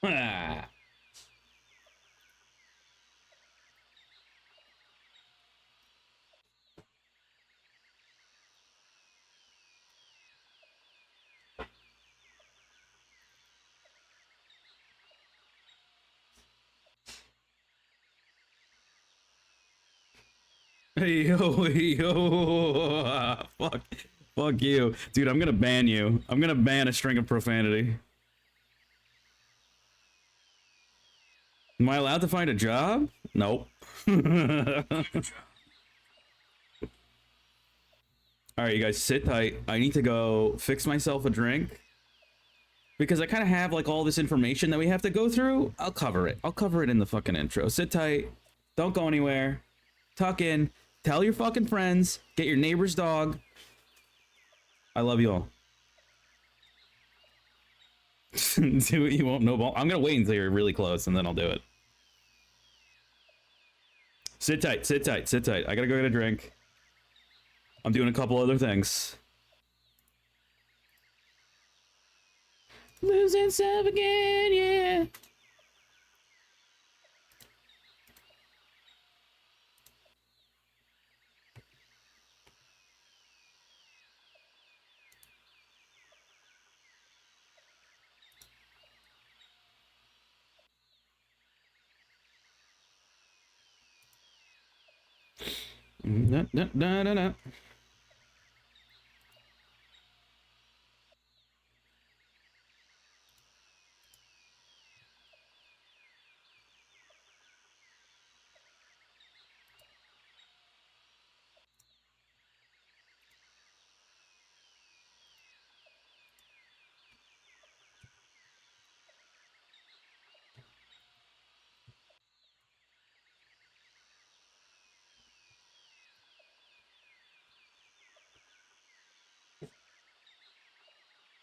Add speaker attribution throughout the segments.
Speaker 1: Ah. Yo, yo, fuck you, dude. I'm gonna ban you. I'm gonna ban a string of profanity. Am I allowed to find a job? Nope. All right, you guys, sit tight. I need to go fix myself a drink because I kind of have like all this information that we have to go through. I'll cover it. I'll cover it in the fucking intro. Sit tight. Don't go anywhere. Tuck in. Tell your fucking friends. Get your neighbor's dog. I love you all. Do it. You won't know. I'm gonna wait until you're really close, and then I'll do it. Sit tight. Sit tight. Sit tight. I gotta go get a drink. I'm doing a couple other things. Losing self again, yeah. Da, da, da, da, da.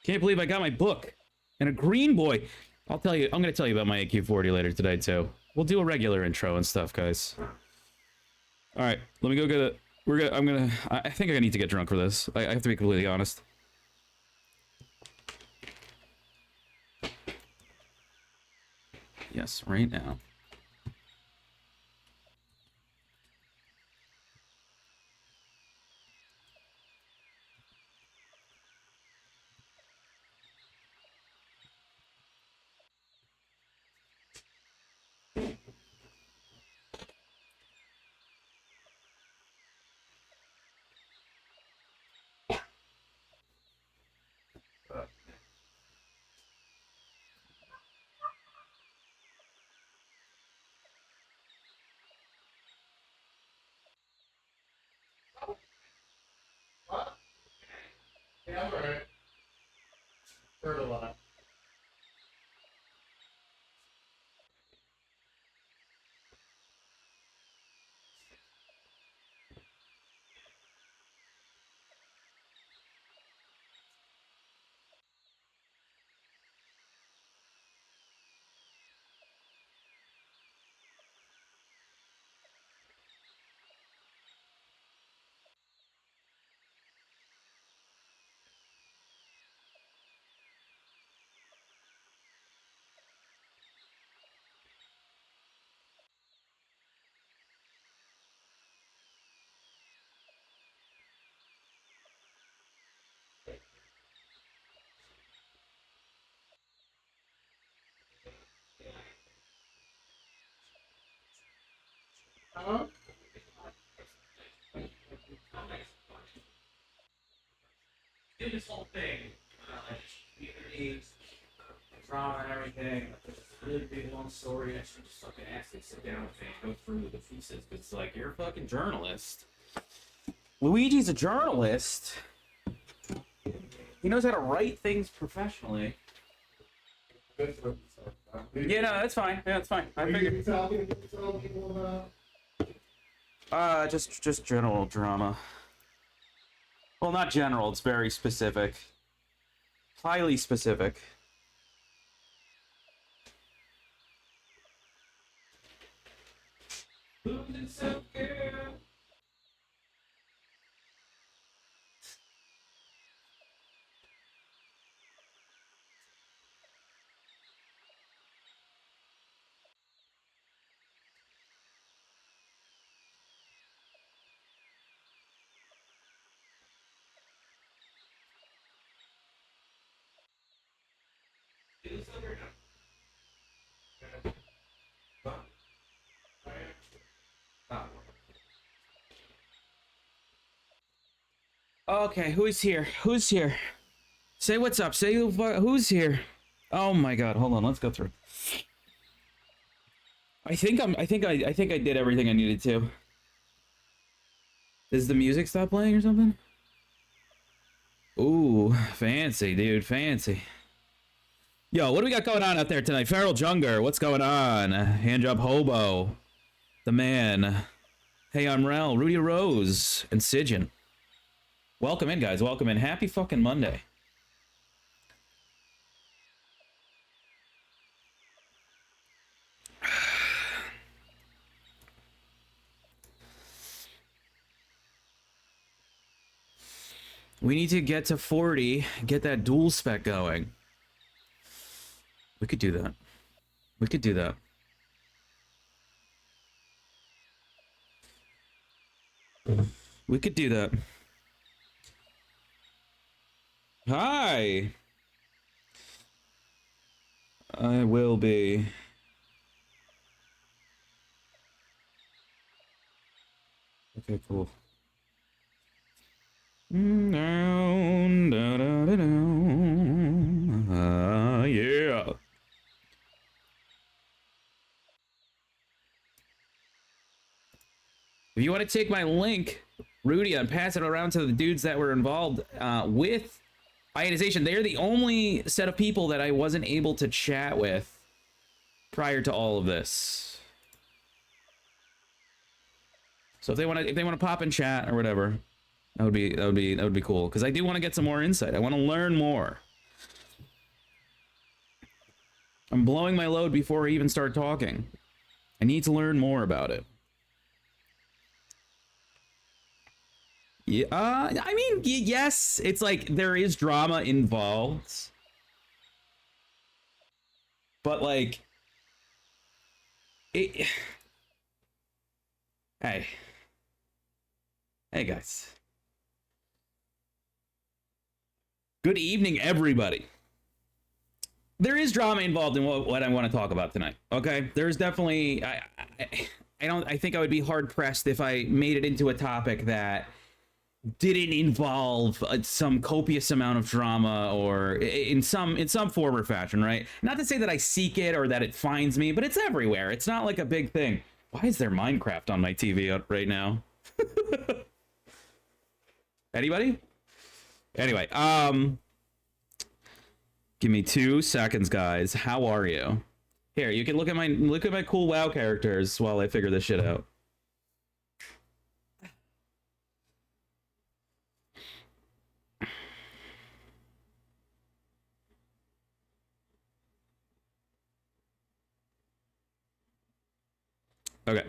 Speaker 1: Can't believe I got my book and a green boy. I'll tell you. I'm gonna tell you about my AQ40 later today too. We'll do a regular intro and stuff, guys. All right, let me go get it. I think I need to get drunk for this. I have to be completely honest. Yes, right now. Yeah, I'm alright. Heard a lot. Huh? Do this whole thing, community, drama and everything. It's a really big long story. I should just fucking ask you to sit down with me and go through the thesis. It's like you're a fucking journalist. Luigi's a journalist. He knows how to write things professionally. Yeah, no, that's fine. Yeah, that's fine. I figured. Just general drama. Well, not general. It's very specific. Highly specific. Losing self-care.
Speaker 2: Okay, who's here? Who's here? Say what's up. Say who's here. Oh my god, hold on, let's go through. I think I did everything I needed to. Does the music stop playing or something? Ooh, fancy, dude, fancy. Yo, what do we got going on out there tonight? Feral Junger, what's going on? Handjob Hobo, the man. Hey, I'm Rel, Rudy Rose, and Sigyn. Welcome in, guys. Welcome in. Happy fucking Monday. We need to get to 40, get that dual spec going. We could do that. We could do that. We could do that. Hi! I will be. Okay, cool. Down, down, down, down. Yeah. If you want to take my link, Rudy, and pass it around to the dudes that were involved with ionization, they're the only set of people that I wasn't able to chat with prior to all of this. So if they want to pop in chat or whatever, that would be cool, because I do want to get some more insight. I want to learn more. I'm blowing my load before I even start talking. I need to learn more about it. Yeah, I mean, yes, it's like there is drama involved, but like, hey, guys. Good evening, everybody. There is drama involved in what I want to talk about tonight. Okay, there's definitely. I think I would be hard pressed if I made it into a topic that didn't involve some copious amount of drama or in some form or fashion, right? Not to say that I seek it or that it finds me, but it's everywhere. It's not like a big thing. Why is there Minecraft on my TV right now? Anybody? Anyway, give me 2 seconds, guys. How are you? Here, you can look at my cool WoW characters while I figure this shit out. Okay.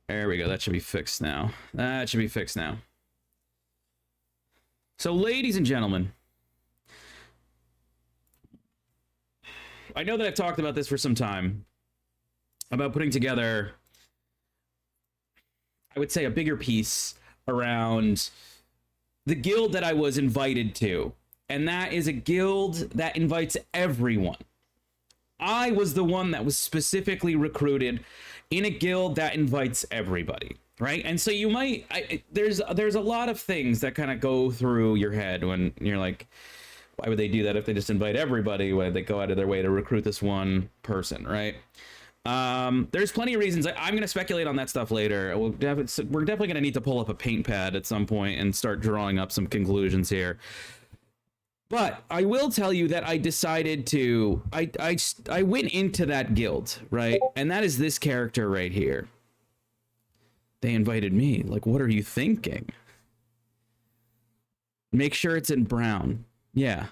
Speaker 2: There we go. That should be fixed now. That should be fixed now. So, ladies and gentlemen, I know that I've talked about this for some time, about putting together, I would say, a bigger piece around the guild that I was invited to. And that is a guild that invites everyone. I was the one that was specifically recruited in a guild that invites everybody, right? And so you might, there's a lot of things that kind of go through your head when you're like, why would they do that if they just invite everybody? Why would they go out of their way to recruit this one person, right? There's plenty of reasons. I'm going to speculate on that stuff later. We're definitely going to need to pull up a paint pad at some point and start drawing up some conclusions here. But I will tell you that I decided to, I went into that guild, right? And that is this character right here. They invited me. Like, what are you thinking? Make sure it's in brown. Yeah.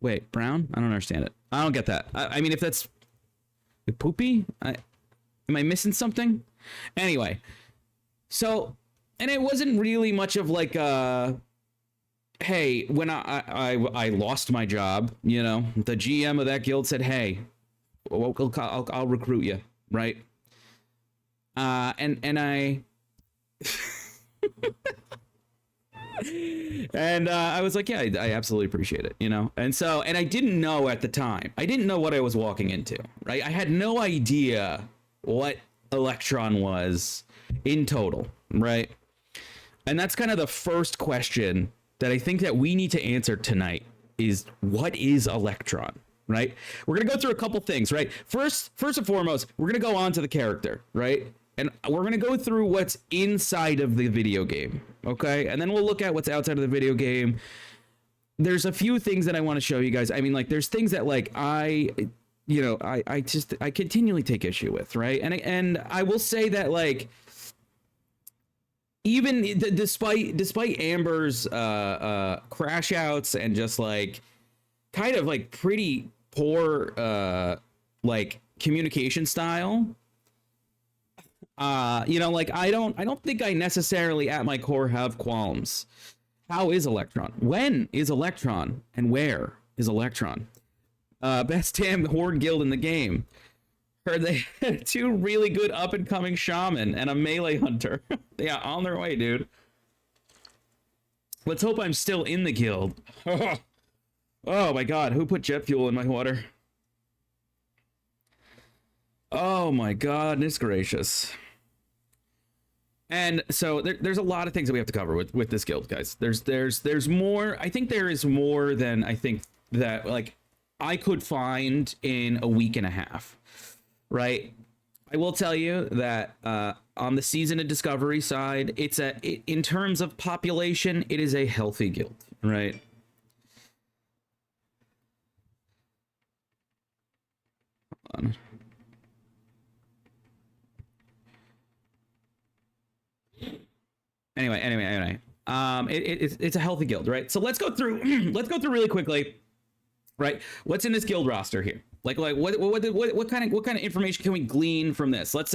Speaker 2: Wait, brown? I don't understand it. I don't get that. I mean, if that's poopy, am I missing something? Anyway, so, and it wasn't really much of like a, hey, when I lost my job, you know, the GM of that guild said, hey, I'll recruit you, right? And I and I was like, yeah, I absolutely appreciate it, you know? And so, and I didn't know at the time, I didn't know what I was walking into, right? I had no idea what ELEKTRON was in total, right? And that's kind of the first question that I think that we need to answer tonight is, what is ELEKTRON, right? We're going to go through a couple things, right? First and foremost, we're going to go on to the character, right? And we're going to go through what's inside of the video game, okay? And then we'll look at what's outside of the video game. There's a few things that I want to show you guys. I mean, like, there's things that, like, I continually take issue with, right? And I will say that, like, even despite Amber's crash outs and just like kind of like pretty poor like communication style, like I don't think I necessarily at my core have qualms. How is ELEKTRON? When is ELEKTRON? And where is ELEKTRON? Best damn horde guild in the game. Heard they had 2 really good up-and-coming shaman and a melee hunter. Yeah, on their way, dude. Let's hope I'm still in the guild. Oh my god, who put jet fuel in my water? Oh my goodness gracious. And so there's a lot of things that we have to cover with this guild, guys. There's more. I think there is more than I think that, like, I could find in a week and a half. Right, I will tell you that on the Season of Discovery side, in terms of population, it is a healthy guild, right? Hold on. Anyway, it's a healthy guild, right? So let's go through really quickly, right? What's in this guild roster here? Like what kind of information can we glean from this? Let's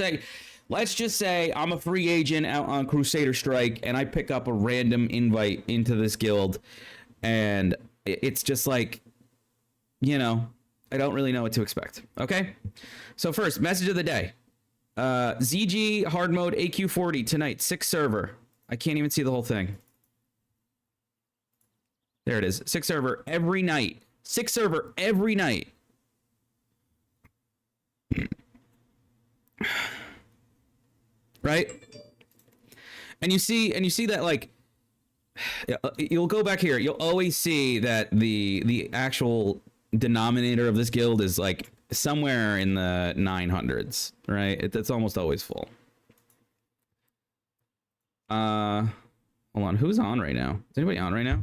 Speaker 2: just say I'm a free agent out on Crusader Strike and I pick up a random invite into this guild, and it's just like, I don't really know what to expect. Okay, so first, message of the day: ZG hard mode AQ40 tonight, 6 server. I can't even see the whole thing. There it is, 6 server every night. 6 server every night. Right? And you see that, like, you'll go back here, you'll always see that the actual denominator of this guild is like somewhere in the 900s, right? It's almost always full. Hold on, who's on right now? Is anybody on right now?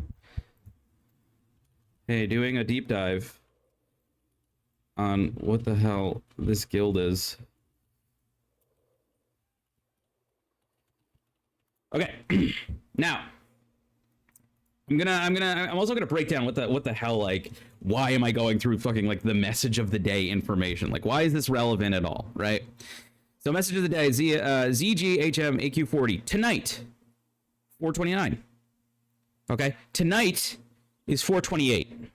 Speaker 2: Hey, doing a deep dive on what the hell this guild is. Okay. Now, I'm also gonna break down what the hell, like, why am I going through fucking, like, the message of the day information? Like, why is this relevant at all, right? So message of the day, ZGHM AQ40 tonight, 429. Okay, tonight is 428.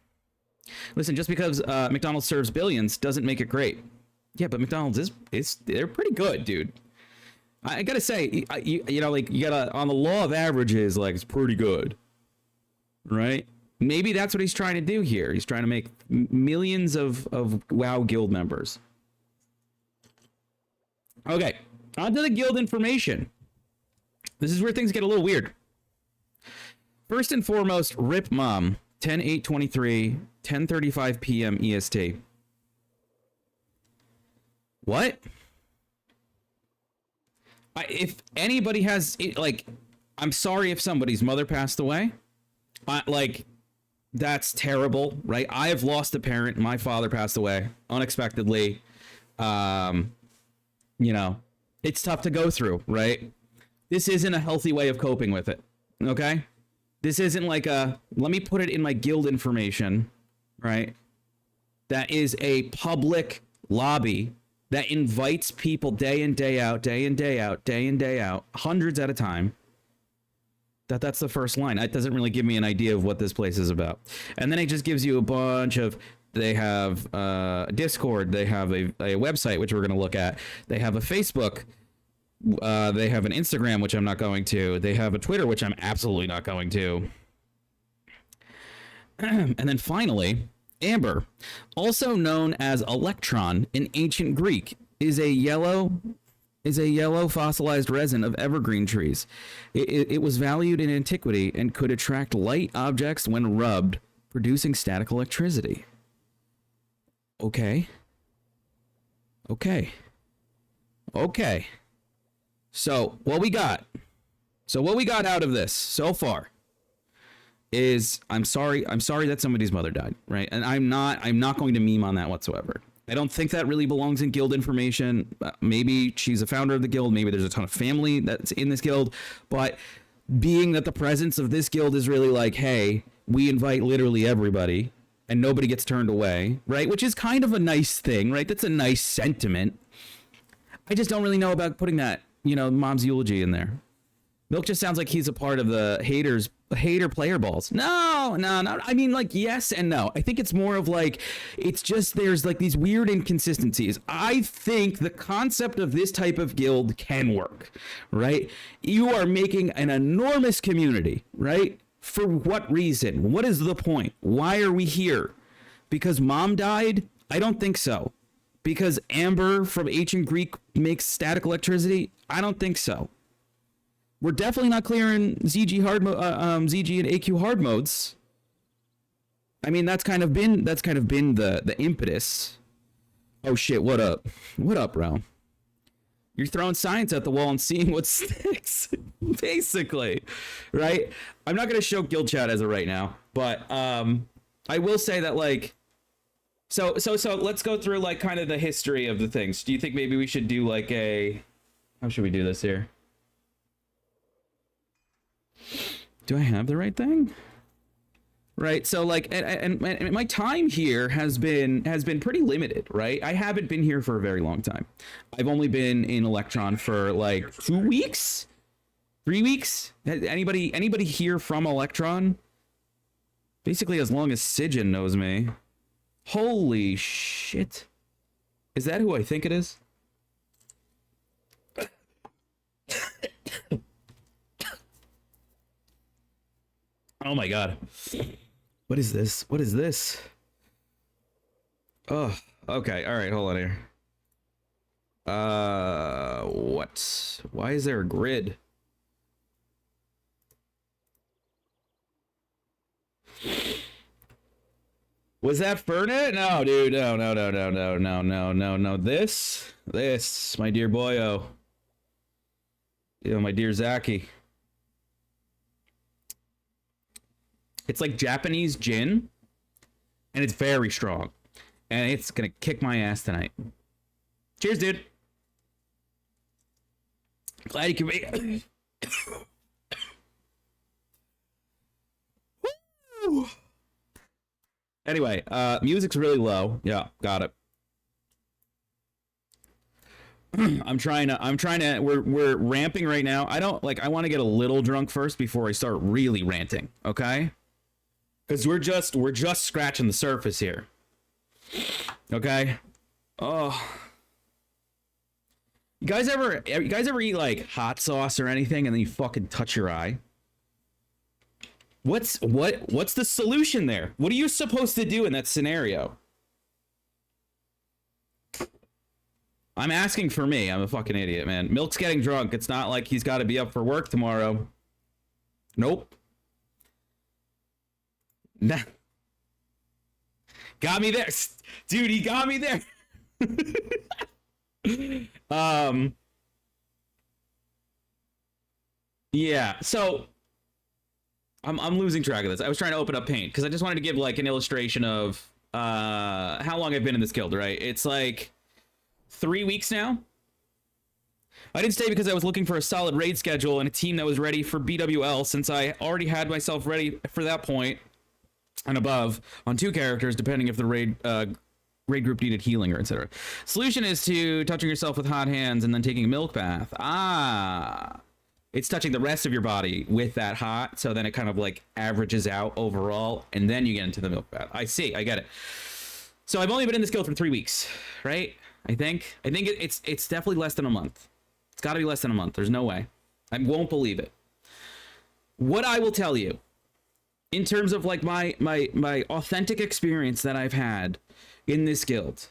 Speaker 2: Listen, just because McDonald's serves billions doesn't make it great. Yeah, but McDonald's they're pretty good, dude. I gotta say, you gotta, on the law of averages, like, it's pretty good, right? Maybe that's what he's trying to do here. He's trying to make millions of WoW guild members. Okay, on to the guild information. This is where things get a little weird. First and foremost, RIP Mom, 10/8/23, 10:35 p.m. EST. What? If anybody has, like, I'm sorry if somebody's mother passed away. Like, that's terrible, right? I have lost a parent. My father passed away unexpectedly. It's tough to go through, right? This isn't a healthy way of coping with it, okay? This isn't like let me put it in my guild information, right? That is a public lobby that invites people day in, day out, day in, day out, day in, day out, hundreds at a time. That's the first line. That doesn't really give me an idea of what this place is about. And then it just gives you a bunch of, they have Discord, they have a website, which we're going to look at. They have a Facebook. They have an Instagram, which I'm not going to. They have a Twitter, which I'm absolutely not going to. And then finally, Amber, also known as ELEKTRON in ancient Greek, is a yellow is a yellow fossilized resin of evergreen trees. It was valued in antiquity and could attract light objects when rubbed, producing static electricity. Okay. Okay. Okay. So what we got out of this so far is I'm sorry that somebody's mother died, right? And I'm not going to meme on that whatsoever. I don't think that really belongs in guild information. Maybe she's a founder of the guild. Maybe there's a ton of family that's in this guild. But being that the presence of this guild is really like, hey, we invite literally everybody and nobody gets turned away, right? Which is kind of a nice thing, right? That's a nice sentiment. I just don't really know about putting that, mom's eulogy in there. Milk just sounds like he's a part of the hater player balls. No. I mean, like, yes and no. I think it's more of like, it's just there's like these weird inconsistencies. I think the concept of this type of guild can work, right? You are making an enormous community, right? For what reason? What is the point? Why are we here? Because mom died? I don't think so. Because amber from ancient Greek makes static electricity? I don't think so. We're definitely not clearing ZG ZG and AQ hard modes. I mean, that's kind of been the impetus. Oh shit! What up? What up, bro? You're throwing science at the wall and seeing what sticks, basically, right? I'm not gonna show guild chat as of right now, but I will say that like, so let's go through like kind of the history of the things. Do you think maybe we should do like how should we do this here? Do I have the right thing? Right, so like, and my time here has been pretty limited, right? I haven't been here for a very long time. I've only been in ELEKTRON for like 2 weeks, 3 weeks. Anybody here from ELEKTRON? Basically, as long as Sijin knows me. Holy shit! Is that who I think it is? Oh my god. What is this? What is this? Oh, okay. All right, hold on here. What? Why is there a grid? Was that Fernet? No, dude. No. This, my dear boyo. My dear Zaki. It's like Japanese gin, and it's very strong, and it's gonna kick my ass tonight. Cheers, dude. Glad you can make it. Anyway, music's really low. Yeah, got it. I'm trying to we're ramping right now. I want to get a little drunk first before I start really ranting, okay? Because we're just scratching the surface here. Okay? Oh. You guys ever eat like hot sauce or anything and then you fucking touch your eye? What's the solution there? What are you supposed to do in that scenario? I'm asking for me. I'm a fucking idiot, man. Milk's getting drunk. It's not like he's got to be up for work tomorrow. Nope. Nah. Got me there. Dude, he got me there. Yeah, so I'm losing track of this. I was trying to open up Paint because I just wanted to give like an illustration of how long I've been in this guild, right? It's like 3 weeks now. I didn't stay because I was looking for a solid raid schedule and a team that was ready for BWL, since I already had myself ready for that point and above on 2 characters, depending if the raid group needed healing or etc. Solution is to touching yourself with hot hands and then taking a milk bath. It's touching the rest of your body with that hot, so then it kind of like averages out overall, and then you get into the milk bath. I see, I get it. So I've only been in this guild for 3 weeks, right? I think it's definitely less than a month. It's got to be less than a month. There's no way. I won't believe it. What I will tell you, in terms of like my authentic experience that I've had in this guild,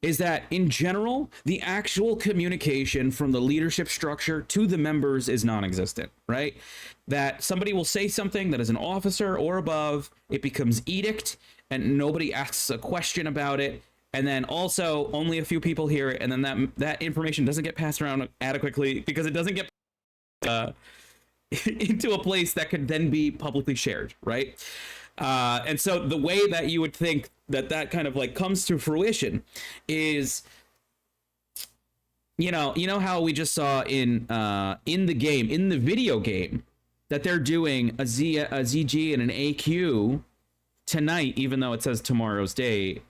Speaker 2: is that in general, the actual communication from the leadership structure to the members is non-existent, right? That somebody will say something that is an officer or above, it becomes edict, and nobody asks a question about it. And then also only a few people hear it, and then that information doesn't get passed around adequately because it doesn't get into a place that could then be publicly shared, right? And so the way that you would think that kind of like comes to fruition is, you know how we just saw in the game, in the video game, that they're doing a ZG and an AQ tonight, even though it says tomorrow's date.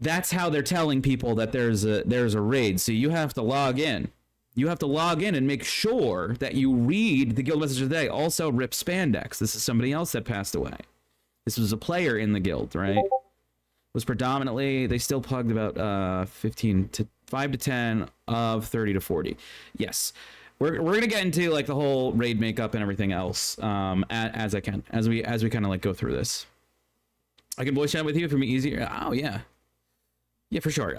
Speaker 2: That's how they're telling people that there's a raid. So you have to log in. You have to log in and make sure that you read the guild message of the day. Also, rip spandex. This is somebody else that passed away. This was a player in the guild, right? Was predominantly, they still plugged about 5 to 10 of 30 to 40. Yes. We're gonna get into like the whole raid makeup and everything else as we kind of like go through this. I can voice chat with you if it'd be easier. Oh yeah. Yeah, for sure.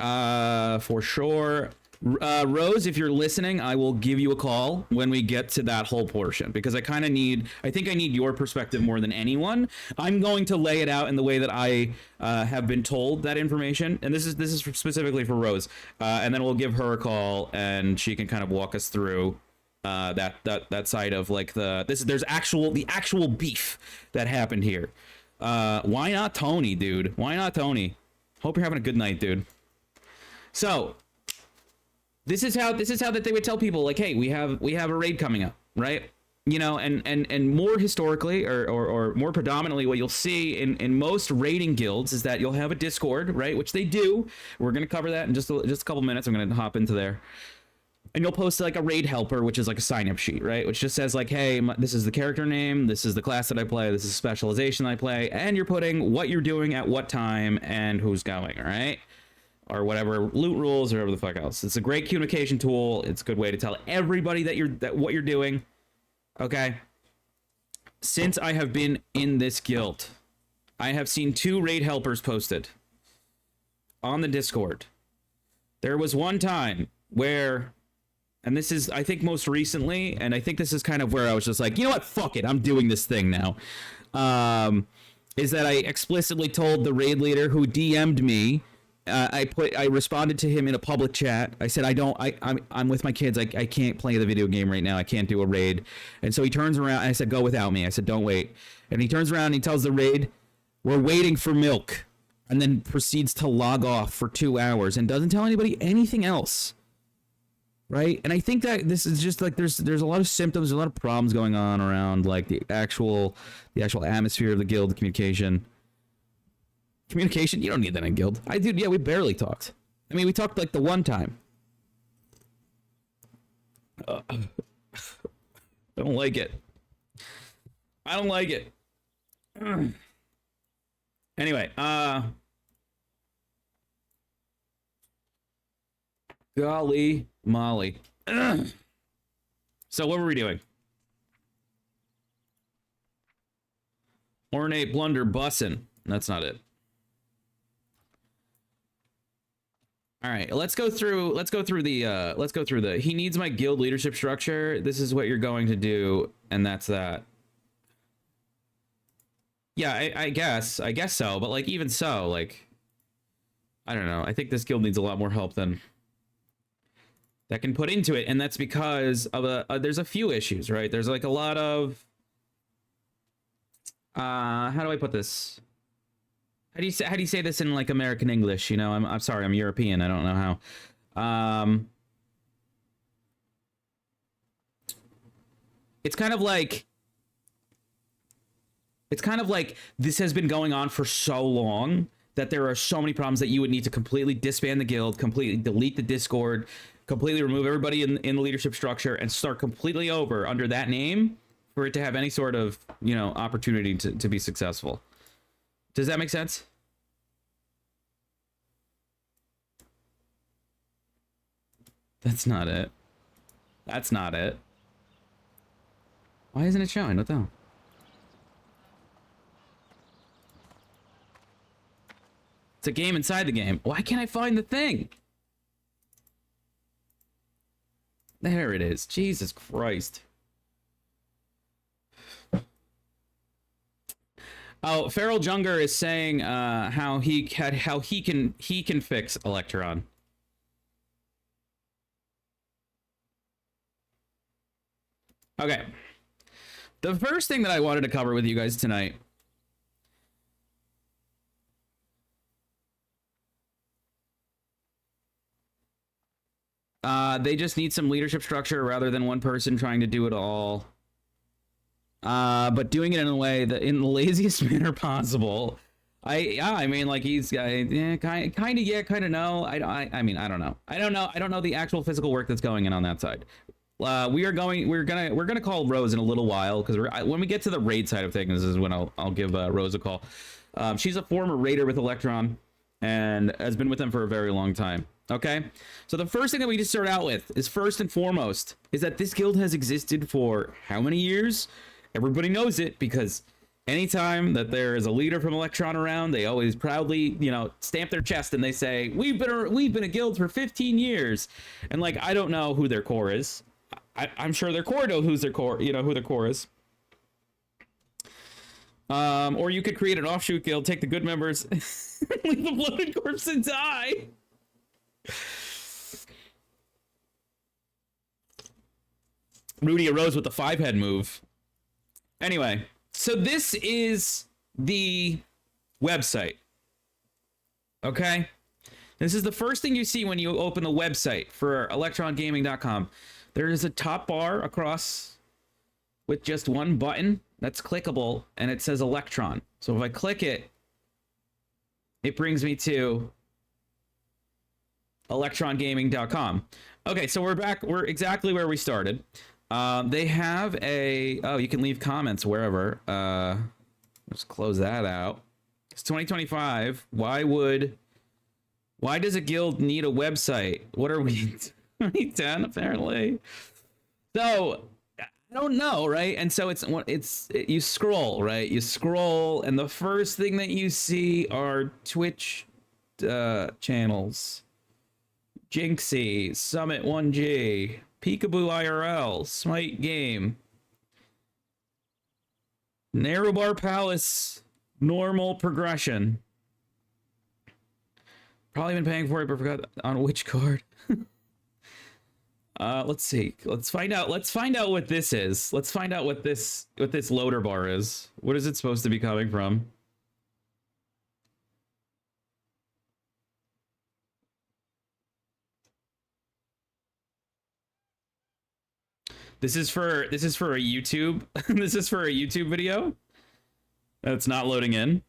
Speaker 2: For sure. Rose, if you're listening, I will give you a call when we get to that whole portion, because I think I need your perspective more than anyone. I'm going to lay it out in the way that I have been told that information, and this is specifically for Rose, and then we'll give her a call and she can kind of walk us through that side of like there's the actual beef that happened here. Why not Tony, dude? Why not Tony? Hope you're having a good night, dude. So this is how that they would tell people, like, hey, we have a raid coming up, right? You know, and more historically or more predominantly, what you'll see in most raiding guilds is that you'll have a Discord, right? Which they do. We're gonna cover that in just a couple minutes. I'm gonna hop into there. And you'll post like a raid helper, which is like a sign-up sheet, right? Which just says like, hey, this is the character name, this is the class that I play, this is the specialization I play, and you're putting what you're doing at what time and who's going, all right? Or whatever loot rules or whatever the fuck else. It's a great communication tool. It's a good way to tell everybody that what you're doing. Okay. Since I have been in this guild, I have seen 2 raid helpers posted on the Discord. There was one time where, and this is, I think, most recently, and I think this is kind of where I was just like, you know what, fuck it, I'm doing this thing now. Is that I explicitly told the raid leader who DM'd me, I responded to him in a public chat. I said, I'm with my kids. I can't play the video game right now. I can't do a raid. And so he turns around and I said, go without me. I said, don't wait. And he turns around and he tells the raid, we're waiting for milk. And then proceeds to log off for 2 hours and doesn't tell anybody anything else. Right? And I think that this is just like there's a lot of symptoms, a lot of problems going on around like the actual atmosphere of the guild, communication. Communication, you don't need that in guild. Yeah, we barely talked. I mean, we talked like the one time. I don't like it. I don't like it. Anyway, golly molly. So what were we doing? Ornate blunder bussin'. That's not it. All right, let's go through the he needs my guild leadership structure. This is what you're going to do, and that's that. Yeah, I guess so, but like even so, like I don't know. I think this guild needs a lot more help than that can put into it, and that's because of there's a few issues, right? There's like a lot of how do I put this? How do you say this in like American English? You know, I'm sorry, I'm European. I don't know how. It's kind of like this has been going on for so long that there are so many problems that you would need to completely disband the guild, completely delete the Discord, completely remove everybody in the leadership structure, and start completely over under that name for it to have any sort of, you know, opportunity to be successful. Does that make sense? That's not it. That's not it. Why isn't it showing? What the hell? a game inside the game. Why can't I find the thing? There it is. Jesus Christ. Oh, Feral Junger is saying how he can fix ELEKTRON. Okay. The first thing that I wanted to cover with you guys tonight they just need some leadership structure rather than one person trying to do it all. But doing it in a way that in the laziest manner possible. I mean, like he's yeah, kind of yeah, kind of no. I mean, I don't know. I don't know the actual physical work that's going in on that side. We're gonna call Rose in a little while because when we get to the raid side of things, this is when I'll give Rose a call. She's a former raider with ELEKTRON and has been with them for a very long time. Okay, so the first thing that we just start out with is first and foremost is that this guild has existed for how many years? Everybody knows it because anytime that there is a leader from ELEKTRON around, they always proudly, you know, stamp their chest and they say, we've been a guild for 15 years. And like, I don't know who their core is. I'm sure their core knows who's their core, you know, who their core is. Or you could create an offshoot guild, take the good members, leave the bloated corpse and die. Rudy arose with the 5-head move. Anyway, so this is the website. Okay? This is the first thing you see when you open the website for elektrongaming.com. There is a top bar across with just one button that's clickable, and it says ELEKTRON. So if I click it, it brings me to elektrongaming.com. Okay, so we're back. We're exactly where we started. They have a... Oh, you can leave comments wherever. Let's close that out. It's 2025. Why does a guild need a website? What are we... 2010, apparently. So, I don't know, right? And so you scroll, right? You scroll, and the first thing that you see are Twitch channels. Jinxie, Summit 1G, Peekaboo IRL, Smite Game, Narrowbar Palace, Normal Progression. Probably been paying for it, but forgot on which card. Let's see. Let's find out what this is. Let's find out what this loader bar is. What is it supposed to be coming from? This is for a YouTube. This is for a YouTube video. That's not loading in.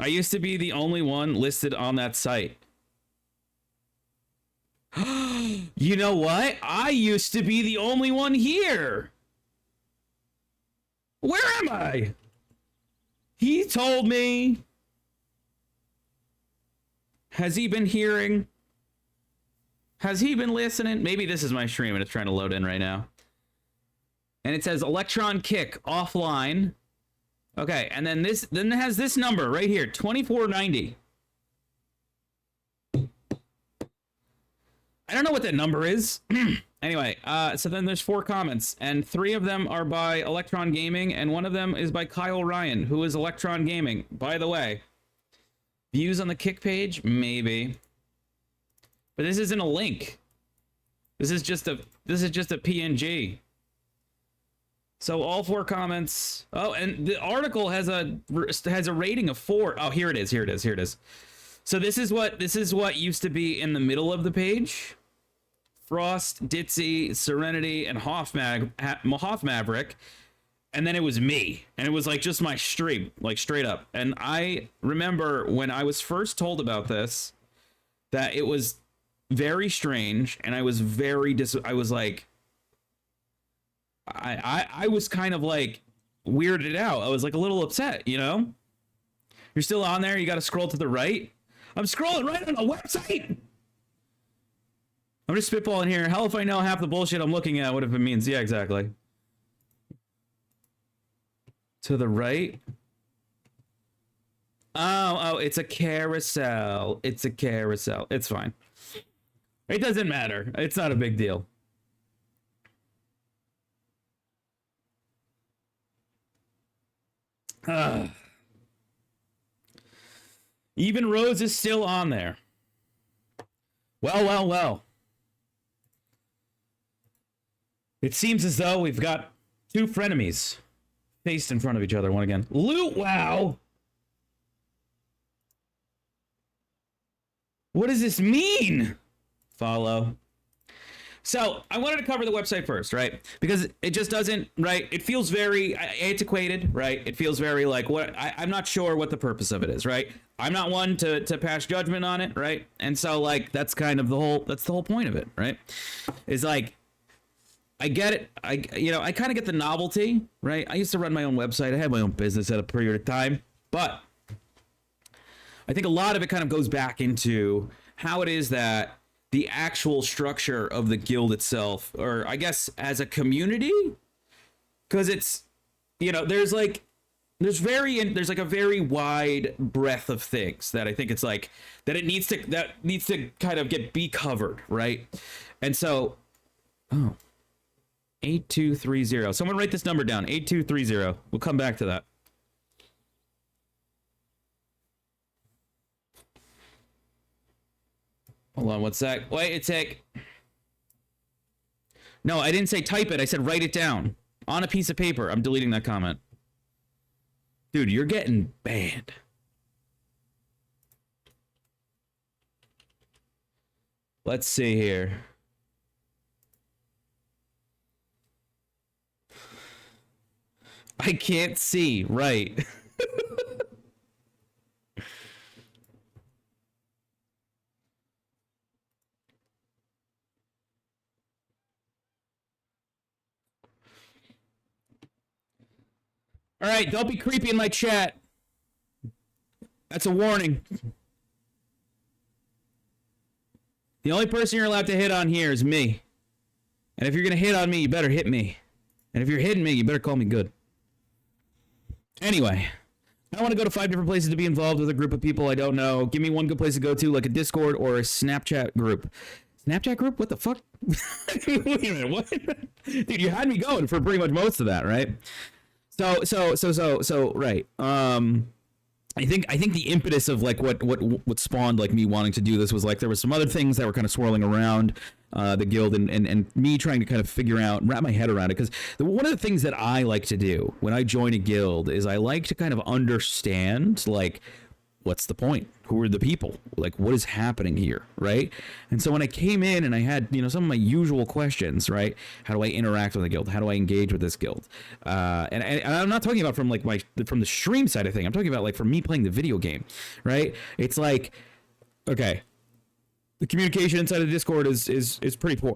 Speaker 2: I used to be the only one listed on that site. You know what? I used to be the only one here. Where am I? He told me. Has he been hearing? Has he been listening? Maybe this is my stream and it's trying to load in right now. And it says Electron Kick offline. Okay, and then it has this number right here, 2490. I don't know what that number is. Anyway, so then there's 4 comments, and 3 of them are by Electron Gaming, and 1 of them is by Kyle Ryan, who is Electron Gaming. By the way, views on the Kick page? Maybe. But this isn't a link. This is just a PNG. So all 4 comments. Oh, and the article has a rating of 4. Oh, here it is. So this is what used to be in the middle of the page. Frost, Ditzy, Serenity, and Hoff Maverick. And then it was me. And it was like just my stream, like straight up. And I remember when I was first told about this, that it was very strange, and I was very I was like, I was kind of like weirded out. I was like a little upset, you know? You're still on there, you gotta scroll to the right. I'm scrolling right on the website. I'm just spitballing here. Hell if I know half the bullshit I'm looking at, what if it means. Yeah, exactly. To the right. Oh, it's a carousel. It's a carousel. It's fine. It doesn't matter. It's not a big deal. Even Rose is still on there. Well, well, well. It seems as though we've got two frenemies faced in front of each other one again. Loot wow! What does this mean? Follow. So I wanted to cover the website first, right? Because it just doesn't, right? It feels very antiquated, right? It feels very like what I'm not sure what the purpose of it is, right? I'm not one to pass judgment on it, right? And so like that's kind of the whole point of it, right? Is like I get it. I kind of get the novelty, right? I used to run my own website. I had my own business at a period of time, but I think a lot of it kind of goes back into how it is that the actual structure of the guild itself, or I guess as a community, because it's, there's like a very wide breadth of things that I think it's like that needs to kind of be covered, right? And so, 8230. Someone write this number down. 8230. We'll come back to that. Hold on, what's that? Wait a sec. No, I didn't say type it. I said write it down on a piece of paper. I'm deleting that comment. Dude, you're getting banned. Let's see here. I can't see. Right. All right, don't be creepy in my chat. That's a warning. The only person you're allowed to hit on here is me. And if you're going to hit on me, you better hit me. And if you're hitting me, you better call me good. Anyway, I want to go to 5 different places to be involved with a group of people I don't know. Give me one good place to go to, like a Discord or a Snapchat group. Snapchat group? What the fuck? Wait a minute, what? Dude, you had me going for pretty much most of that, right? So, right. I think the impetus of like what spawned like me wanting to do this was like there was some other things that were kind of swirling around the guild and me trying to kind of figure out, wrap my head around it, because one of the things that I like to do when I join a guild is I like to kind of understand like what's the point, who are the people, like what is happening here, right? And so when I came in and I had some of my usual questions, right? How do I interact with the guild? How do I engage with this guild? And I'm not talking about from the stream side of thing. I'm talking about like from me playing the video game, right? It's like, okay, the communication inside of the Discord is pretty poor.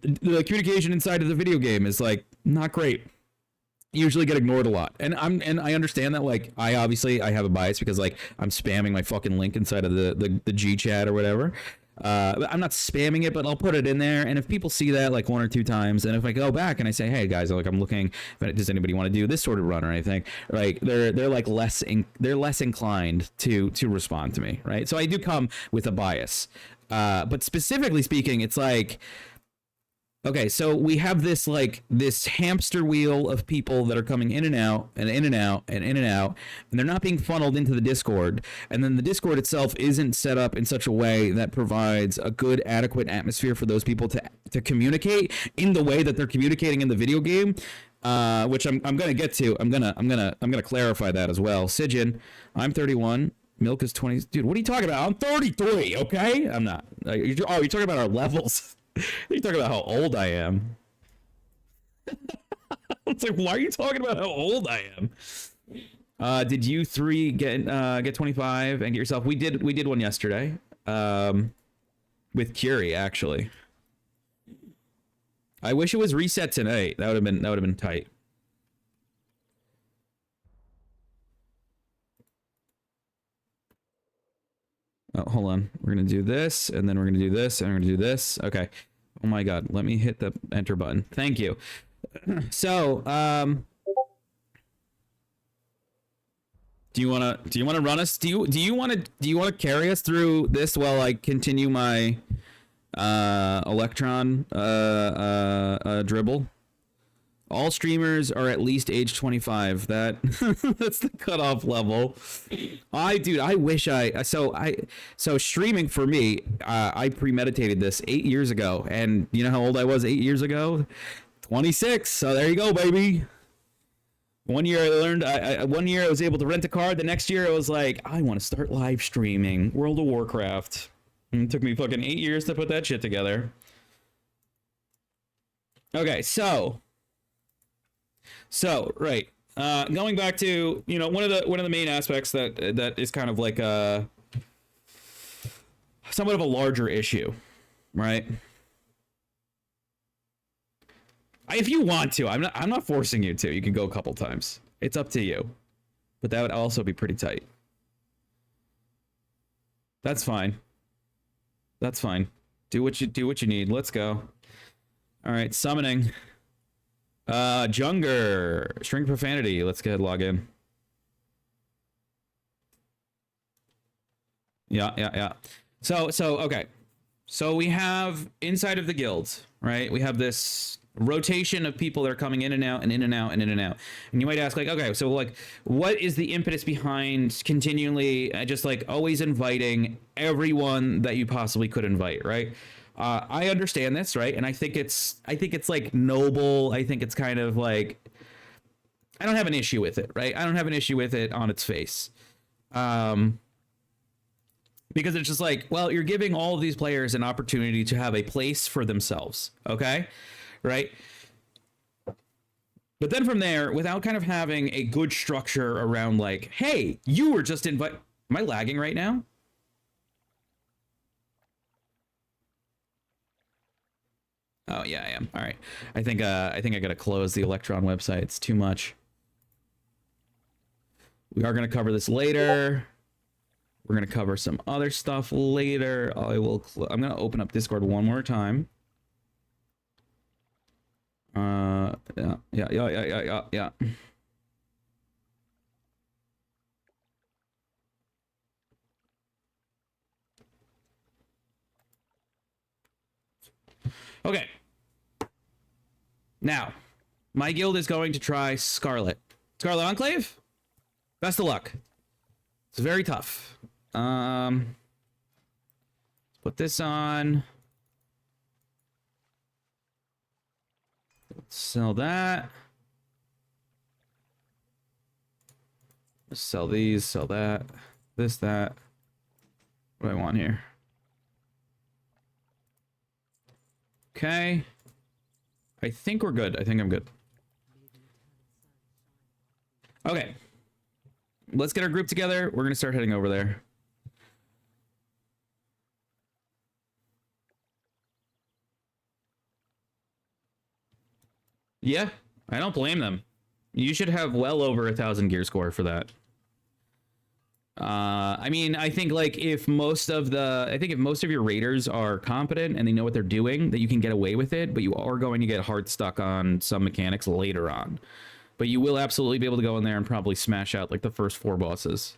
Speaker 2: The communication inside of the video game is like not great. Usually get ignored a lot, and I understand that, like I have a bias because like I'm spamming my fucking link inside of the G chat or whatever. I'm not spamming it, but I'll put it in there, and if people see that like 1 or 2 times, and if I go back and I say, hey guys, like I'm looking, does anybody want to do this sort of run or anything, like they're like less inclined to respond to me, right? So I do come with a bias, but specifically speaking, it's like, okay, so we have this hamster wheel of people that are coming in and out and in and out and in and out, and they're not being funneled into the Discord. And then the Discord itself isn't set up in such a way that provides a good, adequate atmosphere for those people to communicate in the way that they're communicating in the video game. Which I'm gonna get to. I'm gonna clarify that as well. Sijin, I'm 31. Milk is 20. Dude, what are you talking about? I'm 33. Okay, I'm not. You're talking about our levels. You're talking about how old I am. It's like, why are you talking about how old I am? Did you 3 get 25 and get yourself? We did one yesterday. With Curie, actually. I wish it was reset tonight. That would have been tight. Oh, hold on. We're going to do this, and then we're going to do this, and we're going to do this. Okay. Oh my god. Let me hit the enter button. Thank you. So, Do you wanna run us? Do you wanna carry us through this while I continue my Electron dribble? All streamers are at least age 25. That's the cutoff level. I wish so streaming for me, I premeditated this 8 years ago, and you know how old I was 8 years ago? 26. So there you go, baby. One year I learned. One year I was able to rent a car. The next year I was like, I want to start live streaming World of Warcraft. And it took me fucking 8 years to put that shit together. Okay, so right. Going back to, you know, one of the main aspects that is kind of like somewhat of a larger issue, right? If you want to, I'm not forcing you to. You can go a couple times. It's up to you. But that would also be pretty tight. That's fine. That's fine. Do what you need. Let's go. All right, summoning. Junger, string profanity. Let's go ahead and log in. Yeah. So okay. So we have inside of the guild, right? We have this rotation of people that are coming in and out and in and out and in and out. And you might ask, like, okay, so like, what is the impetus behind continually just like always inviting everyone that you possibly could invite, right? I understand this, right? And I think it's like noble. I think it's kind of like, I don't have an issue with it, right? I don't have an issue with it on its face. Because it's just like, well, you're giving all of these players an opportunity to have a place for themselves, okay? Right? But then from there, without kind of having a good structure around like, hey, you were just invited. Am I lagging right now? Oh yeah, I am. All right. I think I gotta close the Electron website. It's too much. We are gonna cover this later. We're gonna cover some other stuff later. I'm gonna open up Discord one more time. Yeah. Okay. Now, my guild is going to try Scarlet Enclave. Best of luck. It's very tough. Let's put this on. Let's sell that. Let's sell these, sell that. This, that. What do I want here? Okay. I think we're good. I think I'm good. Okay. Let's get our group together. We're going to start heading over there. Yeah, I don't blame them. You should have well over 1,000 gear score for that. I mean, I think like if most of your raiders are competent and they know what they're doing, that you can get away with it, but you are going to get hard stuck on some mechanics later on. But you will absolutely be able to go in there and probably smash out like the first 4 bosses.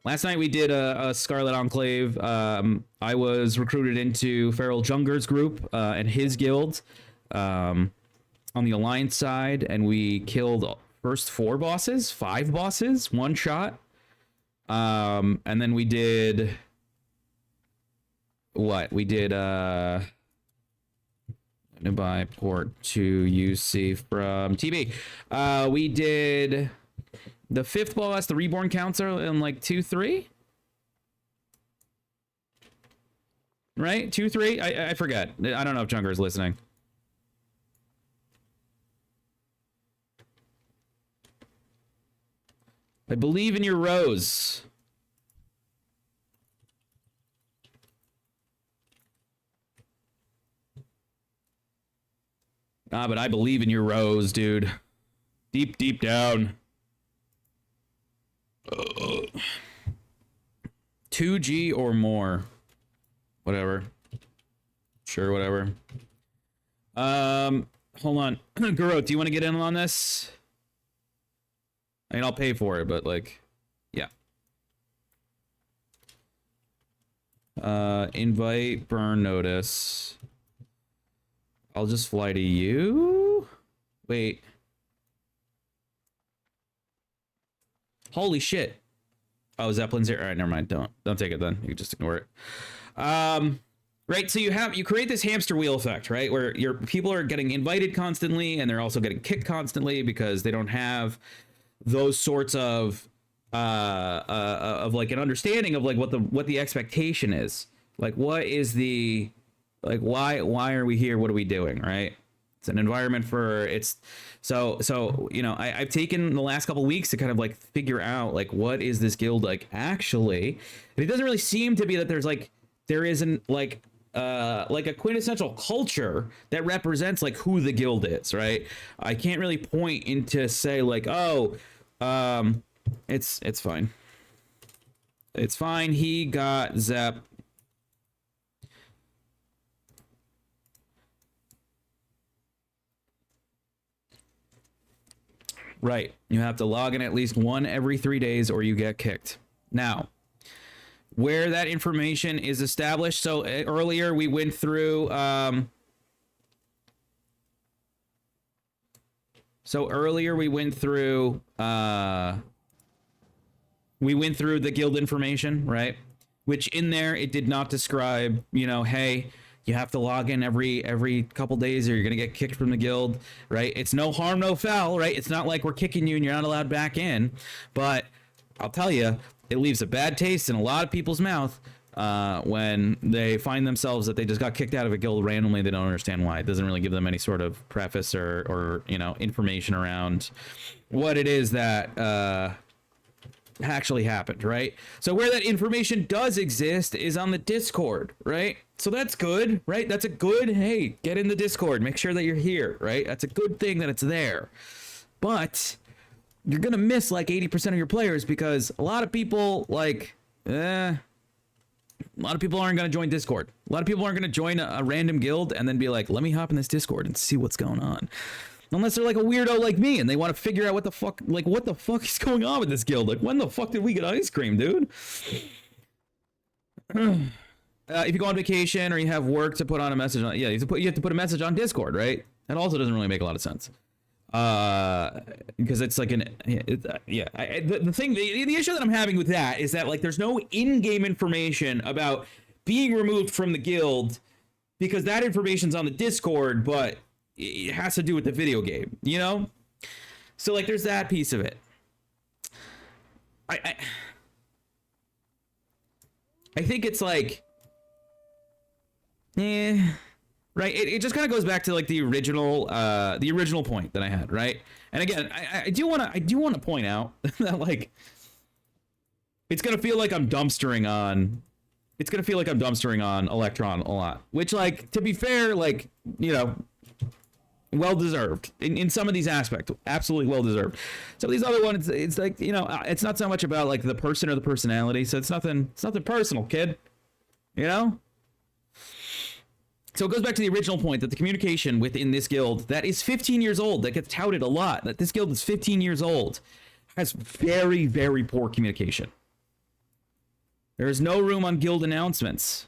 Speaker 2: Last night we did a Scarlet Enclave. I was recruited into Feral Junger's group and his guild on the Alliance side, and we killed first 5 bosses, one shot. And then we did what? We did buy port to UC from TB. We did the 5th boss, the Reborn Counselor, in like 2-3. Right? 2-3? I forget. I don't know if Junker is listening. I believe in your Rose. Ah, but I believe in your Rose, dude. Deep, deep down. 2G or more. Whatever. Sure, whatever. Hold on. Guro, do you want to get in on this? I mean, I'll pay for it, but like, Invite burn notice. I'll just fly to you. Wait. Holy shit. Oh, Zeppelin's here. All right, never mind. Don't take it then. You can just ignore it. Right, so you create this hamster wheel effect, right? Where your people are getting invited constantly and they're also getting kicked constantly because they don't have those sorts of like an understanding of like what the expectation is. Like what is the like why are we here? What are we doing, right? It's an environment for so you know, I've taken the last couple weeks to kind of like figure out like what is this guild like actually. And it doesn't really seem to be that there isn't like a quintessential culture that represents like who the guild is, right? I can't really point into say like, oh, it's fine. It's fine. He got Zep. Right. You have to log in at least one every 3 days or you get kicked. Now, where that information is established. So earlier we went through the guild information, right? Which in there it did not describe, you know, hey, you have to log in every couple days or you're gonna get kicked from the guild, right? It's no harm, no foul, right? It's not like we're kicking you and you're not allowed back in, but I'll tell you, it leaves a bad taste in a lot of people's mouth when they find themselves that they just got kicked out of a guild randomly. They don't understand why. It doesn't really give them any sort of preface or you know, information around what it is that actually happened, right? So where that information does exist is on the Discord, right? So that's good, right? That's a good, hey, get in the Discord, make sure that you're here, right? That's a good thing that it's there. But you're gonna miss like 80% of your players because a lot of people like, a lot of people aren't gonna join Discord. A lot of people aren't gonna join a random guild and then be like, let me hop in this Discord and see what's going on. Unless they're like a weirdo like me and they want to figure out what the fuck is going on with this guild. Like, when the fuck did we get ice cream, dude? If you go on vacation or you have work to put on a message on, yeah, you have to put a message on Discord, right? That also doesn't really make a lot of sense. Because it's like the issue that I'm having with that is that like there's no in-game information about being removed from the guild because that information's on the Discord, but it has to do with the video game, you know? So like there's that piece of it. I think it's like right, it just kind of goes back to like the original point that I had, right? And again, I do want to point out that like it's gonna feel like I'm dumpstering on Electron a lot, which, like, to be fair, like, you know, well deserved in some of these aspects, absolutely well deserved. Some of these other ones, it's like, you know, it's not so much about like the person or the personality, so it's nothing personal, kid, you know. So it goes back to the original point that the communication within this guild that is 15 years old, that gets touted a lot, that this guild is 15 years old, has very, very poor communication. There is no room on guild announcements.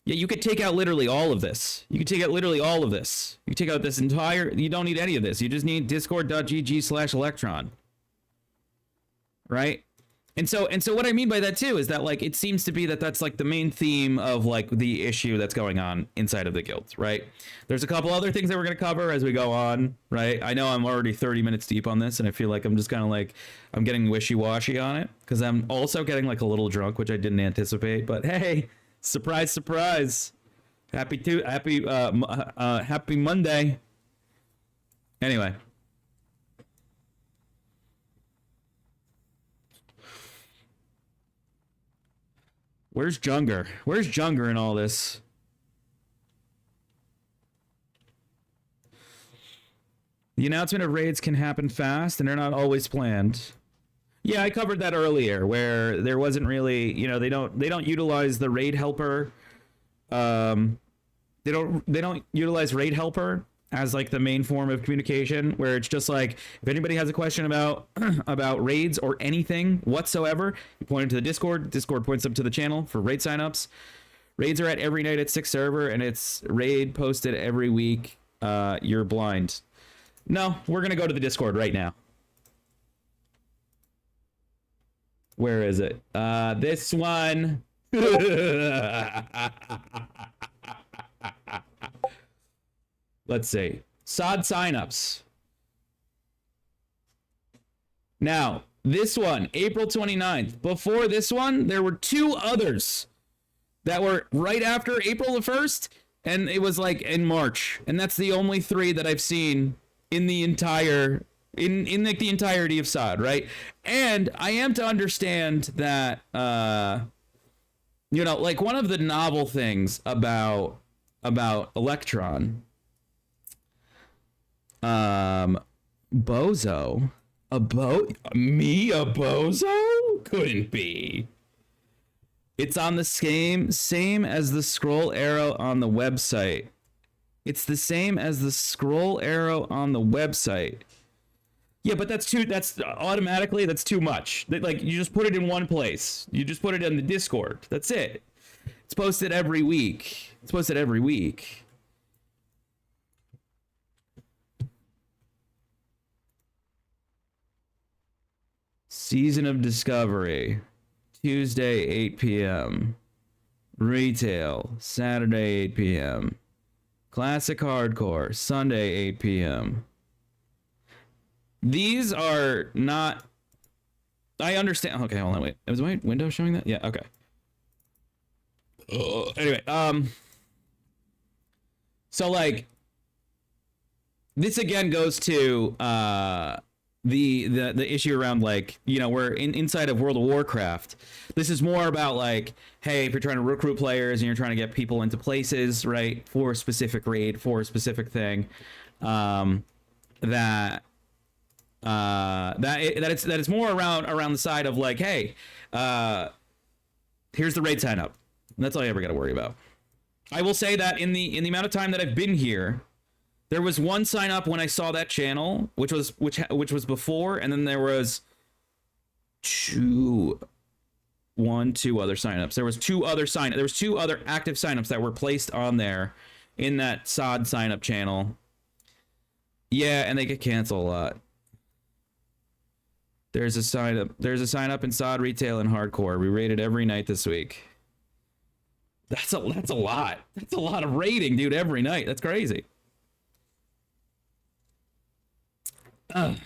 Speaker 2: Yeah, you could take out literally all of this. You could take out literally all of this. You take out this entire... You don't need any of this. You just need discord.gg/electron. Right? And so what I mean by that too is that, like, it seems to be that that's like the main theme of like the issue that's going on inside of the guilds, right? There's a couple other things that we're going to cover as we go on, right? I know I'm already 30 minutes deep on this and I feel like I'm just kind of like, I'm getting wishy-washy on it because I'm also getting like a little drunk, which I didn't anticipate, but hey, surprise, surprise. Happy Monday. Anyway. Where's Junger? Where's Junger in all this? The announcement of raids can happen fast and they're not always planned. Yeah, I covered that earlier where there wasn't really, you know, they don't utilize the raid helper. They don't utilize raid helper as like the main form of communication, where it's just like if anybody has a question about about raids or anything whatsoever, you point into the Discord points them to the channel for raid signups. Raids are at every night at 6 server, and it's raid posted every week. You're blind. No, we're gonna go to the Discord right now. Where is it? This one. Let's see. SOD signups. Now, this one, April 29th. Before this one, there were 2 others that were right after April the 1st, and it was like in March. And that's the only 3 that I've seen in the entire in like the entirety of SOD, right? And I am to understand that you know, like one of the novel things about ELEKTRON, bozo, a bozo couldn't be. It's on the same as the scroll arrow on the website. It's the same as the scroll arrow on the website. Yeah, but that's automatically too much. Like, you just put it in one place. You just put it in the Discord. That's it. It's posted every week. Season of Discovery, Tuesday, 8 p.m. Retail, Saturday, 8 p.m. Classic Hardcore, Sunday, 8 p.m. These are not... I understand... Okay, hold on, wait. Was my window showing that? Yeah, okay. Anyway, so, like, this again goes to the issue around, like, you know, we're inside of World of Warcraft. This is more about, like, hey, if you're trying to recruit players and you're trying to get people into places, right, for a specific raid, for a specific thing, that it's more around the side of, like, hey, here's the raid sign up. That's all you ever got to worry about. I will say that in the amount of time that I've been here, there was one sign up when I saw that channel, which was before, and then there was two other signups. There was two other active signups that were placed on there in that SOD sign up channel. Yeah, and they get canceled a lot. There's a sign up in SOD retail and hardcore. We rated every night this week. That's a lot. That's a lot of rating, dude, every night. That's crazy. But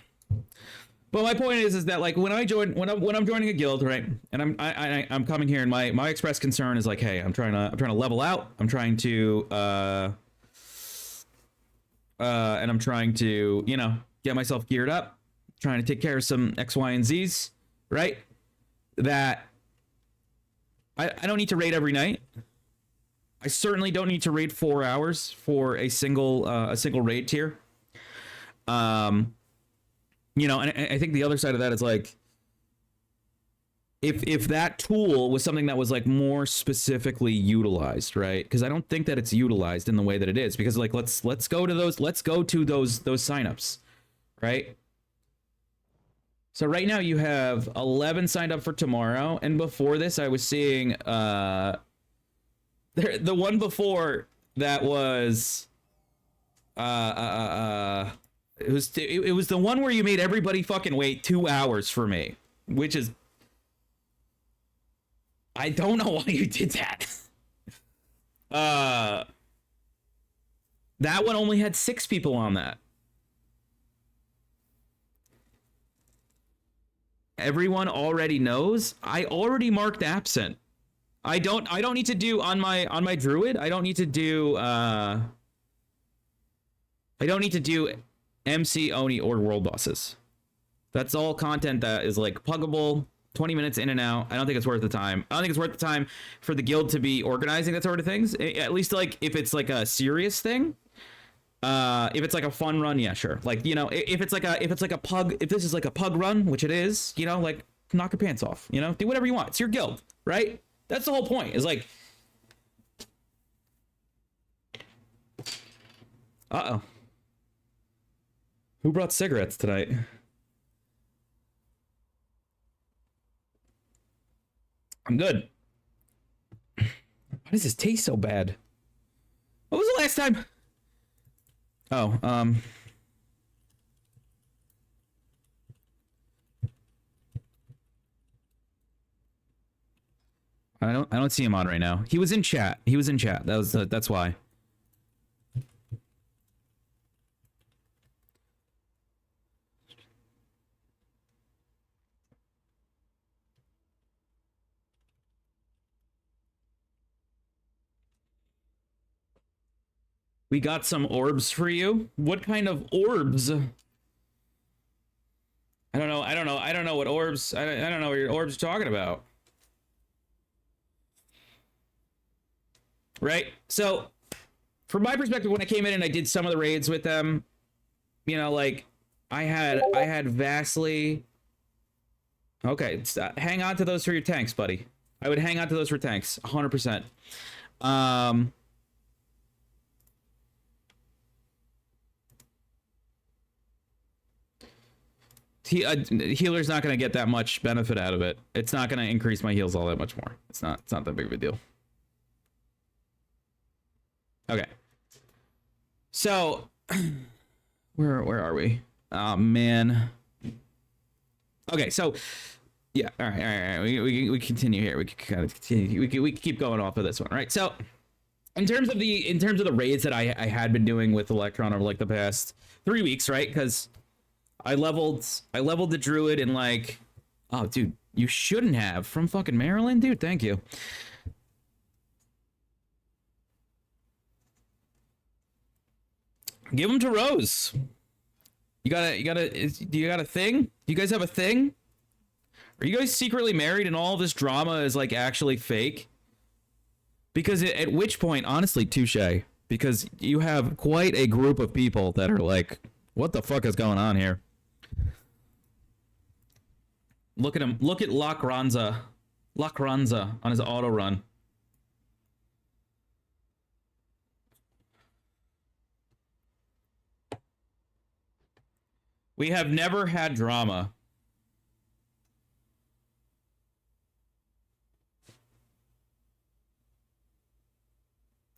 Speaker 2: my point is that, like, when I'm joining a guild, right, and I'm coming here, and my express concern is, like, hey, I'm trying to level out. I'm trying to and I'm trying to, you know, get myself geared up, trying to take care of some X, Y, and Z's, right? That I don't need to raid every night. I certainly don't need to raid 4 hours for a single raid tier. You know, and I think the other side of that is, like, if that tool was something that was, like, more specifically utilized, right? Because I don't think that it's utilized in the way that it is. Because, like, let's go to those signups, right? So right now you have 11 signed up for tomorrow, and before this I was seeing the one before that was it was the one where you made everybody fucking wait 2 hours for me, which is, I don't know why you did that. That one only had 6 people on that. Everyone already knows. I already marked absent. I don't need to do on my druid. I don't need to do MC, Oni, or world bosses. That's all content that is, like, pluggable, 20 minutes in and out. I don't think it's worth the time. I don't think it's worth the time for the guild to be organizing that sort of things. At least, like, if it's like a serious thing. If it's like a fun run, yeah, sure. Like, you know, if this is like a pug run, which it is, you know, like, knock your pants off, you know, do whatever you want. It's your guild, right? That's the whole point, is, like, Who brought cigarettes tonight? I'm good. Why does this taste so bad? What was the last time? Oh, I don't see him on right now. He was in chat. He was in chat. That's why. We got some orbs for you. What kind of orbs? I don't know. I don't know what orbs. I don't know what your orbs are talking about. Right? So, from my perspective, when I came in and I did some of the raids with them, you know, like I had vastly. Okay, hang on to those for your tanks, buddy. I would hang on to those for tanks, 100%. Healer's not going to get that much benefit out of it. It's not going to increase my heals all that much more. It's not that big of a deal. Okay. So, where are we? Oh, man. Okay, so, yeah, all right. We continue here. We can kind of continue. We can keep going off of this one, right? So, in terms of the raids that I had been doing with ELEKTRON over like the past 3 weeks, right? Because I leveled the druid in like, oh, dude, you shouldn't have, from fucking Maryland, dude. Thank you. Give them to Rose. Do you got a thing? Do you guys have a thing? Are you guys secretly married and all this drama is like actually fake? Because at which point, honestly, touche. Because you have quite a group of people that are like, what the fuck is going on here? Look at him. Look at Lakranza on his auto run. We have never had drama.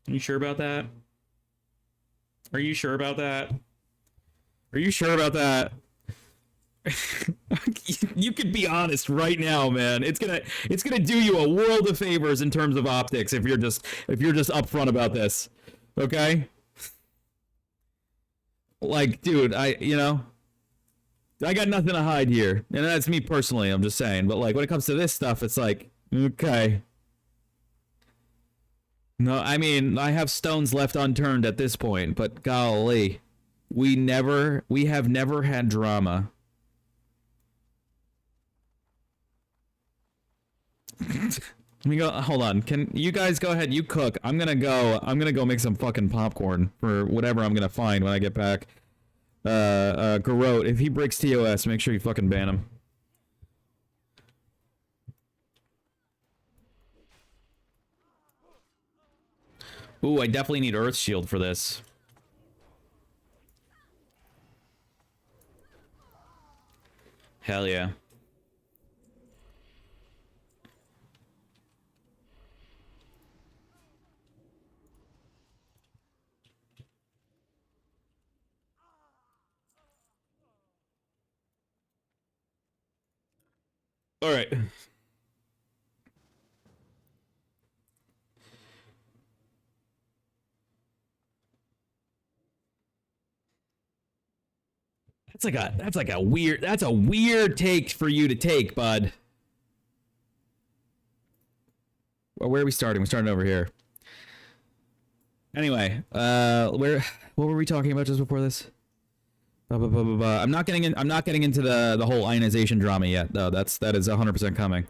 Speaker 2: Are you sure about that? Are you sure about that? Are you sure about that? You could be honest right now, man. It's gonna do you a world of favors in terms of optics if you're just upfront about this. Okay? Like, dude, I got nothing to hide here. And that's me personally, I'm just saying. But like when it comes to this stuff, it's like, okay. No, I mean, I have stones left unturned at this point, but golly. We have never had drama. Let me go. Hold on. Can you guys go ahead? You cook. I'm gonna go make some fucking popcorn for whatever I'm gonna find when I get back. Garrote, if he breaks TOS, make sure you fucking ban him. Ooh, I definitely need Earth Shield for this. Hell yeah. All right. That's a weird take for you to take, bud. Well, where are we starting? We're starting over here. Anyway, what were we talking about just before this? I'm not getting into the whole ionization drama yet, though. That is 100% coming.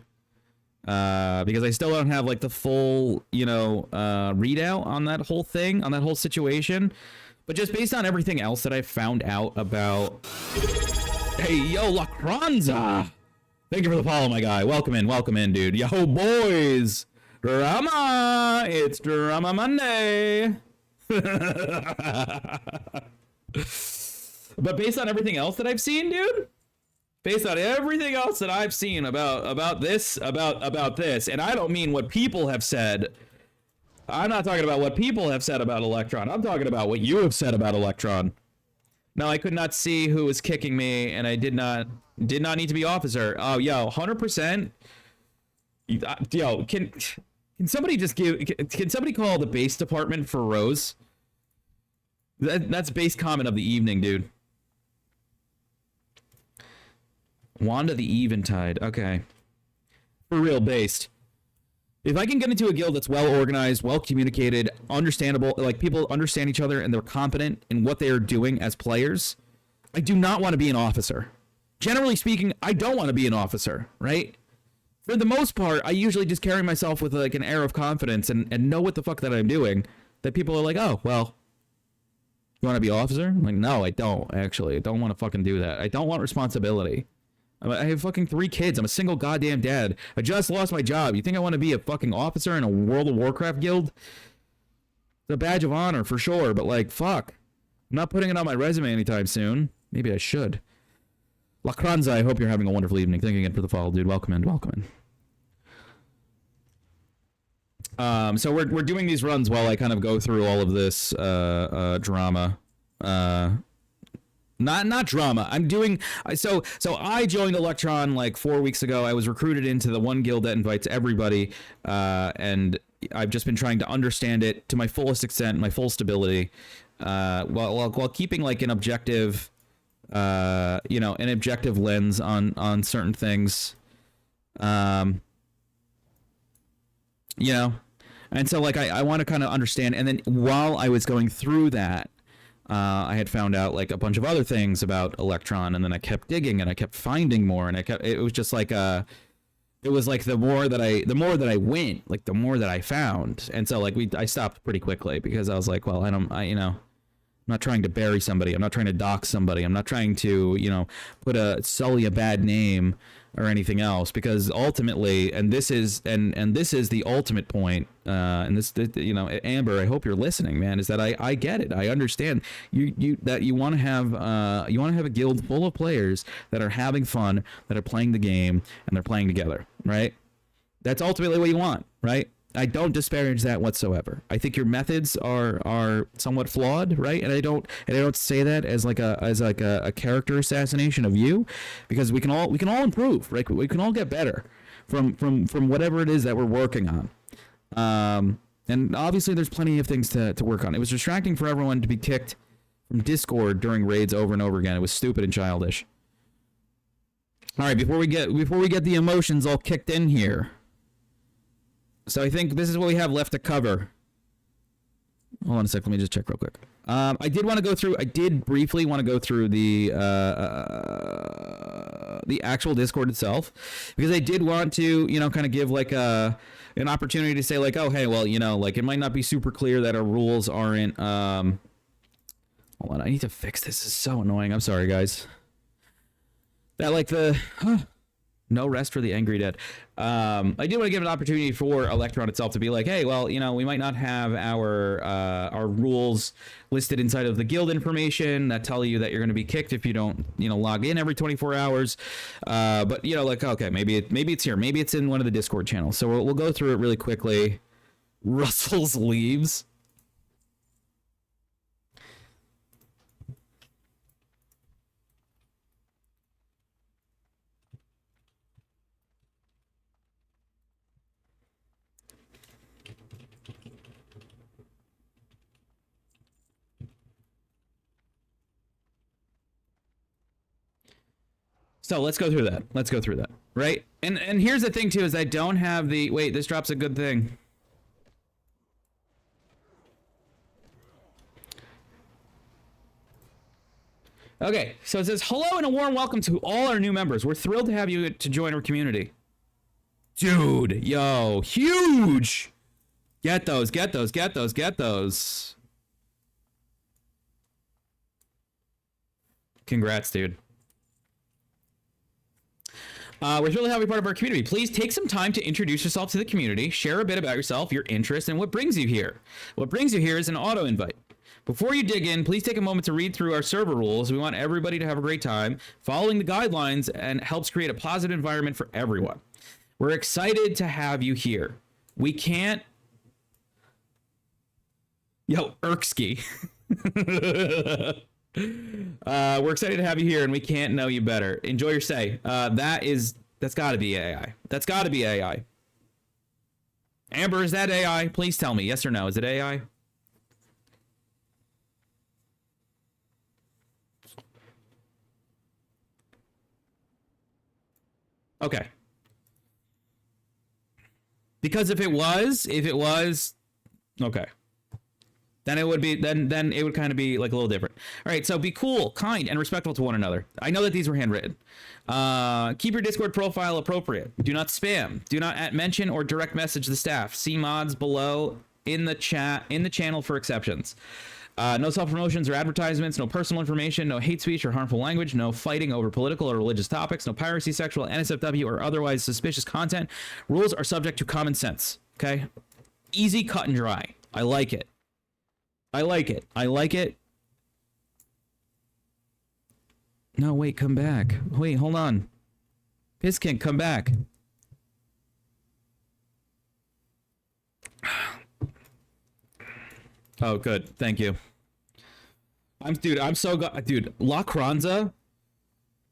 Speaker 2: Because I still don't have like the full, readout on that whole thing, on that whole situation. But just based on everything else that I found out about. Hey, yo, Lakranza! Thank you for the follow, my guy. Welcome in, dude. Yo, boys! Drama! It's Drama Monday! But based on everything else that I've seen, dude, based on everything else that I've seen about this, and I don't mean what people have said. I'm not talking about what people have said about ELEKTRON. I'm talking about what you have said about ELEKTRON. No, I could not see who was kicking me, and I did not need to be officer. Oh, yo, 100%. Yo, can somebody just can somebody call the base department for Rose? That's base comment of the evening, dude. Wanda the Eventide. Okay. For real, based. If I can get into a guild that's well organized, well communicated, understandable, like people understand each other and they're competent in what they are doing as players, I do not want to be an officer. Generally speaking, I don't want to be an officer, right? For the most part, I usually just carry myself with like an air of confidence and know what the fuck that I'm doing. That people are like, oh, well, you want to be officer? I'm like, no, I don't, actually. I don't want to fucking do that. I don't want responsibility. I have fucking 3 kids. I'm a single goddamn dad. I just lost my job. You think I want to be a fucking officer in a World of Warcraft guild? It's a badge of honor for sure, but like, fuck. I'm not putting it on my resume anytime soon. Maybe I should. La Cranza, I hope you're having a wonderful evening. Thank you again for the follow, dude. Welcome in, welcome in. So we're doing these runs while I kind of go through all of this drama. Not drama. I'm doing so I joined ELEKTRON like 4 weeks ago. I was recruited into the one guild that invites everybody, and I've just been trying to understand it to my fullest extent, my full stability, while keeping like an objective, an objective lens on certain things, and so like I want to kind of understand. And then while I was going through that, I had found out like a bunch of other things about ELEKTRON, and then I kept digging and I kept finding more, and it was just like it was like the more that I went, like the more that I found. And so like I stopped pretty quickly because I was like, well, I'm not trying to bury somebody. I'm not trying to dox somebody. I'm not trying to, sully a bad name or anything else, because ultimately, and this is the ultimate point, and this, Amber, I hope you're listening, man, is that I get it. I understand that you want to have a guild full of players that are having fun, that are playing the game, and they're playing together, right? That's ultimately what you want, right? I don't disparage that whatsoever. I think your methods are somewhat flawed, right? And I don't say that as like a character assassination of you, because we can all improve, right? We can all get better from whatever it is that we're working on. And obviously there's plenty of things to work on. It was distracting for everyone to be kicked from Discord during raids over and over again. It was stupid and childish. All right, before we get the emotions all kicked in here. So I think this is what we have left to cover. Hold on a sec. Let me just check real quick. I did briefly want to go through the actual Discord itself, because I did want to, kind of give like an opportunity to say like, oh, hey, well, like it might not be super clear that our rules aren't. Hold on. I need to fix this. This is so annoying. I'm sorry, guys. That like no rest for the angry dead. I do want to give an opportunity for ELEKTRON itself to be like, hey, well, we might not have our rules listed inside of the guild information that tell you that you're going to be kicked if you don't, log in every 24 hours. But like, okay, maybe it's here, maybe it's in one of the Discord channels. So we'll go through it really quickly. Russell's leaves. So let's go through that. Right? And here's the thing too, is I don't have the, wait, this drops a good thing. Okay, so it says, hello and a warm welcome to all our new members. We're thrilled to have you to join our community. Dude, yo, huge. Get those. Congrats, dude. We're thrilled to have you part of our community. Please take some time to introduce yourself to the community, share a bit about yourself, your interests, and what brings you here. What brings you here is an auto invite. Before you dig in, please take a moment to read through our server rules. We want everybody to have a great time. Following the guidelines and helps create a positive environment for everyone. We're excited to have you here. We can't... Yo, Erksky. We're excited to have you here, and we can't know you better. Enjoy your stay. That's got to be AI. That's got to be AI. Amber, is that AI? Please tell me, yes or no. Is it AI? Okay. Because if it was, okay. Then it would be then it would kind of be like a little different. All right, so be cool, kind, and respectful to one another. I know that these were handwritten. Keep your Discord profile appropriate. Do not spam. Do not mention or direct message the staff. See mods below in the channel for exceptions. No self-promotions or advertisements, no personal information, no hate speech or harmful language, no fighting over political or religious topics, no piracy, sexual, NSFW, or otherwise suspicious content. Rules are subject to common sense, okay? Easy, cut, and dry. I like it. I like it. I like it. No, wait, come back. Wait, hold on. Piskin, come back. Oh, good. Thank you. I'm so dude, La Cranza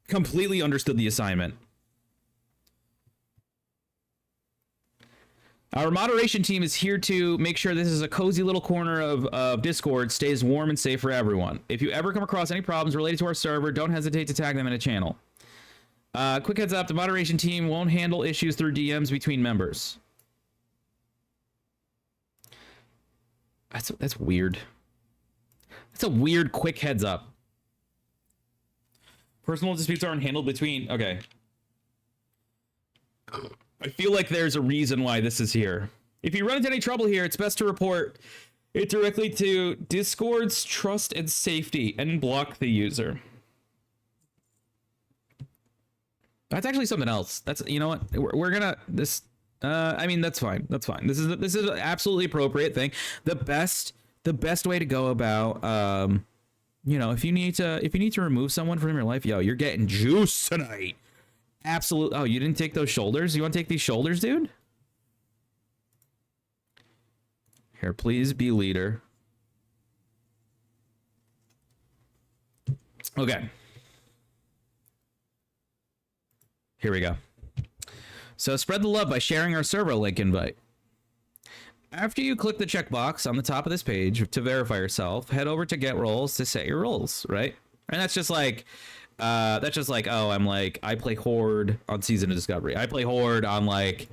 Speaker 2: completely understood the assignment. Our moderation team is here to make sure this is a cozy little corner of Discord stays warm and safe for everyone. If you ever come across any problems related to our server, don't hesitate to tag them in a channel. Quick heads up, the moderation team won't handle issues through DMs between members. That's weird. That's a weird quick heads up. Personal disputes aren't handled between... Okay. I feel like there's a reason why this is here. If you run into any trouble here, it's best to report it directly to Discord's Trust and Safety and block the user. That's actually something else. That's, you know what? We're gonna this. I mean, that's fine. That's fine. This is an absolutely appropriate thing. The best way to go about, you know, if you need to remove someone from your life, yo, you're getting juice tonight. Absolute. Oh, you didn't take those shoulders? You want to take these shoulders, dude? Here, please be leader. Okay. Here we go. So spread the love by sharing our server link invite. After you click the checkbox on the top of this page to verify yourself, head over to get roles to set your roles, right? And that's just like, oh, I'm like, I play Horde on Season of Discovery. I play Horde on like,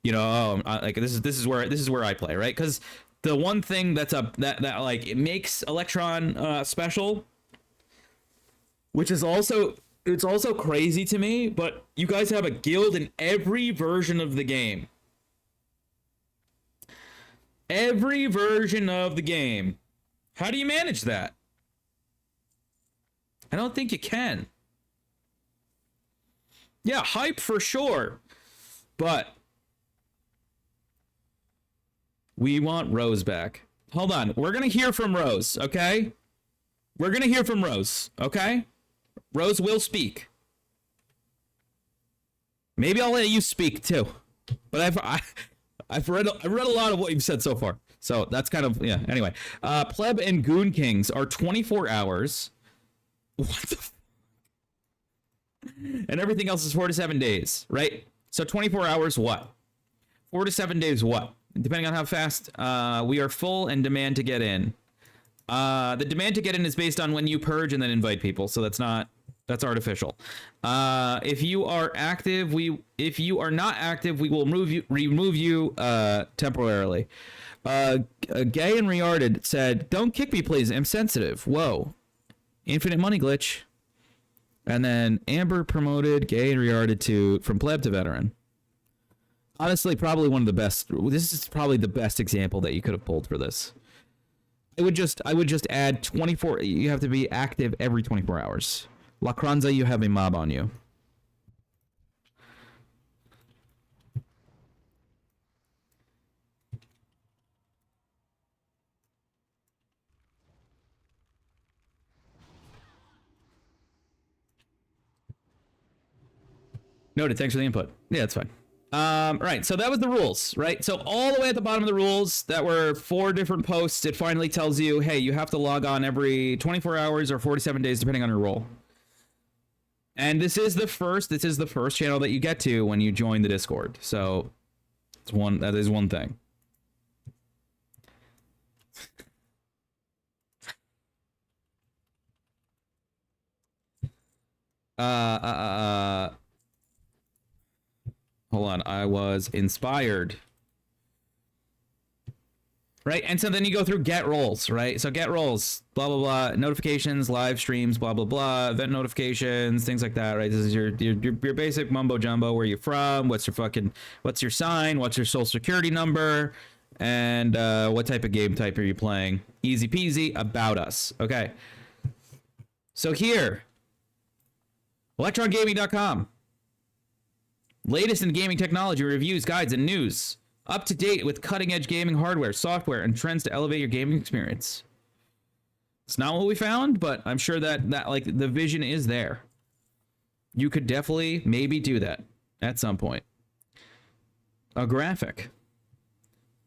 Speaker 2: you know, like this is where I play, right? Because the one thing that like it makes ELEKTRON special, which is also crazy to me, but you guys have a guild in every version of the game. Every version of the game. How do you manage that? I don't think you can. Yeah, hype for sure. But we want Rose back. Hold on. We're going to hear from Rose, okay? We're going to hear from Rose, okay? Rose will speak. Maybe I'll let you speak too. But I've read a lot of what you've said so far. So that's kind of, yeah. Anyway, Pleb and Goon Kings are 24 hours. What the and everything else is 4 to 7 days, right? So 24 hours what? 4 to 7 days what? Depending on how fast we are full and demand to get in. The demand to get in is based on when you purge and then invite people, so that's artificial. If you are active, if you are not active, we will remove you temporarily. Gay and Riarded said, "Don't kick me, please. I'm sensitive." Whoa. Infinite money glitch. And then Amber promoted Gay and Riarded from pleb to veteran. Honestly, probably one of the best. This is probably the best example that you could have pulled for this. I would just add 24. You have to be active every 24 hours. La Cranza, you have a mob on you. Noted. Thanks for the input. Yeah, that's fine. Right. So that was the rules, right? So all the way at the bottom of the rules, that were 4 different posts. It finally tells you, hey, you have to log on every 24 hours or 47 days, depending on your role. And this is the first channel that you get to when you join the Discord. So that is one thing. Hold on, I was inspired. Right, and so then you go through get roles, right? So get roles, blah blah blah, notifications, live streams, blah blah blah, event notifications, things like that, right? This is your basic mumbo jumbo. Where you from? What's your sign? What's your social security number? And what type of game type are you playing? Easy peasy. About us. Okay. So here, ELEKTRONGaming.com. Latest in gaming technology, reviews, guides, and news. Up to date with cutting-edge gaming hardware, software, and trends to elevate your gaming experience. It's not what we found, but I'm sure that like the vision is there. You could definitely maybe do that at some point. A graphic.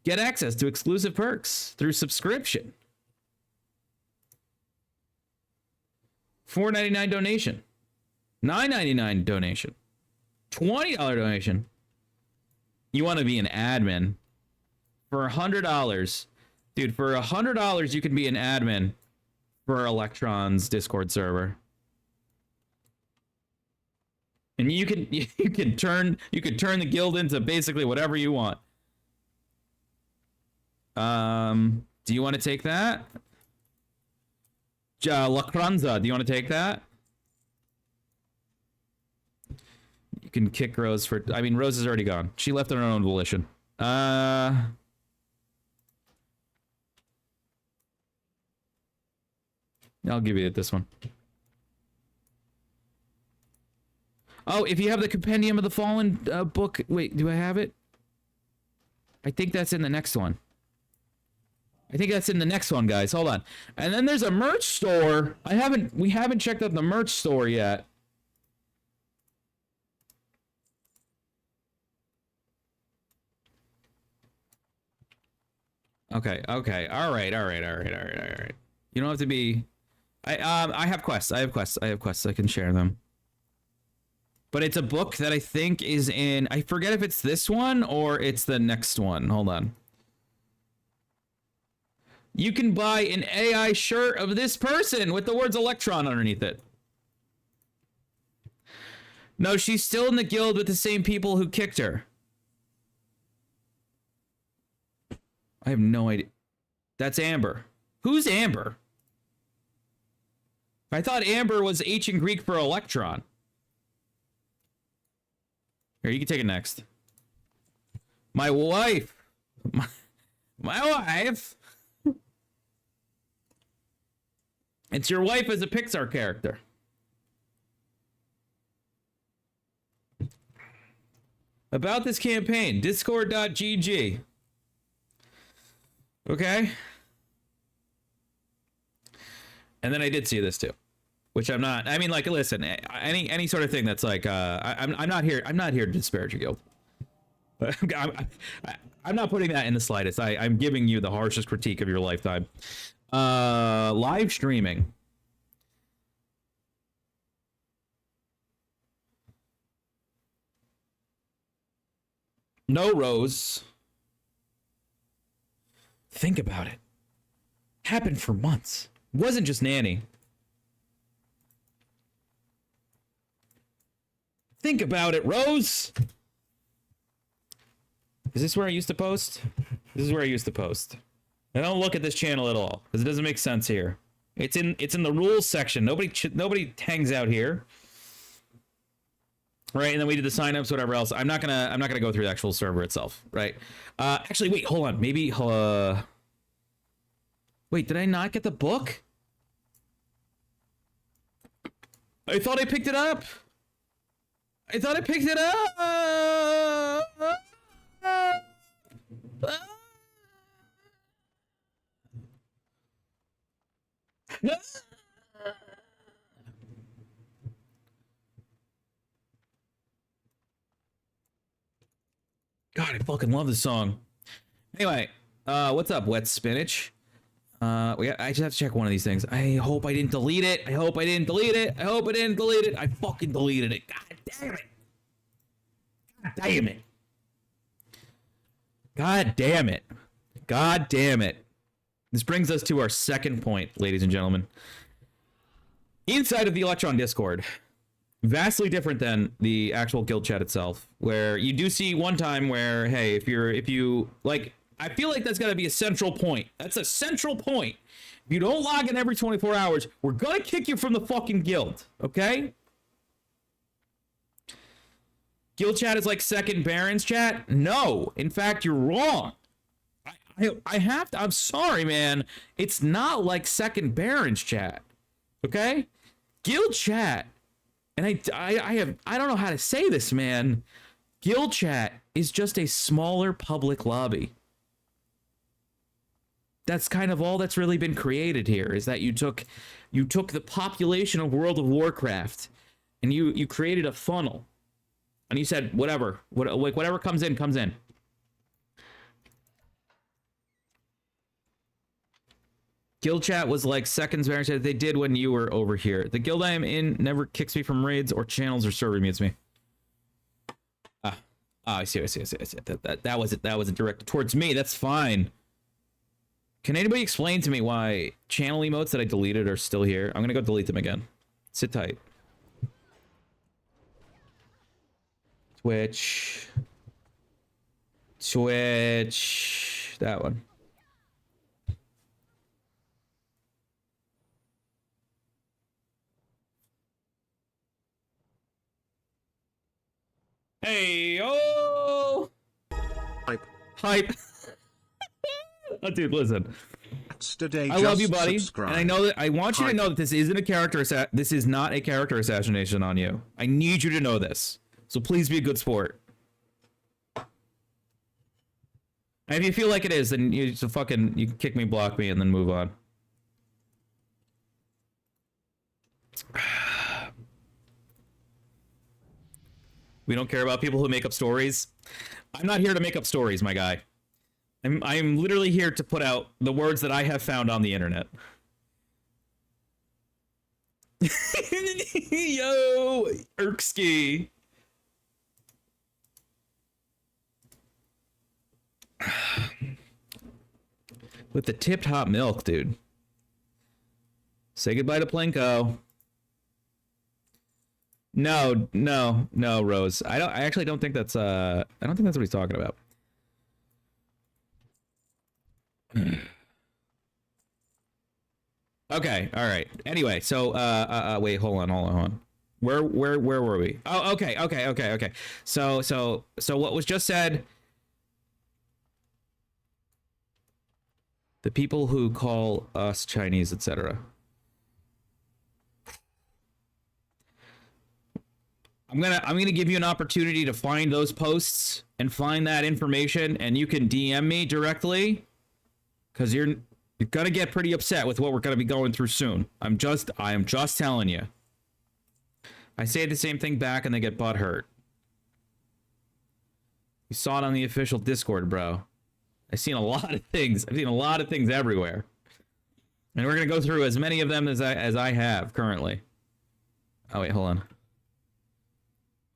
Speaker 2: Get access to exclusive perks through subscription. $4.99 donation. $9.99 donation. $20 donation. You want to be an admin for $100, dude. For $100, you can be an admin for Elektron's Discord server, and you can turn the guild into basically whatever you want. Do you want to take that? Lakranza, do you want to take that? You can kick Rose for... I mean, Rose is already gone. She left on her own volition. I'll give you this one. Oh, if you have the Compendium of the Fallen book... Wait, do I have it? I think that's in the next one. Guys. Hold on. And then there's a merch store. We haven't checked out the merch store yet. Okay. All right. You don't have to be... I have quests. I can share them. But it's a book that I think is in... I forget if it's this one or it's the next one. Hold on. You can buy an AI shirt of this person with the words Elektron underneath it. No, she's still in the guild with the same people who kicked her. I have no idea. That's Amber. Who's Amber? I thought Amber was ancient Greek for Elektron. Here, you can take it next. My wife. My wife. It's your wife as a Pixar character. About this campaign, discord.gg. Okay. And then I did see this too, which I'm not. I mean, like, listen, any sort of thing that's like, I'm not here to disparage your guild. I'm not putting that in the slightest. I'm giving you the harshest critique of your lifetime. Live streaming. No, Rose. Think about it. Happened for months. Wasn't just Nanny. Think about it, Rose. Is this where I used to post? This is where I used to post. I don't look at this channel at all because it doesn't make sense here. It's in the rules section. Nobody hangs out here. Right, and then we did the signups, whatever else. I'm not gonna go through the actual server itself, right? Actually, wait, hold on. Maybe wait, did I not get the book? I thought I picked it up. God, I fucking love this song. Anyway, what's up, wet spinach? I just have to check one of these things. I hope I didn't delete it. I hope I didn't delete it. I hope I didn't delete it. I fucking deleted it. God damn it. God damn it. God damn it. God damn it. This brings us to our second point, ladies and gentlemen. Inside of the Electron Discord, vastly different than the actual guild chat itself, where you do see one time where, hey, if you like, I feel like that's got to be a central point. That's a central point. If you don't log in every 24 hours, we're gonna kick you from the fucking guild, okay? Guild chat is like second Baron's chat? No, in fact, you're wrong. I have to, I'm sorry, man. It's not like second Baron's chat, okay? Guild chat, and I don't know how to say this, man. Guild chat is just a smaller public lobby. That's kind of all that's really been created here, is that you took the population of World of Warcraft and you created a funnel. And you said whatever comes in comes in. Guild chat was like seconds chat they did when you were over here. The guild I am in never kicks me from raids or channels or server mutes me. I see. That wasn't directed towards me. That's fine. Can anybody explain to me why channel emotes that I deleted are still here? I'm gonna go delete them again. Sit tight. Twitch. That one. Hey, oh! Hype. Oh, dude, listen. I love you, buddy. And I know that I want you to know that this isn't a character this is not a character assassination on you. I need you to know this. So please be a good sport. And if you feel like it is, then you can kick me, block me, and then move on. We don't care about people who make up stories. I'm not here to make up stories, my guy. I'm literally here to put out the words that I have found on the internet. Yo, Erkski. With the tipped hot milk, dude. Say goodbye to Plinko. No, Rose. I actually don't think that's I don't think that's what he's talking about. Okay, all right. Anyway, so wait, hold on. Where were we? Oh, okay. So what was just said, the people who call us Chinese, etc. I'm gonna give you an opportunity to find those posts and find that information, and you can DM me directly, because you're gonna get pretty upset with what we're gonna be going through soon. I am just telling you. I say the same thing back and they get butthurt. You saw it on the official Discord, bro. I've seen a lot of things. I've seen a lot of things everywhere, and we're gonna go through as many of them as I have currently. Oh wait, hold on.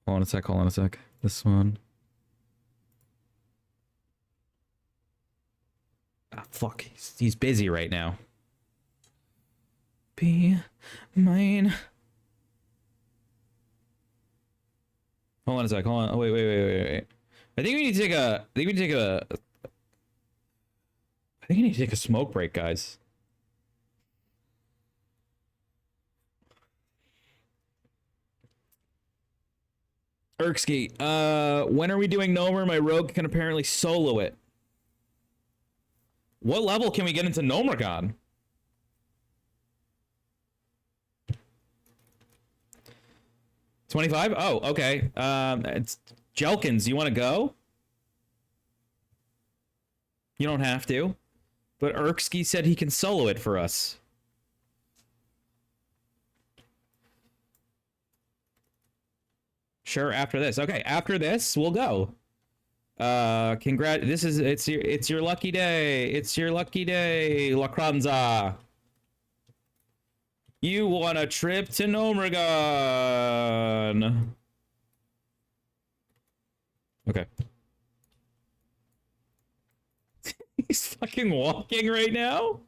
Speaker 2: Hold on a sec. This one. Ah, fuck. He's busy right now. Be mine. Hold on a sec. Hold on. Oh, wait. I think we need to take a. I think you need to take a smoke break, guys. Erkski, when are we doing Nomer? My rogue can apparently solo it. What level can we get into Nomergon? $25? Oh, okay. It's Jelkins. You want to go? You don't have to. But Erkski said he can solo it for us. Sure, after this. Okay, after this, we'll go. It's your lucky day. It's your lucky day, Lakranza. You want a trip to Nomergon. Okay. He's fucking walking right now.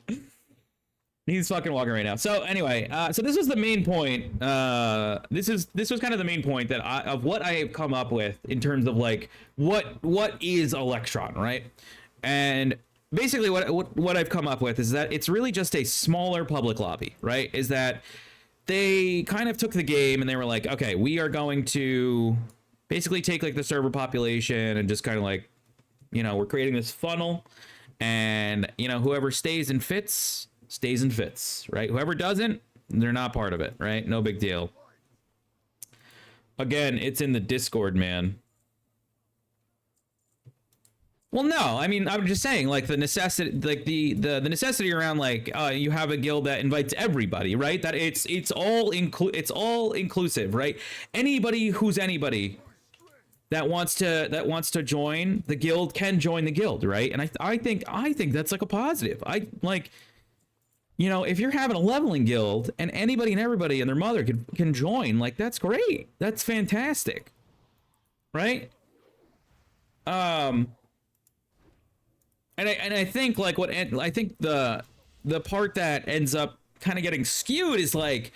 Speaker 2: He's fucking walking right now. So anyway, so this was the main point. This was kind of the main point that of what I have come up with in terms of like what is ELEKTRON, right? And basically what I've come up with is that it's really just a smaller public lobby, right? Is that they kind of took the game and they were like, okay, we are going to basically take like the server population and just kind of like, you know, we're creating this funnel, and you know, whoever stays and fits, right? Whoever doesn't, they're not part of it, right? No big deal. Again, it's in the Discord, man. Well, no, I mean, I'm just saying, like, the necessity, like the necessity around, like, you have a guild that invites everybody, right? That it's all inclusive, right? Anybody who's anybody that wants to join the guild can join the guild, right? And I think that's like a positive. I like, you know, if you're having a leveling guild and anybody and everybody and their mother can join, like, that's great. That's fantastic, right? And I think like I think the part that ends up kind of getting skewed is like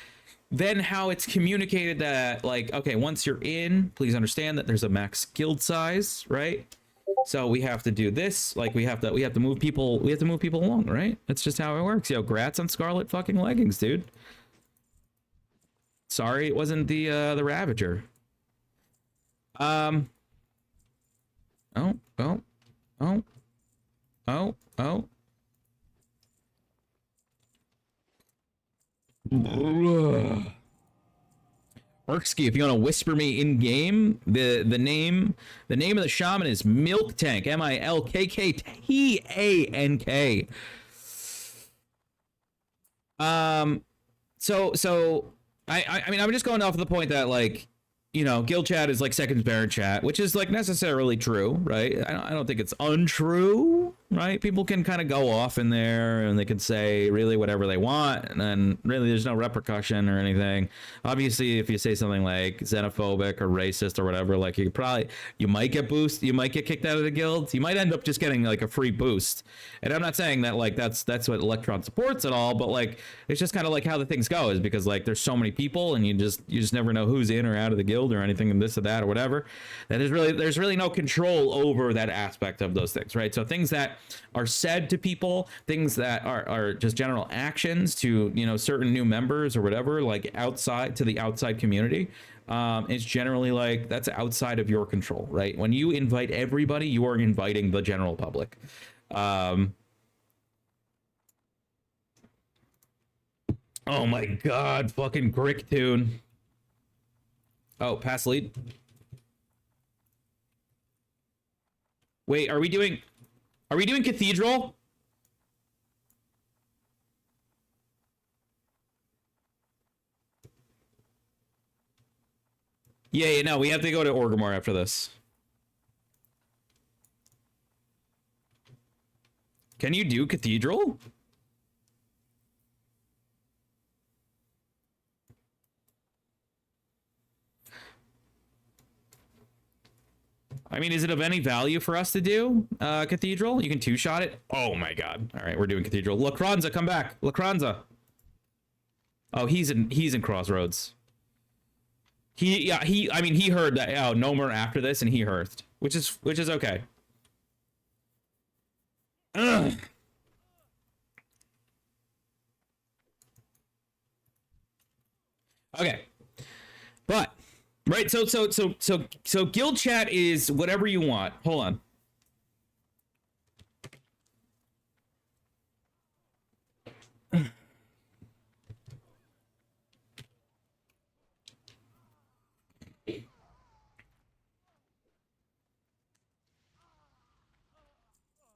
Speaker 2: then how it's communicated that, like, okay, once you're in, please understand that there's a max guild size, right? So we have to do this, like we have to move people along, right? That's just how it works. Yo, grats on Scarlet fucking leggings, dude. Sorry it wasn't the Ravager. Oh. Merksky, if you want to whisper me in game, the name of the shaman is Milktank, Milkkktank. So I mean, I'm just going off of the point that, like, you know, guild chat is like second parent chat, which is like necessarily true, right? I don't think it's untrue, right? People can kind of go off in there and they can say really whatever they want, and then really there's no repercussion or anything. Obviously, if you say something like xenophobic or racist or whatever, like you might get kicked out of the guild. You might end up just getting like a free boost. And I'm not saying that like that's what ELEKTRON supports at all, but like it's just kind of like how the things go, is because like there's so many people and you just never know who's in or out of the guild or anything, and this or that or whatever. That there's really no control over that aspect of those things, right? So things that are said to people, things that are just general actions to, you know, certain new members or whatever, like outside to the outside community, it's generally like that's outside of your control, right? When you invite everybody, you are inviting the general public. Oh my god, fucking Grick tune. Oh, pass lead. Wait, are we doing Cathedral? Yeah, no, we have to go to Orgrimmar after this. Can you do Cathedral? I mean, is it of any value for us to do Cathedral? You can two-shot it. Oh my god. All right, we're doing Cathedral. Lakranza, come back. Lakranza. Oh, he's in Crossroads. I mean, he heard that Nomer after this and he hearthed, which is okay. Ugh. Okay. But right, so guild chat is whatever you want. Hold on.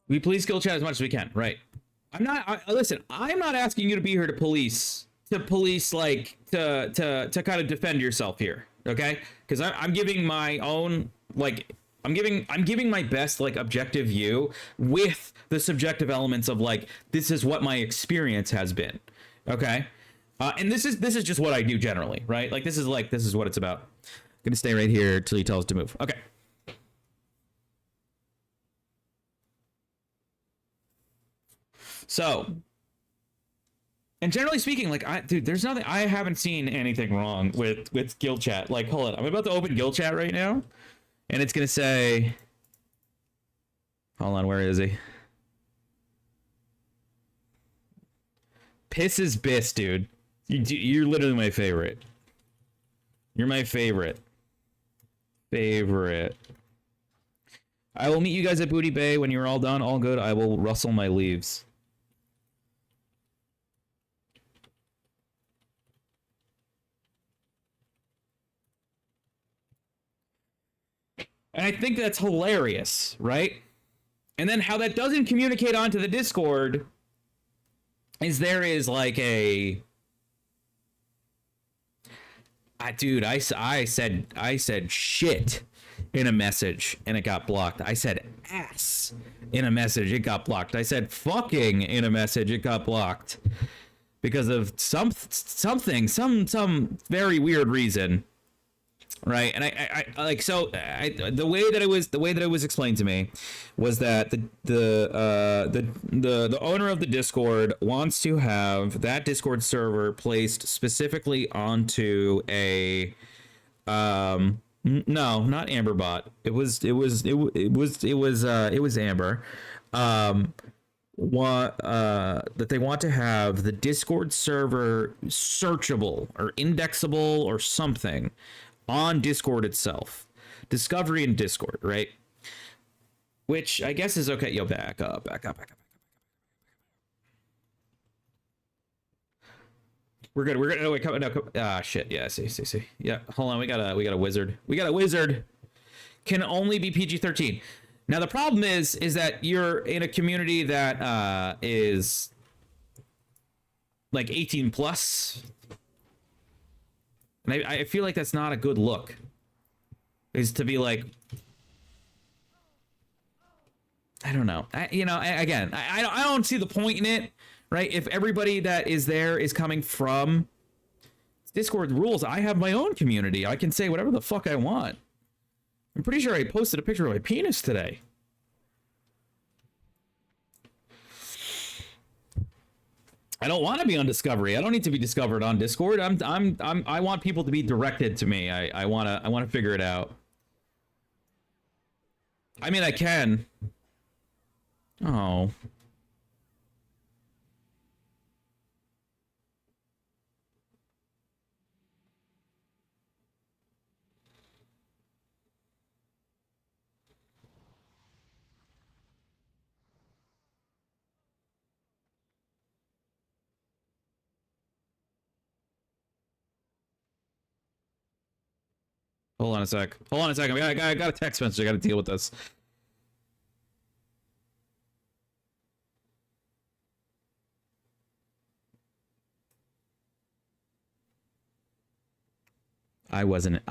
Speaker 2: We police guild chat as much as we can, right? Listen, I'm not asking you to be here to police like to kind of defend yourself here, okay? Because I'm giving my own like I'm giving my best like objective view with the subjective elements of like this is what my experience has been. Okay? And this is just what I do generally, right? Like this is what it's about. I'm gonna stay right here till he tells us to move. Okay. So, and generally speaking, like dude, there's nothing. I haven't seen anything wrong with guild chat. Like, hold on, I'm about to open guild chat right now, and it's gonna say, hold on, where is he? Piss is Biss, dude. You're literally my favorite. You're my favorite. Favorite. I will meet you guys at Booty Bay when you're all done. All good. I will rustle my leaves. And I think that's hilarious, right? And then how that doesn't communicate onto the Discord is there is like a... dude, I said shit in a message and it got blocked. I said ass in a message, it got blocked. I said fucking in a message, it got blocked. Because of some very weird reason. Right, and I like so the way that it was explained to me was that the owner of the Discord wants to have that Discord server placed specifically onto a no, not Amberbot. It was Amber. That they want to have the Discord server searchable or indexable or something on Discord itself. Discovery in Discord, right? Which I guess is okay. Yo, back up. We're good. No, wait, come. Ah, shit. Yeah, see. Yeah, hold on. We got a wizard. Can only be PG-13. Now the problem is that you're in a community that is like 18 plus. And I feel like that's not a good look. Is to be like, I don't know. I don't see the point in it, right? If everybody that is there is coming from Discord rules, I have my own community. I can say whatever the fuck I want. I'm pretty sure I posted a picture of my penis today. I don't want to be on Discovery. I don't need to be discovered on Discord. I want people to be directed to me. I want to figure it out. I mean, I can. Oh. Hold on a sec. I got a text message. I got to deal with this. I wasn't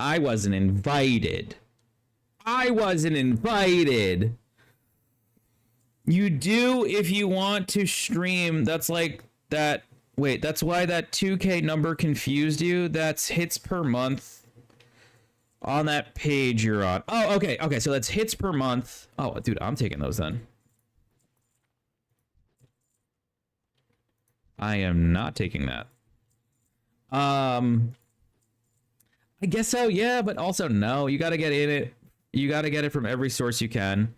Speaker 2: invited. You do if you want to stream. That's like that. Wait, that's why that 2K number confused you. That's hits per month. On that page you're on. Oh, okay. So that's hits per month. Oh, dude, I'm taking those then. I am not taking that. I guess so, yeah, but also no. You gotta get in it. You gotta get it from every source you can.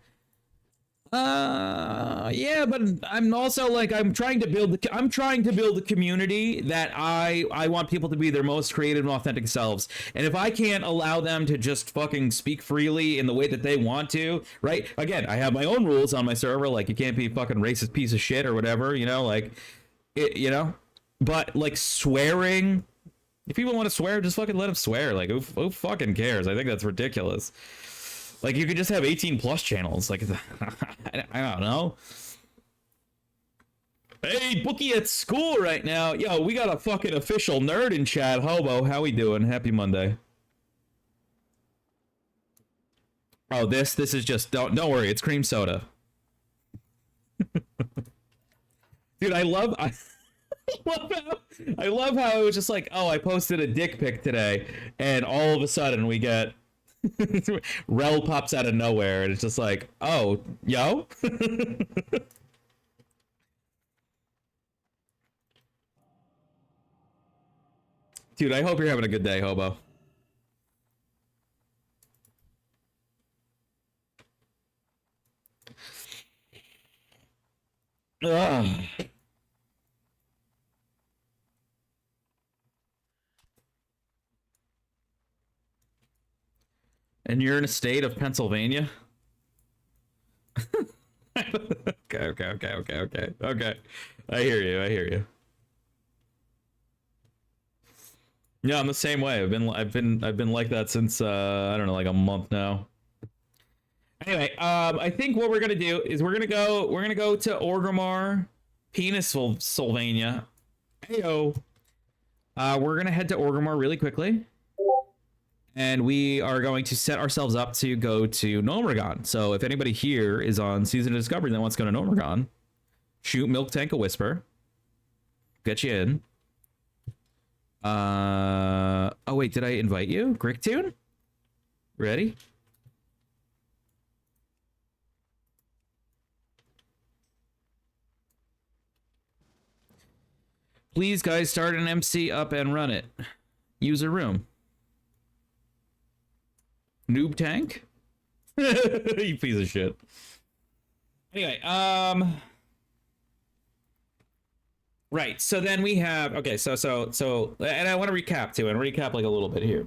Speaker 2: Yeah, but I'm also like I'm trying to build a community that I want people to be their most creative and authentic selves. And if I can't allow them to just fucking speak freely in the way that they want to, right? Again, I have my own rules on my server, like you can't be a fucking racist piece of shit or whatever, you know, like it, you know. But like swearing, if people want to swear, just fucking let them swear. Like who fucking cares? I think that's ridiculous. Like, you could just have 18 plus channels. Like, I don't know. Hey, Bookie at school right now. Yo, we got a fucking official nerd in chat. Hobo, how we doing? Happy Monday. Oh, this is just don't worry, it's cream soda. Dude, I love how it was just like, oh, I posted a dick pic today, and all of a sudden we get Rel pops out of nowhere, and it's just like, oh, yo. Dude, I hope you're having a good day, Hobo. Ugh. And you're in a state of Pennsylvania? Okay. I hear you. Yeah, I'm the same way. I've been like that since I don't know, like a month now. Anyway, I think what we're gonna do is we're gonna go to Orgrimmar, Sylvania. Heyo. We're gonna head to Orgrimmar really quickly. And we are going to set ourselves up to go to Gnomeregan. So if anybody here is on Season of Discovery that wants to go to Gnomeregan, shoot Milk Tank a whisper. Get you in. Oh wait, did I invite you? Gricktune? Ready? Please, guys, start an MC up and run it. Use a room. Noob Tank? You piece of shit. Anyway, right, so then we have, okay, so, and I want to recap too, and recap like a little bit here.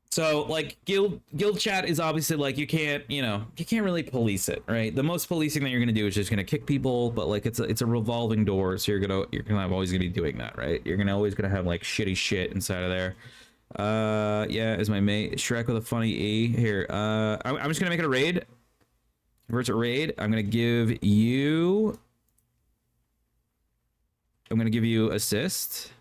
Speaker 2: So, like, guild chat is obviously, like, you can't really police it, right? The most policing that you're gonna do is just gonna kick people, but, like, it's a revolving door, so you're always gonna be doing that, right? You're always gonna have, like, shitty shit inside of there. Yeah, is my mate Shrek with a funny E here. I'm just gonna make it a raid. Convert to raid. I'm gonna give you assist.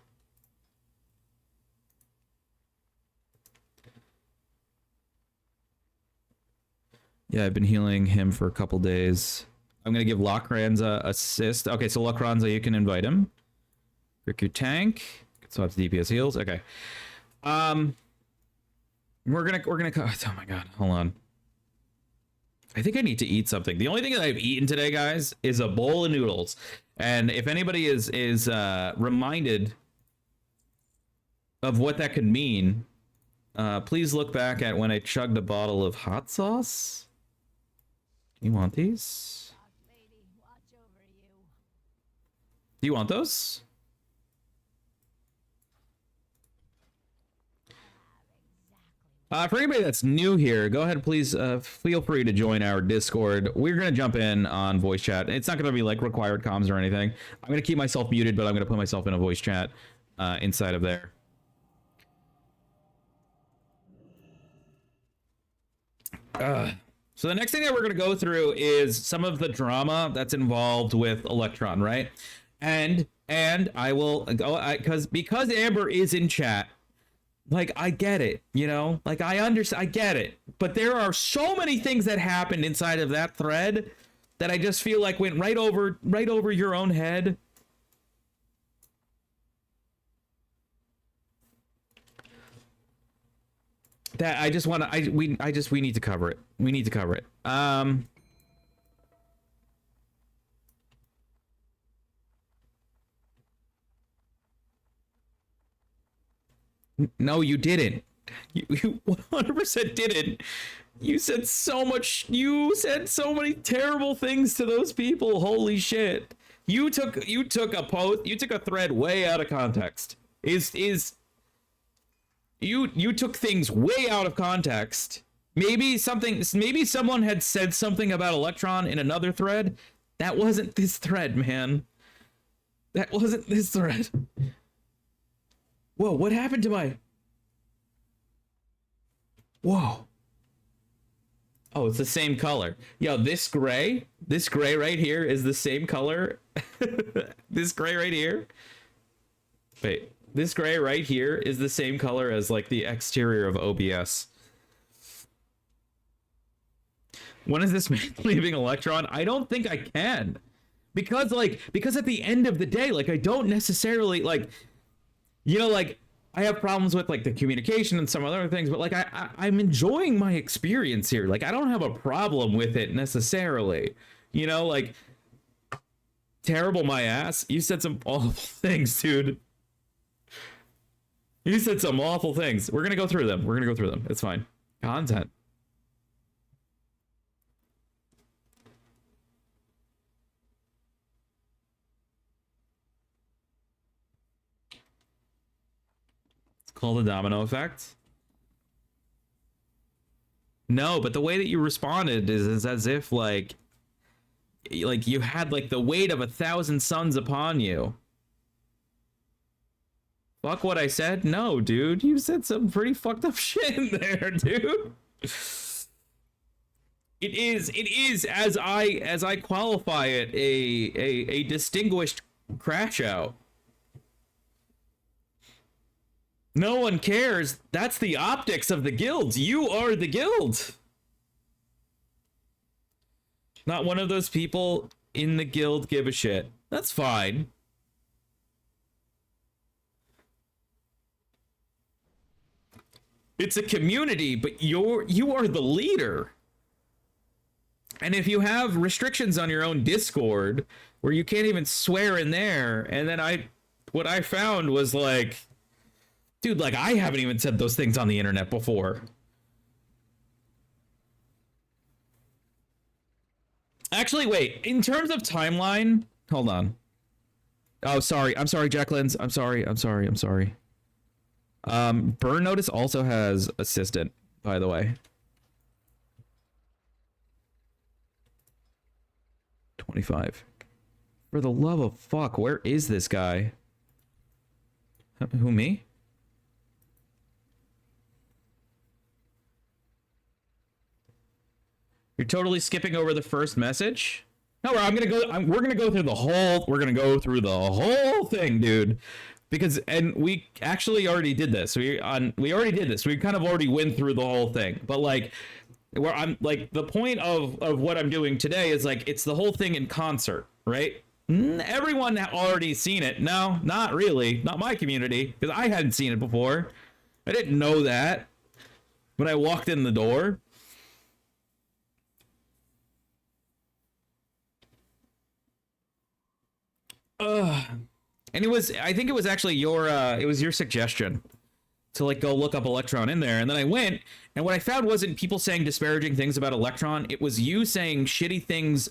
Speaker 2: Yeah, I've been healing him for a couple days. I'm gonna give Lockranza assist. Okay, so Lockranza, you can invite him. Brick your tank. So it's DPS heals. Okay. We're gonna oh my god, hold on. I think I need to eat something. The only thing that I've eaten today, guys, is a bowl of noodles. And if anybody is reminded of what that could mean, please look back at when I chugged a bottle of hot sauce. You want these? Do you want those? For anybody that's new here, go ahead, please feel free to join our Discord. We're going to jump in on voice chat. It's not going to be like required comms or anything. I'm going to keep myself muted, but I'm going to put myself in a voice chat inside of there. So the next thing that we're going to go through is some of the drama that's involved with ELEKTRON, right? And I will go because Amber is in chat. Like, I get it, you know? Like, I understand, I get it. But there are so many things that happened inside of that thread that I just feel like went right over your own head. That I just want to, we need to cover it. We need to cover it. No, you didn't. You 100% didn't. You said so many terrible things to those people. Holy shit. You took a thread way out of context. You took things way out of context. Maybe someone had said something about ELEKTRON in another thread. That wasn't this thread, man. That wasn't this thread. Whoa, what happened to my... Whoa. Oh, it's the same color. Yo, this gray right here is the same color. This gray right here. Wait, this gray right here is the same color as, like, the exterior of OBS. When is this man leaving Electron? I don't think I can. Because at the end of the day, like, I don't necessarily, like, you know, like, I have problems with, like, the communication and some other things, but, like, I'm enjoying my experience here. Like, I don't have a problem with it necessarily. You know, like, terrible my ass. You said some awful things, dude. You said some awful things. We're gonna go through them. It's fine. Content. Called the domino effect. No, but the way that you responded is as if like you had like the weight of 1,000 suns upon you. Fuck what I said? No, dude, you said some pretty fucked up shit in there, dude. It is as I qualify it a distinguished crash out. No one cares. That's the optics of the guilds. You are the guild. Not one of those people in the guild give a shit. That's fine. It's a community, but you are the leader. And if you have restrictions on your own Discord where you can't even swear in there, and then what I found was like, dude, like, I haven't even said those things on the internet before. Actually, wait. In terms of timeline, hold on. Oh, sorry. I'm sorry, Jacqueline's. I'm sorry. Burn Notice also has assistant, by the way. 25. For the love of fuck, where is this guy? Who, me? You're totally skipping over the first message? No, we're gonna go through the whole thing, dude. Because we actually already did this. We already did this. We kind of already went through the whole thing. But like, where I'm like, the point of what I'm doing today is like, it's the whole thing in concert, right? Everyone already seen it. No, not really. Not my community, because I hadn't seen it before. I didn't know that when I walked in the door. And I think it was actually your suggestion to like go look up Electron in there. And then I went, and what I found wasn't people saying disparaging things about Electron. It was you saying shitty things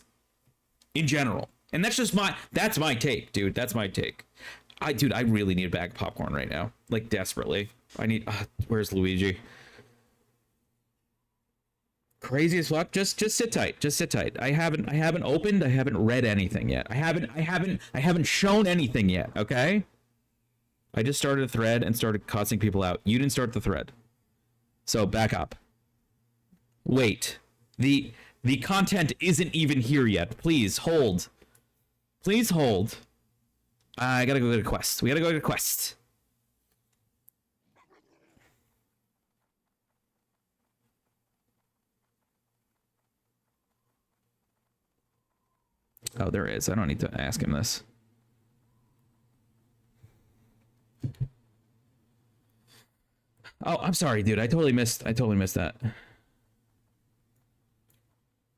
Speaker 2: in general. And that's my take, dude. That's my take. I really need a bag of popcorn right now. Like, desperately. I need, where's Luigi? Crazy as fuck. Just sit tight. Just sit tight. I haven't opened. I haven't read anything yet. I haven't shown anything yet. Okay. I just started a thread and started cussing people out. You didn't start the thread, so back up. Wait. The content isn't even here yet. Please hold. Please hold. I gotta go get a quest. We gotta go get a quest. Oh, there is. I don't need to ask him this. Oh, I'm sorry, dude. I totally missed that.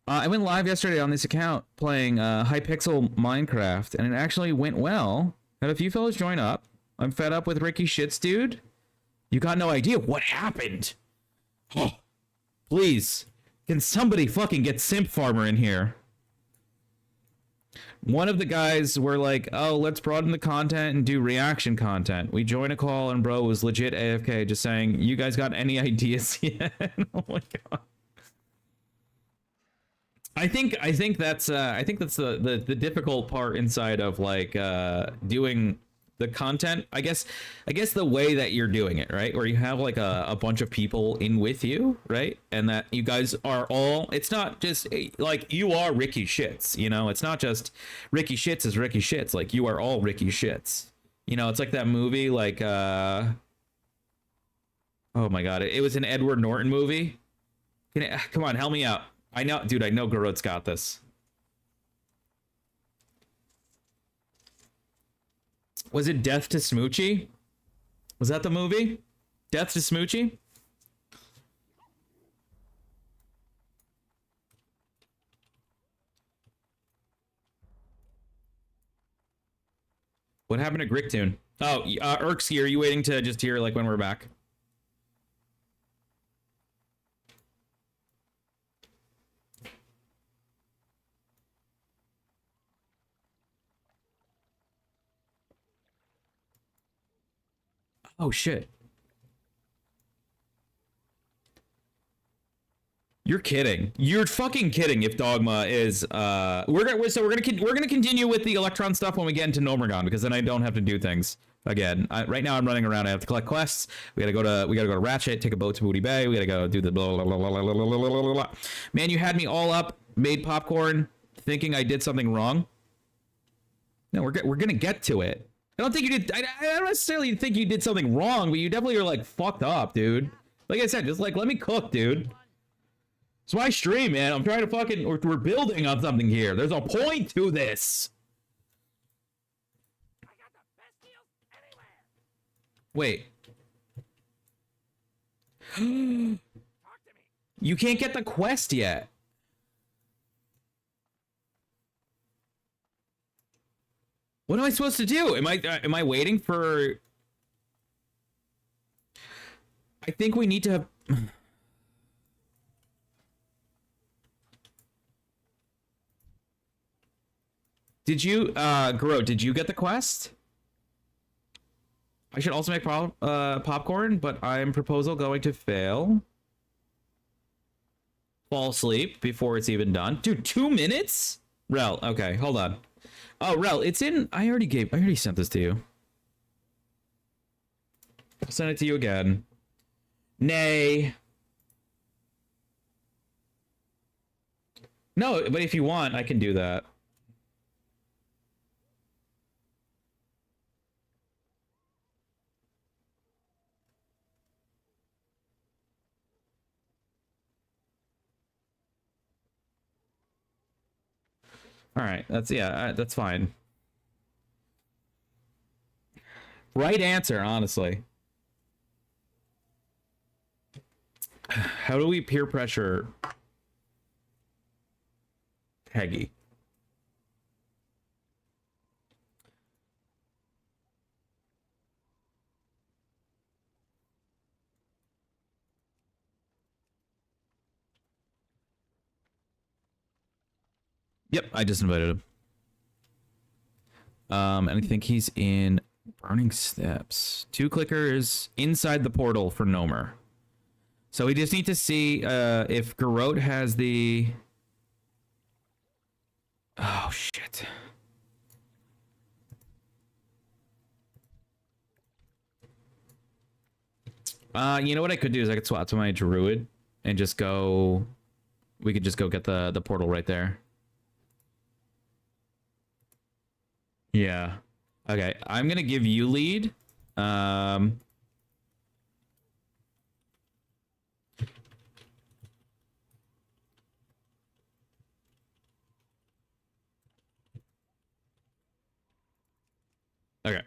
Speaker 2: I went live yesterday on this account playing Hypixel Minecraft, and it actually went well. Had a few fellas join up. I'm fed up with Ricky Shits, dude. You got no idea what happened. Oh, please. Can somebody fucking get Simp Farmer in here? One of the guys were like, oh, let's broaden the content and do reaction content. We joined a call and bro was legit AFK just saying, you guys got any ideas yet? Oh my god. I think that's the difficult part inside of like doing the content. I guess the way that you're doing it, right? Where you have like a bunch of people in with you, right? And that you guys are all, it's not just like you are Ricky Shits, you know? It's not just Ricky Shits is Ricky Shits. Like you are all Ricky Shits. You know, it's like that movie like oh my god, it was an Edward Norton movie. Come on, help me out. I know, dude. I know Garot's got this. Was it Death to Smoochie? Was that the movie? Death to Smoochie? What happened to Gricktoon? Oh, Erksky, are you waiting to just hear like when we're back? Oh shit. You're kidding. You're fucking kidding if Dogma is we're gonna continue with the Electron stuff when we get into Nomergon, because then I don't have to do things again. Right now I'm running around. I have to collect quests. We gotta go to Ratchet, take a boat to Booty Bay. We gotta go do the blah, blah, blah, blah, blah, blah, blah, blah, blah. Man, you had me all up, made popcorn, thinking I did something wrong. No, we're gonna get to it. I don't think you did. I don't necessarily think you did something wrong, but you definitely are like fucked up, dude. Like I said, just like let me cook, dude. It's my stream, man. I'm trying to fucking. We're building on something here. There's a point to this. I got the best deals anywhere. Wait. You can't get the quest yet. What am I supposed to do? Am I waiting for? I think we need to have. Did you, Gro, did you get the quest? I should also make popcorn, but I'm proposal going to fail. Fall asleep before it's even done. Dude, 2 minutes? Rel, okay, hold on. Oh, Rel, it's in, I already sent this to you. I'll send it to you again. Nay. No, but if you want, I can do that. All right, that's fine. Right answer, honestly. How do we peer pressure Peggy? Yep, I just invited him. And I think he's in Burning Steps. 2 clickers inside the portal for Nomer. So we just need to see if Garot has the... Oh, shit. You know what I could do is I could swap to my Druid and just go... We could just go get the portal right there. Yeah. Okay, I'm gonna give you lead. Okay.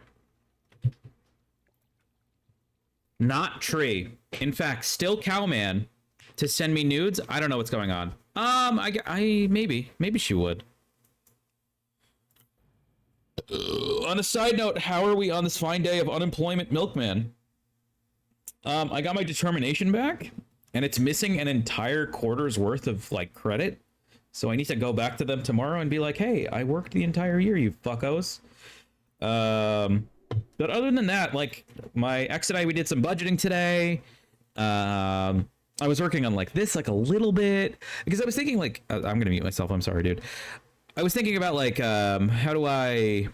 Speaker 2: Not Tree. In fact, still Cowman to send me nudes. I don't know what's going on. Maybe she would. On a side note, how are we on this fine day of unemployment, Milkman? I got my determination back, and it's missing an entire quarter's worth of like credit. So I need to go back to them tomorrow and be like, "Hey, I worked the entire year, you fuckos." But other than that, like my ex and I, we did some budgeting today. I was working on like this, like a little bit, because I was thinking like, I'm gonna mute myself. I'm sorry, dude. I was thinking about like, how do I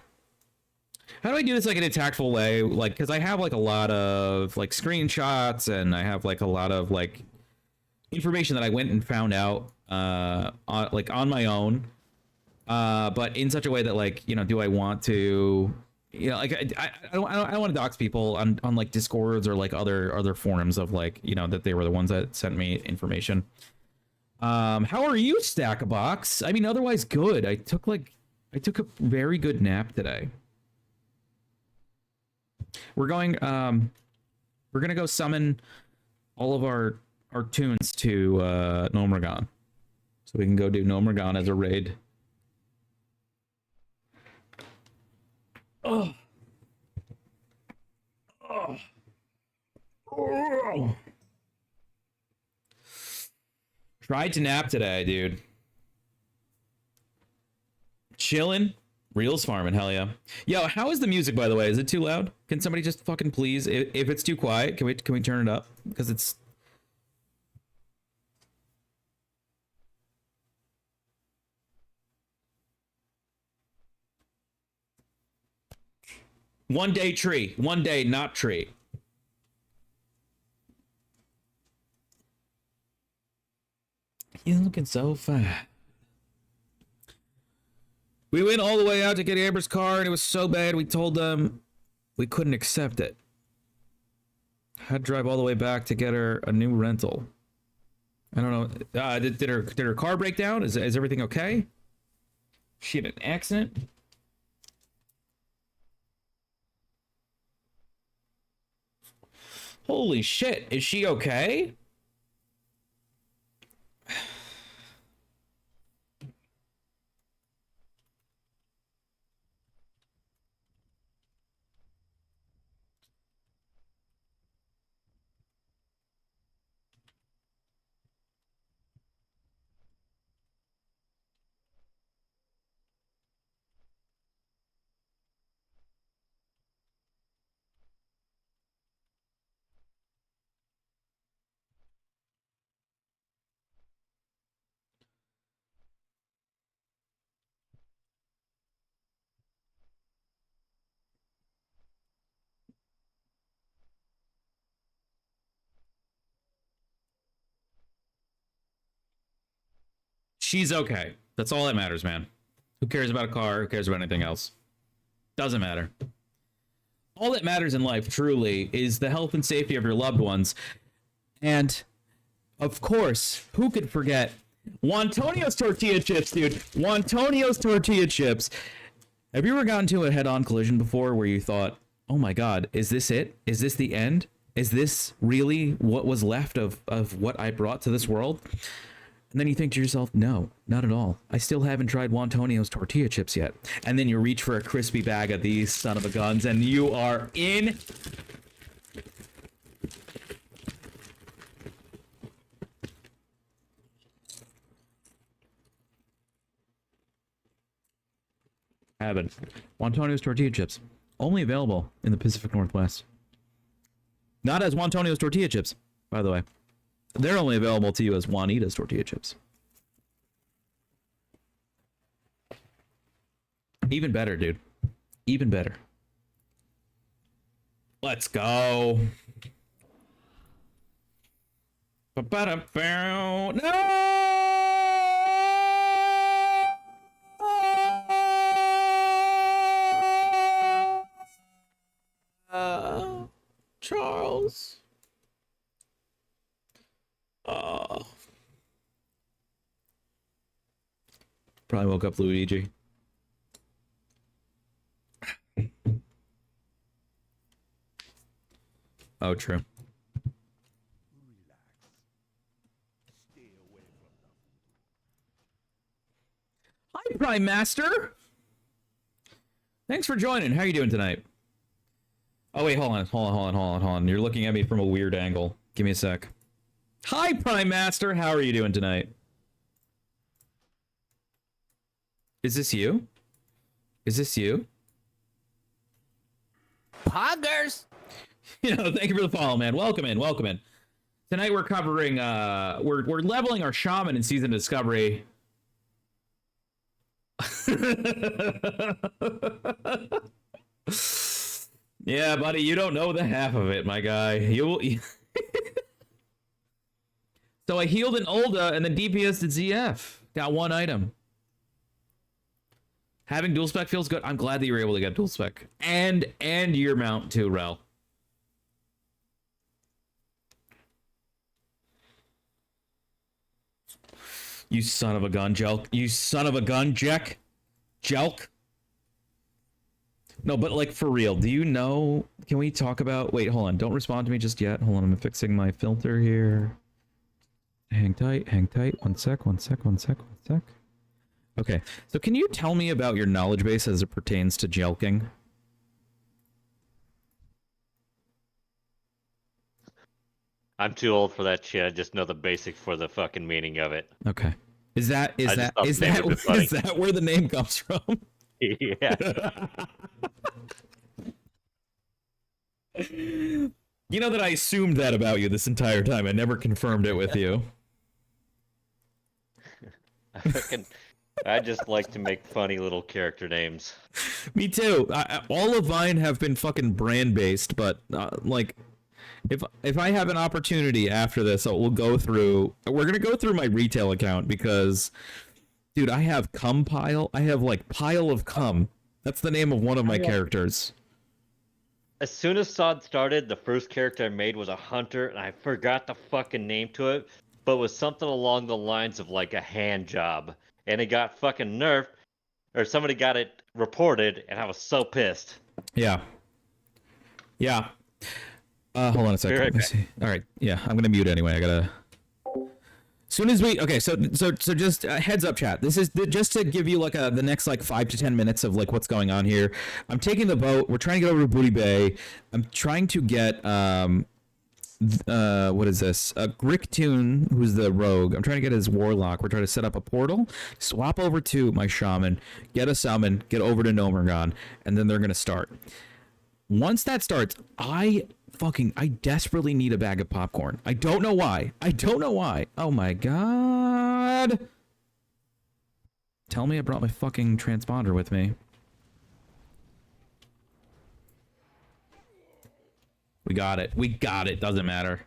Speaker 2: do this like in a tactful way? Like, because I have like a lot of like screenshots and I have like a lot of like information that I went and found out on my own, but in such a way that like, you know, do I want to, you know, like I don't want to dox people on like Discords or like other forums of like, you know, that they were the ones that sent me information. How are you, Stack-a-Box? I mean, otherwise good. I took a very good nap today. We're gonna go summon all of our tunes to Gnomeregan. So we can go do Gnomeregan as a raid. Oh. Oh. Oh. Tried to nap today, dude. Chilling. Reels farming, hell yeah. Yo, how is the music, by the way? Is it too loud? Can somebody just fucking please? If it's too quiet, can we turn it up? Because it's... One day tree. One day not tree. You're looking so fine. We went all the way out to get Amber's car, and it was so bad we told them we couldn't accept it. Had to drive all the way back to get her a new rental. I don't know. Did her car break down? Is everything okay? She had an accident? Holy shit! Is she okay? She's okay. That's all that matters, man. Who cares about a car? Who cares about anything else? Doesn't matter. All that matters in life, truly, is the health and safety of your loved ones. And, of course, who could forget Juantonio's tortilla chips, dude? Juantonio's tortilla chips. Have you ever gotten to a head-on collision before where you thought, oh my god, is this it? Is this the end? Is this really what was left of what I brought to this world? And then you think to yourself, no, not at all. I still haven't tried Juantonio's tortilla chips yet. And then you reach for a crispy bag of these son of a guns, and you are in. Habit. Juantonio's tortilla chips. Only available in the Pacific Northwest. Not as Juantonio's tortilla chips, by the way. They're only available to you as Juanita's tortilla chips. Even better, dude. Even better. Let's go. No! Charles. Probably woke up Luigi. Oh, true. Hi, Prime Master. Thanks for joining. How are you doing tonight? Oh, wait, hold on. You're looking at me from a weird angle. Give me a sec. Hi, Prime Master. How are you doing tonight? Is this you? Is this you?
Speaker 3: Poggers!
Speaker 2: You know, thank you for the follow, man. Welcome in. Tonight we're covering, we're leveling our shaman in Season of Discovery. Yeah, buddy, you don't know the half of it, my guy. So I healed an Ulda and then DPS'd ZF. Got one item. Having dual spec feels good. I'm glad that you were able to get dual spec. And your mount too, Rel. You son of a gun, Jelk. You son of a gun, Jack. Jelk. No, but like for real, do you know? Can we talk about? Wait, hold on. Don't respond to me just yet. Hold on, I'm fixing my filter here. Hang tight, hang tight. One sec, one sec, one sec, one sec. Okay, so can you tell me about your knowledge base as it pertains to jelking?
Speaker 3: I'm too old for that shit. I just know the basic for the fucking meaning of it.
Speaker 2: Okay. Is that
Speaker 3: I just thought the name would be funny.
Speaker 2: is that where the name comes from?
Speaker 3: Yeah.
Speaker 2: You know that I assumed that about you this entire time. I never confirmed it with you.
Speaker 3: I just like to make funny little character names.
Speaker 2: Me too. All of mine have been fucking brand based, but like, if I have an opportunity after this, we'll go through. We're gonna go through my retail account because, dude, I have cum pile. I have like pile of cum. That's the name of one of my characters.
Speaker 3: As soon as Sod started, the first character I made was a hunter, and I forgot the fucking name to it, but it was something along the lines of like a hand job. And it got fucking nerfed, or somebody got it reported, and I was so pissed.
Speaker 2: Yeah. Yeah. Hold on a second. Let me see. All right. Yeah, I'm gonna mute anyway. I gotta. As soon as we so just heads up, chat. This is just to give you like the next like 5 to 10 minutes of like what's going on here. I'm taking the boat. We're trying to get over to Booty Bay. I'm trying to get what is this? Gricktoon, who's the rogue. I'm trying to get his warlock. We're trying to set up a portal, swap over to my shaman, get a summon, get over to Nomergon, and then they're gonna start. Once that starts, I desperately need a bag of popcorn. I don't know why. Oh my god. Tell me I brought my fucking transponder with me. We got it. Doesn't matter.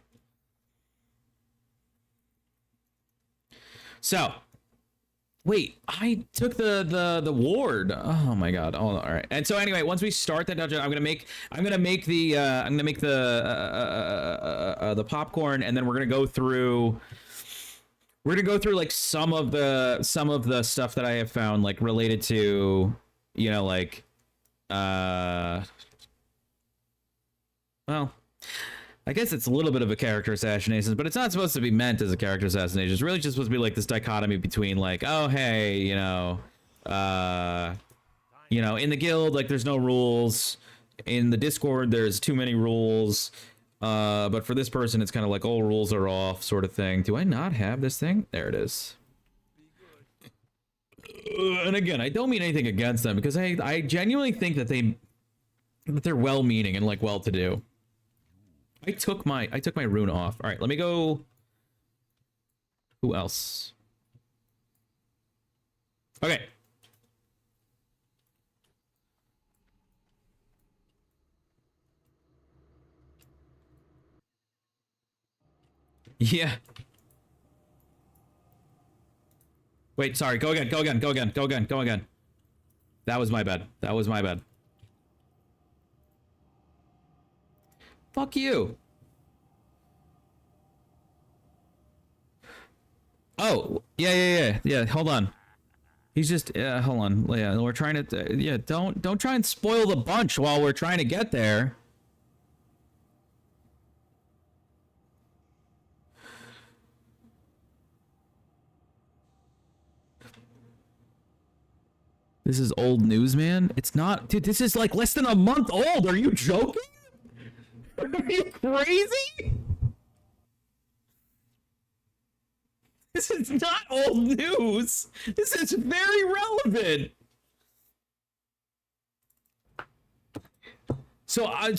Speaker 2: So, wait, I took the ward. Oh my god. Oh, all right. And so anyway, once we start that dungeon, I'm gonna make the popcorn, and then we're gonna go through like some of the stuff that I have found like related to, you know, like well, I guess it's a little bit of a character assassination, but it's not supposed to be meant as a character assassination. It's really just supposed to be like this dichotomy between like, oh hey, in the guild like there's no rules, in the Discord there's too many rules, but for this person it's kind of like all rules are off sort of thing. Do I not have this thing? There it is. And again, I don't mean anything against them because I genuinely think that they're well-meaning and like well-to-do. I took my rune off. All right, let me go. Who else? Okay. Yeah. Wait, sorry. Go again. That was my bad. Fuck you. Oh, yeah. Hold on. He's just, hold on. Yeah, we're trying to, don't try and spoil the bunch while we're trying to get there. This is old news, man. It's not, dude, this is like less than a month old. Are you joking? Are you crazy? This is not old news. This is very relevant. So I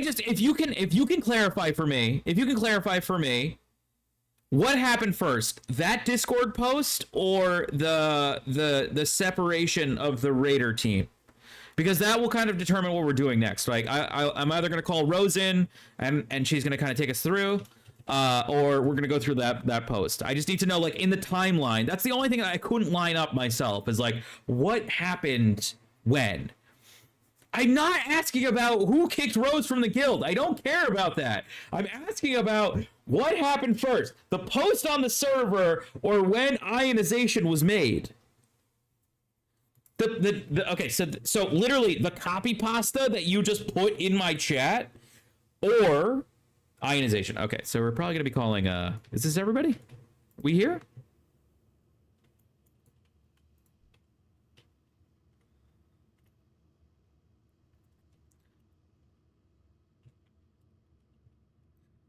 Speaker 2: just, if you can clarify for me, what happened first, that Discord post or the separation of the Raider team? Because that will kind of determine what we're doing next. Like I'm either going to call Rose in and she's going to kind of take us through, or we're going to go through that post. I just need to know, like, in the timeline. That's the only thing that I couldn't line up myself, is like what happened when. I'm not asking about who kicked Rose from the guild. I don't care about that. I'm asking about what happened first, the post on the server or when ionization was made. Okay, so literally the copy pasta that you just put in my chat or ionization. Okay, so we're probably gonna be calling is this everybody? We here?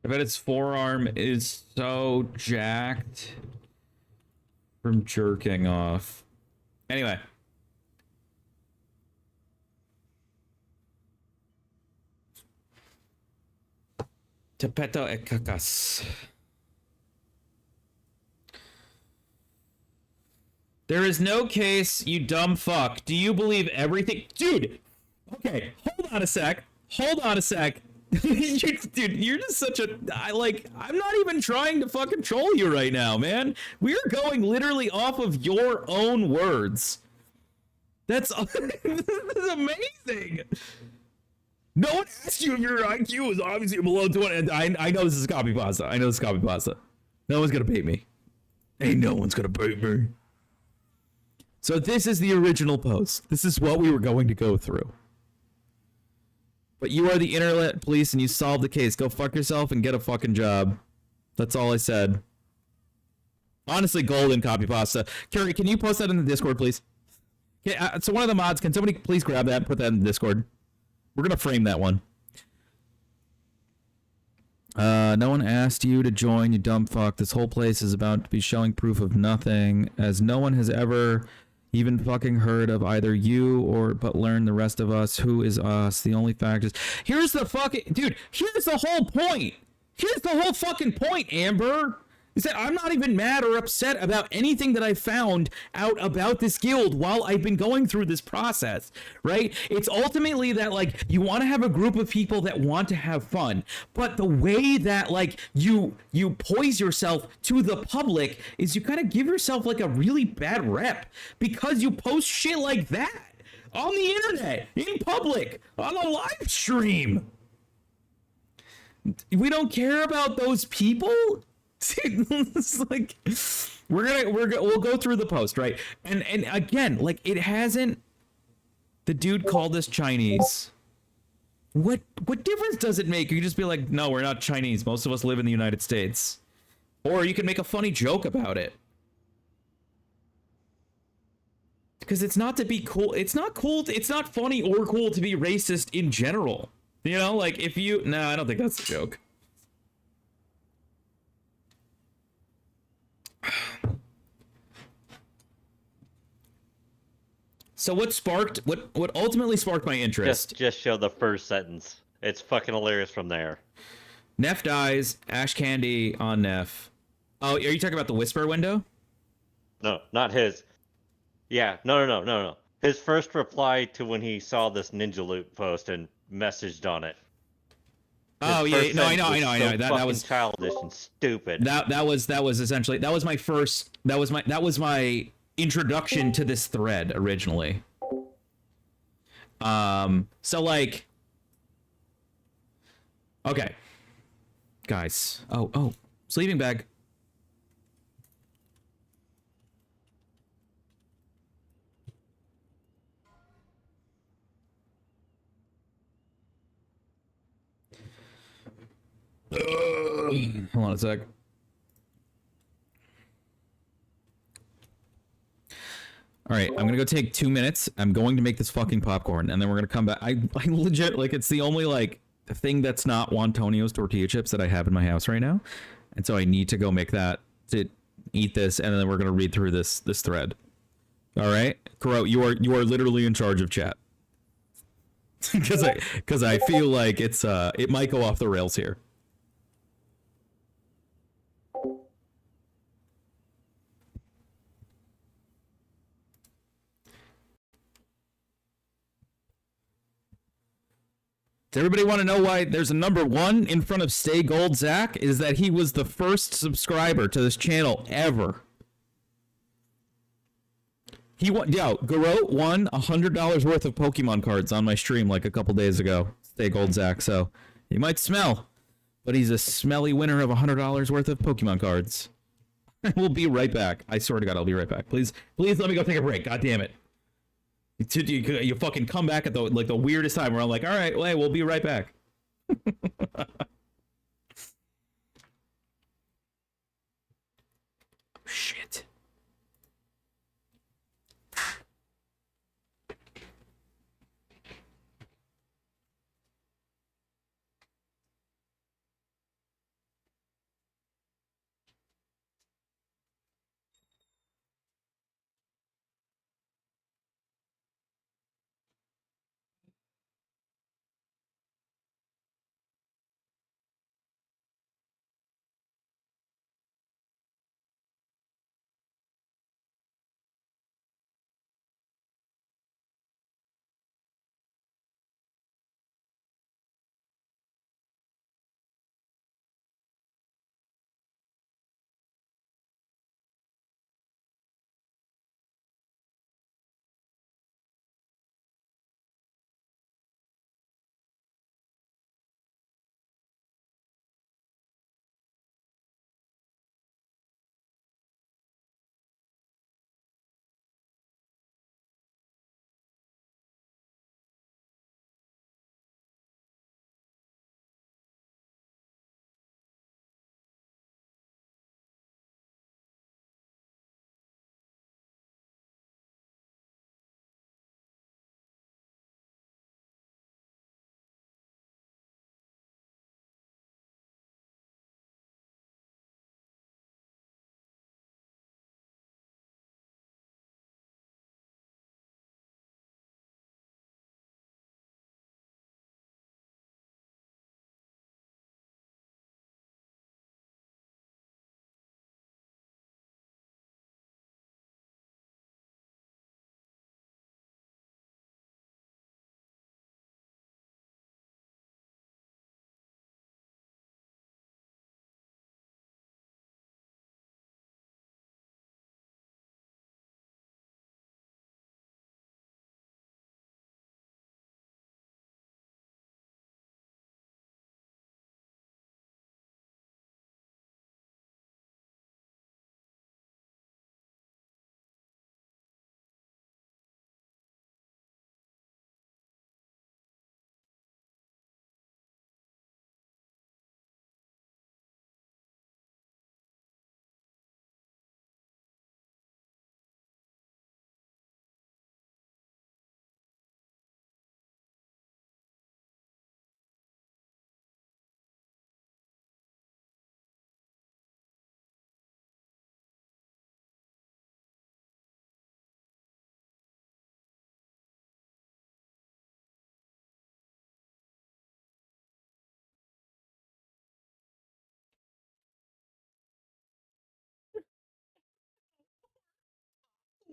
Speaker 2: I bet its forearm is so jacked from jerking off. Anyway. Tepeto e cacas. There is no case, you dumb fuck. Do you believe everything? Dude! Okay, hold on a sec. Dude, you're just such a... I'm not even trying to fucking troll you right now, man. We're going literally off of your own words. This is amazing. No one asked you if your IQ is obviously below 20. I know this is copy pasta. No one's gonna bait me. Ain't no one's gonna bait me. So this is the original post. This is what we were going to go through. But you are the internet police and you solved the case. Go fuck yourself and get a fucking job. That's all I said. Honestly, golden copy pasta. Carrie, can you post that in the Discord, please? Okay, so one of the mods, can somebody please grab that and put that in the Discord? We're gonna frame that one. No one asked you to join, you dumb fuck. This whole place is about to be showing proof of nothing, as no one has ever even fucking heard of either you or but learn the rest of us. Who is us? The only fact is... Here's the fucking... Dude, here's the whole point. Here's the whole fucking point, Amber. Is that I'm not even mad or upset about anything that I found out about this guild while I've been going through this process, right? It's ultimately that, like, you want to have a group of people that want to have fun, but the way that, like, you poise yourself to the public is you kind of give yourself, like, a really bad rep because you post shit like that on the internet, in public, on a live stream. We don't care about those people? It's like we'll go through the post, right? And again, like, it hasn't... The dude called us Chinese. What difference does it make? You can just be like, no, we're not Chinese. Most of us live in the United States. Or you can make a funny joke about it. Because it's not to be cool. It's not cool. It's not funny or cool to be racist in general. You know, like, if you... No, I don't think that's a joke. So what ultimately sparked my interest?
Speaker 3: Just show the first sentence. It's fucking hilarious from there.
Speaker 2: Neff dies. Ash candy on Neff. Oh, are you talking about the whisper window?
Speaker 3: No, not his. Yeah, no. His first reply to when he saw this Ninja Loot post and messaged on it.
Speaker 2: Oh yeah, no, I know. That was
Speaker 3: childish and stupid.
Speaker 2: That was essentially that was my introduction to this thread originally. So, like, okay, guys. Oh, sleeping bag. Hold on a sec. All right, I'm gonna go take 2 minutes. I'm going to make this fucking popcorn, and then we're gonna come back. I legit, like, it's the only, like, thing that's not Antonio's tortilla chips that I have in my house right now, and so I need to go make that to eat this, and then we're gonna read through this thread. All right, Kuro, you are literally in charge of chat, because I feel like it might go off the rails here. Does everybody want to know why there's a number 1 in front of Stay Gold Zach? Is that he was the first subscriber to this channel ever. Garot won $100 worth of Pokemon cards on my stream like a couple days ago. Stay gold, Zach. So he might smell, but he's a smelly winner of $100 worth of Pokemon cards. We'll be right back. I swear to God, I'll be right back. Please let me go take a break. God damn it. You fucking come back at the weirdest time where I'm like, all right, well, hey, we'll be right back. Shit.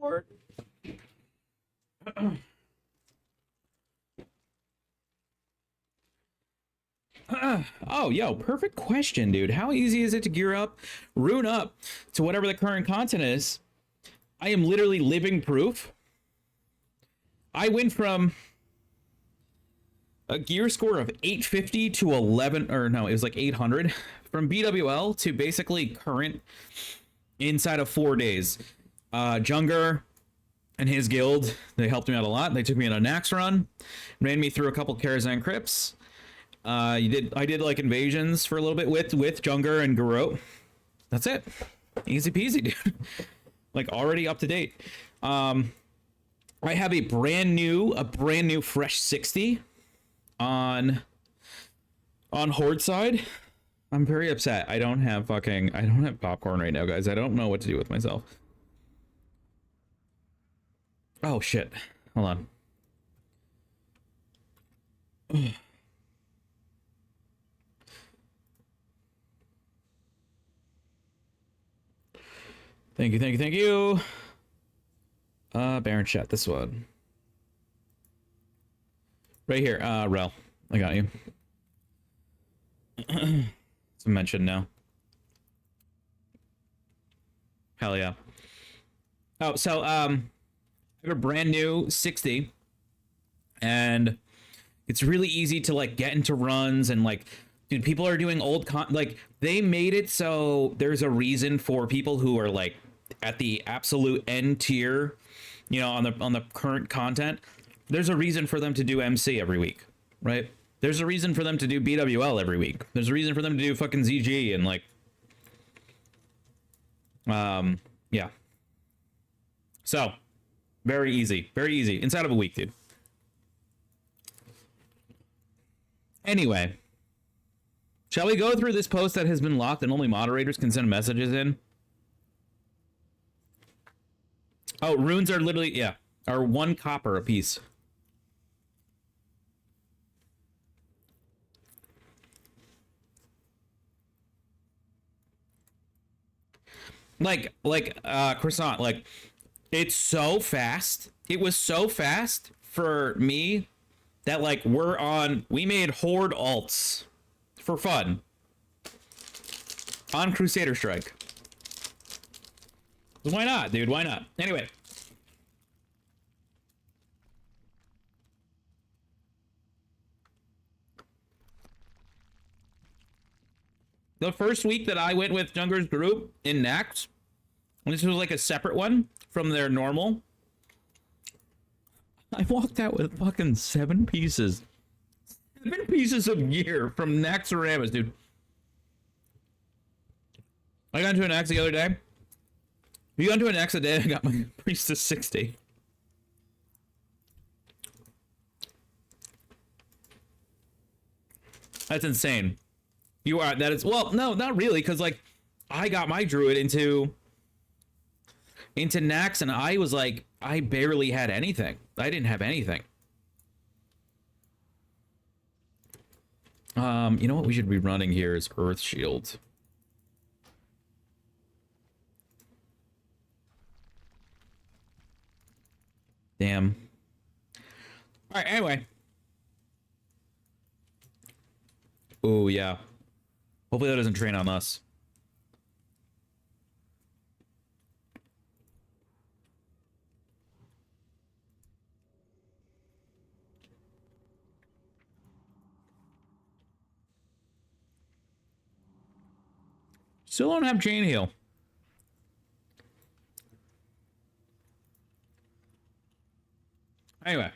Speaker 2: Lord. Oh, yo, perfect question, dude. How easy is it to gear up, rune up to whatever the current content is? I am literally living proof. I went from a gear score of 850 to 11, or no, it was like 800 from BWL to basically current inside of 4 days. Junger and his guild, they helped me out a lot. They took me on a Nax run, ran me through a couple Karazhan crypts. I did like invasions for a little bit with Junger and Garot. That's it. Easy peasy, dude. Like already up to date. I have a brand new fresh 60 on Horde side. I'm very upset. I don't have popcorn right now, guys. I don't know what to do with myself. Oh shit. Hold on. Thank you. Baron chat, this one. Right here, Rel. I got you. It's a mention now. Hell yeah. Oh, so, I have a brand new 60, and it's really easy to like get into runs, and like, dude, people are doing like they made it so there's a reason for people who are like at the absolute end tier, you know, on the current content. There's a reason for them to do MC every week, right? There's a reason for them to do BWL every week. There's a reason for them to do fucking ZG and like, yeah. So, very easy inside of a week, dude. Anyway, shall we go through this post that has been locked and only moderators can send messages in? Oh, runes are literally, yeah, are 1 copper a piece. Like croissant, like, it's so fast. It was so fast for me that like we made Horde alts for fun on Crusader Strike. Why not, dude? Why not? Anyway. The first week that I went with Junger's group in Nax, and this was like a separate one from their normal, I walked out with fucking 7 pieces. 7 pieces of gear from Naxxramas, dude. I got into an Nax the other day. You got into an Nax a day, I got my priest to 60. That's insane. You are, that is, well, no, not really, because like I got my druid into Nax, and I was like, I barely had anything. I didn't have anything. You know what we should be running here is Earth Shield. Damn. All right, anyway. Oh, yeah. Hopefully that doesn't train on us. Still don't have chain heal. Anyway.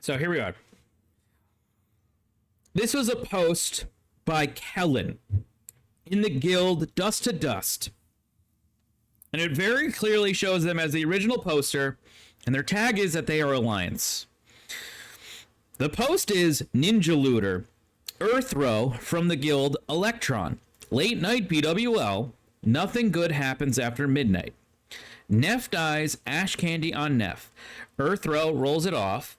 Speaker 2: So here we are. This was a post by Kellen in the guild Dust to Dust. And it very clearly shows them as the original poster, and their tag is that they are Alliance. The post is Ninja Looter, Earth Row from the guild ELEKTRON. Late night BWL, nothing good happens after midnight. Neff dies, Ash Candy on Neff. Earth Row rolls it off.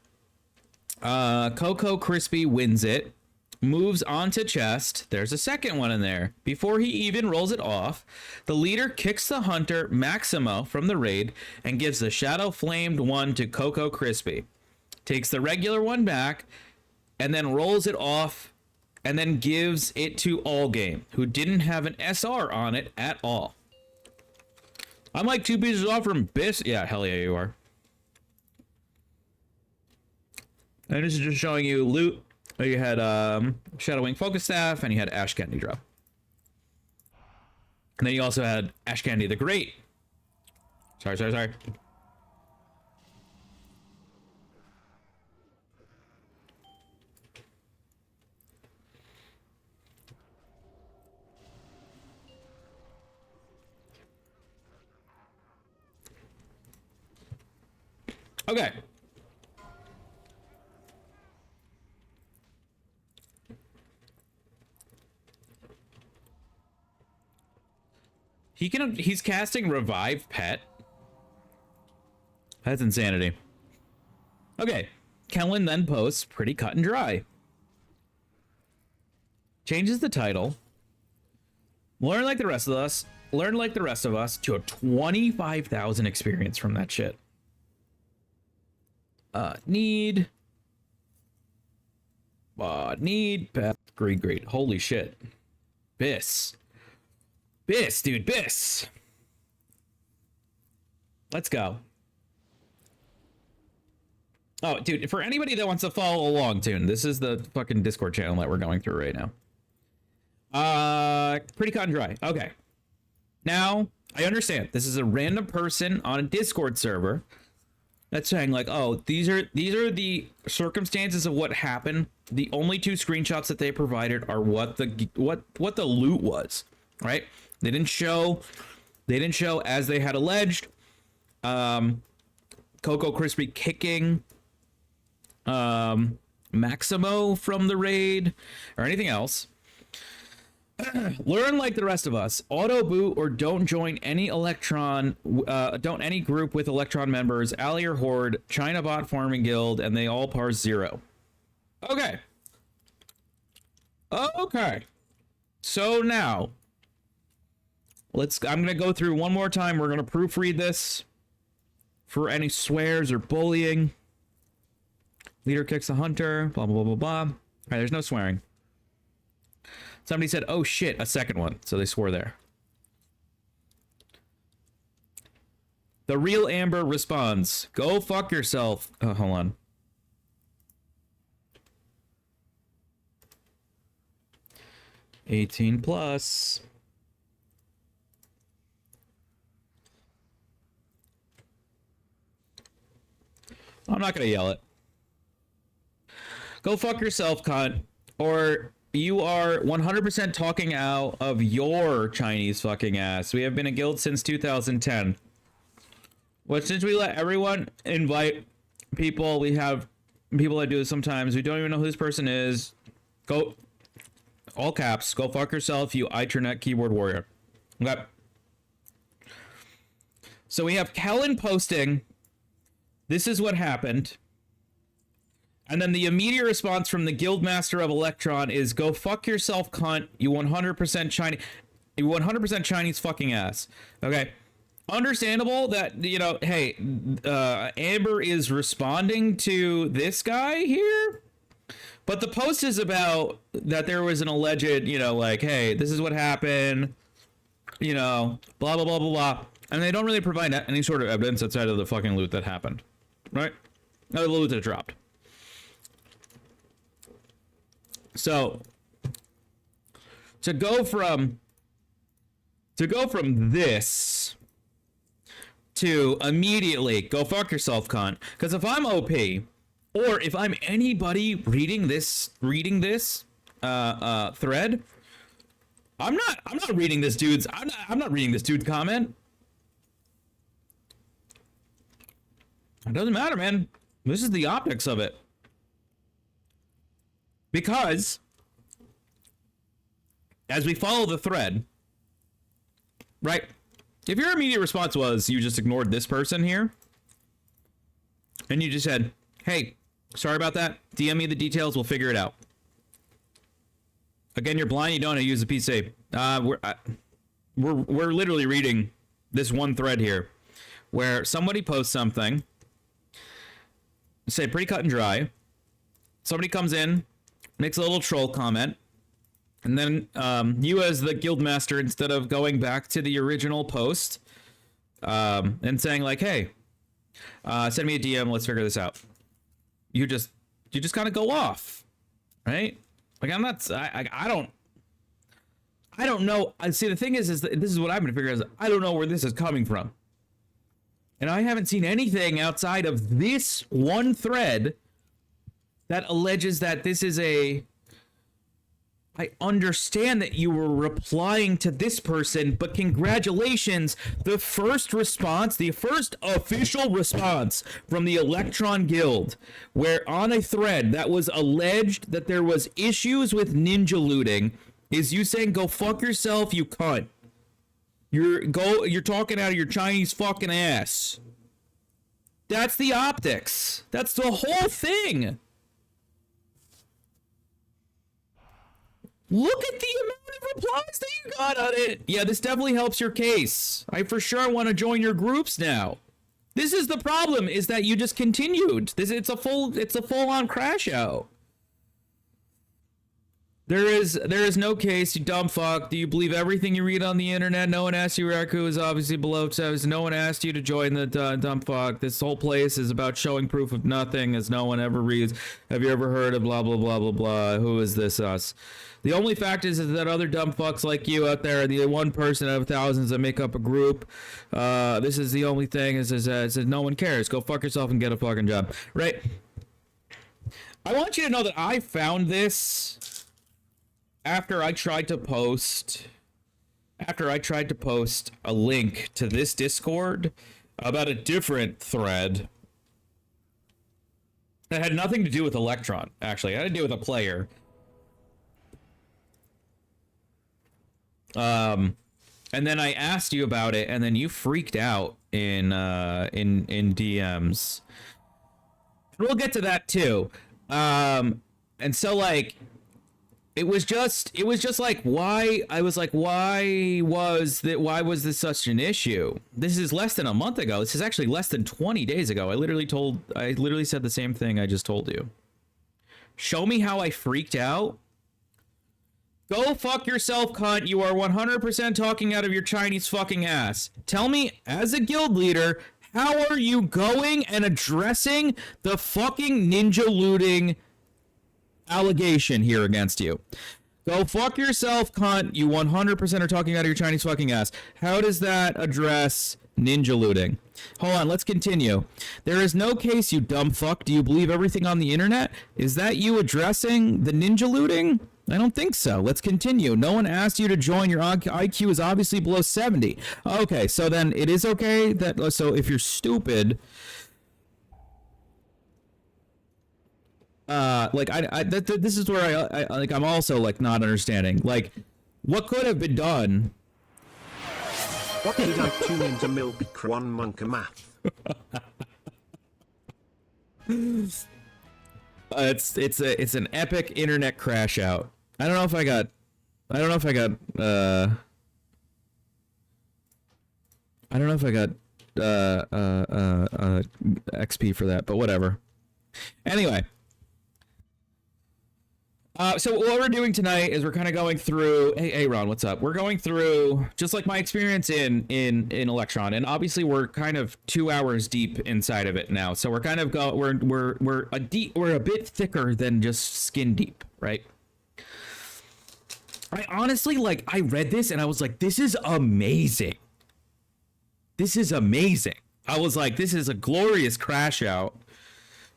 Speaker 2: Coco Crispy wins it. Moves onto chest. There's a second one in there. Before he even rolls it off, the leader kicks the hunter Maximo from the raid and gives the shadow flamed one to Coco Crispy. Takes the regular one back and then rolls it off and then gives it to All Game, who didn't have an SR on it at all. I'm like 2 pieces off from Biss. Yeah, hell yeah, you are. And this is just showing you loot. You had Shadow Wing Focus Staff, and you had Ash Candy drop. And then you also had Ash Candy the Great. Sorry. Okay. He's casting Revive Pet. That's insanity. Okay. Kellen then posts pretty cut and dry. Changes the title. Learn like the rest of us to a 25,000 experience from that shit. Need pet. Great. Holy shit. Biss, dude, Biss. Let's go. Oh, dude, for anybody that wants to follow along, tune, this is the fucking Discord channel that we're going through right now. Pretty cut and dry. Okay. Now, I understand. This is a random person on a Discord server that's saying like, oh, these are the circumstances of what happened. The only two screenshots that they provided are what the loot was, right? They didn't show as they had alleged. Coco Crispy kicking Maximo from the raid or anything else. Learn like the rest of us. Auto boot or don't join any Electron. Don't any group with Electron members. Ally or Horde. China bot farming guild, and they all parse 0. Okay. Okay. So now, I'm gonna go through one more time. We're gonna proofread this for any swears or bullying. Leader kicks the hunter. Blah blah blah blah blah. All right. There's no swearing. Somebody said, oh shit, a second one. So they swore there. The real Amber responds, go fuck yourself. Oh, hold on. +18. I'm not gonna yell it. Go fuck yourself, cunt. Or you are 100% talking out of your Chinese fucking ass. We have been a guild since 2010. Well, since we let everyone invite people, we have people that do this sometimes. We don't even know who this person is. Go, all caps, go fuck yourself, you internet keyboard warrior. Okay. So we have Kellen posting, this is what happened. And then the immediate response from the Guildmaster of ELEKTRON is, go fuck yourself, cunt, you 100% Chinese, you 100% Chinese fucking ass. Okay. Understandable that, you know, hey, Amber is responding to this guy here. But the post is about that there was an alleged, you know, like, hey, this is what happened, you know, blah, blah, blah, blah, blah. And they don't really provide any sort of evidence outside of the fucking loot that happened. Right? No, the loot that dropped. So to go from this to immediately go fuck yourself, cunt. Because if I'm OP, or if I'm anybody reading this thread, I'm not reading this dude's comment. It doesn't matter, man. This is the optics of it. Because as we follow the thread, right? If your immediate response was you just ignored this person here, and you just said, hey, sorry about that, DM me the details, we'll figure it out. Again, you're blind, you don't know how to use a PC. We're literally reading this one thread here where somebody posts something, say pretty cut and dry. Somebody comes in, makes a little troll comment, and then you as the guildmaster, instead of going back to the original post and saying like, hey, send me a DM, let's figure this out. You just kind of go off, right? Like I don't know. I see, the thing is that this is what I've been figuring out. I don't know where this is coming from. And I haven't seen anything outside of this one thread that alleges that this is a... I understand that you were replying to this person, but congratulations, the first response, the first official response from the Electron Guild, where on a thread that was alleged that there was issues with ninja looting, is you saying, go fuck yourself, you cunt. You're talking out of your Chinese fucking ass. That's the optics. That's the whole thing. Look at the amount of replies that you got on it. Yeah, this definitely helps your case. I for sure want to join your groups now. This is the problem, is that you just continued. It's a full-on crash out. There is no case, you dumb fuck. Do you believe everything you read on the internet? No one asked you. Raku is obviously below 7. No one asked you to join the dumb fuck. This whole place is about showing proof of nothing, as no one ever reads. Have you ever heard of blah blah blah blah blah? Who is this us? The only fact is that other dumb fucks like you out there are the one person out of thousands that make up a group. This is the only thing is no one cares. Go fuck yourself and get a fucking job, right? I want you to know that I found this after I tried to post a link to this Discord about a different thread that had nothing to do with ELEKTRON, actually. It had to do with a player. And then I asked you about it, and then you freaked out in DMs. We'll get to that too. And so like it was just like why was this such an issue? This is less than a month ago. This is actually less than 20 days ago. I literally said the same thing I just told you. Show me how I freaked out. Go fuck yourself, cunt. You are 100% talking out of your Chinese fucking ass. Tell me, as a guild leader, how are you going and addressing the fucking ninja looting allegation here against you? Go fuck yourself, cunt. You 100% are talking out of your Chinese fucking ass. How does that address ninja looting? Hold on, let's continue. There is no case, you dumb fuck. Do you believe everything on the internet? Is that you addressing the ninja looting? I don't think so. Let's continue. No one asked you to join. Your IQ is obviously below 70. Okay, so then it is okay that, so if you're stupid, this is where I'm also like not understanding, like, what could have been done.
Speaker 4: What did I tune into Milkkrates Monka Math?
Speaker 2: It's an epic internet crash out. I don't know if I got XP for that, but whatever. Anyway, so what we're doing tonight is we're kind of going through. Hey, Ron, what's up? We're going through just like my experience in ELEKTRON, and obviously we're kind of 2 hours deep inside of it now. So we're kind of we're a bit thicker than just skin deep, right? I honestly, like, I read this and I was like, this is amazing. This is amazing. I was like, this is a glorious crash out.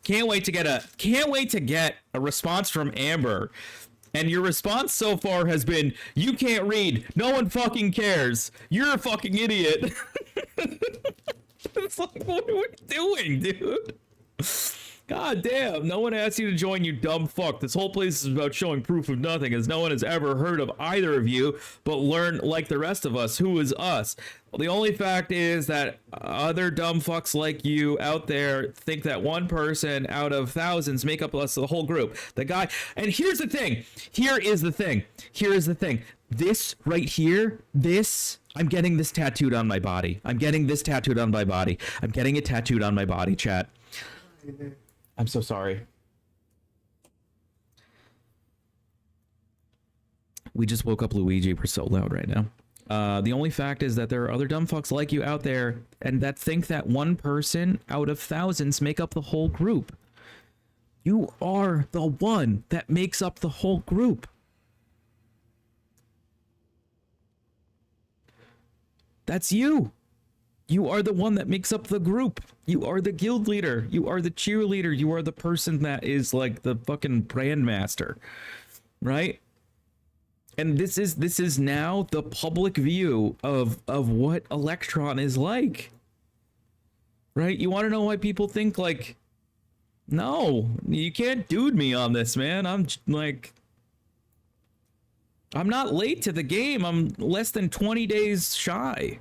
Speaker 2: Can't wait to get a response from Amber. And your response so far has been, you can't read. No one fucking cares. You're a fucking idiot. It's like, what are we doing, dude? God damn, no one asked you to join, you dumb fuck. This whole place is about showing proof of nothing, as no one has ever heard of either of you, but learn like the rest of us. Who is us? Well, the only fact is that other dumb fucks like you out there think that one person out of thousands make up us the whole group. The guy, and here's the thing. Here is the thing. This right here, I'm getting this tattooed on my body. I'm getting it tattooed on my body, chat. I'm so sorry. We just woke up Luigi. We're so loud right now. The only fact is that there are other dumb fucks like you out there and that think that one person out of thousands make up the whole group. You are the one that makes up the whole group. That's you. You are the one that makes up the group. You are the guild leader. You are the cheerleader. You are the person that is like the fucking brand master, right? And this is now the public view of what ELEKTRON is like, right? You want to know why people think like, no, you can't dude me on this, man. I'm not late to the game. I'm less than 20 days shy.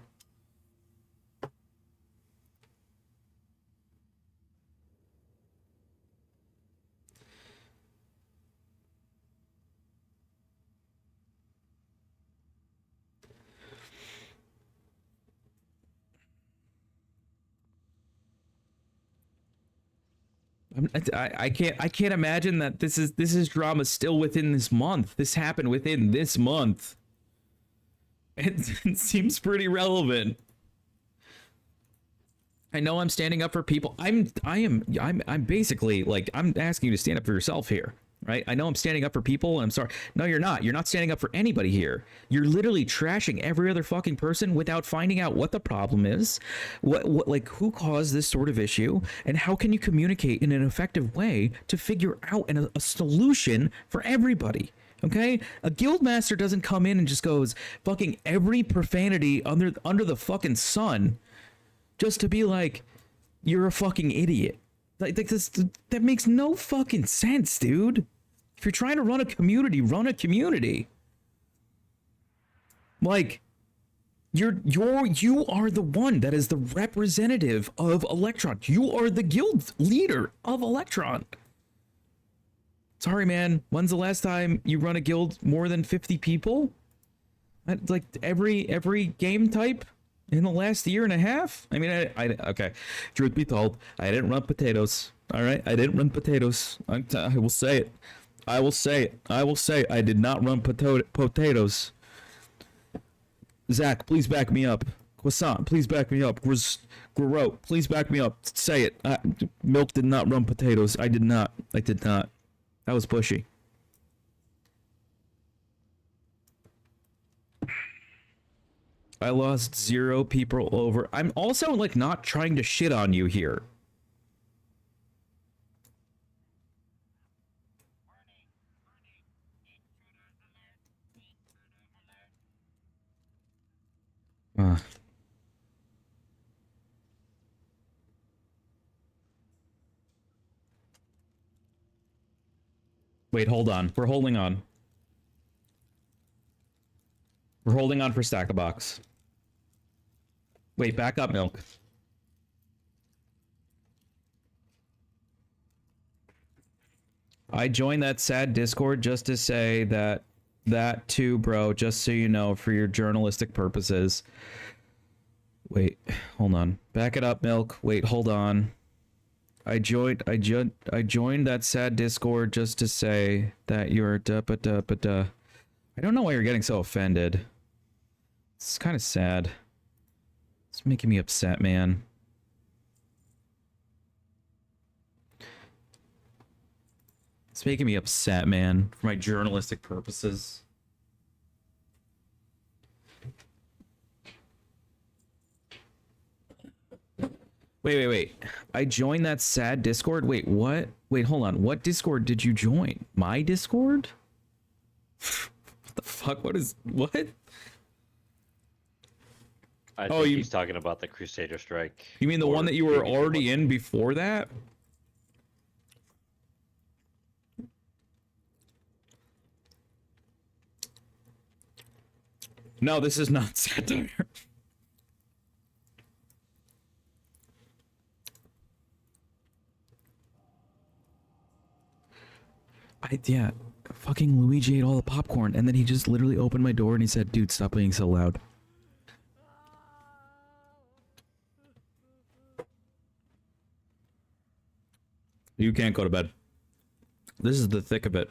Speaker 2: I can't imagine that this is drama still within this month. This happened within this month. It seems pretty relevant. I know I'm standing up for people. I'm basically like, I'm asking you to stand up for yourself here, right? I know I'm standing up for people, and I'm sorry. No, you're not. You're not standing up for anybody here. You're literally trashing every other fucking person without finding out what the problem is, what like who caused this sort of issue, and how can you communicate in an effective way to figure out a solution for everybody. Okay, a guild master doesn't come in and just goes fucking every profanity under the fucking sun, just to be like, you're a fucking idiot. Like this, that makes no fucking sense, dude. If you're trying to run a community, run a community. Like, you are the one that is the representative of ELEKTRON. You are the guild leader of ELEKTRON. Sorry, man. When's the last time you run a guild more than 50 people? Like every game type in the last year and a half? I mean, okay. Truth be told, I didn't run potatoes. All right, I didn't run potatoes. I will say it. I will say it. I will say it. I did not run potatoes. Zach, please back me up. Croissant, please back me up. Garo, please back me up. Say it. Milk did not run potatoes. I did not. I did not. That was bushy. I lost 0 people over. I'm also like not trying to shit on you here. Wait, hold on. We're holding on. We're holding on for Stack the Box. Wait, back up, Milk. I joined that sad Discord just to say that too, bro, just so you know, for your journalistic purposes. Wait, hold on. Back it up, Milk. Wait, hold on. I joined that sad Discord just to say that you're da-ba-da-ba-da. I don't know why you're getting so offended. It's kind of sad. It's making me upset, man. It's making me upset, man, for my journalistic purposes. Wait. I joined that sad Discord? Wait, what? Wait, hold on. What Discord did you join? My Discord? What the fuck? What?
Speaker 3: I think he's talking about the Crusader Strike.
Speaker 2: You mean the one that you were already in before that? No, this is not satire. Yeah, fucking Luigi ate all the popcorn, and then he just literally opened my door and he said, dude, stop being so loud. You can't go to bed. This is the thick of it.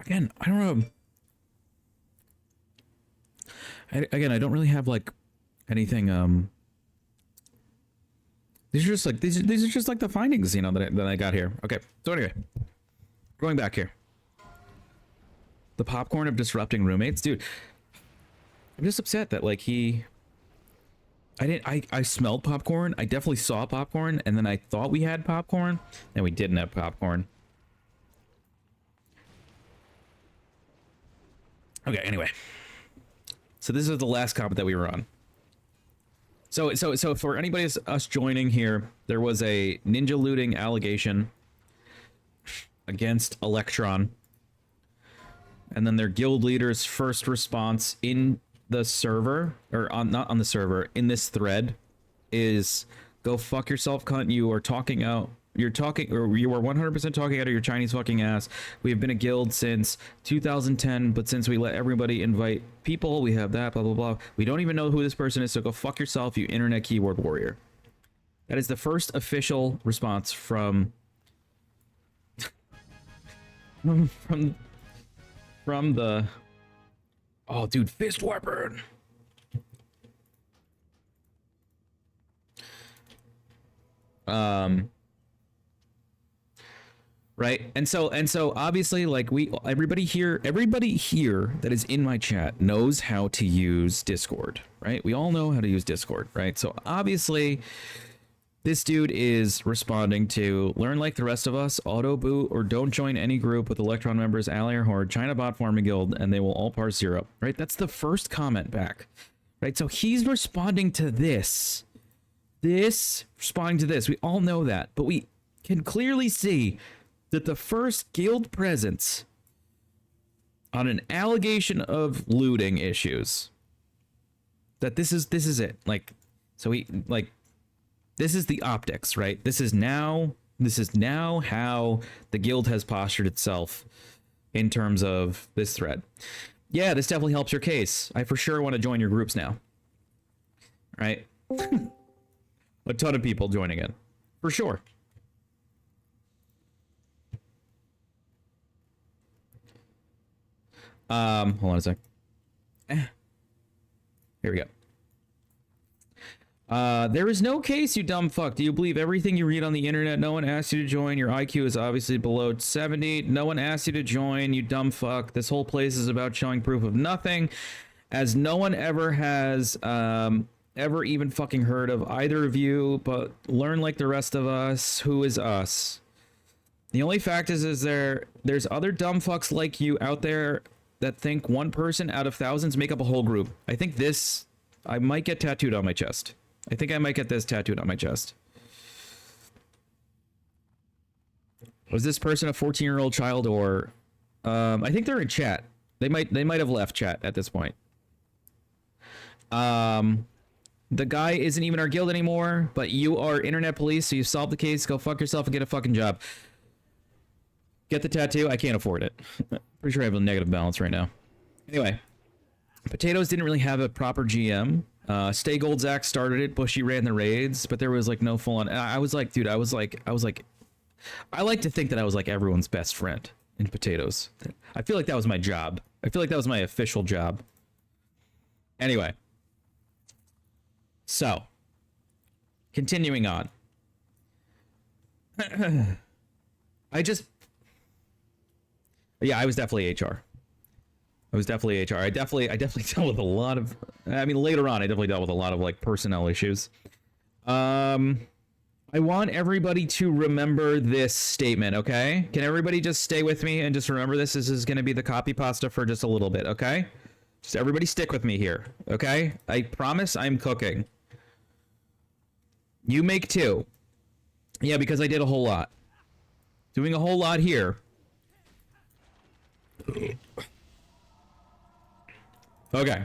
Speaker 2: Again, I don't know. I don't really have like anything. These are just like the findings, you know, that I got here. Okay, so anyway, going back here. The popcorn of disrupting roommates, dude. I'm just upset that like I smelled popcorn. I definitely saw popcorn, and then I thought we had popcorn, and we didn't have popcorn. Okay, anyway. So this is the last comment that we were on. So for anybody us joining here, there was a ninja looting allegation against ELEKTRON. And then their guild leader's first response in the server, or not on the server, in this thread, is go fuck yourself, cunt. You are talking out you're talking, or you are 100% talking out of your Chinese fucking ass. We have been a guild since 2010, but since we let everybody invite people, we have that, blah, blah, blah. We don't even know who this person is, so go fuck yourself, you internet keyboard warrior. That is the first official response from from the... Oh, dude, fist weapon. Right, and so obviously, like, everybody here that is in my chat knows how to use Discord, right? We all know how to use Discord, right? So obviously this dude is responding to learn like the rest of us, auto boot, or don't join any group with Electron members, ally or horde, China bot farming guild, and they will all parse zero, right? That's the first comment back, right? So he's responding to this, responding to this. We all know that, but we can clearly see that the first guild presence on an allegation of looting issues, that this is it. Like, so he, like, this is the optics, right? This is now how the guild has postured itself in terms of this thread. Yeah, this definitely helps your case. I for sure want to join your groups now. Right? A ton of people joining in. For sure. Hold on a sec. Here we go. There is no case, you dumb fuck. Do you believe everything you read on the internet? No one asked you to join. Your IQ is obviously below 70. No one asked you to join, you dumb fuck. This whole place is about showing proof of nothing, as no one ever has ever even fucking heard of either of you, but learn like the rest of us. Who is us? The only fact is there's other dumb fucks like you out there that think one person out of thousands make up a whole group. I think this, I might get tattooed on my chest. I think I might get this tattooed on my chest. Was this person a 14-year-old child, or I think they're in chat. They might have left chat at this point. The guy isn't even our guild anymore, but you are internet police, so you solved the case. Go fuck yourself and get a fucking job. Get the tattoo. I can't afford it. Pretty sure I have a negative balance right now. Anyway, Potatoes didn't really have a proper GM. Stay Gold Zach started it. Bushy ran the raids, but there was like no full on. I was like, dude, I like to think that I was like everyone's best friend in Potatoes. I feel like that was my job. I feel like that was my official job. Anyway, so continuing on. Yeah, I was definitely HR. I definitely dealt with a lot of, I mean, later on, I definitely dealt with a lot of like personnel issues. I want everybody to remember this statement, okay? Can everybody just stay with me and just remember this? This is going to be the copy pasta for just a little bit, okay? Just everybody stick with me here, okay? I promise I'm cooking. You make two. Yeah, because I did a whole lot. Doing a whole lot here. Okay.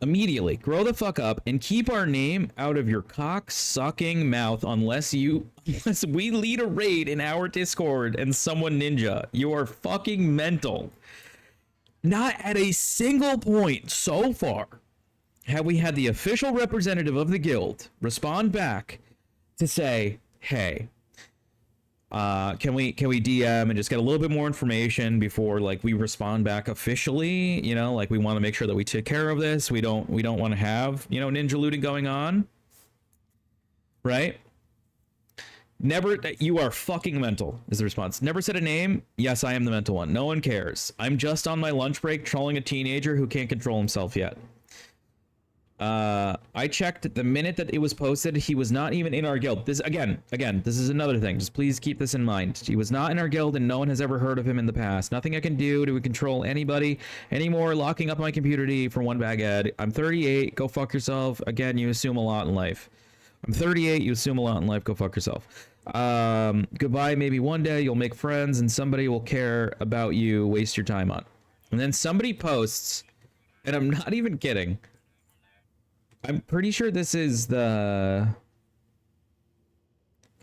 Speaker 2: Immediately, grow the fuck up and keep our name out of your cock-sucking mouth unless we lead a raid in our Discord and someone ninja. You are fucking mental. Not at a single point so far have we had the official representative of the guild respond back to say, hey, can we DM and just get a little bit more information before like we respond back officially, you know, like we want to make sure that we take care of this. We don't want to have, you know, ninja looting going on. Right? Never, you are fucking mental is the response. Never said a name. Yes, I am the mental one. No one cares. I'm just on my lunch break trolling a teenager who can't control himself yet. I checked the minute that it was posted. He was not even in our guild. This again, this is another thing. Just please keep this in mind. He was not in our guild and no one has ever heard of him in the past. Nothing I can do to control anybody anymore. Locking up my computer for one bag ad. I'm 38. Go fuck yourself. Again, you assume a lot in life. I'm 38. You assume a lot in life. Go fuck yourself. Goodbye. Maybe one day you'll make friends and somebody will care about you. Waste your time on. And then somebody posts, and I'm not even kidding. I'm pretty sure this is the...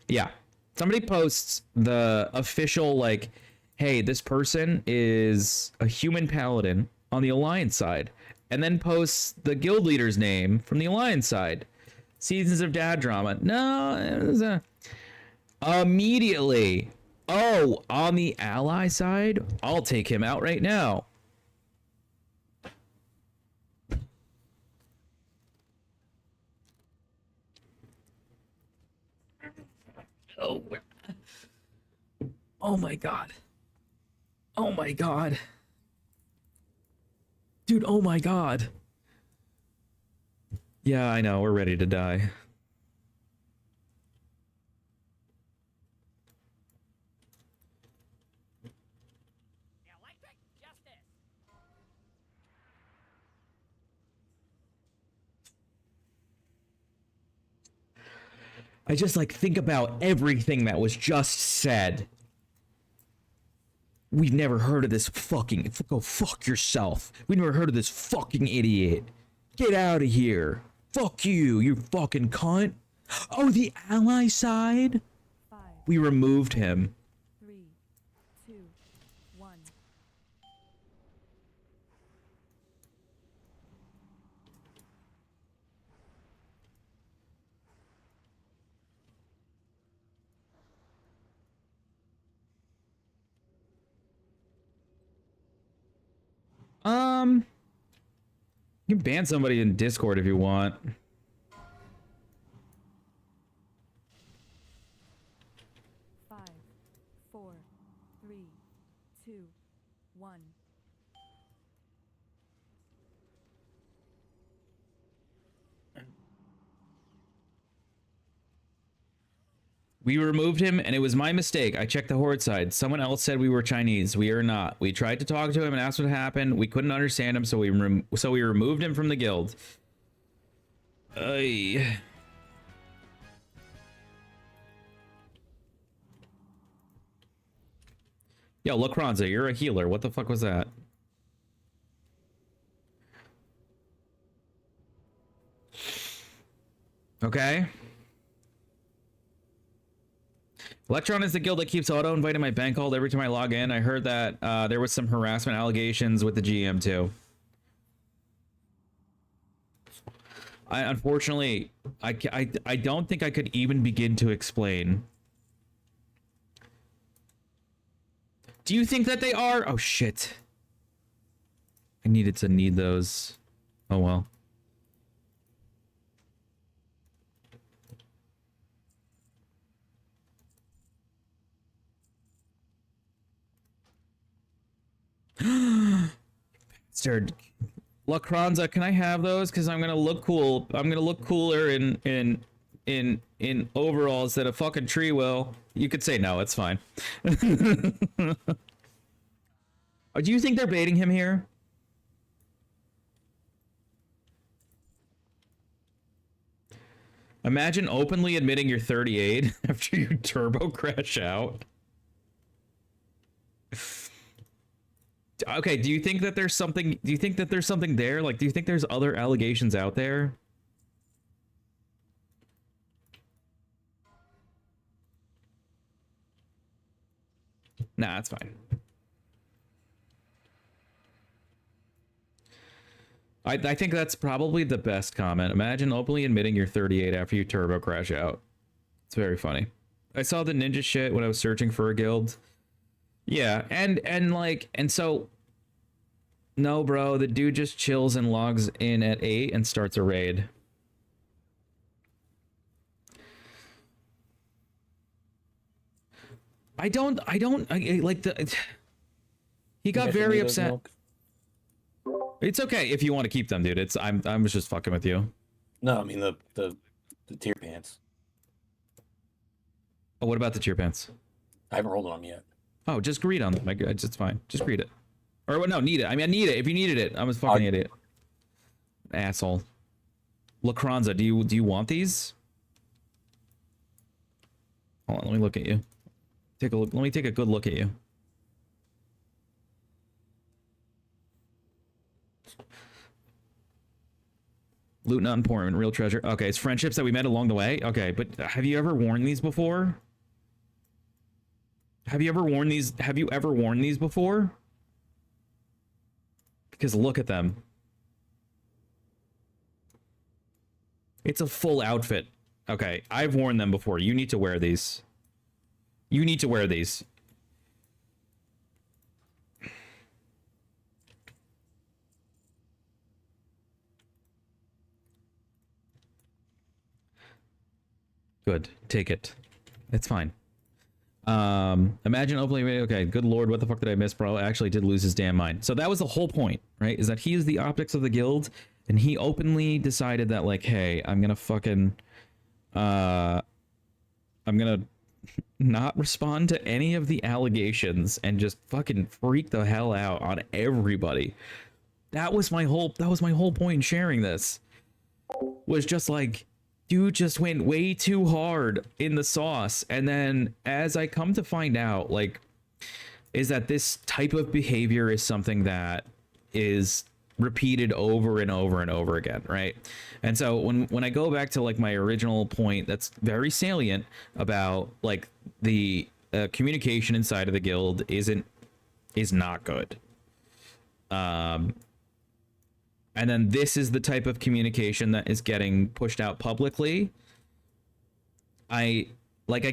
Speaker 2: Yeah. Somebody posts the official, like, hey, this person is a human paladin on the Alliance side, and then posts the guild leader's name from the Alliance side. Seasons of dad drama. No, it was immediately. Oh, on the ally side, I'll take him out right now. Oh, oh my god. Oh my god. Dude, oh my god. Yeah, I know, we're ready to die. I just like think about everything that was just said. We've never heard of this fucking... Go fuck yourself. We've never heard of this fucking idiot. Get out of here. Fuck you, you fucking cunt. Oh, the ally side?
Speaker 5: 5,
Speaker 2: We removed him.
Speaker 5: 3, 2, 1.
Speaker 2: You can ban somebody in Discord if you want.
Speaker 5: 5, 4, 3, 2, 1.
Speaker 2: We removed him, and it was my mistake. I checked the Horde side. Someone else said we were Chinese. We are not. We tried to talk to him and ask what happened. We couldn't understand him, so we removed him from the guild. Ay. Yo, Lacronza, you're a healer. What the fuck was that? Okay. ELEKTRON is the guild that keeps auto-inviting my bank called every time I log in. I heard that there was some harassment allegations with the GM too. Unfortunately, I don't think I could even begin to explain. Do you think that they are? Oh shit. I needed to need those. Oh well. Bastard. Lacronza, can I have those? Because I'm gonna look cool. I'm gonna look cooler in overalls than a fucking tree will. You could say no, it's fine. Oh, do you think they're baiting him here? Imagine openly admitting you're 38 after you turbo crash out. Okay, do you think that there's something there? Like, do you think there's other allegations out there? Nah, that's fine. I think that's probably the best comment. Imagine openly admitting you're 38 after you turbo crash out. It's very funny. I saw the ninja shit when I was searching for a guild. Yeah, and so no, bro, the dude just chills and logs in at 8 and starts a raid. I like the he got very upset. It's okay if you want to keep them, dude. I was just fucking with you.
Speaker 6: No, I mean the tier pants.
Speaker 2: Oh, what about the tier pants?
Speaker 6: I haven't rolled on them yet.
Speaker 2: Oh, just greed on them. It's fine. Just greed it. Or no, need it. I mean, I need it. If you needed it, I'm a fucking idiot. Asshole. Lacronza, do you want these? Hold on, let me look at you. Take a look. Let me take a good look at you. Loot not important, real treasure. Okay, it's friendships that we met along the way. Okay, but have you ever worn these before? Have you ever worn these? Have you ever worn these before? Because look at them. It's a full outfit. Okay, I've worn them before. You need to wear these. You need to wear these. Good. Take it. It's fine. Imagine openly. Okay, good lord, what the fuck did I miss, bro? I actually did lose his damn mind. So that was the whole point, right? Is that he is the optics of the guild, and he openly decided that, like, hey, I'm gonna fucking, I'm gonna not respond to any of the allegations and just fucking freak the hell out on everybody. That was my whole point in sharing this. Was just like, dude just went way too hard in the sauce. And then as I come to find out, like, is that this type of behavior is something that is repeated over and over and over again, right? And so when I go back to like my original point that's very salient about like the communication inside of the guild is not good. And then this is the type of communication that is getting pushed out publicly. I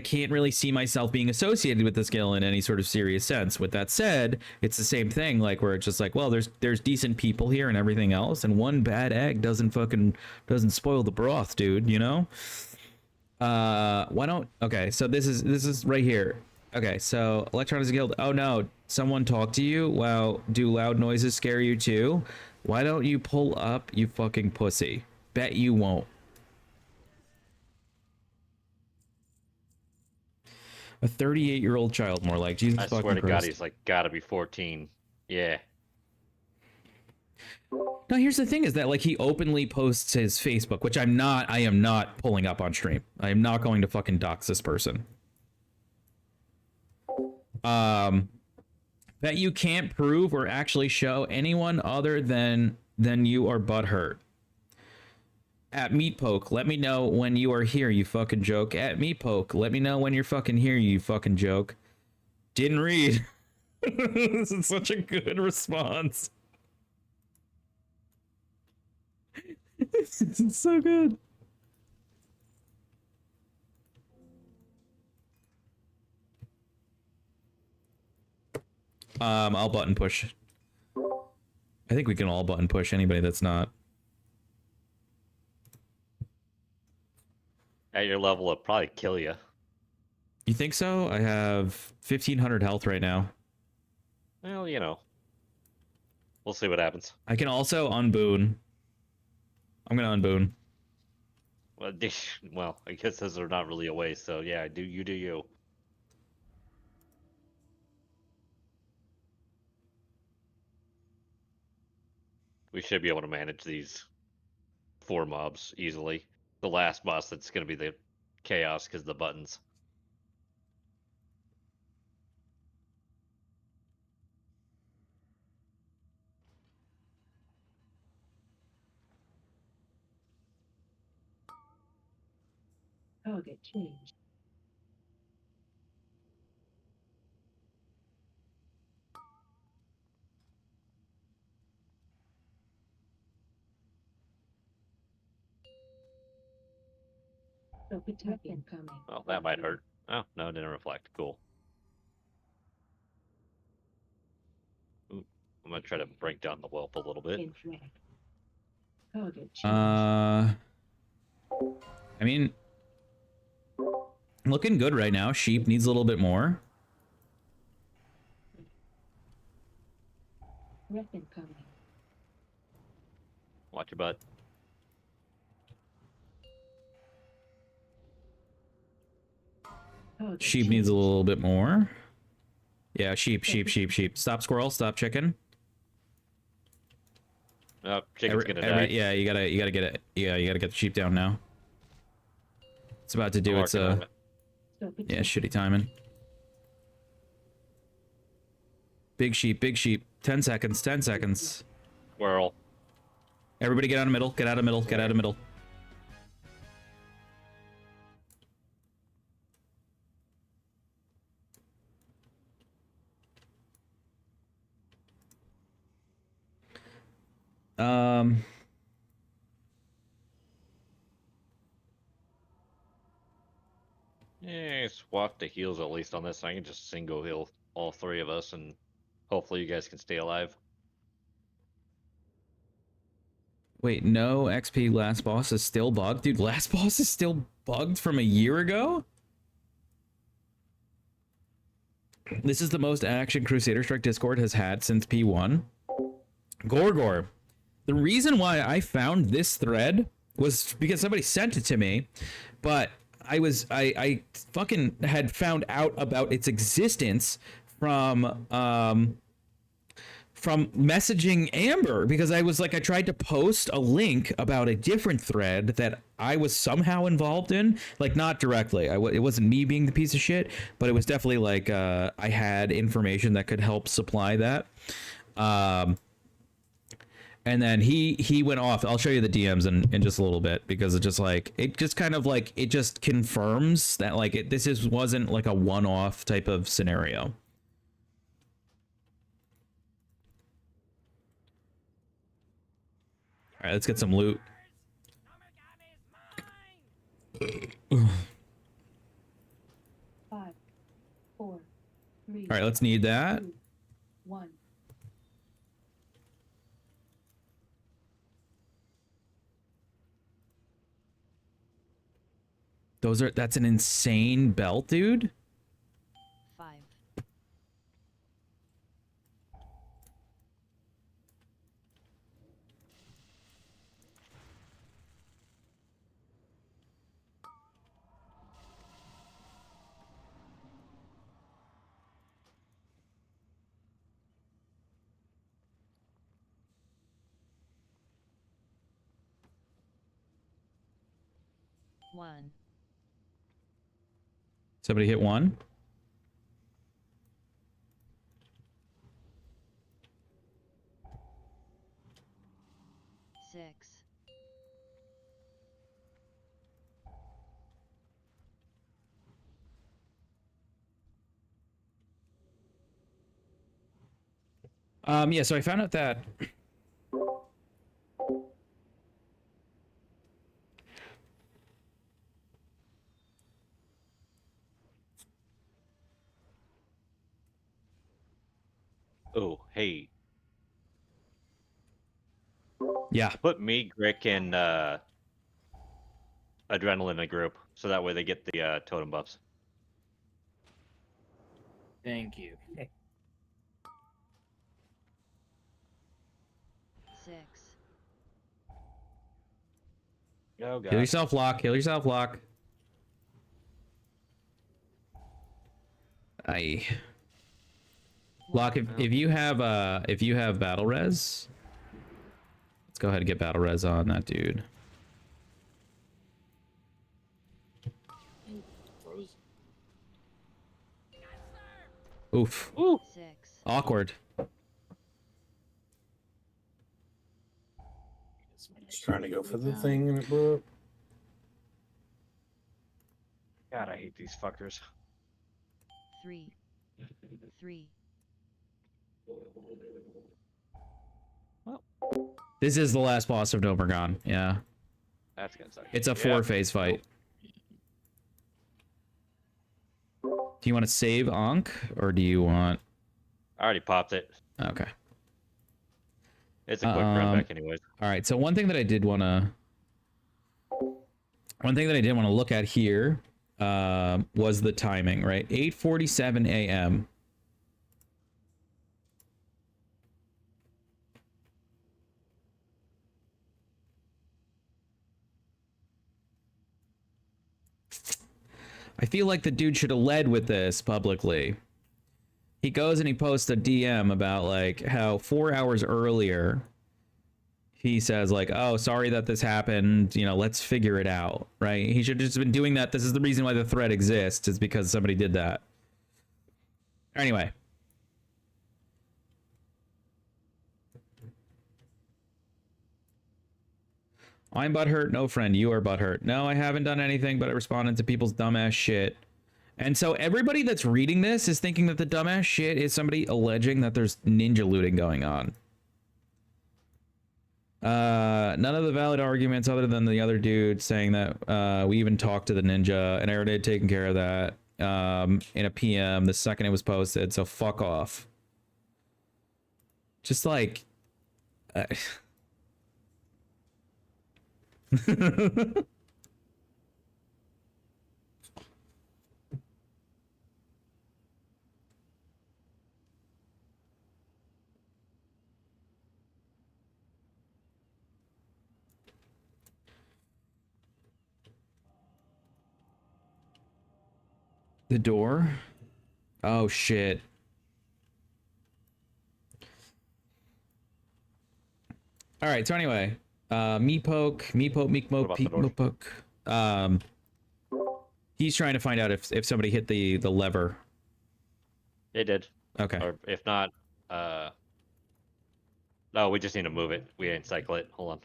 Speaker 2: can't really see myself being associated with this guild in any sort of serious sense. With that said, it's the same thing, like where it's just like, well, there's decent people here and everything else, and one bad egg doesn't spoil the broth, dude, you know? Okay, so this is right here. Okay, so Electronics Guild. Oh no, someone talk to you? Wow, do loud noises scare you too? Why don't you pull up, you fucking pussy? Bet you won't. A 38-year-old child, more like. Jesus fucking Christ.
Speaker 3: I swear to God, he's like gotta be 14. Yeah.
Speaker 2: Now here's the thing is that like he openly posts his Facebook, which I am not pulling up on stream. I am not going to fucking dox this person. That you can't prove or actually show anyone other than you are butthurt. At Meatpoke, let me know when you are here, you fucking joke. At Meatpoke, let me know when you're fucking here, you fucking joke. Didn't read. This is such a good response. This is so good. I'll button push. I think we can all button push anybody that's not.
Speaker 3: At your level, it'll probably kill you.
Speaker 2: You think so? I have 1,500 health right now.
Speaker 3: Well, you know. We'll see what happens.
Speaker 2: I can also unboon. I'm gonna unboon.
Speaker 3: Well, I guess those are not really a waste, so yeah, do you. We should be able to manage these 4 mobs easily. The last boss that's going to be the chaos because of the buttons.
Speaker 7: Target changed. Attack incoming.
Speaker 3: Oh, that might hurt. Oh, no, it didn't reflect. Cool. Ooh, I'm going to try to break down the whelp a little bit.
Speaker 7: Target changed.
Speaker 2: I mean, looking good right now. Sheep needs a little bit more.
Speaker 7: Rep incoming.
Speaker 3: Watch your butt.
Speaker 2: Sheep needs a little bit more. Yeah, sheep. Stop squirrel, stop chicken.
Speaker 3: Oh, chicken's gonna die.
Speaker 2: Yeah, you gotta get it. Yeah, you gotta get the sheep down now. It's about to do its yeah, shitty timing. Big sheep. 10 seconds.
Speaker 3: Squirrel.
Speaker 2: Everybody get out of middle. Get out of middle. Get out of middle.
Speaker 3: Yeah, swap the heals at least on this. I can just single heal all three of us, and hopefully you guys can stay alive.
Speaker 2: Wait, no XP last boss is still bugged? Dude, last boss is still bugged from a year ago? This is the most action Crusader Strike Discord has had since P1. Gorgor. The reason why I found this thread was because somebody sent it to me, but I fucking had found out about its existence from messaging Amber, because I was like, I tried to post a link about a different thread that I was somehow involved in, like not directly. It wasn't me being the piece of shit, but it was definitely like I had information that could help supply that. And then he went off. I'll show you the DMs in just a little bit, because it just like, it just kind of like, it just confirms that like this wasn't like a one-off type of scenario. All right, let's get some loot.
Speaker 7: Five, four, three.
Speaker 2: All right, let's need that.
Speaker 7: 2, 1.
Speaker 2: That's an insane belt, dude.
Speaker 5: 5, 1,
Speaker 2: Somebody hit one.
Speaker 5: 6,
Speaker 2: Yeah, so I found out that
Speaker 3: Oh, hey,
Speaker 2: yeah.
Speaker 3: put me, Grick, and Adrenaline in a group, so that way they get the totem buffs.
Speaker 1: Thank you.
Speaker 5: 6,
Speaker 3: Oh, God.
Speaker 2: Kill yourself, Lock. Kill yourself, Lock. Lock, if you have battle res, let's go ahead and get battle res on that dude. Oof.
Speaker 5: 6,
Speaker 2: Awkward.
Speaker 6: Just trying to go for the thing and it blew up.
Speaker 3: God, I hate these fuckers.
Speaker 5: 3, 3,
Speaker 2: This is the last boss of Nomergon. Yeah.
Speaker 3: That's gonna suck.
Speaker 2: It's a
Speaker 3: Yeah.
Speaker 2: 4-phase fight. Do you want to save Ankh, or do you want...
Speaker 3: I already popped it.
Speaker 2: Okay.
Speaker 3: It's a quick run back anyways.
Speaker 2: All right, so one thing that I did want to look at here was the timing, right? 8:47 a.m. I feel like the dude should have led with this publicly. He goes and he posts a DM about like how 4 hours earlier he says like, oh, sorry that this happened, you know, let's figure it out, right? He should have just been doing that. This is the reason why the thread exists, is because somebody did that. Anyway. I'm butthurt. No, friend, you are butthurt. No, I haven't done anything, but I responded to people's dumbass shit. And so everybody that's reading this is thinking that the dumbass shit is somebody alleging that there's ninja looting going on. None of the valid arguments other than the other dude saying that we even talked to the ninja, and I already had taken care of that in a PM the second it was posted, so fuck off. Just like... The door? Oh, shit. All right, so anyway, Meepoke, he's trying to find out if somebody hit the lever.
Speaker 3: It did.
Speaker 2: Okay.
Speaker 3: Or if not, no, we just need to move it. We didn't cycle it. Hold on.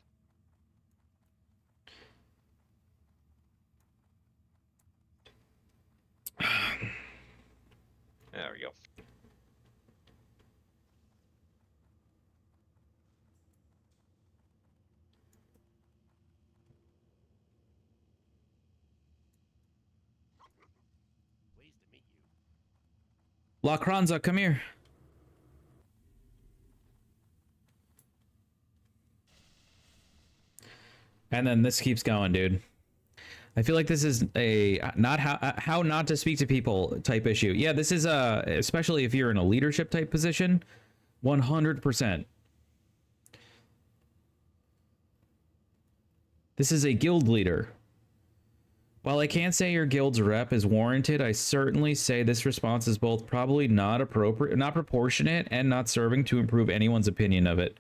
Speaker 3: There we go.
Speaker 2: La Cranza, come here. And then this keeps going, dude. I feel like this is a not how not to speak to people type issue. Yeah, this is especially if you're in a leadership type position, 100%. This is a guild leader. While I can't say your guild's rep is warranted, I certainly say this response is both probably not appropriate, not proportionate, and not serving to improve anyone's opinion of it.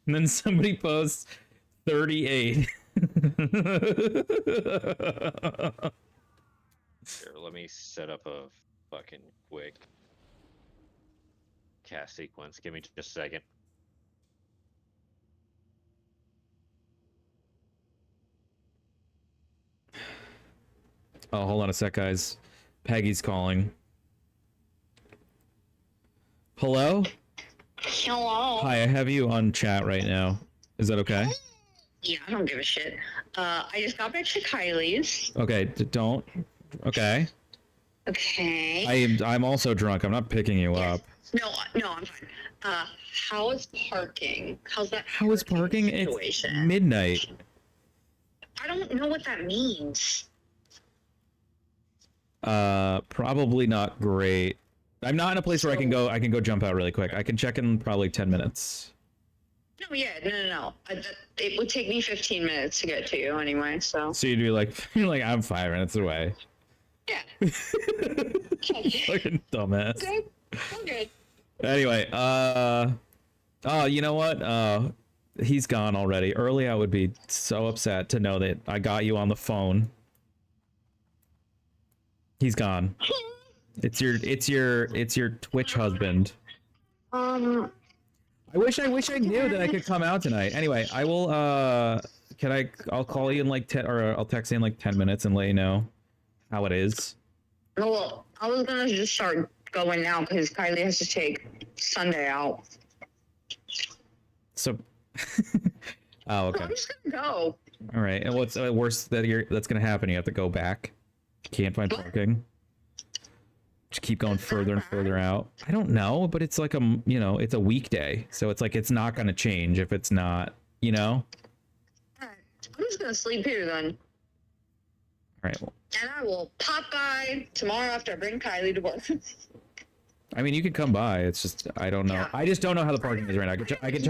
Speaker 2: And then somebody posts 38.
Speaker 3: Here, let me set up a fucking quick cast sequence. Give me just a second.
Speaker 2: Oh, hold on a sec, guys. Peggy's calling. Hello?
Speaker 8: Hello.
Speaker 2: Hi, I have you on chat right now. Is that okay?
Speaker 8: Yeah, I don't give a shit. I just got back to Kylie's.
Speaker 2: Okay, don't. Okay.
Speaker 8: Okay.
Speaker 2: I'm also drunk. I'm not picking you up.
Speaker 8: No, I'm fine. How is parking? How's that?
Speaker 2: How is parking?
Speaker 8: Situation?
Speaker 2: It's midnight.
Speaker 8: I don't know what that means.
Speaker 2: Probably not great. I'm not in a place where I can go jump out really quick. I can check in probably 10 minutes.
Speaker 8: No, yeah, no. It would take me 15 minutes to get to you anyway, so.
Speaker 2: So you'd be like, you're like, I'm 5 minutes away.
Speaker 8: Yeah.
Speaker 2: Fucking dumbass.
Speaker 8: Good. I'm good.
Speaker 2: Anyway, oh, you know what? He's gone already. Early, I would be so upset to know that I got you on the phone. He's gone. It's your Twitch husband. I wish I knew that I could come out tonight. Anyway, I will I'll call you in like 10, or I'll text you in like 10 minutes and let you know how it is.
Speaker 8: Well, I was gonna just start going now because Kylie has to take Sunday out.
Speaker 2: So oh, okay.
Speaker 8: I'm just gonna go.
Speaker 2: All right. And what's worse that's gonna happen? You have to go back. Can't find parking. Just keep going further and further out. I don't know, but it's like it's a weekday, so it's like it's not gonna change if it's not,
Speaker 8: Alright. I'm just gonna sleep here then.
Speaker 2: All right. Well,
Speaker 8: And I will pop by tomorrow after I bring Kylie to work.
Speaker 2: I mean, you could come by. It's just I don't know.
Speaker 8: Yeah.
Speaker 2: I just don't know how the parking is right now. I can check. I can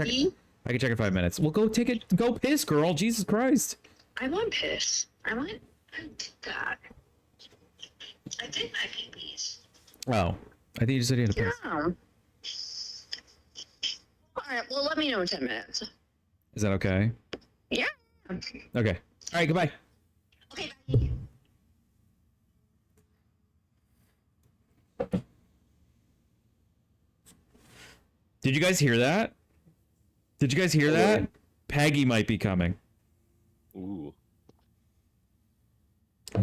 Speaker 2: check in 5 minutes. Well, go piss, girl. Jesus Christ.
Speaker 8: I want piss. I did that. I did my babies.
Speaker 2: Oh, I think you just said you had to piss.
Speaker 8: Yeah. Alright, well, let me know in 10 minutes.
Speaker 2: Is that okay?
Speaker 8: Yeah.
Speaker 2: Okay. All right. Goodbye.
Speaker 8: Okay, bye.
Speaker 2: Did you guys hear that? Did you guys hear that? Peggy might be coming.
Speaker 3: Ooh.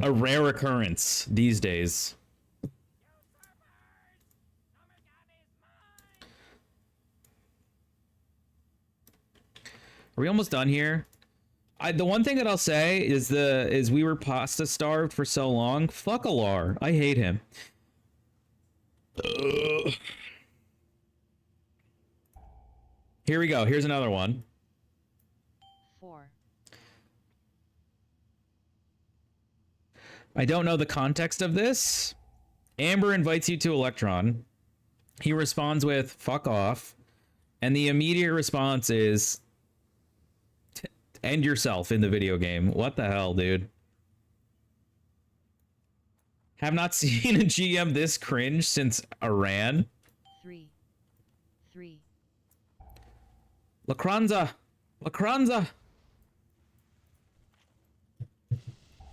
Speaker 2: A rare occurrence these days. Are we almost done here? The one thing that I'll say is we were pasta starved for so long. Fuck Alar. I hate him. Ugh. Here we go. Here's another one.
Speaker 5: 4,
Speaker 2: I don't know the context of this. Amber invites you to ELEKTRON. He responds with "fuck off," and the immediate response is end yourself in the video game. What the hell, dude? Have not seen a GM this cringe since Iran.
Speaker 5: 3, 3,
Speaker 2: Lacranza! Lacranza!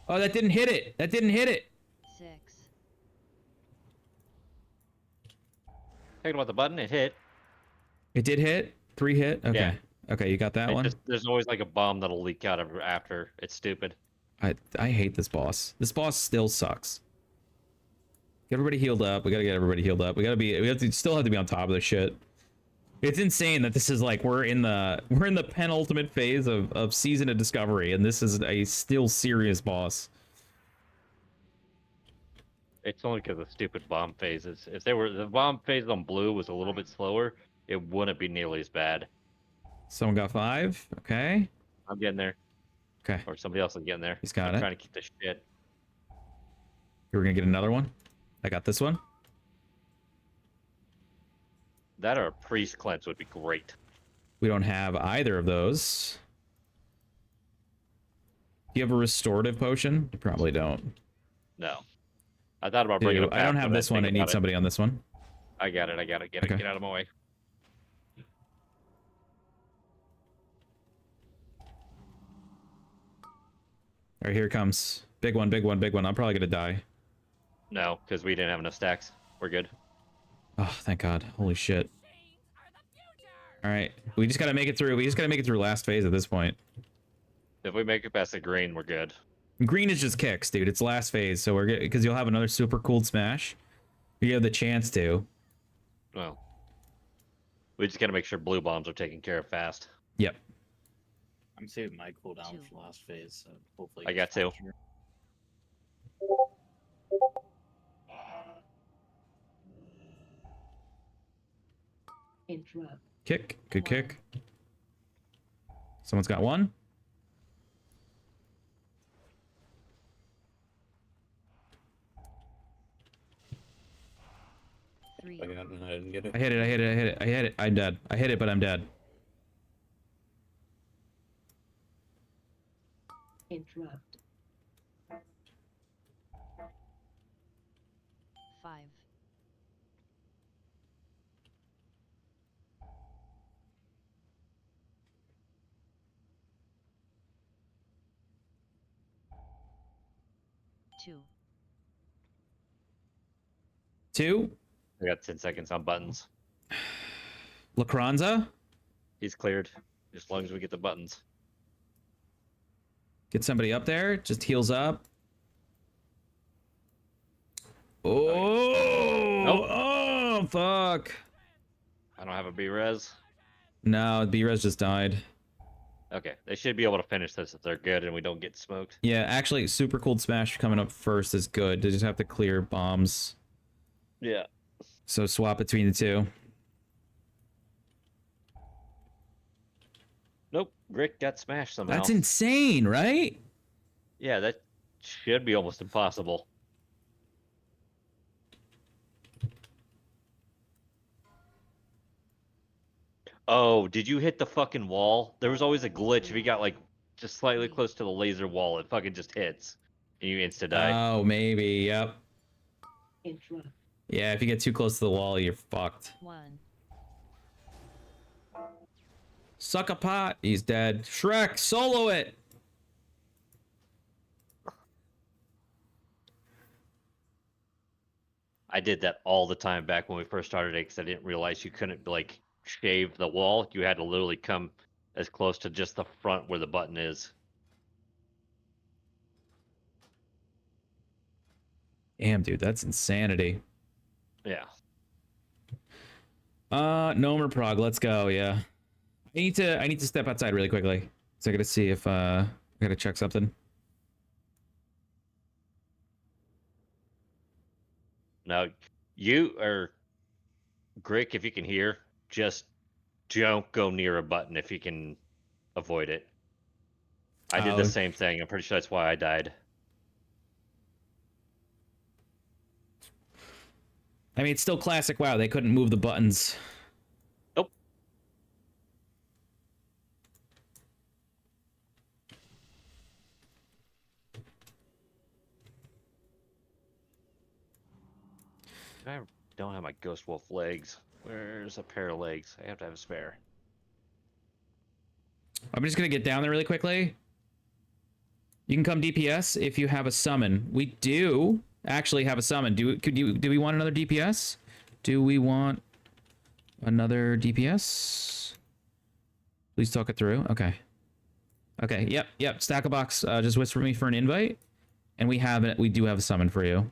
Speaker 2: Oh, that didn't hit it. That didn't hit it.
Speaker 5: 6,
Speaker 3: Talking about the button, it hit.
Speaker 2: It did hit? 3 hit? Okay.
Speaker 3: Yeah.
Speaker 2: Okay, you got that one?
Speaker 3: There's always like a bomb that'll leak out of after. It's stupid.
Speaker 2: I hate this boss. This boss still sucks. Get everybody healed up. We gotta get everybody healed up. We still have to be on top of this shit. It's insane that this is like we're in the penultimate phase of Season of Discovery, and this is a still serious boss.
Speaker 3: It's only because of stupid bomb phases. If the bomb phase on blue was a little bit slower, it wouldn't be nearly as bad.
Speaker 2: Someone got 5. Okay.
Speaker 3: I'm getting there.
Speaker 2: Okay.
Speaker 3: Or somebody else is getting there.
Speaker 2: He's got
Speaker 3: I'm
Speaker 2: it.
Speaker 3: trying to keep this shit.
Speaker 2: We're gonna get another one. I got this one.
Speaker 3: That or a priest cleanse would be great.
Speaker 2: We don't have either of those. Do you have a restorative potion? You probably don't.
Speaker 3: No. I thought about bringing it back.
Speaker 2: I don't have
Speaker 3: but
Speaker 2: this one. I
Speaker 3: think
Speaker 2: need
Speaker 3: about it.
Speaker 2: somebody on this one.
Speaker 3: I got it. Get
Speaker 2: Okay.
Speaker 3: it. Get out of my way.
Speaker 2: All right, here it comes. Big one, big one, big one. I'm probably gonna die.
Speaker 3: No, because we didn't have enough stacks. We're good.
Speaker 2: Oh, thank God. Holy shit. All right. We just gotta make it through. We just gotta make it through last phase at this point.
Speaker 3: If we make it past the green, we're good.
Speaker 2: Green is just kicks, dude. It's last phase, so we're good because you'll have another super cooled smash. You have the chance to.
Speaker 3: Well, we just gotta make sure blue bombs are taken care of fast.
Speaker 2: Yep.
Speaker 6: I'm saving my cooldown
Speaker 5: 2.
Speaker 6: for last phase, so hopefully.
Speaker 3: I got 2.
Speaker 7: Interrupt.
Speaker 2: Kick. Good kick. Someone's got 1.
Speaker 5: 3,
Speaker 6: I got it and I didn't get it.
Speaker 2: I hit it. I hit it. I hit it. I hit it. I'm dead. I hit it, but I'm dead.
Speaker 7: Interrupt.
Speaker 5: 5, 2,
Speaker 2: 2.
Speaker 3: I got 10 seconds on buttons.
Speaker 2: Lacranza.
Speaker 3: He's cleared. As long as we get the buttons.
Speaker 2: Get somebody up there. Just heals up. Oh.
Speaker 3: Nope.
Speaker 2: Oh, fuck.
Speaker 3: I don't have a B-res.
Speaker 2: No, B-res just died.
Speaker 3: Okay, they should be able to finish this if they're good and we don't get smoked.
Speaker 2: Yeah, actually, super cooled smash coming up first is good. They just have to clear bombs.
Speaker 3: Yeah.
Speaker 2: So swap between the two.
Speaker 3: Nope, Rick got smashed somehow.
Speaker 2: That's insane, right?
Speaker 3: Yeah, that should be almost impossible. Oh, did you hit the fucking wall? There was always a glitch. If you got like just slightly close to the laser wall, it fucking just hits. And you insta die.
Speaker 2: Oh, maybe. Yep.
Speaker 7: Interrupt.
Speaker 2: Yeah, if you get too close to the wall, you're fucked.
Speaker 5: 1,
Speaker 2: Suck a pot. He's dead. Shrek, solo it.
Speaker 3: I did that all the time back when we first started it because I didn't realize you couldn't like shave the wall. You had to literally come as close to just the front where the button is.
Speaker 2: Damn, dude, that's insanity.
Speaker 3: Yeah.
Speaker 2: Nomer Prague, let's go. Yeah, I need to step outside really quickly. So I gotta see if I gotta check something.
Speaker 3: Now, you or Grick, if you can hear, just don't go near a button if you can avoid it. I did the
Speaker 2: Oh.
Speaker 3: same thing. I'm pretty sure that's why I died.
Speaker 2: I mean, it's still classic WoW. They couldn't move the buttons.
Speaker 3: Nope. I don't have my Ghost Wolf legs. Where's a pair of legs? I have to have a spare.
Speaker 2: I'm just gonna get down there really quickly. You can come DPS if you have a summon. We do actually have a summon. Do we want another DPS? Do we want another DPS? Please talk it through. Okay. Okay. Yep. Stack a box. Just whisper me for an invite, and we have it. We do have a summon for you.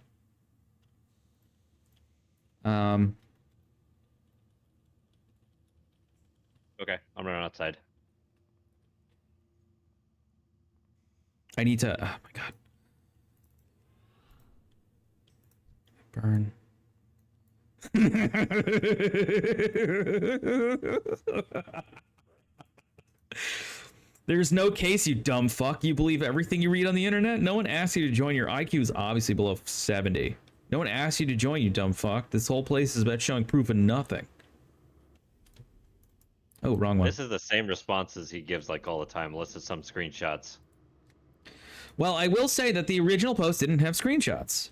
Speaker 3: Okay, I'm running outside.
Speaker 2: I need to. Oh my god. Burn. There's no case, you dumb fuck. You believe everything you read on the internet? No one asked you to join. Your IQ is obviously below 70. No one asked you to join, you dumb fuck. This whole place is about showing proof of nothing. Oh, wrong one.
Speaker 3: This is the same responses he gives like all the time, unless it's some screenshots.
Speaker 2: Well, I will say that the original post didn't have screenshots.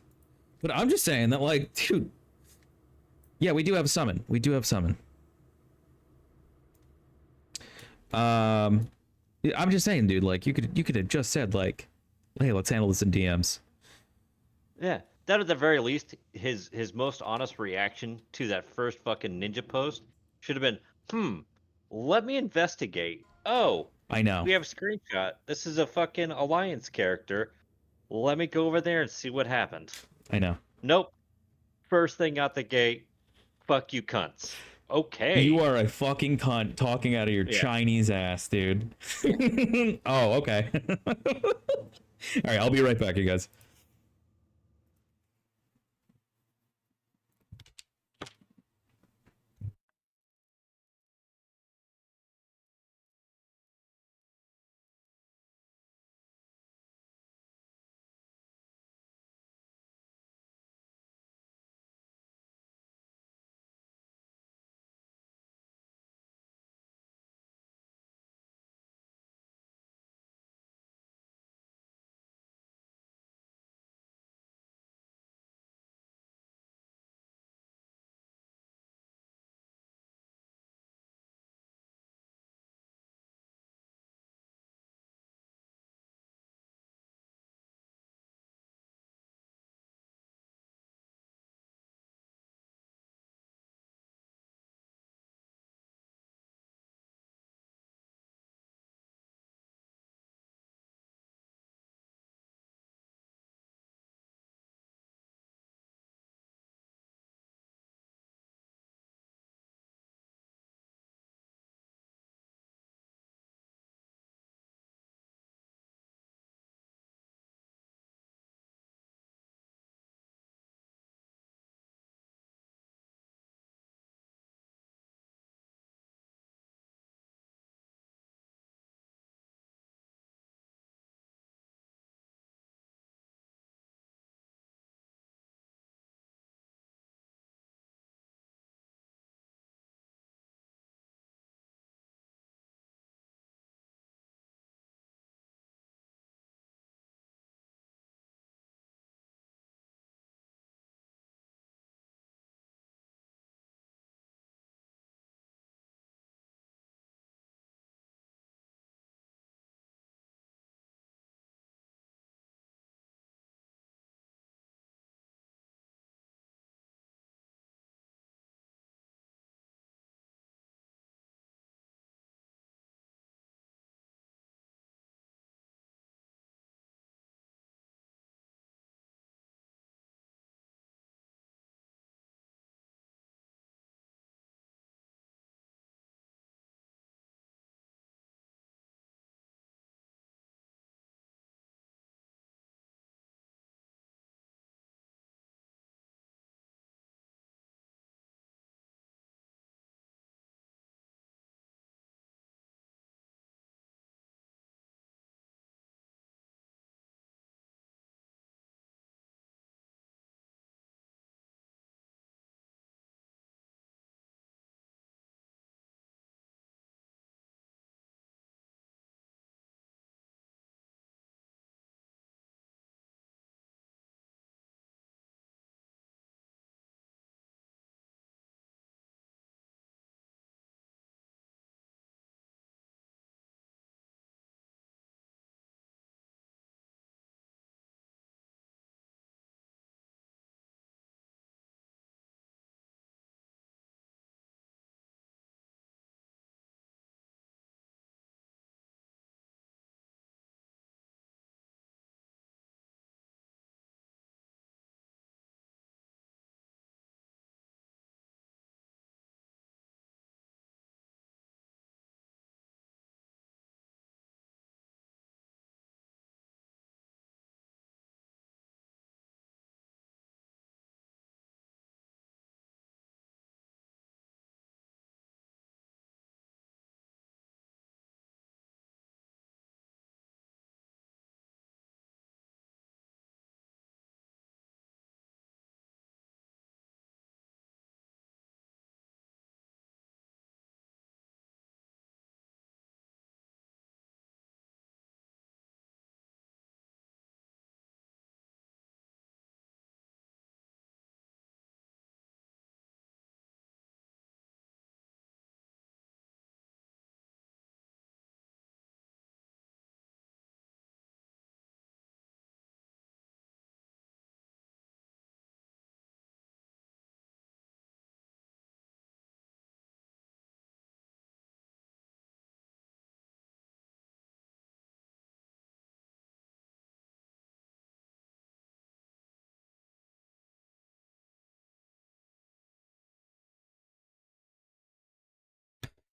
Speaker 2: But I'm just saying that, like, dude. Yeah, we do have a summon. We do have summon. I'm just saying, dude, like, you could have just said, like, hey, let's handle this in DMs.
Speaker 3: Yeah, that at the very least, his most honest reaction to that first fucking ninja post should have been, let me investigate. Oh,
Speaker 2: I know.
Speaker 3: we have a screenshot. This is a fucking Alliance character. Let me go over there and see what happened.
Speaker 2: I know.
Speaker 3: Nope. First thing out the gate, fuck you cunts. Okay.
Speaker 2: You are a fucking cunt talking out of your Chinese ass, dude. Oh, okay. All right, I'll be right back, you guys.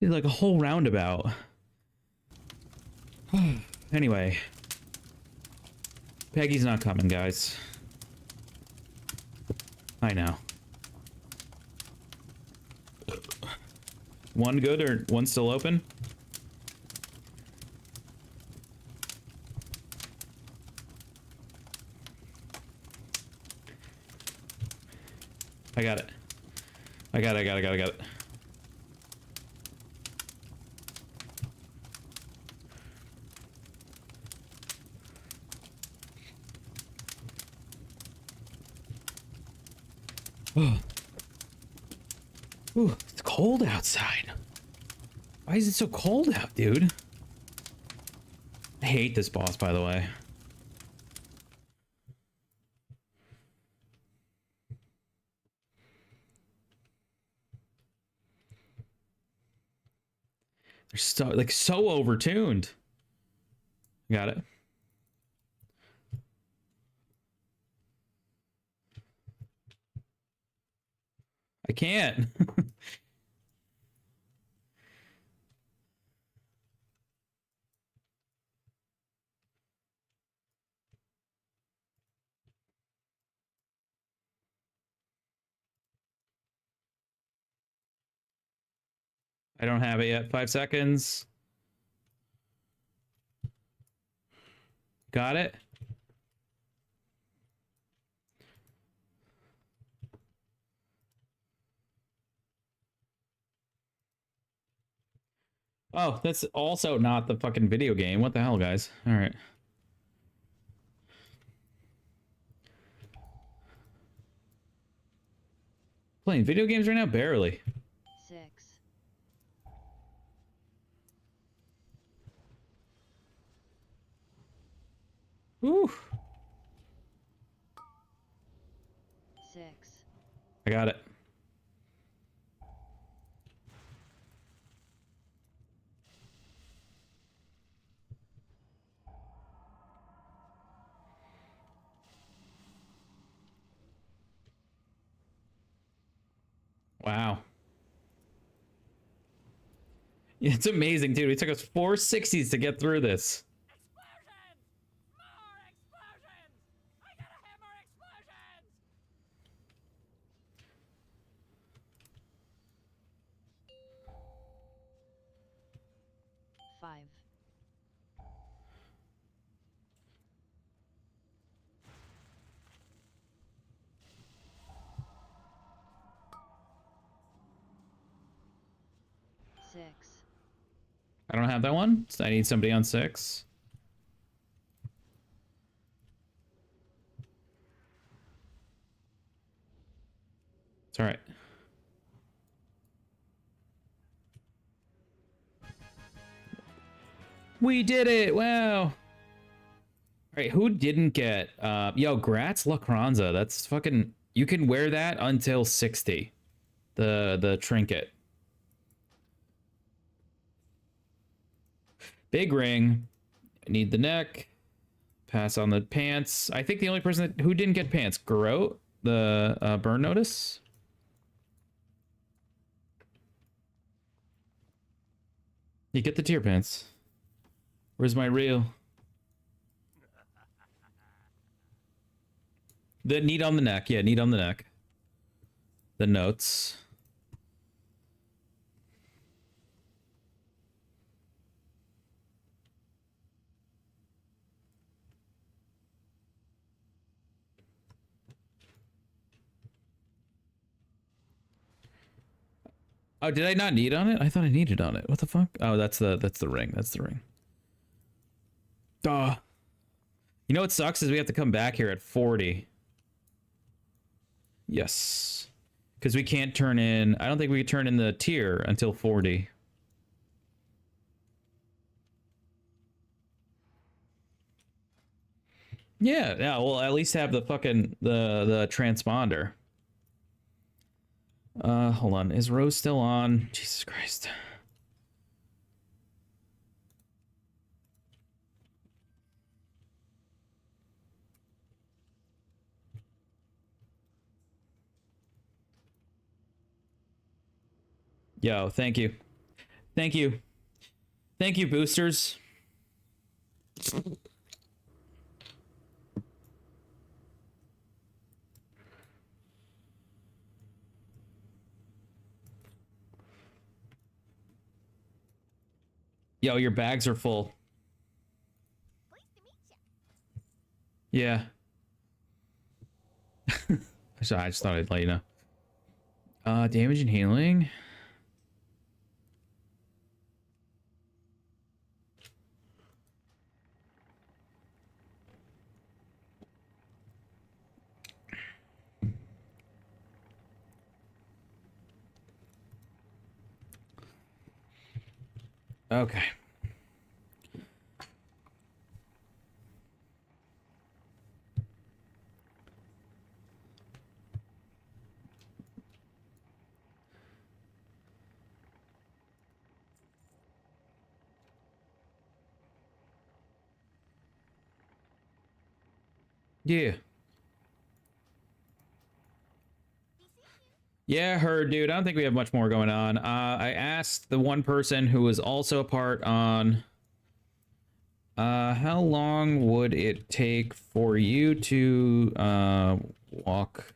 Speaker 2: It's like a whole roundabout. Anyway. Peggy's not coming, guys. I know. One good or one still open? I got it. I got it. Oh. Ooh, it's cold outside. Why is it so cold out, dude? I hate this boss, by the way. They're so overtuned. Got it. I can't. I don't have it yet. 5 seconds. Got it. Oh, that's also not the fucking video game. What the hell, guys? All right. Playing video games right now? Barely.
Speaker 5: 6,
Speaker 2: Ooh.
Speaker 5: 6,
Speaker 2: I got it. Wow. Yeah, it's amazing, dude. It took us 460s to get through this.
Speaker 1: Explosions! More explosions! I gotta have more explosions!
Speaker 5: 5, 6,
Speaker 2: I don't have that one. So I need somebody on 6. It's all right. We did it! Wow. All right, who didn't get? Yo, Gratz La Cranza. That's fucking. You can wear that until 60. The trinket. Big ring. Need the neck. Pass on the pants. I think the only person who didn't get pants, Garot, the burn notice. You get the tier pants. Where's my reel? The need on the neck. Yeah, need on the neck. The notes. Oh, did I not need on it? I thought I needed on it. What the fuck? Oh, that's the ring. That's the ring. Duh. You know what sucks is we have to come back here at 40. Yes. Because we can't turn in... I don't think we can turn in the tier until 40. Yeah, yeah, we'll at least have the fucking... the transponder. Hold on. Is Rose still on? Jesus Christ. Yo, thank you. Thank you. Thank you, boosters. Yo, your bags are full. Yeah. Sorry, I just thought I'd let you know. Damage and healing. Okay. Yeah. Yeah, heard, dude. I don't think we have much more going on. I asked the one person who was also a part on how long would it take for you to walk?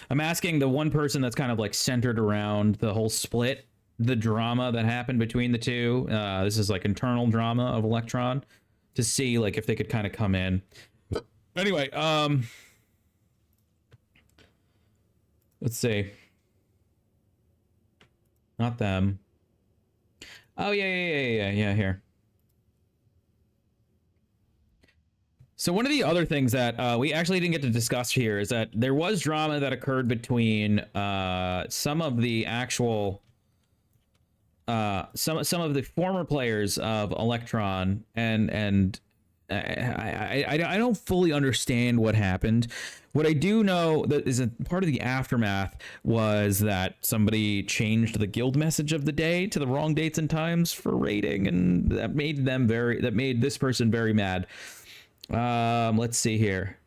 Speaker 2: I'm asking the one person that's kind of like centered around the whole split, the drama that happened between the two. This is like internal drama of ELEKTRON, to see like if they could kind of come in. Anyway, let's see. Not them. Oh yeah, here. So one of the other things that we actually didn't get to discuss here is that there was drama that occurred between some of the actual some of the former players of ELEKTRON, and I don't fully understand what happened. What I do know that is a part of the aftermath was that somebody changed the guild message of the day to the wrong dates and times for raiding, and that made this person very mad. Let's see here.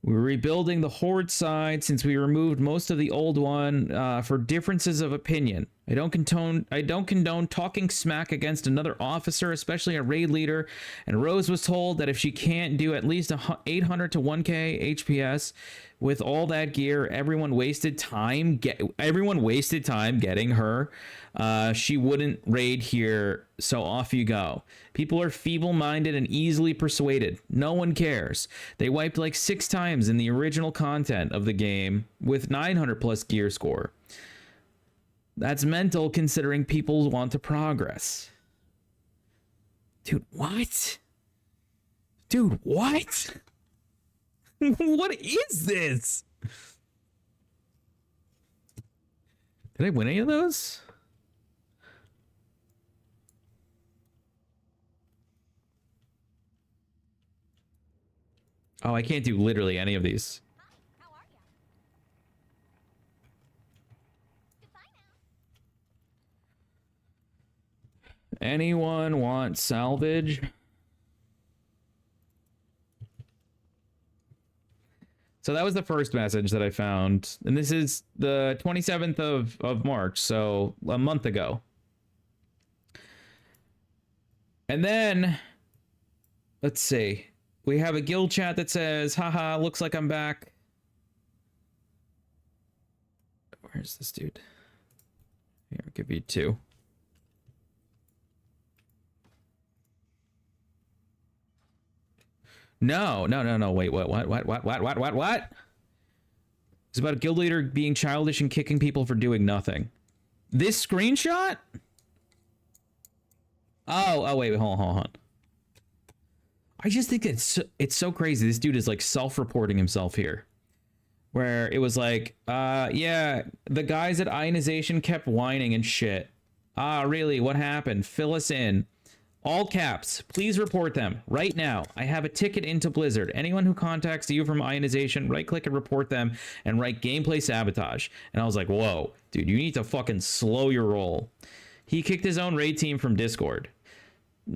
Speaker 2: We're rebuilding the Horde side since we removed most of the old one for differences of opinion. I don't condone talking smack against another officer, especially a raid leader. And Rose was told that if she can't do at least 800 to 1k HPS with all that gear, everyone wasted time getting her. She wouldn't raid here, so off you go. People are feeble-minded and easily persuaded. No one cares. They wiped like 6 times in the original content of the game with 900 plus gear score. That's mental considering people want to progress. Dude, what? Dude, what? What is this? Did I win any of those? Oh, I can't do literally any of these. Anyone want salvage? So that was the first message that I found. And this is the 27th of March, so a month ago. And then, let's see. We have a guild chat that says, haha, looks like I'm back. Where's this dude? Here, I'll give you 2. No, wait, what? It's about a guild leader being childish and kicking people for doing nothing. This screenshot? Oh, wait, hold on. I just think it's so crazy. This dude is like self-reporting himself here. Where it was like, yeah, the guys at Ionization kept whining and shit. Really, what happened? Fill us in. All caps, please report them right now. I have a ticket into Blizzard. Anyone who contacts you from Ionization, right click and report them and write gameplay sabotage. And I was like, whoa, dude, you need to fucking slow your roll. He kicked his own raid team from Discord.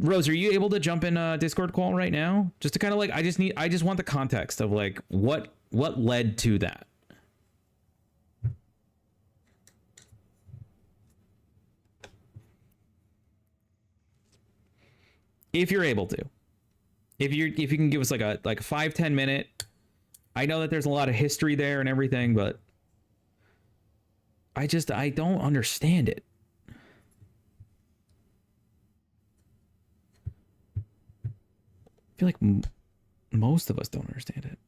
Speaker 2: Rose, are you able to jump in Discord call right now? Just to kind of like, I just want the context of like what led to that. If you're able to. If you can give us like a 5-10 minute. I know that there's a lot of history there and everything, but I don't understand it. I feel like most of us don't understand it.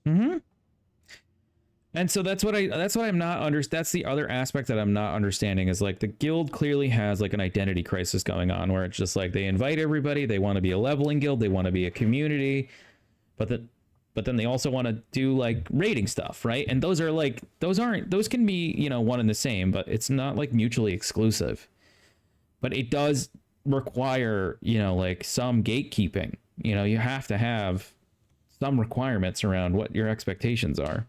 Speaker 2: Mm-hmm. And so that's what I'm not that's the other aspect that I'm not understanding is like the guild clearly has like an identity crisis going on where it's just like they invite everybody, they want to be a leveling guild, they want to be a community, but then they also want to do like raiding stuff, right? And those can be, you know, one and the same, but it's not like mutually exclusive. But it does require, you know, like some gatekeeping. You know, you have to have some requirements around what your expectations are.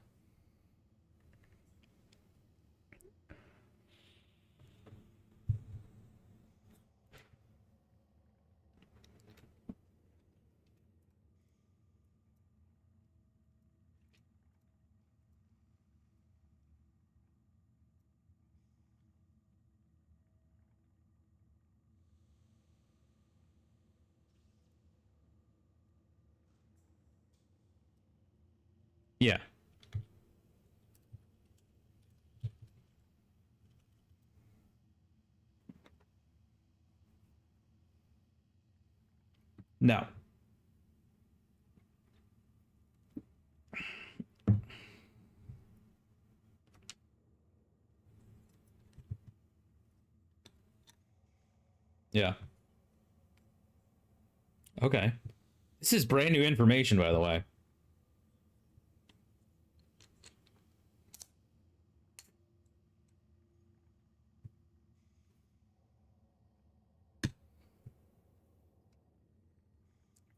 Speaker 2: Yeah. No. Yeah. Okay. This is brand new information, by the way.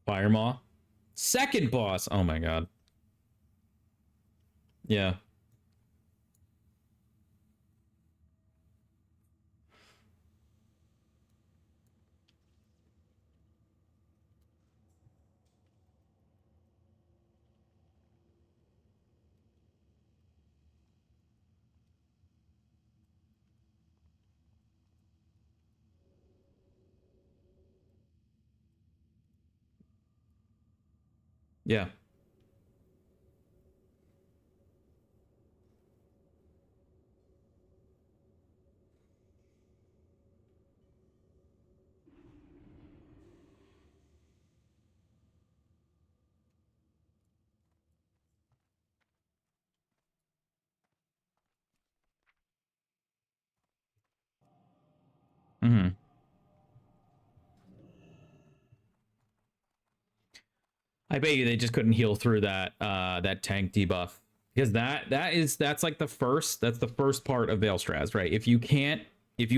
Speaker 2: Firemaw. Second boss. Oh my god. Yeah. Yeah. Mm-hmm. I bet you they just couldn't heal through that that tank debuff. Because that's like the first part of Veilstraz, right? If you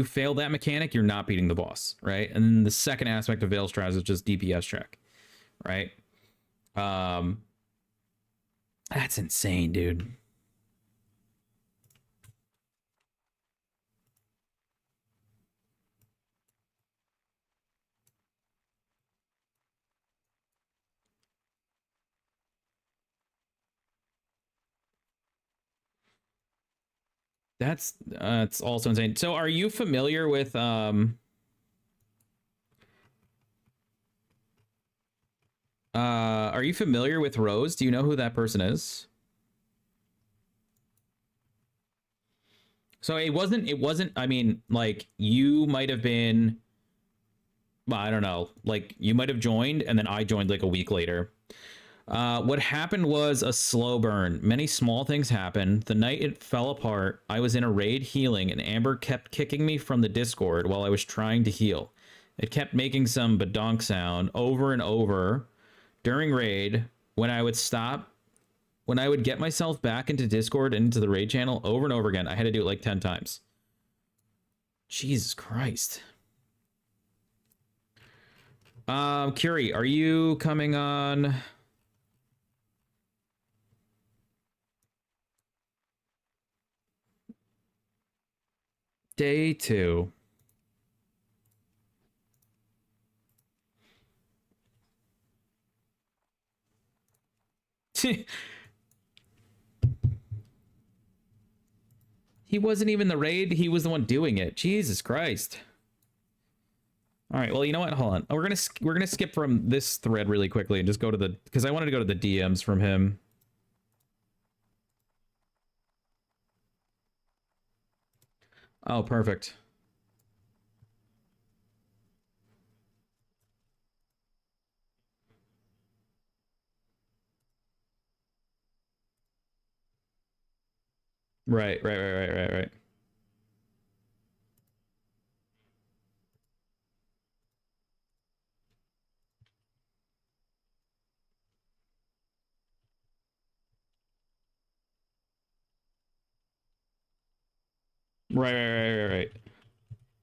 Speaker 2: fail that mechanic, you're not beating the boss, right? And then the second aspect of Veilstraz is just DPS check, right? That's insane, dude. That's it's also insane. So are you familiar with are you familiar with Rose? Do you know who that person is? So it wasn't, I mean, like, you might have been, well, I don't know, like, you might have joined, and then I joined, like, a week later. What happened was a slow burn. Many small things happened. The night it fell apart, I was in a raid healing, and Amber kept kicking me from the Discord while I was trying to heal. It kept making some badonk sound over and over during raid. When I would get myself back into Discord and into the raid channel over and over again, I had to do it like 10 times. Jesus Christ. Curie, are you coming on? Day 2. He wasn't even the raid. He was the one doing it. Jesus Christ. All right. Well, you know what? Hold on. We're gonna skip from this thread really quickly and just go to the, because I wanted to go to the DMs from him. Oh, perfect. Right. Right.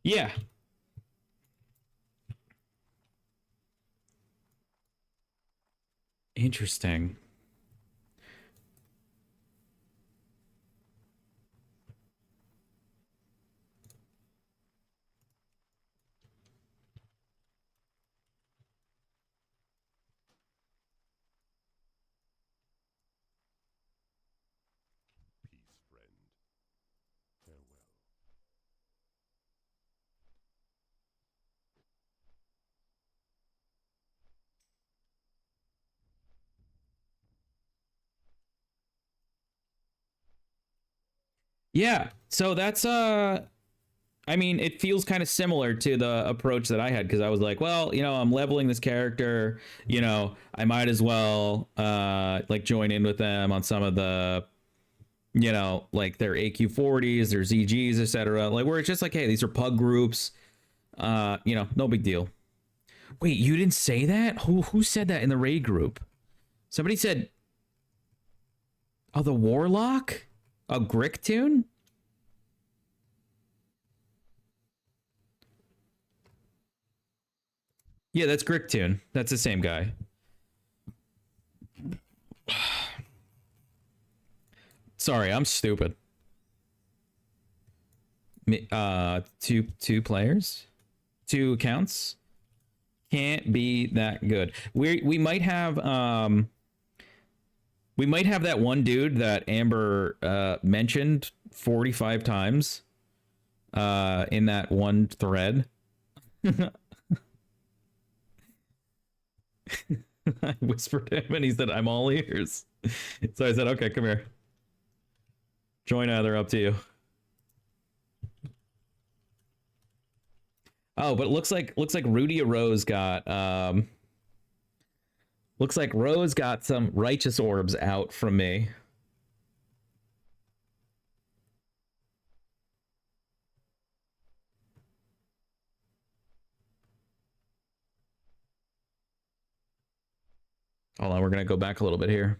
Speaker 2: Yeah. Interesting. Yeah. So that's I mean, it feels kind of similar to the approach that I had, because I was like, well, you know, I'm leveling this character, you know, I might as well like join in with them on some of the, you know, like their AQ40s, their ZGs, etc. Like, where it's just like, hey, these are pug groups, you know, no big deal. Wait, you didn't say that? Who said that in the raid group? Somebody said, oh, the Warlock? A Grick tune? Yeah, that's Grick tune. That's the same guy. Sorry, I'm stupid. Two players? 2 accounts? Can't be that good. We might have that one dude that Amber mentioned 45 times in that one thread. I whispered to him and he said, I'm all ears. So I said, okay, come here. Join either, up to you. Oh, but it looks like Rudy Rose got looks like Rose got some righteous orbs out from me. Hold on, we're gonna go back a little bit here.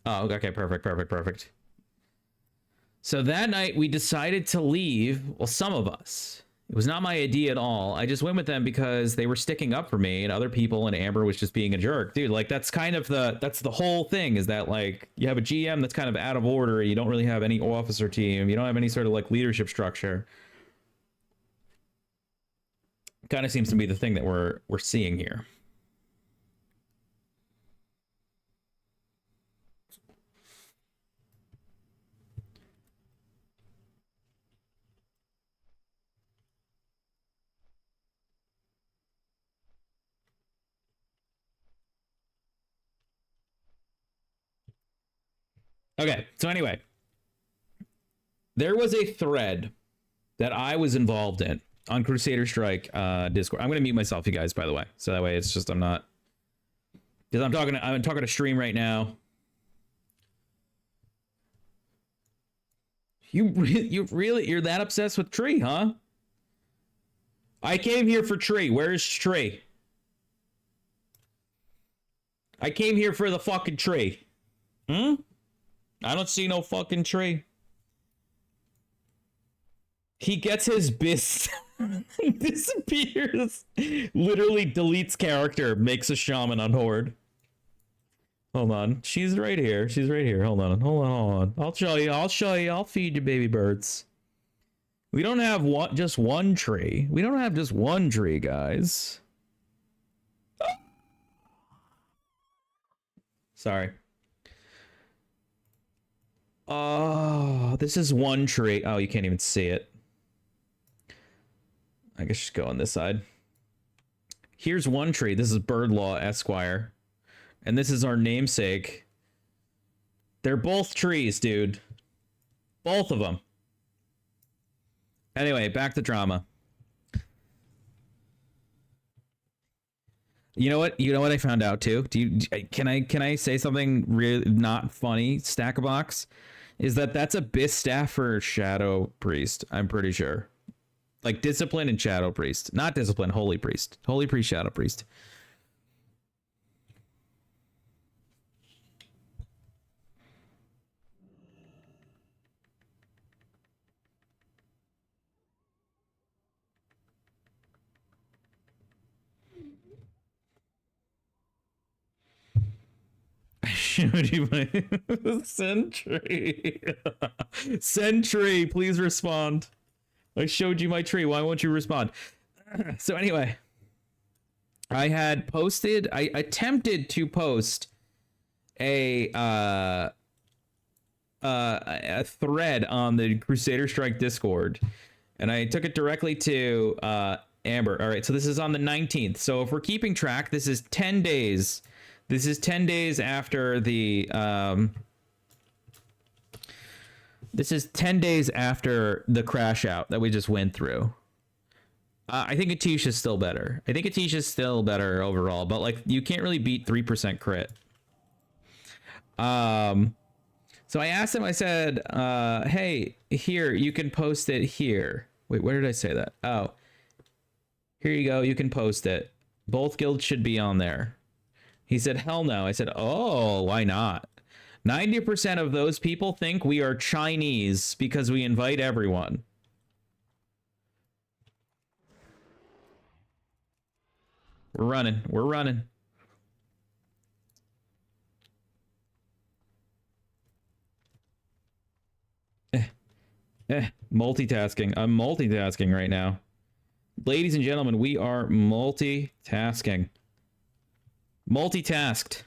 Speaker 2: Oh, okay, perfect. So that night we decided to leave. Well, some of us. It was not my idea at all. I just went with them because they were sticking up for me and other people, and Amber was just being a jerk. Dude, like, that's kind of that's the whole thing, is that, like, you have a GM that's kind of out of order. You don't really have any officer team. You don't have any sort of, like, leadership structure. Kind of seems to be the thing that we're seeing here. Okay, so anyway, there was a thread that I was involved in on Crusader Strike Discord. I'm gonna mute myself, you guys, by the way, so that way it's just I'm not, because I'm talking to stream right now. You're that obsessed with Tree, huh? I came here for Tree. Where's Tree? I came here for the fucking tree. I don't see no fucking tree. He gets his bis disappears. Literally deletes character, makes a shaman on Horde. Hold on. She's right here. She's right here. Hold on. Hold on. Hold on. I'll show you. I'll show you. I'll feed you baby birds. We don't have just one tree. We don't have just one tree, guys. Sorry. Oh, this is one tree. Oh, you can't even see it. I guess just go on this side. Here's one tree. This is Birdlaw Esquire. And this is our namesake. They're both trees, dude. Both of them. Anyway, back to drama. You know what? You know what I found out too? Can I say something really not funny? Stack a box is that's a bis staff for Shadow Priest. I'm pretty sure. Like Discipline and Shadow Priest, not Discipline, Holy Priest, Holy Priest, Shadow Priest. I showed you my Sentry. Sentry, please respond. I showed you my tree. Why won't you respond? So anyway, I attempted to post a thread on the Crusader Strike Discord, and I took it directly to Amber. All right, so this is on the 19th. So if we're keeping track, this is 10 days. This is 10 days after the this is 10 days after the crash out that we just went through. I think Atish is still better. I think Atish is still better overall, but like you can't really beat 3% crit. So I asked him, I said, hey, here, you can post it here. Wait, where did I say that? Oh, here you go. You can post it. Both guilds should be on there. He said, hell no. I said, oh, why not? 90% of those people think we are Chinese because we invite everyone. We're running. We're running. Multitasking. I'm multitasking right now. Ladies and gentlemen, we are multitasking. Multitasked.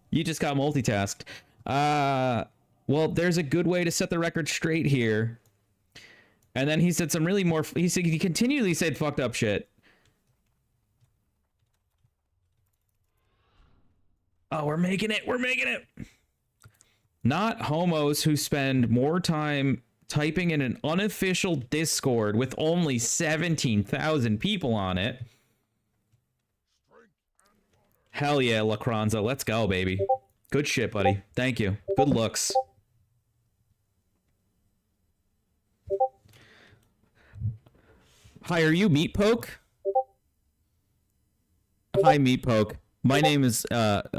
Speaker 2: You just got multitasked. Well, there's a good way to set the record straight here. And then he said some really more... He continually said fucked up shit. Oh, we're making it. We're making it. Not homos who spend more time typing in an unofficial Discord with only 17,000 people on it. Hell yeah, Lacronza. Let's go, baby. Good shit, buddy. Thank you. Good looks. Hi, are you Meat Poke? Hi, Meat Poke. My name is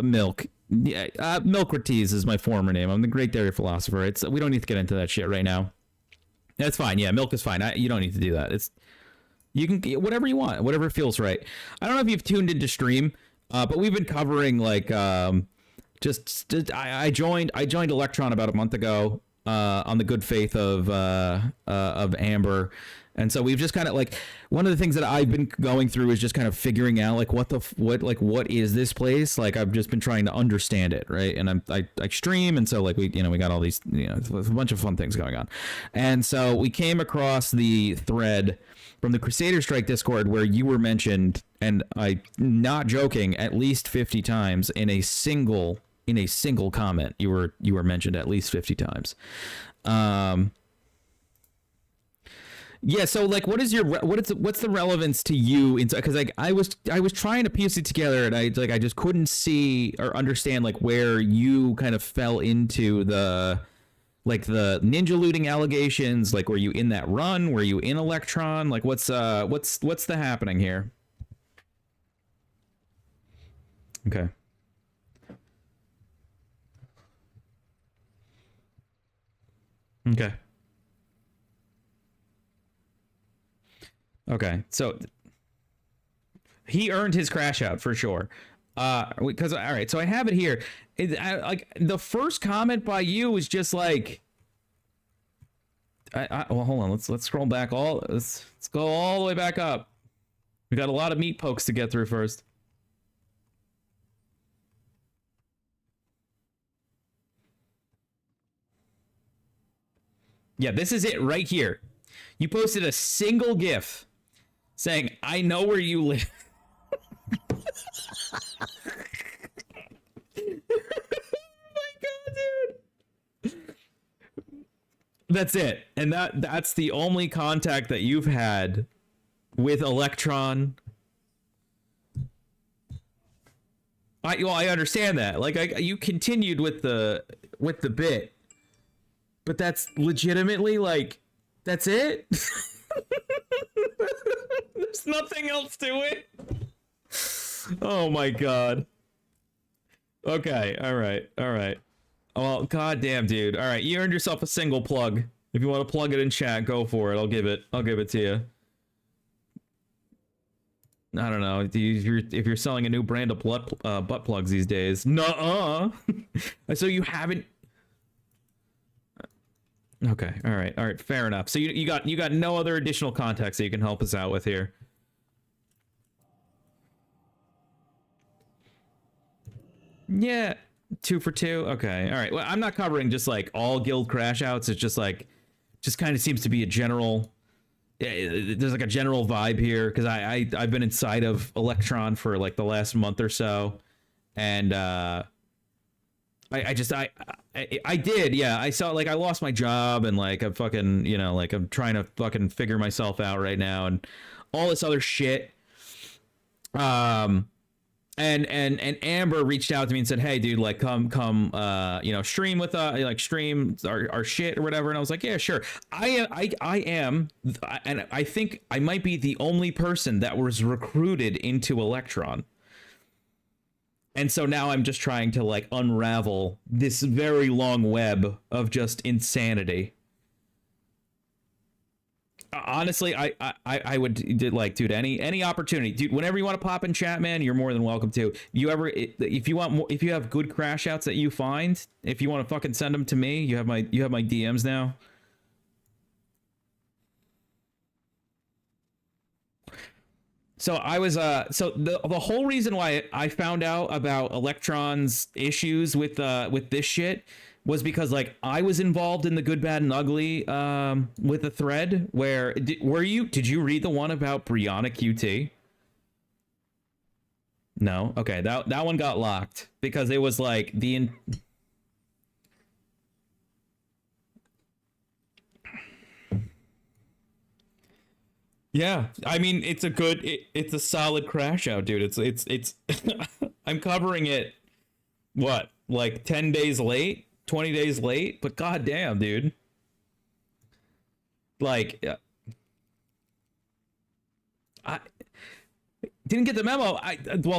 Speaker 2: Milk. Yeah, Milkkrates is my former name. I'm the Great Dairy Philosopher. We don't need to get into that shit right now. That's fine. Yeah, Milk is fine. You don't need to do that. You can whatever you want, whatever feels right. I don't know if you've tuned into stream, but we've been covering like I joined ELEKTRON about a month ago on the good faith of Amber. And so we've just kind of like one of the things that I've been going through is just kind of figuring out like what is this place? Like I've just been trying to understand it, right? And I stream, and so like we got all these a bunch of fun things going on. And so we came across the thread from the Crusader Strike Discord where you were mentioned, and I not joking, at least 50 times in a single comment. You were mentioned at least 50 times. Yeah, so like, what's the relevance to you? Because like I was trying to piece it together, and I just couldn't see or understand like where you kind of fell into the ninja looting allegations. Like, were you in that run? Were you in ELEKTRON? Like, what's the happening here? Okay. Okay. Okay, so he earned his crash out for sure. Because all right, so I have it here. Like the first comment by you was just like, well, hold on. Let's scroll back. Let's go all the way back up. We got a lot of meat pokes to get through first. Yeah, this is it right here. You posted a single GIF saying, "I know where you live." That's it. And that's the only contact that you've had with ELEKTRON. I understand that. Like you continued with the bit. But that's legitimately like that's it? There's nothing else to it. Oh my god. Okay, all right. Well, goddamn, dude. All right, you earned yourself a single plug. If you want to plug it in chat, go for it. I'll give it to you. I don't know. If you're selling a new brand of butt plugs these days, nuh-uh. So you haven't. Okay, all right, fair enough. So you got no other additional context that you can help us out with here. Yeah. 2 for 2. Okay. All right. Well, I'm not covering just like all guild crash outs. It's just like, just kind of seems to be a general. There's like a general vibe here because I've been inside of ELEKTRON for like the last month or so, and I did. Yeah. I saw like I lost my job and like I'm fucking like I'm trying to fucking figure myself out right now and all this other shit. And Amber reached out to me and said, "Hey, dude, like, come, stream with us, like, stream our shit or whatever." And I was like, "Yeah, sure." I am, and I think I might be the only person that was recruited into ELEKTRON. And so now I'm just trying to like unravel this very long web of just insanity. Honestly, I would like, dude, any opportunity, dude, whenever you want to pop in chat, man, you're more than welcome to. If you want more, if you have good crash outs that you find, if you want to fucking send them to me, you have my DMs now. So I was so the whole reason why I found out about ELEKTRON's issues with this shit was because like I was involved in the good, bad, and ugly with a thread where did you read the one about Brianna QT? No. Okay, that one got locked because it was like yeah, I mean it's a solid crash out, dude. It's I'm covering it what, like 10 days late? 20 days late, but goddamn, dude. Like, I didn't get the memo.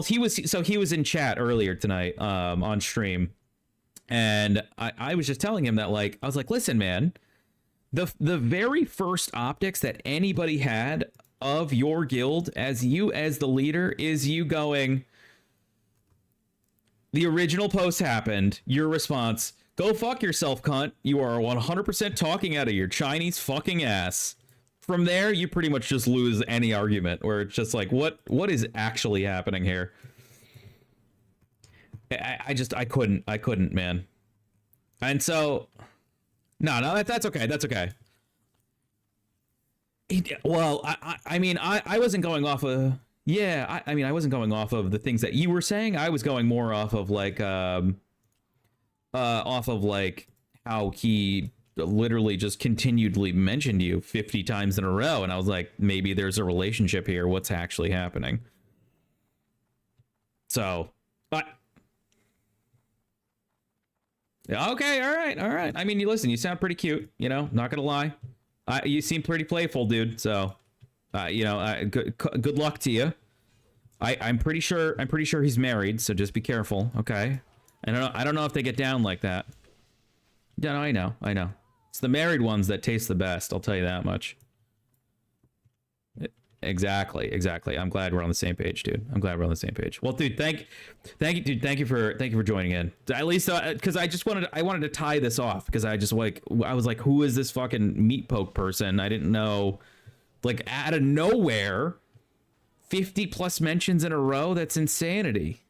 Speaker 2: He was in chat earlier tonight on stream, and I was just telling him that, like, I was like, listen, man, the very first optics that anybody had of your guild as you as the leader is you going, the original post happened, your response, "Go fuck yourself, cunt. You are 100% talking out of your Chinese fucking ass." From there, you pretty much just lose any argument where it's just like, what is actually happening here? I couldn't, man. And so, no, that's okay. That's okay. Well, I mean, I wasn't going off of, yeah, I mean, I wasn't going off of the things that you were saying. I was going more off of like, how he literally just continually mentioned you 50 times in a row, and I was like, maybe there's a relationship here. What's actually happening? So, but okay, all right. I mean, you listen, you sound pretty cute, not gonna lie. You seem pretty playful, dude. So, good luck to you. I'm pretty sure he's married, so just be careful, okay? I don't know if they get down like that. Yeah, no, I know. It's the married ones that taste the best, I'll tell you that much. Exactly. I'm glad we're on the same page, dude. I'm glad we're on the same page. Well, dude, thank you, dude. Thank you for joining in. At least because I wanted to tie this off because I was like, who is this fucking meat poke person? I didn't know, like out of nowhere, 50 plus mentions in a row. That's insanity.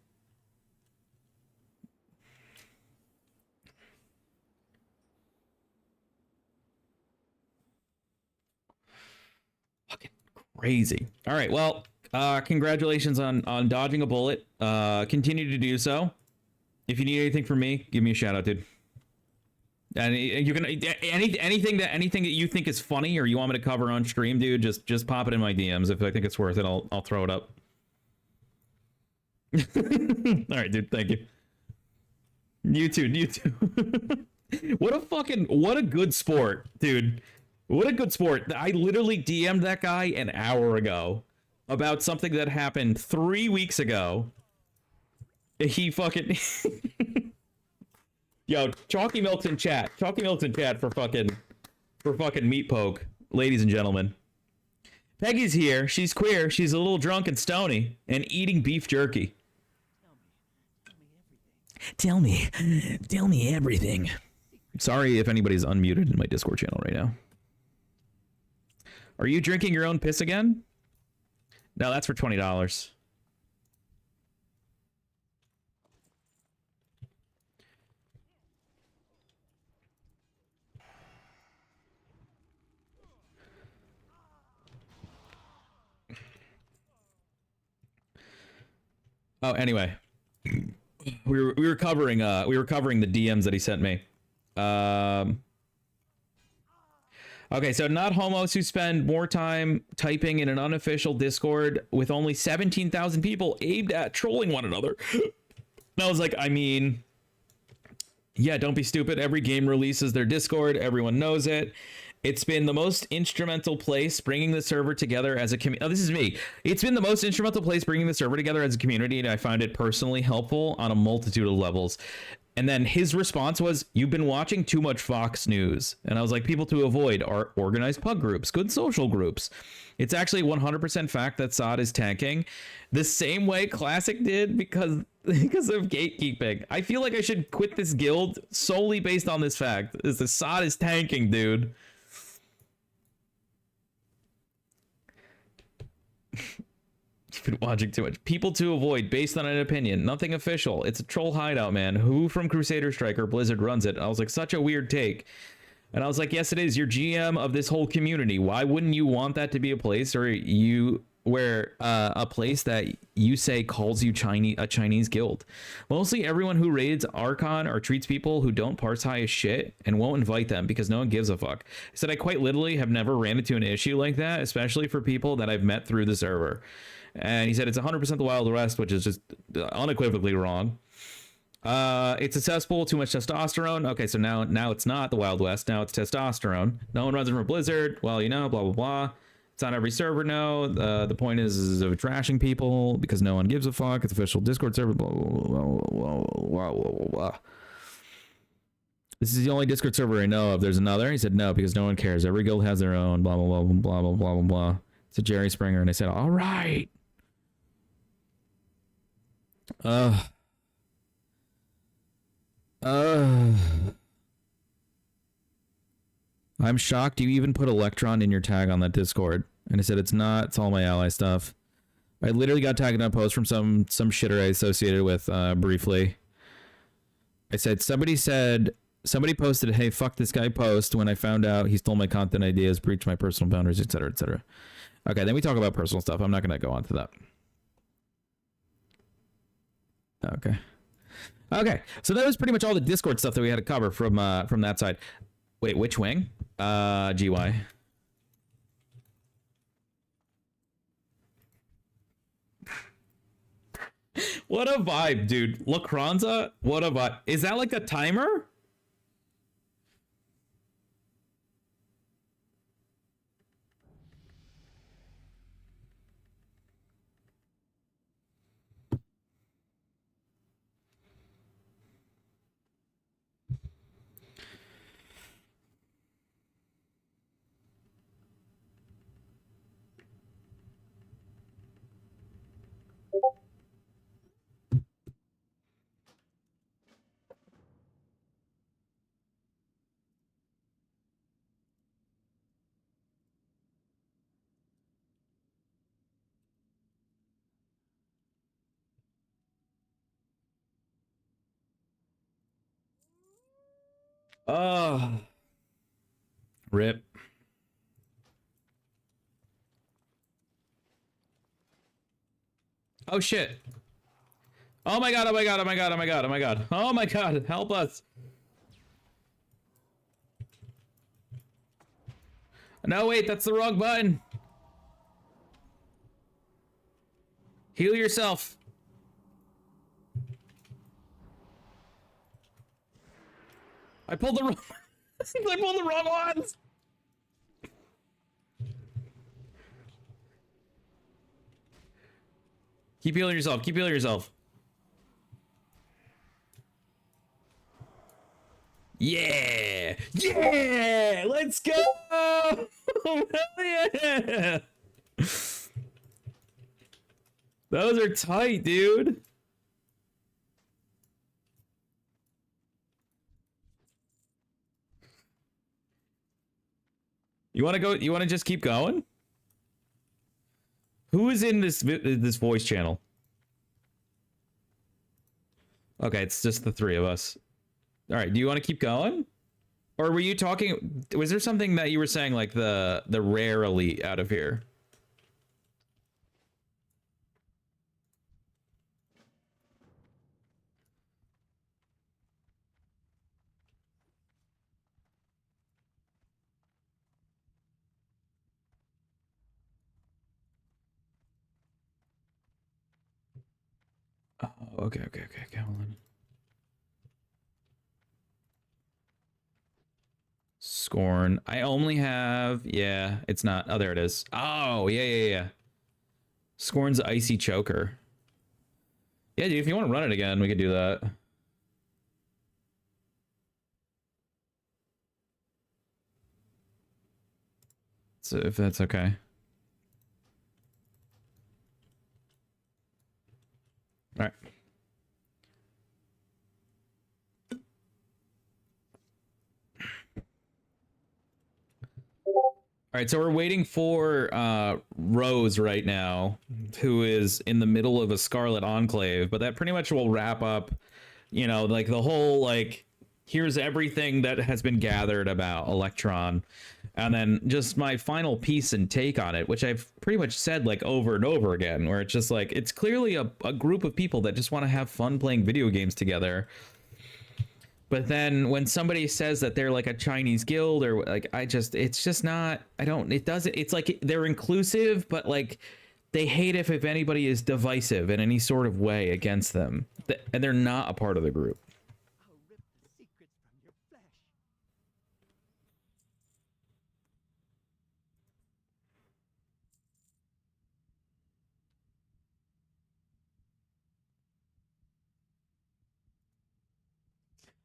Speaker 2: Fucking crazy. All right, well, congratulations on dodging a bullet. Continue to do so. If you need anything from me, give me a shout out, dude. And you can anything that you think is funny or you want me to cover on stream, dude, just pop it in my DMs. If I think it's worth it, I'll throw it up. All right, dude, thank you. You too. What a good sport, dude. What a good sport. I literally DM'd that guy an hour ago about something that happened 3 weeks ago. He fucking... Yo, Chalky Milton chat. Chalky Milton chat for fucking meat poke. Ladies and gentlemen. Peggy's here. She's queer. She's a little drunk and stony and eating beef jerky. Tell me everything. Sorry if anybody's unmuted in my Discord channel right now. Are you drinking your own piss again? No, that's for $20. Oh, anyway, we were covering the DMs that he sent me. Okay, so not homos who spend more time typing in an unofficial Discord with only 17,000 people aimed at trolling one another. And I was like, I mean, yeah, don't be stupid. Every game releases their Discord. Everyone knows it. It's been the most instrumental place bringing the server together as a community. Oh, this is me. It's been the most instrumental place bringing the server together as a community, and I found it personally helpful on a multitude of levels. And then his response was, you've been watching too much Fox News. And I was like, people to avoid are organized pug groups, good social groups. It's actually 100% fact that SOD is tanking the same way Classic did because of gatekeeping. I feel like I should quit this guild solely based on this fact. Is the SOD is tanking, dude. Been watching too much. People to avoid based on an opinion, nothing official. It's a troll hideout, man. Who from Crusader Striker Blizzard runs it? I was like, such a weird take. And I was like, yes, it is. You're GM of this whole community. Why wouldn't you want that to be a place a place that you say calls you a Chinese guild? Mostly everyone who raids Archon or treats people who don't parse high as shit and won't invite them because no one gives a fuck. I said I quite literally have never ran into an issue like that, especially for people that I've met through the server. And he said it's 100% the Wild West, which is just unequivocally wrong. It's a cesspool, too much testosterone. Okay, so now it's not the Wild West. Now it's testosterone. No one runs it from Blizzard. Well, you know, blah, blah, blah. It's on every server now. The point is of trashing people because no one gives a fuck. It's official Discord server. Blah, blah, blah, blah, blah, blah, blah. This is the only Discord server I know of. There's another. He said no because no one cares. Every guild has their own. Blah, blah, blah, blah, blah, blah, blah, blah. It's a Jerry Springer. And I said, all right. I'm shocked you even put ELEKTRON in your tag on that Discord. And I said, it's not. It's all my ally stuff. I literally got tagged on a post from some shitter I associated with briefly. I said, somebody posted, hey, fuck this guy post when I found out he stole my content ideas, breached my personal boundaries, etc., etc. Okay, then we talk about personal stuff. I'm not going to go on to that. Okay, so that was pretty much all the Discord stuff that we had to cover from that side. Wait, which wing? GY. What a vibe, dude. Lacranza, what a vibe. Is that like a timer? Oh, rip. Oh shit. Oh my god, oh my god, oh my god, oh my god, oh my god. Oh my god, help us. No, wait, that's the wrong button. Heal yourself. I pulled the wrong I pulled the wrong ones. Keep healing yourself. Keep healing yourself. Yeah! Yeah! Let's go! Hell yeah! Those are tight, dude. You want to go? You want to just keep going? Who is in this voice channel? Okay, it's just the three of us. All right, do you want to keep going? Or were you talking, was there something that you were saying like the rare elite out of here? Oh, okay, hold on. Scorn. I only have, yeah, it's not. Oh, there it is. Oh, yeah. Scorn's Icy Choker. Yeah, dude, if you want to run it again, we could do that. So if that's okay. All right. All right, so we're waiting for Rose right now, who is in the middle of a Scarlet Enclave, but that pretty much will wrap up, you know, like the whole, like, here's everything that has been gathered about ELEKTRON, and then just my final piece and take on it, which I've pretty much said, like, over and over again, where it's just like, it's clearly a group of people that just want to have fun playing video games together. But then when somebody says that they're like a Chinese guild or like, it's just not, it's like they're inclusive, but like they hate if anybody is divisive in any sort of way against them. And they're not a part of the group.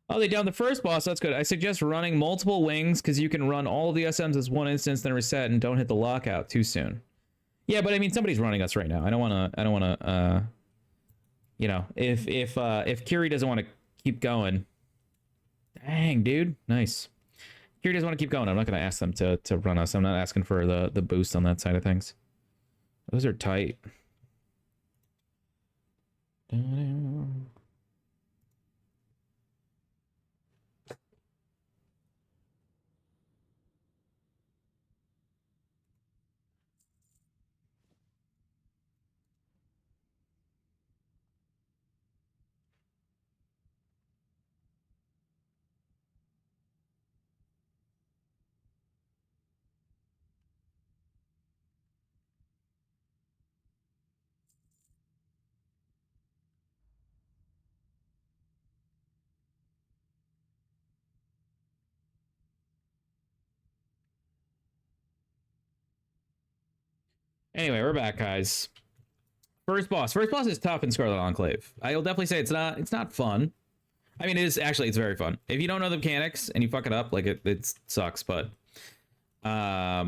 Speaker 2: Oh, they downed the first boss. That's good. I suggest running multiple wings because you can run all of the SMs as one instance, then reset, and don't hit the lockout too soon. Yeah, but I mean, somebody's running us right now. I don't want to, you know, if Curie doesn't want to keep going. Dang, dude. Nice. Curie doesn't want to keep going. I'm not going to ask them to run us. I'm not asking for the boost on that side of things. Those are tight. Anyway, we're back, guys. First boss. First boss is tough in Scarlet Enclave. I'll definitely say it's not fun. I mean, it's very fun. If you don't know the mechanics and you fuck it up, like it sucks, but I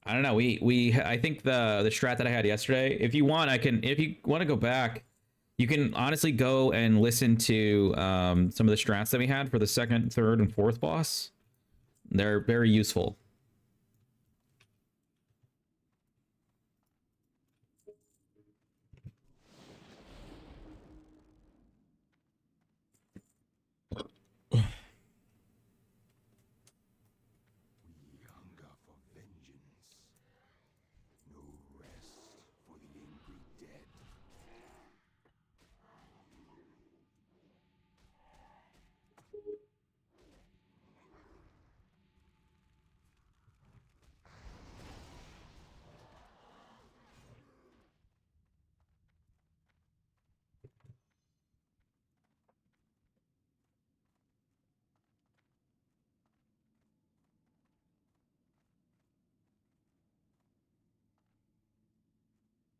Speaker 2: don't know. I think the strat that I had yesterday, if you want to go back, you can honestly go and listen to some of the strats that we had for the second, third, and fourth boss. They're very useful.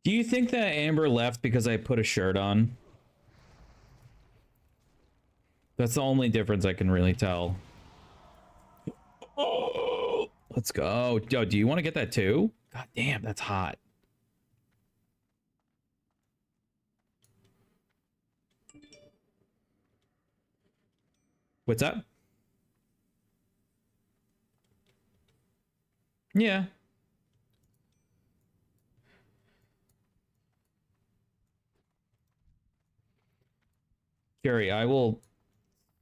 Speaker 2: Do you think that Amber left because I put a shirt on? That's the only difference I can really tell. Oh, let's go. Yo, do you want to get that too? God damn, that's hot. What's up? Yeah. Carrie, I will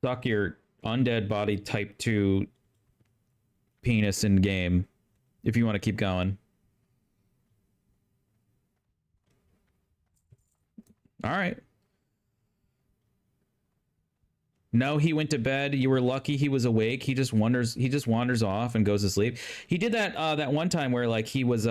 Speaker 2: suck your undead body type 2 penis in game if you want to keep going. All right. No, he went to bed. You were lucky he was awake. He just wanders off and goes to sleep. He did that that one time where like he was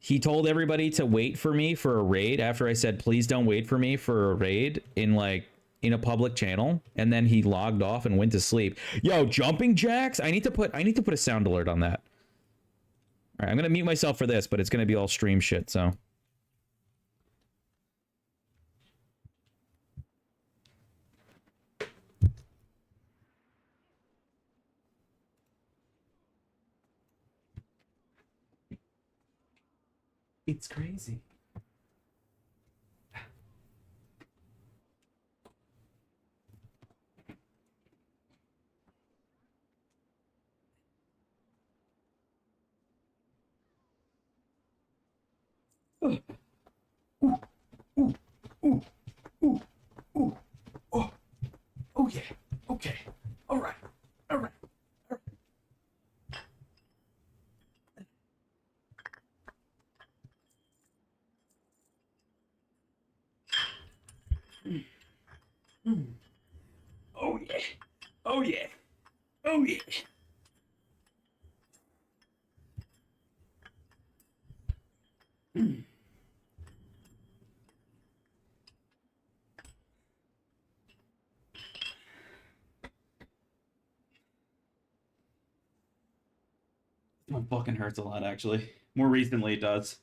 Speaker 2: he told everybody to wait for me for a raid after I said please don't wait for me for a raid in a public channel, and then he logged off and went to sleep. Yo, jumping jacks? I need to put a sound alert on that. All right, I'm going to mute myself for this, but it's going to be all stream shit, so it's crazy. Oh yeah. Okay. All right. All right. Oh yeah. Oh yeah. Oh yeah. It fucking hurts a lot, actually. More recently, it does.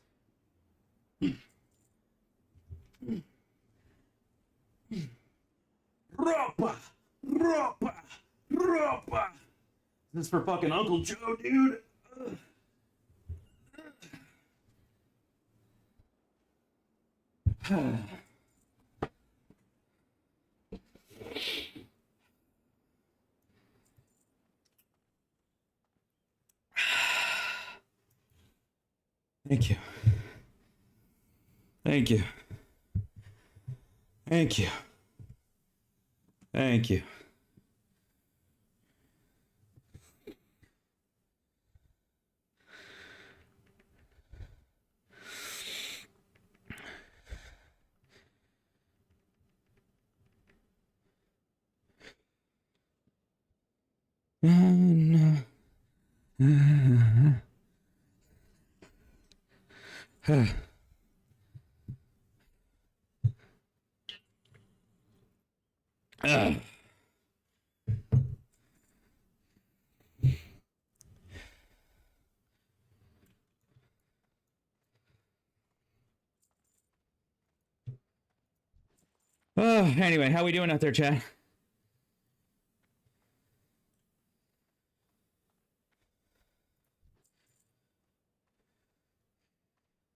Speaker 2: Ropa! Ropa! Ropa! This is for fucking Uncle Joe, dude. Thank you. Thank you. Thank you. Thank you. Anyway, how we doing out there, chat?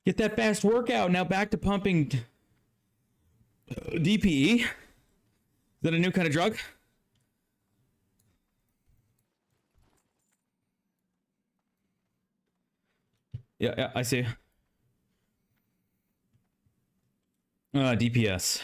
Speaker 2: Get that fast workout. Now back to pumping DPE. Is that a new kind of drug? Yeah, I see. DPS.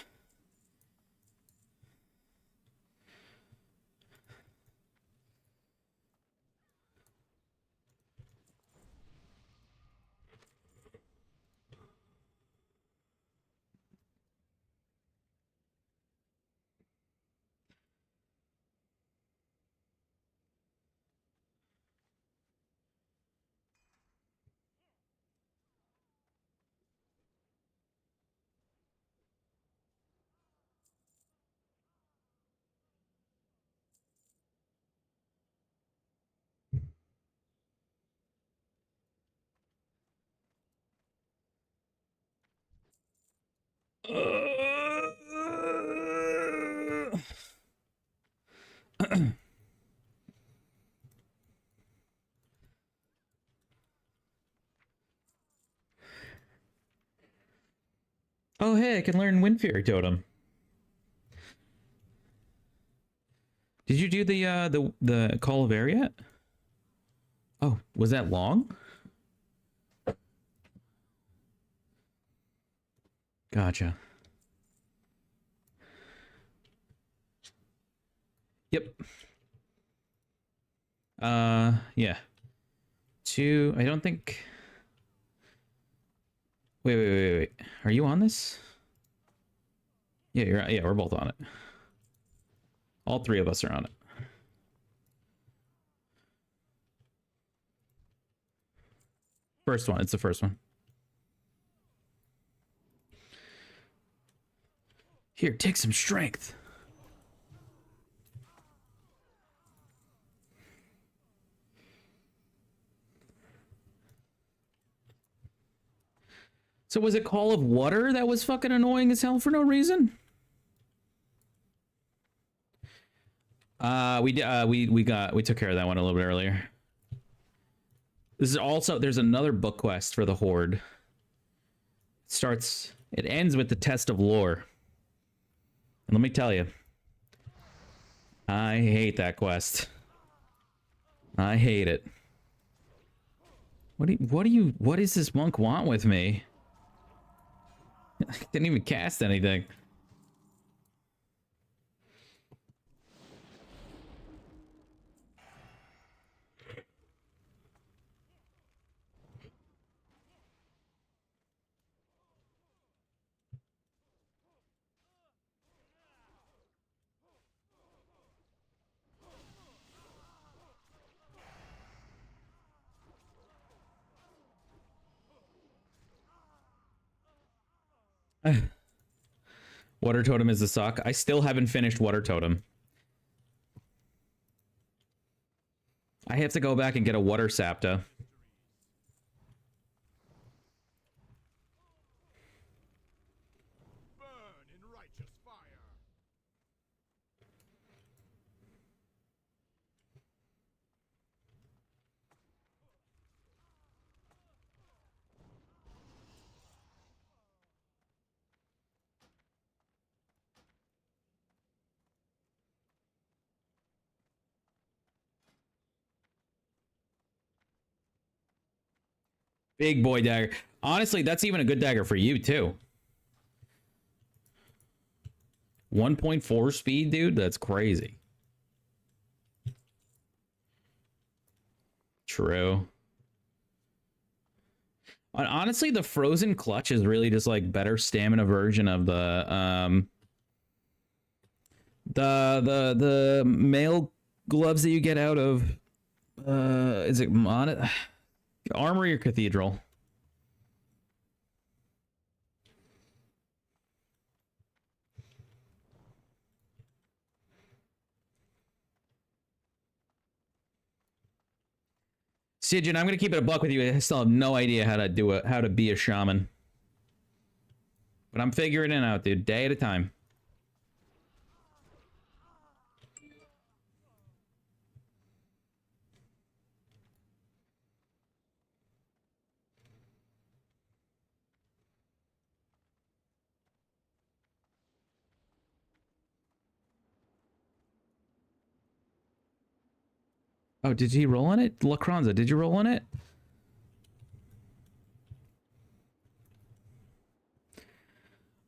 Speaker 2: Oh, hey, I can learn Wind Fury Totem. Did you do the Call of Air yet? Oh, was that long? Gotcha. Yep. Yeah. Two, I don't think... Wait. Are you on this? Yeah, yeah, we're both on it. All three of us are on it. First one, it's the first one. Here, take some strength. So was it Call of Water that was fucking annoying as hell for no reason? We took care of that one a little bit earlier. This is also, there's another book quest for the Horde. It ends with the Test of Lore. And let me tell you, I hate that quest. I hate it. What does this monk want with me? I didn't even cast anything. Water Totem is a suck. I still haven't finished Water Totem. I have to go back and get a Water Sapta. Big boy dagger. Honestly, that's even a good dagger for you, too. 1.4 speed, dude? That's crazy. True. Honestly, the Frozen Clutch is really just like better stamina version of the mail gloves that you get out of is it Armory or Cathedral? Sidjan, I'm gonna keep it a buck with you. I still have no idea how to be a shaman. But I'm figuring it out, dude, day at a time. Oh, did he roll on it? Lacronza, did you roll on it?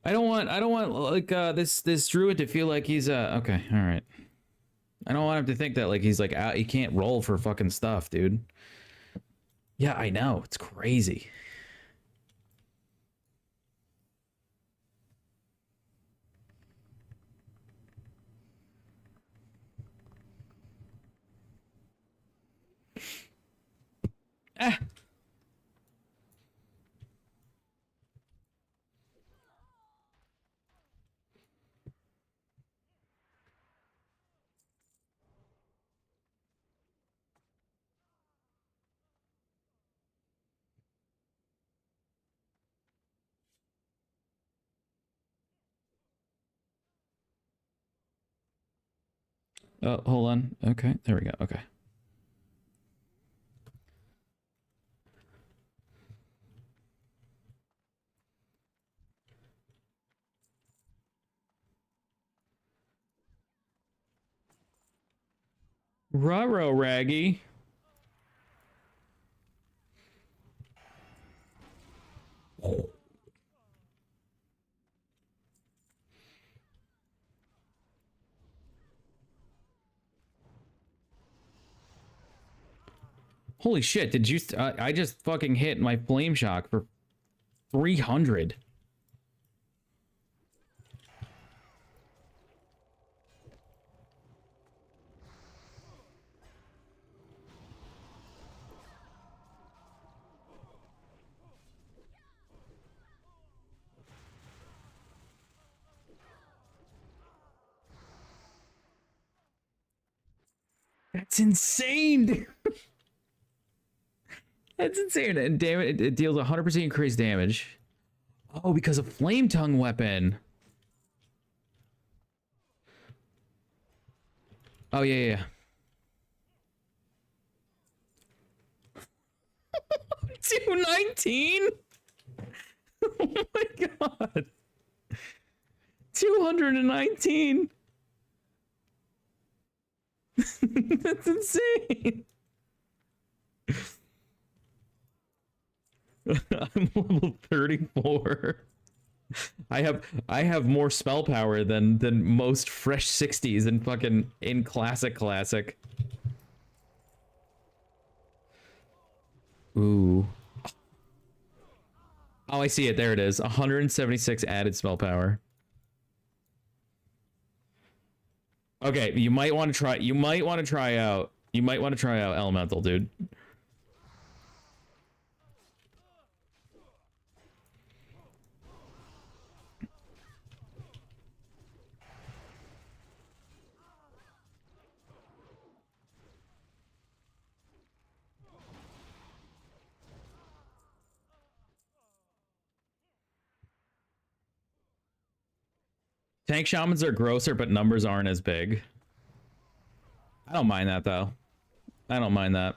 Speaker 2: I don't want like this druid to feel like he's okay, all right. I don't want him to think that like he's like out, he can't roll for fucking stuff, dude. Yeah, I know. It's crazy. Ah. Oh, hold on. Okay, there we go. Okay. Ruh-roh, Raggy. Holy shit, did you... I just fucking hit my flame shock for 300. That's insane, dude. That's insane. And damn it deals 100% increased damage. Oh, because of flame tongue weapon. Oh, yeah. 219? Oh my god. 219. That's insane. I'm level 34. I have more spell power than most fresh 60s in fucking classic. Ooh. Oh, I see it. There it is. 176 added spell power. Okay, you might want to try out elemental, dude. Tank shamans are grosser, but numbers aren't as big. I don't mind that, though. I don't mind that.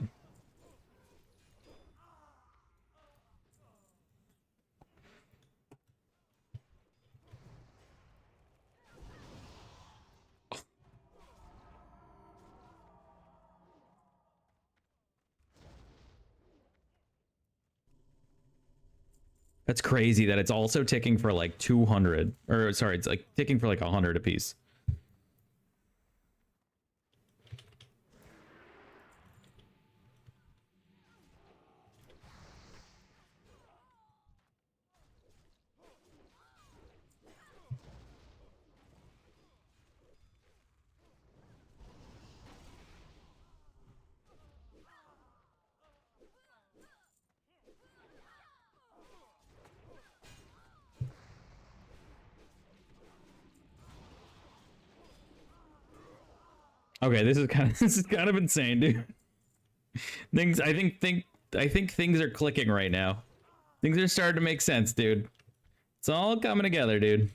Speaker 2: That's crazy that it's also ticking for like 200. Or, sorry, it's like ticking for like 100 apiece. Okay, this is kind of insane, dude. I think things are clicking right now. Things are starting to make sense, dude. It's all coming together, dude.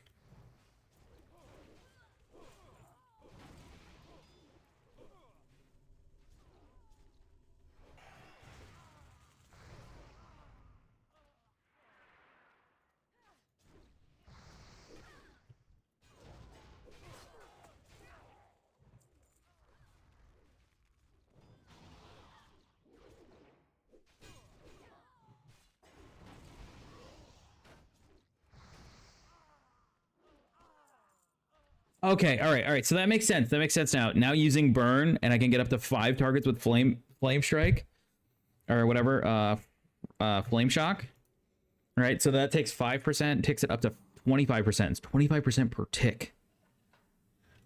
Speaker 2: Okay, all right. So that makes sense. That makes sense now. Now using burn, and I can get up to 5 targets with flame strike, or whatever. Flame shock. All right, so that takes 5%, takes it up to 25%. It's 25% per tick.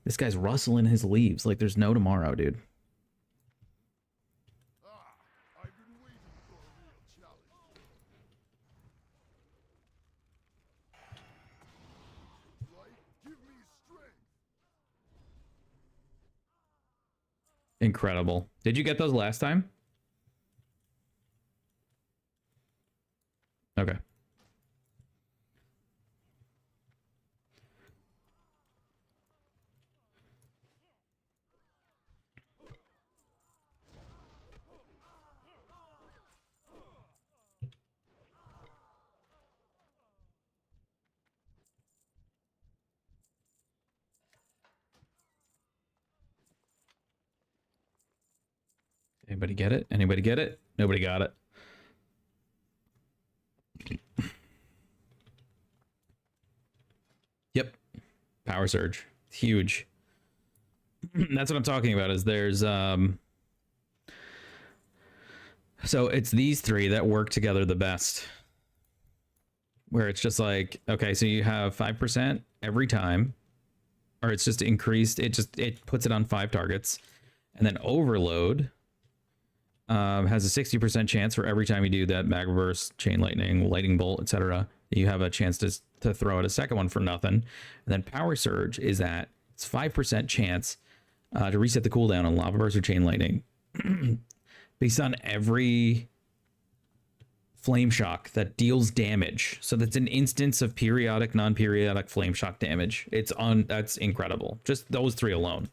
Speaker 2: This guy's rustling his leaves like there's no tomorrow, dude. Incredible. Did you get those last time? Okay. Anybody get it? Anybody get it? Nobody got it. Yep. Power surge. Huge. That's what I'm talking about, is there's so it's these three that work together the best. Where it's just like, okay, so you have 5% every time, or it's just increased, it puts it on 5 targets. And then overload has a 60% chance for every time you do that mag reverse, chain lightning, lightning bolt, etc. You have a chance to throw out a second one for nothing. And then power surge is that it's 5% chance to reset the cooldown on lava burst or chain lightning based on every flame shock that deals damage. So that's an instance of periodic, non-periodic flame shock damage. That's incredible. Just those 3 alone.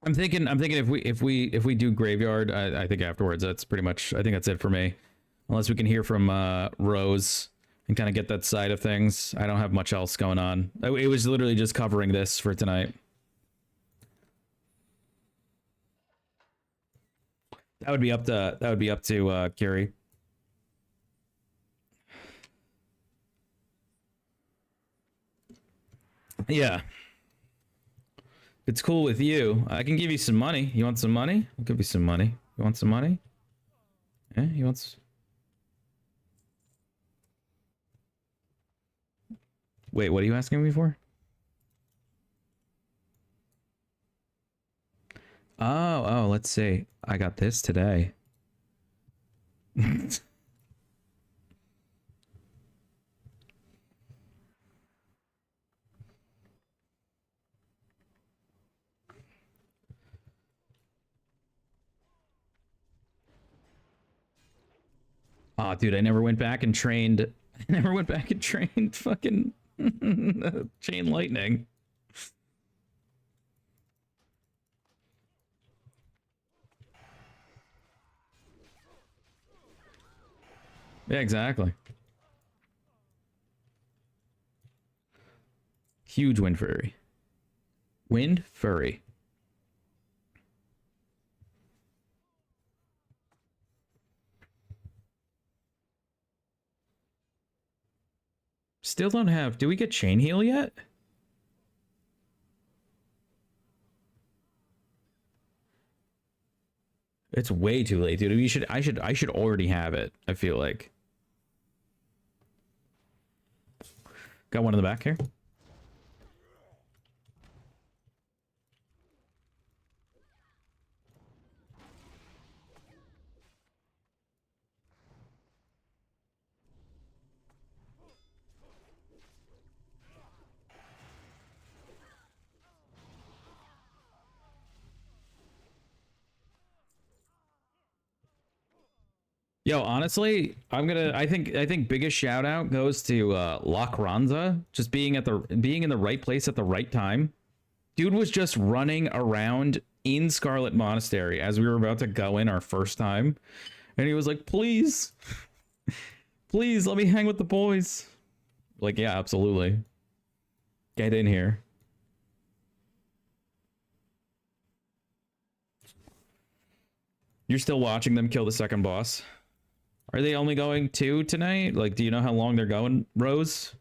Speaker 2: I'm thinking if we do graveyard, I think afterwards that's pretty much, I think that's it for me. Unless we can hear from Rose and kind of get that side of things. I don't have much else going on. It was literally just covering this for tonight. That would be up to Kiri. Yeah. It's cool with you. I can give you some money. You want some money? I'll give you some money. You want some money? Yeah, you want some... Wait, what are you asking me for? Oh, let's see. I got this today. Oh, dude, I never went back and trained. I never went back and trained fucking chain lightning. Yeah, exactly. Huge wind furry. Wind furry. Still don't have. Do we get chain heal yet? It's way too late, dude. I should already have it. I feel like. Got one in the back here. Yo, honestly, I think biggest shout out goes to Lock Ronza, just being in the right place at the right time. Dude was just running around in Scarlet Monastery as we were about to go in our first time, and he was like, "Please, please let me hang with the boys." Like, yeah, absolutely. Get in here. You're still watching them kill the second boss. Are they only going 2 tonight? Like, do you know how long they're going, Rose?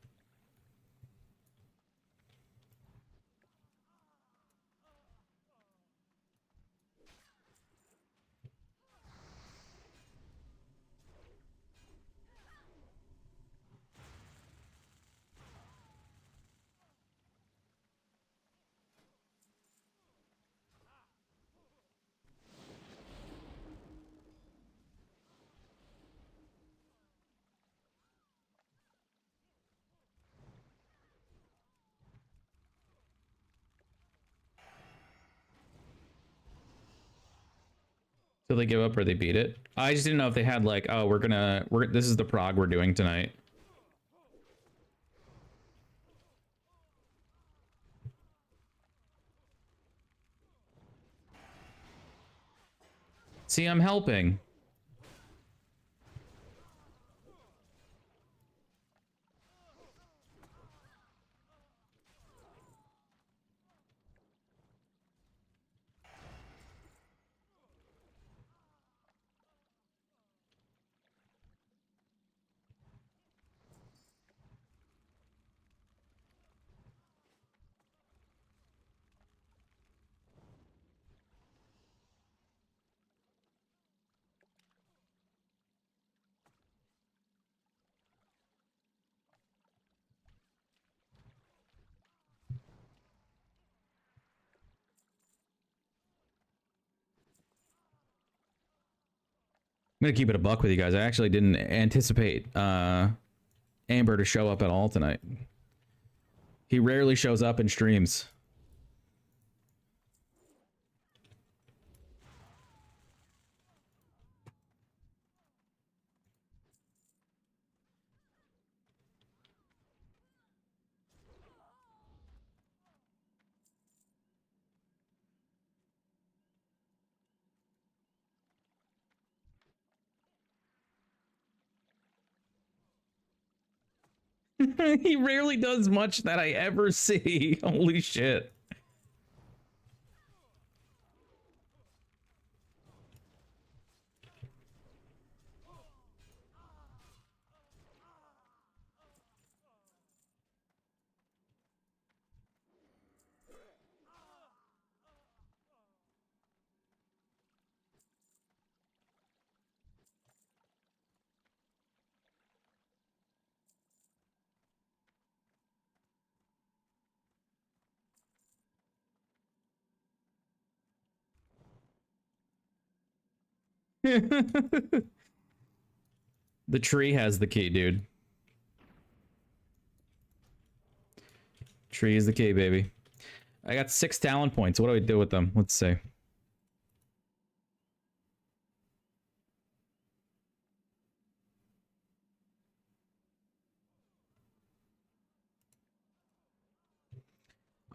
Speaker 2: So they give up or they beat it. I just didn't know if they had like, oh, this is the prog we're doing tonight. See, I'm helping. I'm gonna keep it a buck with you guys. I actually didn't anticipate Amber to show up at all tonight. He rarely shows up in streams. He rarely does much that I ever see. Holy shit. The tree has the key, dude. Tree is the key, baby. I got 6 talent points. What do I do with them? Let's see.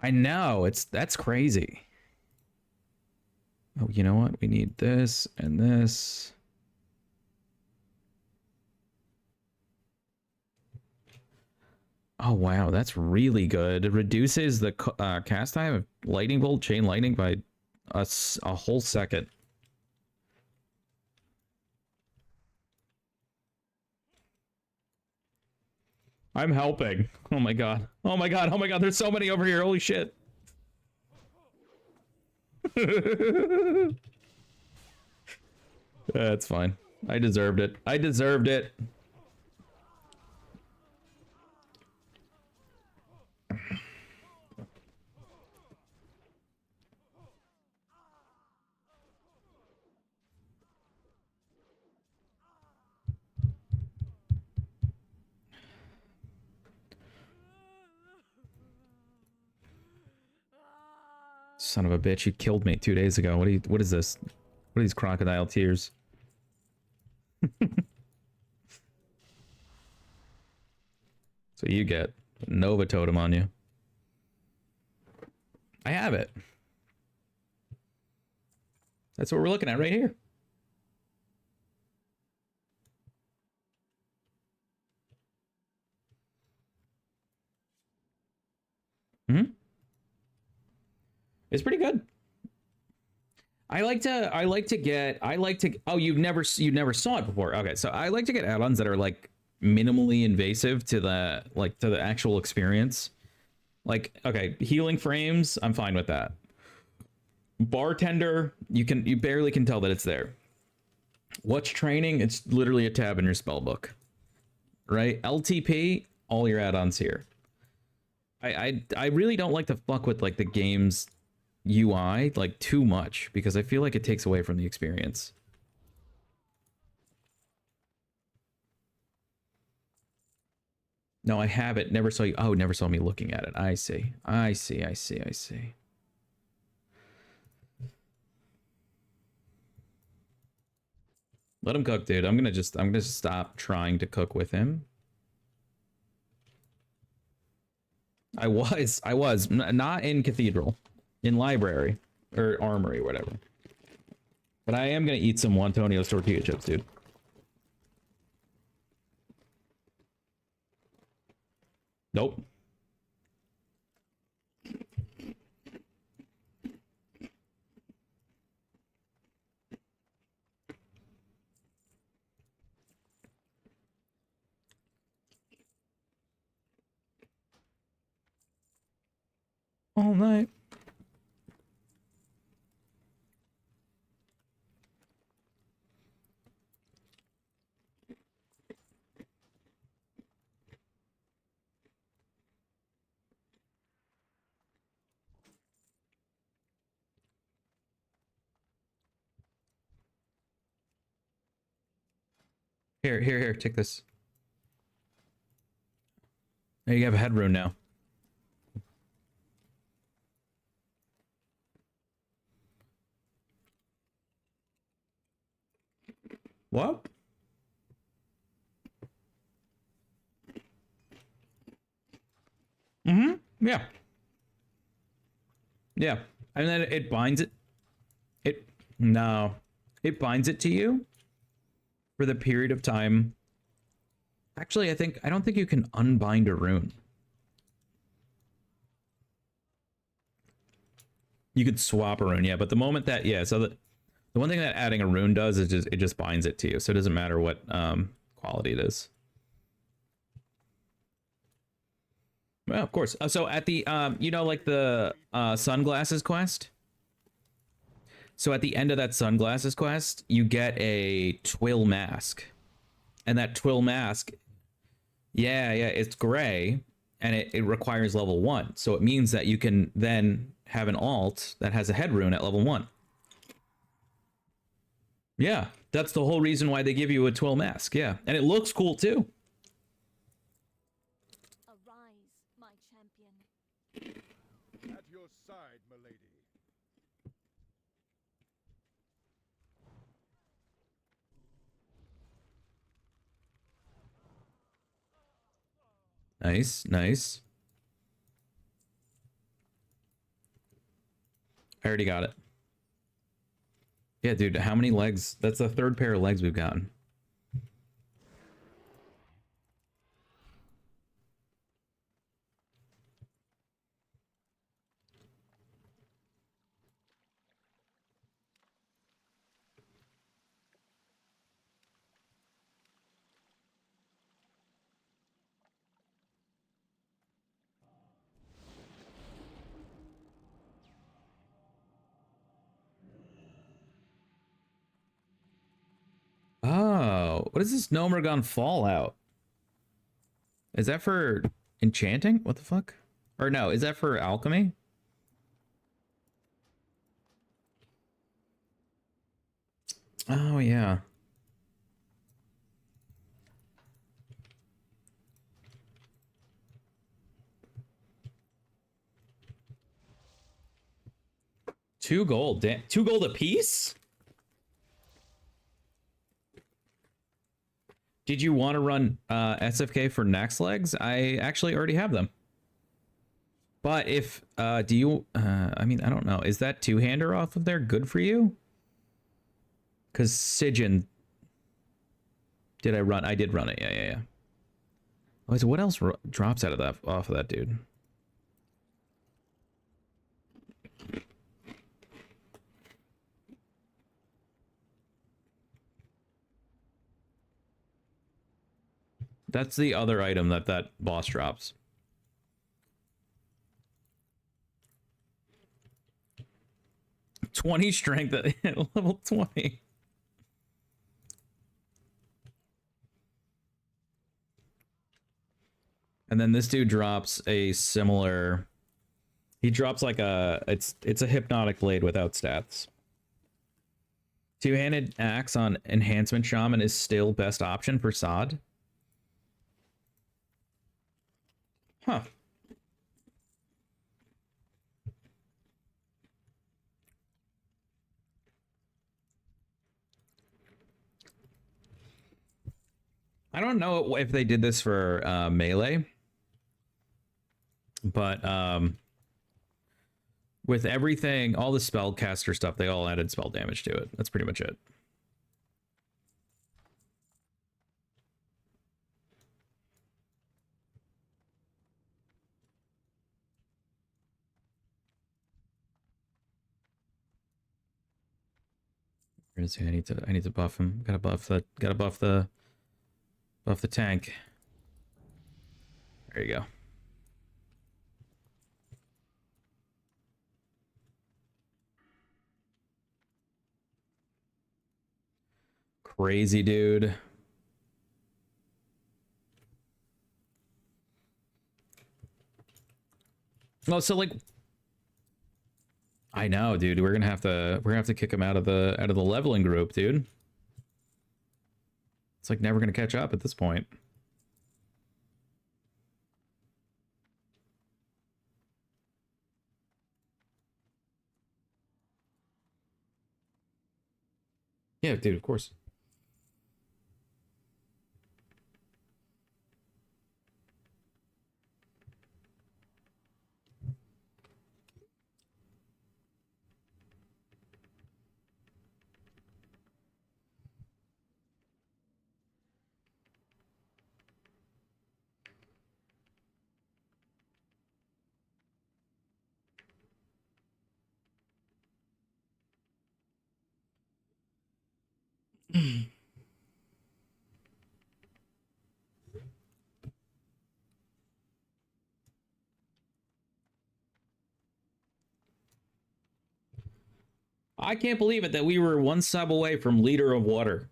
Speaker 2: I know, that's crazy. Oh, you know what? We need this and this. Oh, wow, that's really good. It reduces the cast time of lightning bolt, chain lightning by a whole second. I'm helping. Oh my god. Oh my god. Oh my god. There's so many over here. Holy shit. That's fine. I deserved it. I deserved it. Son of a bitch, you killed me 2 days ago. What is this? What are these crocodile tears? So you get a Nova Totem on you. I have it. That's what we're looking at right here. Hmm? It's pretty good. Oh, you never saw it before. Okay, so I like to get add-ons that are like minimally invasive to the actual experience. Like, okay, healing frames, I'm fine with that. Bartender, you barely can tell that it's there. Watch training, it's literally a tab in your spell book. Right? LTP, all your add-ons here. I really don't like to fuck with like the game's UI like too much because I feel like it takes away from the experience. No, I have it. Never saw you. Oh, never saw me looking at it. I see. I see. I see. I see. Let him cook, dude. I'm gonna stop trying to cook with him. I was not in Cathedral, in Library or Armory, whatever. But I am gonna eat some Antonio's tortilla chips, dude. Nope. All night. Here, take this. There you have a headroom now. What? Mm-hmm. Yeah. Yeah. And then it binds it. No. It binds it to you for the period of time. Actually, I don't think you can unbind a rune. You could swap a rune, yeah, but the moment that, yeah, so the one thing that adding a rune does is it just binds it to you, so it doesn't matter what quality it is. Well, of course. So at the you know, like the sunglasses quest. So at the end of that sunglasses quest, you get a twill mask, and that twill mask, yeah, it's gray, and it requires level 1. So it means that you can then have an alt that has a head rune at level 1. Yeah, that's the whole reason why they give you a twill mask. Yeah, and it looks cool too.
Speaker 9: Arise, my champion.
Speaker 10: At your side, milady.
Speaker 2: Nice, nice. I already got it. Yeah, dude, how many legs? That's the third pair of legs we've gotten. Oh, what is this Nomergon Fallout? Is that for enchanting? What the fuck? Or no, is that for alchemy? Oh, yeah. Two gold. 2 gold a piece? Did you want to run SFK for next legs? I actually already have them. But if, do you, I mean, I don't know. Is that two-hander off of there good for you? Because Sigyn, did I run? I did run it. Yeah. Oh, so what else drops out of that, off of that dude? That's the other item that boss drops. $20 strength at level 20. And then this dude drops a similar. He drops like a. It's a hypnotic blade without stats. Two-handed axe on enhancement shaman is still best option for Sod. Huh. I don't know if they did this for melee, but with everything, all the spellcaster stuff, they all added spell damage to it. That's pretty much it. Where is he? I need to buff him. Gotta buff the tank. There you go. Crazy dude. Oh, so like, I know, dude. We're gonna have to kick him out of the leveling group, dude. It's like never gonna catch up at this point. Yeah, dude, of course. I can't believe it that we were one sub away from Leader of Water.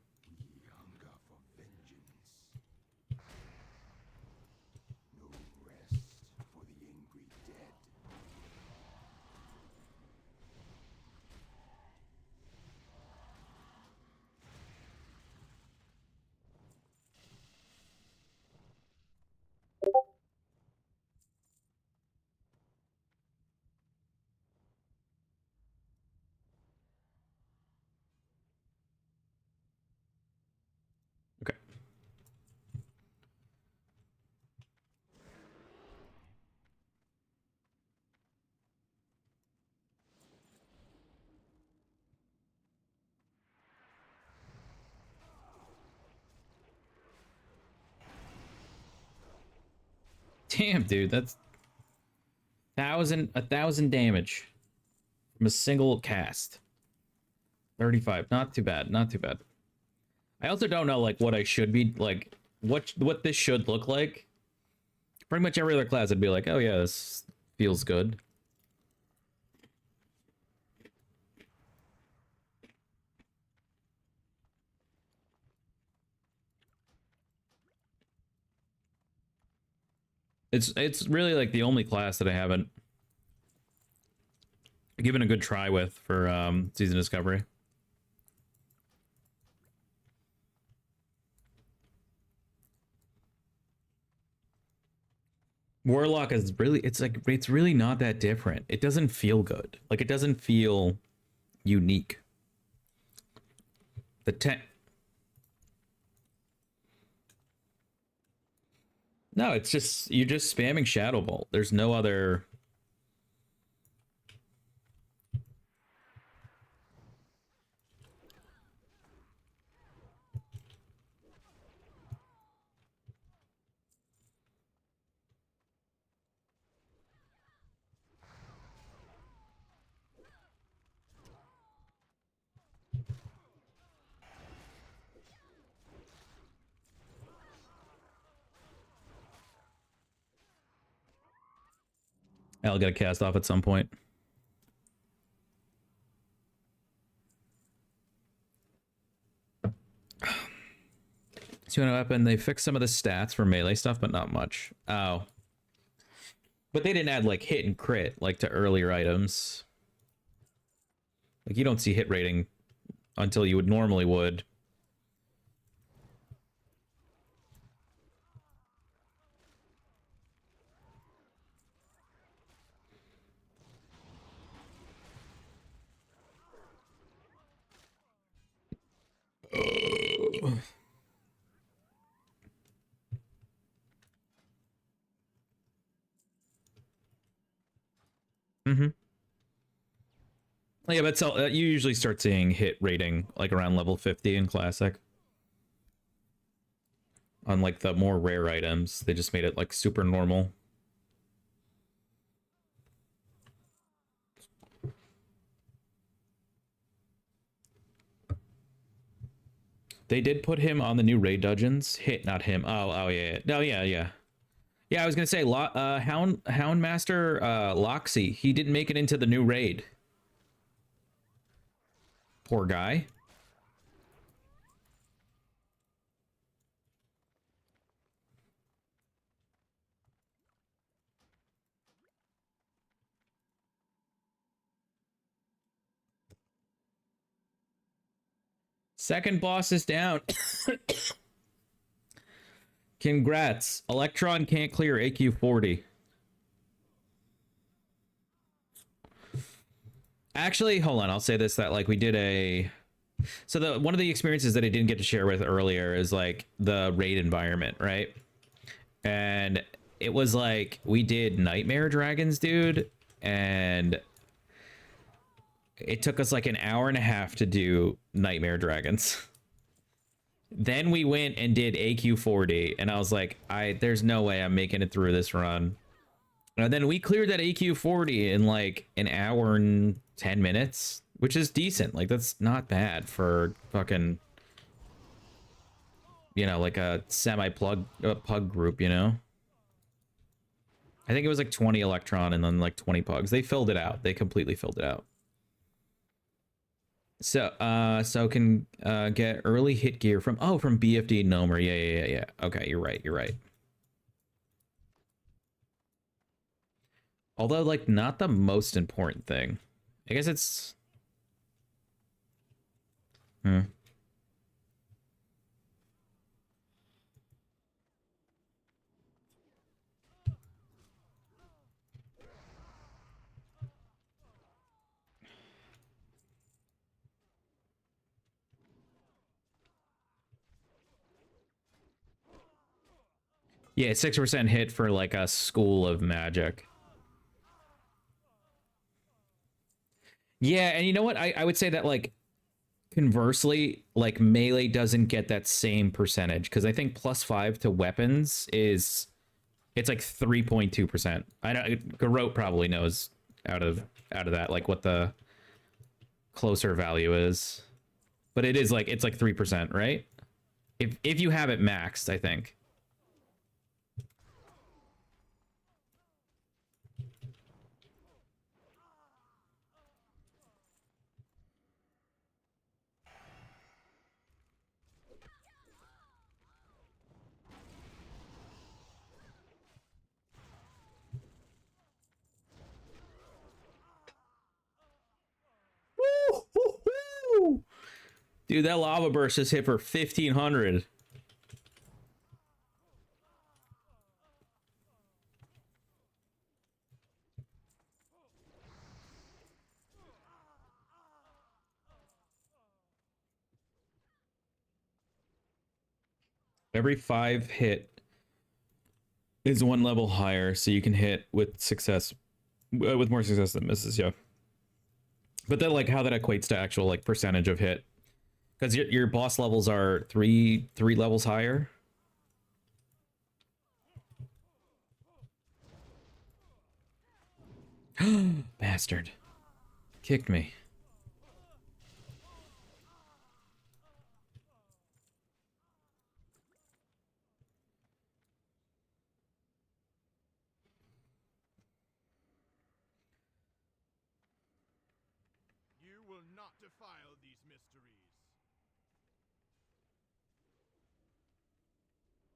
Speaker 2: Okay. Damn, dude, that's a thousand damage from a single cast. 35, not too bad, not too bad. I also don't know like what I should be like, what this should look like. Pretty much every other class, I'd be like, oh yeah, this feels good. It's really like the only class that I haven't given a good try with for season discovery. Warlock is really, it's really not that different. It doesn't feel good. Like it doesn't feel unique. The No, it's just you're just spamming Shadow Bolt. There's no other. I'll get a cast off at some point. So you weapon, they fixed some of the stats for melee stuff, but not much. Oh. But they didn't add like hit and crit like to earlier items. Like you don't see hit rating until you would normally would. Mm-hmm. Yeah, but so, you usually start seeing hit rating like around level 50 in Classic. On like the more rare items, they just made it like super normal. They did put him on the new raid dungeons. Hit, not him. Oh yeah. No, yeah. Yeah, I was gonna say, Houndmaster Loxy. He didn't make it into the new raid. Poor guy. Second boss is down. Congrats. ELEKTRON can't clear AQ40. Actually, hold on. I'll say this, that like we did a... So one of the experiences that I didn't get to share with earlier is like the raid environment, right? And it was like we did Nightmare Dragons, dude, and it took us like an hour and a half to do Nightmare Dragons. Then we went and did AQ40, and I was like, there's no way I'm making it through this run. And then we cleared that AQ40 in like an hour and 10 minutes, which is decent. Like, that's not bad for fucking, you know, like a pug group, you know? I think it was like 20 ELEKTRON and then like 20 pugs. They filled it out. They completely filled it out. So can get early hit gear from BFD Nomer. Yeah. Okay, you're right. Although, like, not the most important thing. I guess it's... Yeah, 6% hit for, like, a school of magic. Yeah, and you know what? I would say that, like, conversely, like, melee doesn't get that same percentage, because I think +5 to weapons is... It's like 3.2%. I know Garrote probably knows out of that, like, what the closer value is. But it is, like, it's like 3%, right? If you have it maxed, I think. Dude, that lava burst just hit for 1,500. Every 5 hit is 1 level higher, so you can hit with success, with more success than misses, yeah. But then, like, how that equates to actual, like, percentage of hit. Because your boss levels are three levels higher. Bastard. Kicked me.
Speaker 10: You will not defile these mysteries.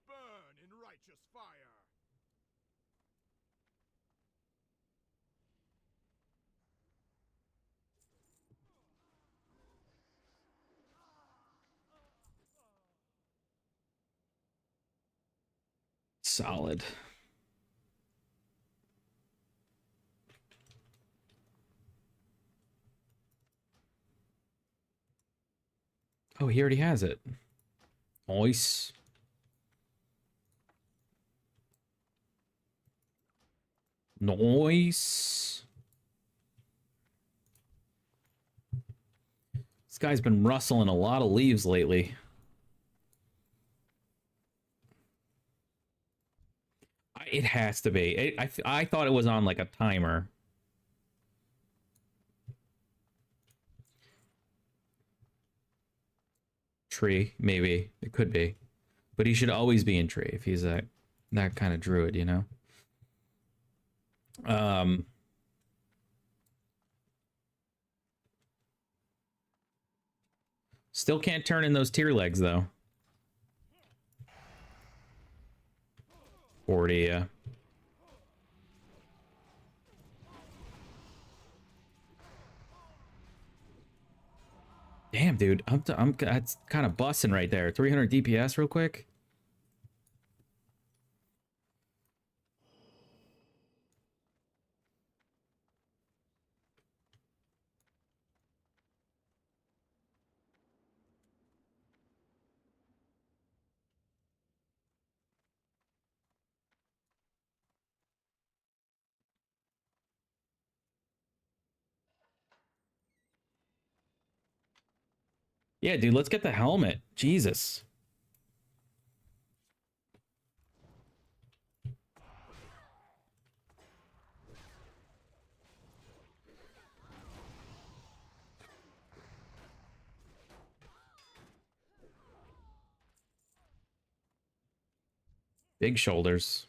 Speaker 10: Burn in righteous fire.
Speaker 2: Solid. Oh, he already has it. Nice. Nice. guy's been rustling a lot of leaves lately. It has to be. I thought it was on like a timer. Tree, maybe. It could be. But he should always be in tree if he's that kind of druid, you know? Still can't turn in those tier legs, though. 40, yeah. Damn, dude. That's kind of busting right there. 300 DPS real quick. Yeah, dude, let's get the helmet. Jesus. Big shoulders.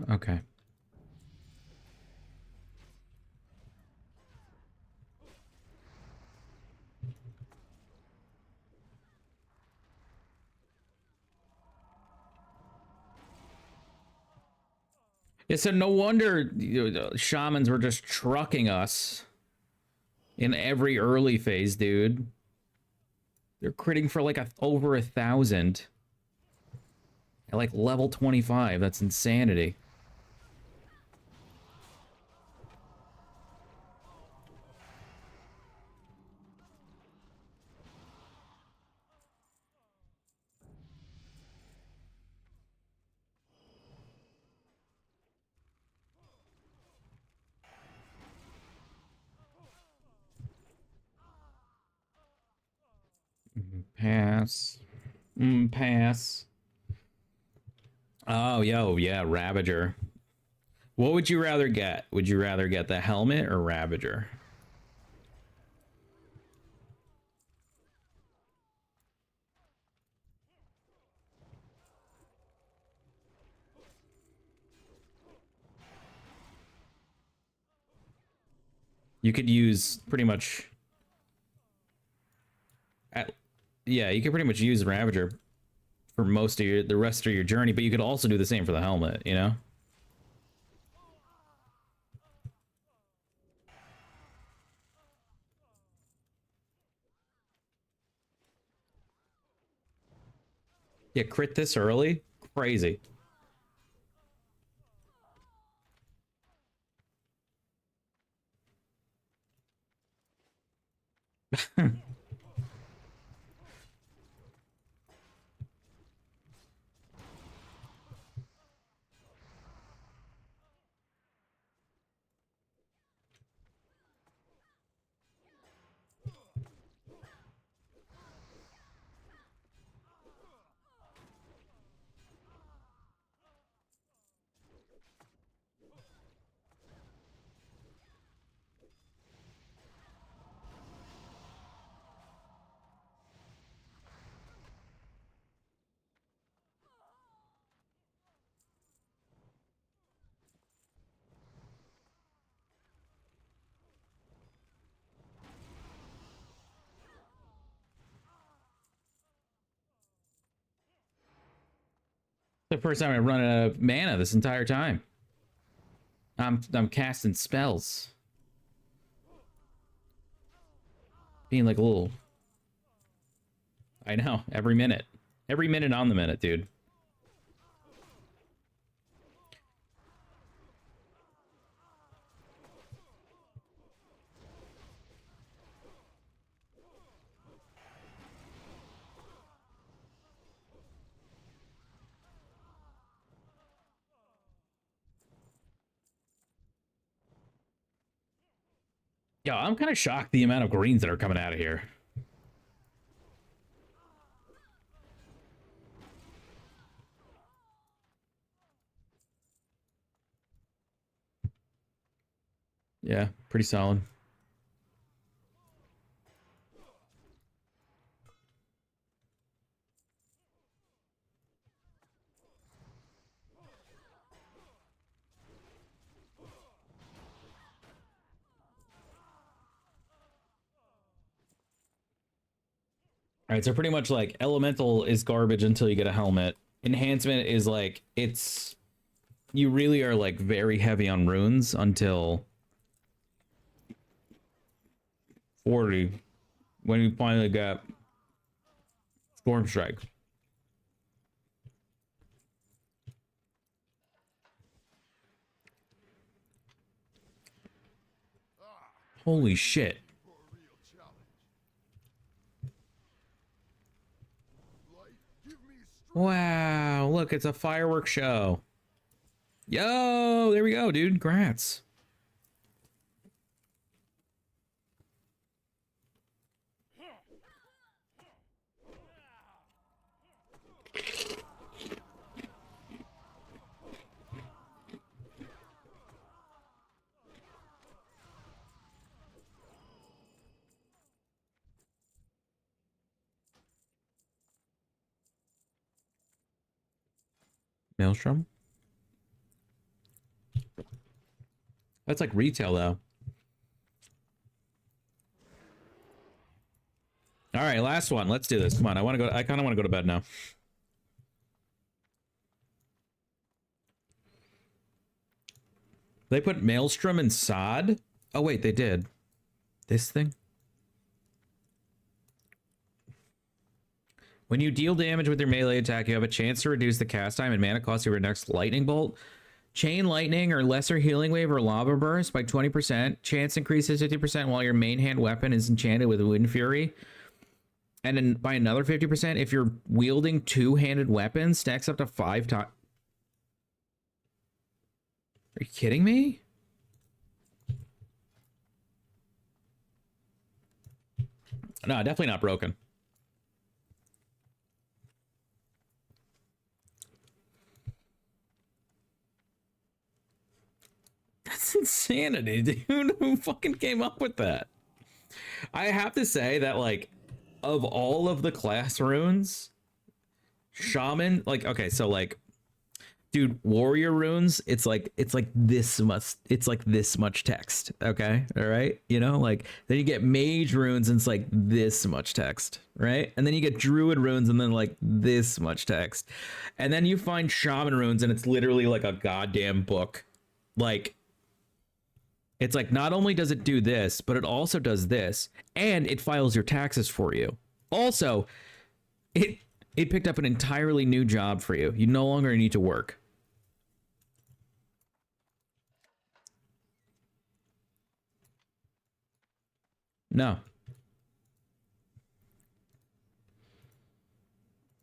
Speaker 2: Okay. Yeah, so no wonder shamans were just trucking us in every early phase, dude. They're critting for like over 1,000 at like level 25. That's insanity. Pass. Pass. Oh, yeah, Ravager. What would you rather get? Would you rather get the helmet or Ravager? You could use pretty much... yeah, you could pretty much use Ravager for most of the rest of your journey, but you could also do the same for the helmet, you know? Yeah, crit this early? Crazy. The first time I run out of mana this entire time. I'm casting spells. being like a little... I know, every minute. Every minute on the minute, dude. Yeah, I'm kind of shocked the amount of greens that are coming out of here. Yeah, pretty solid. All right, so pretty much like elemental is garbage until you get a helmet. Enhancement is like, it's, you really are like very heavy on runes until 40 when you finally get Storm Strike. Holy shit. Wow, look, it's a fireworks show. Yo, there we go, dude. Congrats. Maelstrom? That's like retail though. All right, last one. Let's do this. Come on, I kind of want to go to bed now. They put Maelstrom and Sod? Oh wait, they did. This thing? When you deal damage with your melee attack, you have a chance to reduce the cast time and mana cost of your next lightning bolt, chain lightning, or lesser healing wave or lava burst by 20%. Chance increases 50% while your main hand weapon is enchanted with Wind Fury. And then by another 50% if you're wielding two-handed weapons, stacks up to 5 times. Are you kidding me? No, definitely not broken. That's insanity, dude. Who fucking came up with that? I have to say that, like, of all of the class runes, Shaman, like, okay, so, like, dude, warrior runes, it's like this much text, okay? All right? You know, like, then you get mage runes and it's like this much text, right? And then you get druid runes and then like this much text. And then you find shaman runes and it's literally like a goddamn book. Like, it's like, not only does it do this, but it also does this, and it files your taxes for you. Also, it picked up an entirely new job for you. You no longer need to work. No.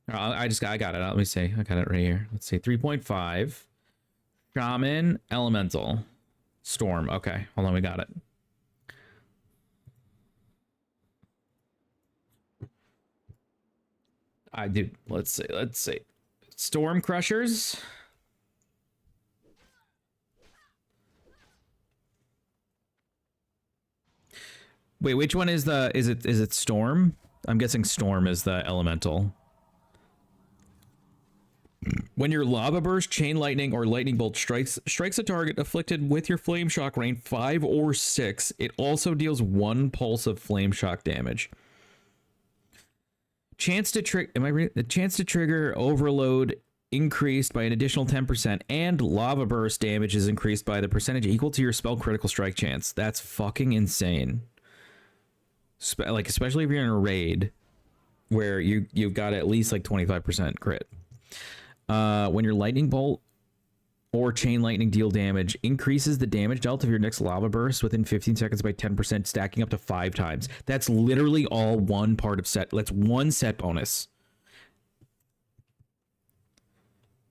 Speaker 2: I got it. Let me see. I got it right here. Let's see. 3.5. Shaman, Elemental, Storm. Okay, hold on. We got it. I do. Let's see. Let's see. Storm Crushers. Wait, which one is the? Is it Storm? I'm guessing Storm is the elemental. When your lava burst, chain lightning, or lightning bolt strikes a target afflicted with your flame shock range 5 or 6, it also deals 1 pulse of flame shock damage. Chance to trigger overload increased by an additional 10%, and lava burst damage is increased by the percentage equal to your spell critical strike chance. That's fucking insane. like especially if you're in a raid where you've got at least like 25% crit. When your lightning bolt or chain lightning deal damage, increases the damage dealt of your next lava burst within 15 seconds by 10%, stacking up to 5 times. That's literally all one part of set. That's one set bonus.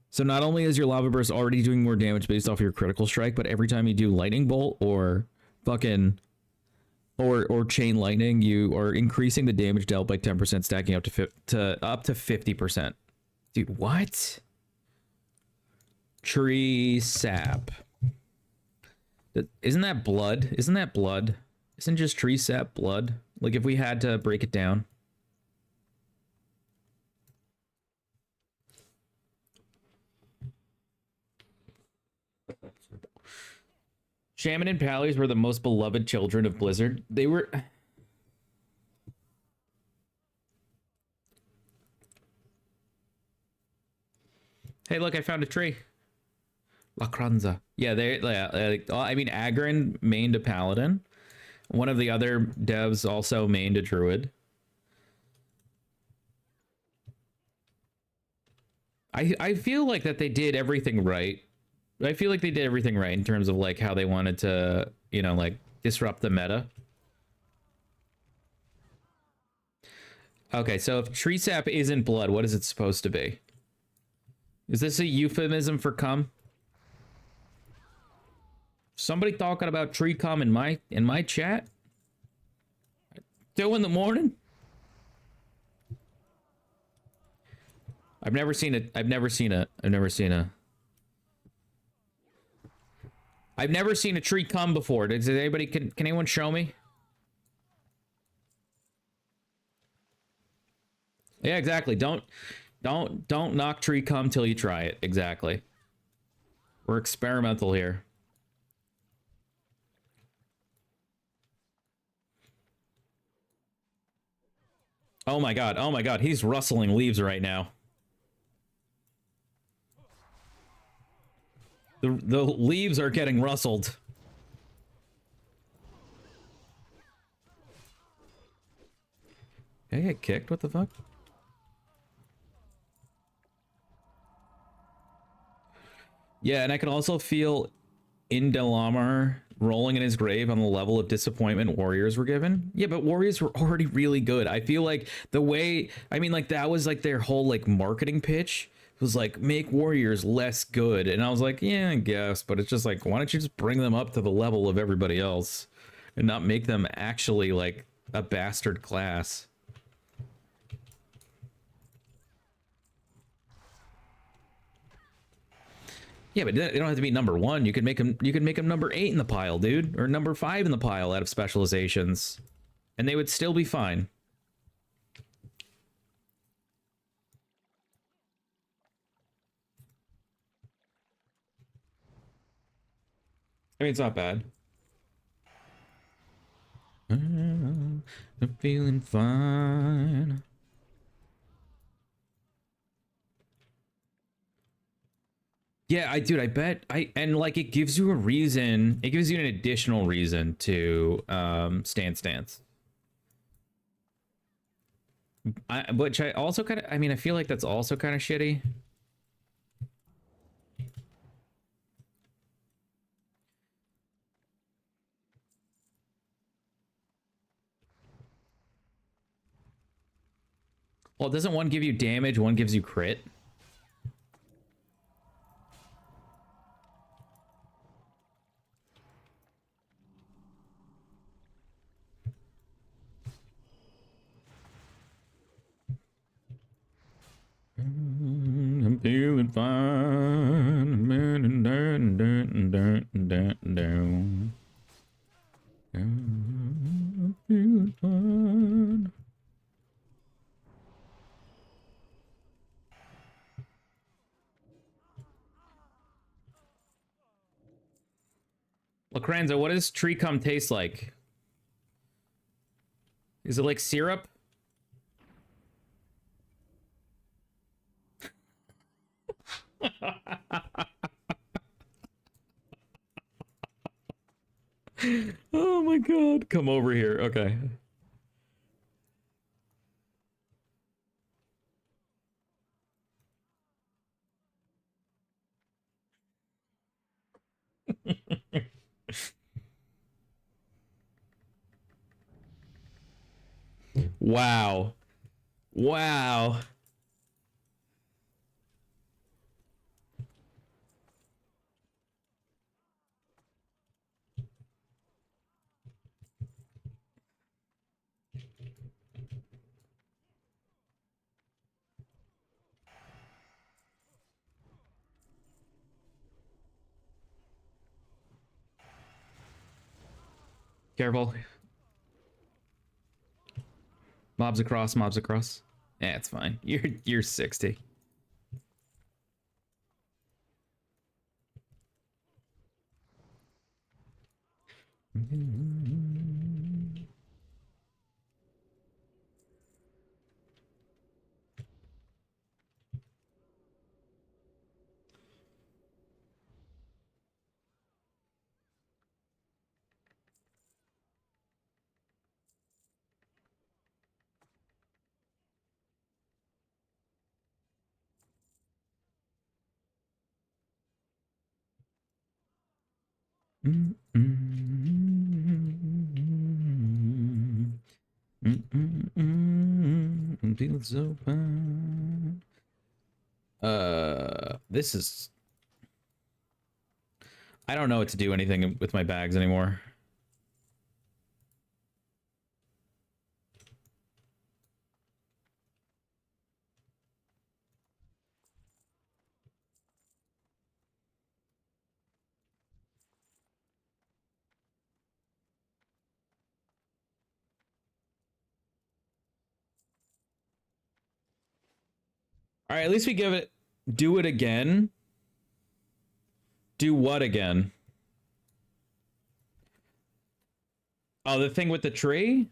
Speaker 2: So not only is your lava burst already doing more damage based off your critical strike, but every time you do lightning bolt or fucking or chain lightning, you are increasing the damage dealt by 10%, stacking up to up to 50%. Dude, what? Tree sap. Isn't that blood? Isn't that blood? Isn't just tree sap blood? Like if we had to break it down. Shaman and Pallies were the most beloved children of Blizzard. They were... Hey, look, I found a tree. La Cranza. Yeah, I mean, Agron mained a Paladin. One of the other devs also mained a Druid. I feel like that they did everything right. I feel like they did everything right in terms of like how they wanted to, you know, like disrupt the meta. Okay, so if tree sap isn't blood, what is it supposed to be? Is this a euphemism for cum? Somebody talking about tree cum in my chat? 2 in the morning? I've never seen a tree cum before. Does anybody can anyone show me? Yeah, exactly. Don't knock tree cum till you try it. Exactly. We're experimental here. Oh my god, he's rustling leaves right now. The leaves are getting rustled. Did I get kicked? What the fuck? Yeah, and I can also feel Indelamar rolling in his grave on the level of disappointment Warriors were given. Yeah, but Warriors were already really good. I feel like the way, I mean, like that was like their whole like marketing pitch was like make Warriors less good. And I was like, yeah, I guess, but it's just like, why don't you just bring them up to the level of everybody else and not make them actually like a bastard class? Yeah, but they don't have to be number 1. You could make them number 8 in the pile, dude, or number 5 in the pile out of specializations, and they would still be fine. I mean, it's not bad. I'm feeling fine. Yeah, I bet and like it gives you a reason, it gives you an additional reason to stance. Which I also kind of, I mean, I feel like that's also kind of shitty. Well, doesn't one give you damage, one gives you crit? I'm feeling fine. I'm feeling fine. Lacranza, what does tree cum taste like? Is it like syrup? Oh my god, come over here. Okay. Wow. Wow. Careful. Mobs across, mobs across. Yeah, it's fine. You're 60. Feels open. This is. I don't know what to do anything with my bags anymore. All right, at least we give it. Do it again. Do what again? Oh, the thing with the tree?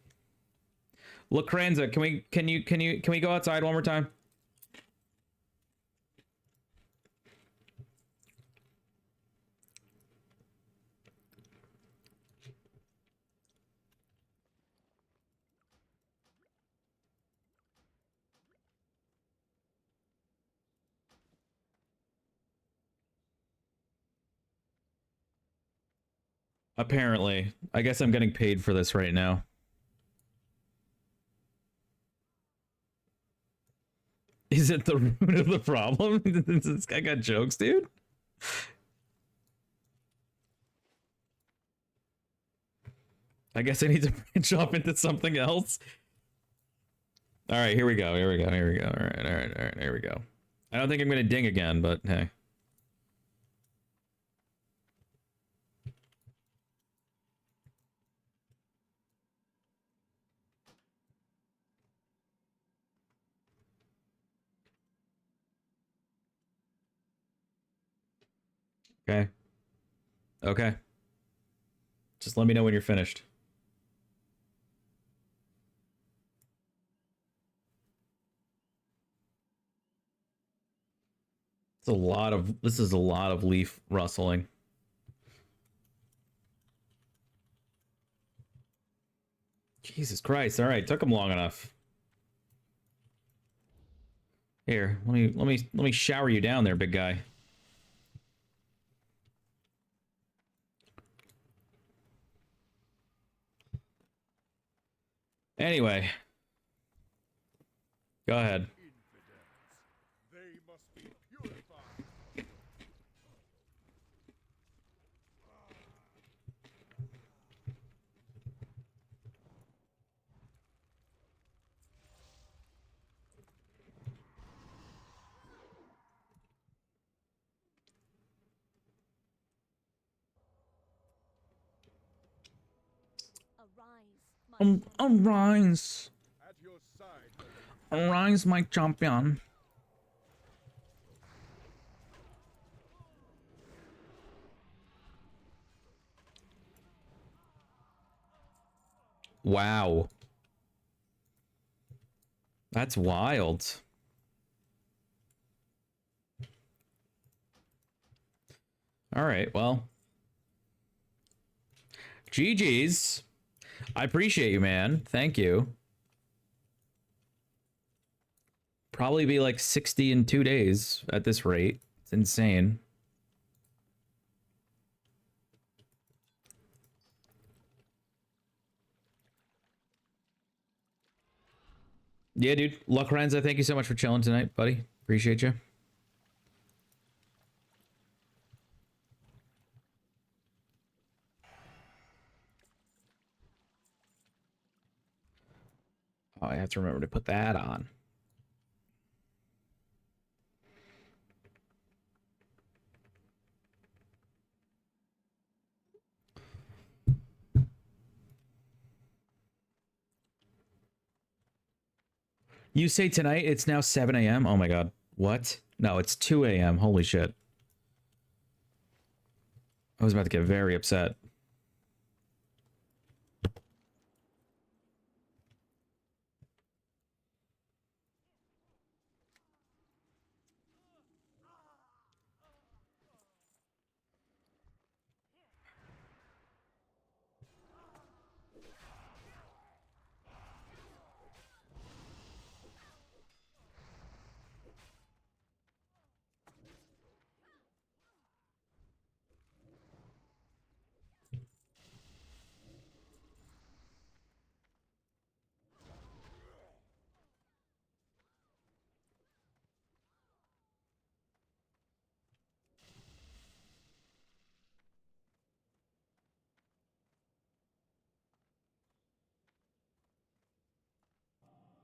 Speaker 2: Lacranza, can we go outside one more time? Apparently. I guess I'm getting paid for this right now. Is it the root of the problem? This guy got jokes, dude? I guess I need to branch off into something else. All right, here we go. Here we go. Here we go. All right, all right, all right. Here we go. I don't think I'm going to ding again, but hey. Okay. Okay. Just let me know when you're finished. This is a lot of leaf rustling. Jesus Christ. All right, took him long enough. Here, let me shower you down there, big guy. Anyway. Go ahead.
Speaker 10: They must be purified.
Speaker 2: Arise.
Speaker 10: At your side.
Speaker 2: Arise, my champion. Wow. That's wild. All right, well. GG's. I appreciate you, man. Thank you. Probably be like 60 in 2 days at this rate. It's insane. Yeah, dude. Lorenza, thank you so much for chilling tonight, buddy. Appreciate you. Oh, I have to remember to put that on. You say tonight it's now 7 a.m.? Oh my god. What? No, it's 2 a.m. Holy shit. I was about to get very upset.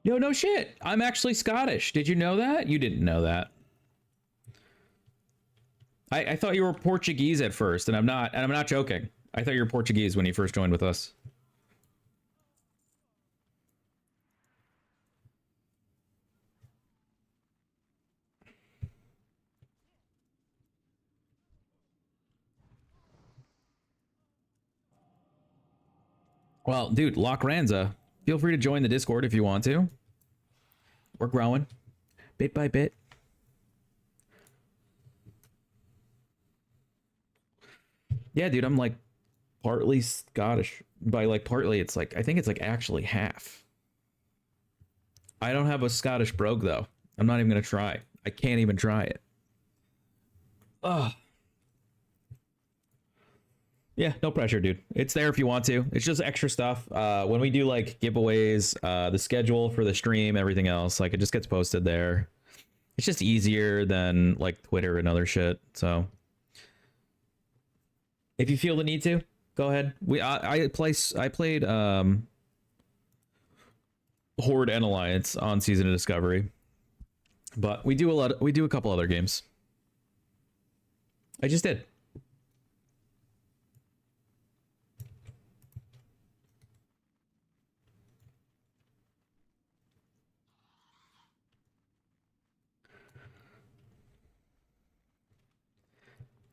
Speaker 2: Yo, no shit. I'm actually Scottish. Did you know that? You didn't know that. I thought you were Portuguese at first, and I'm not joking. I thought you were Portuguese when you first joined with us. Well, dude, Lockranza, feel free to join the Discord if you want to. We're growing bit by bit. Yeah, dude, I'm like partly Scottish. By like partly, it's like I think it's like actually half. I don't have a Scottish brogue though. I'm not even gonna try. I can't even try it. Ugh. Yeah, no pressure, dude. It's there if you want to. It's just extra stuff. When we do like giveaways, the schedule for the stream, everything else, like it just gets posted there. It's just easier than like Twitter and other shit. So if you feel the need to, go ahead. I played Horde and Alliance on Season of Discovery, but we do a couple other games. I just did.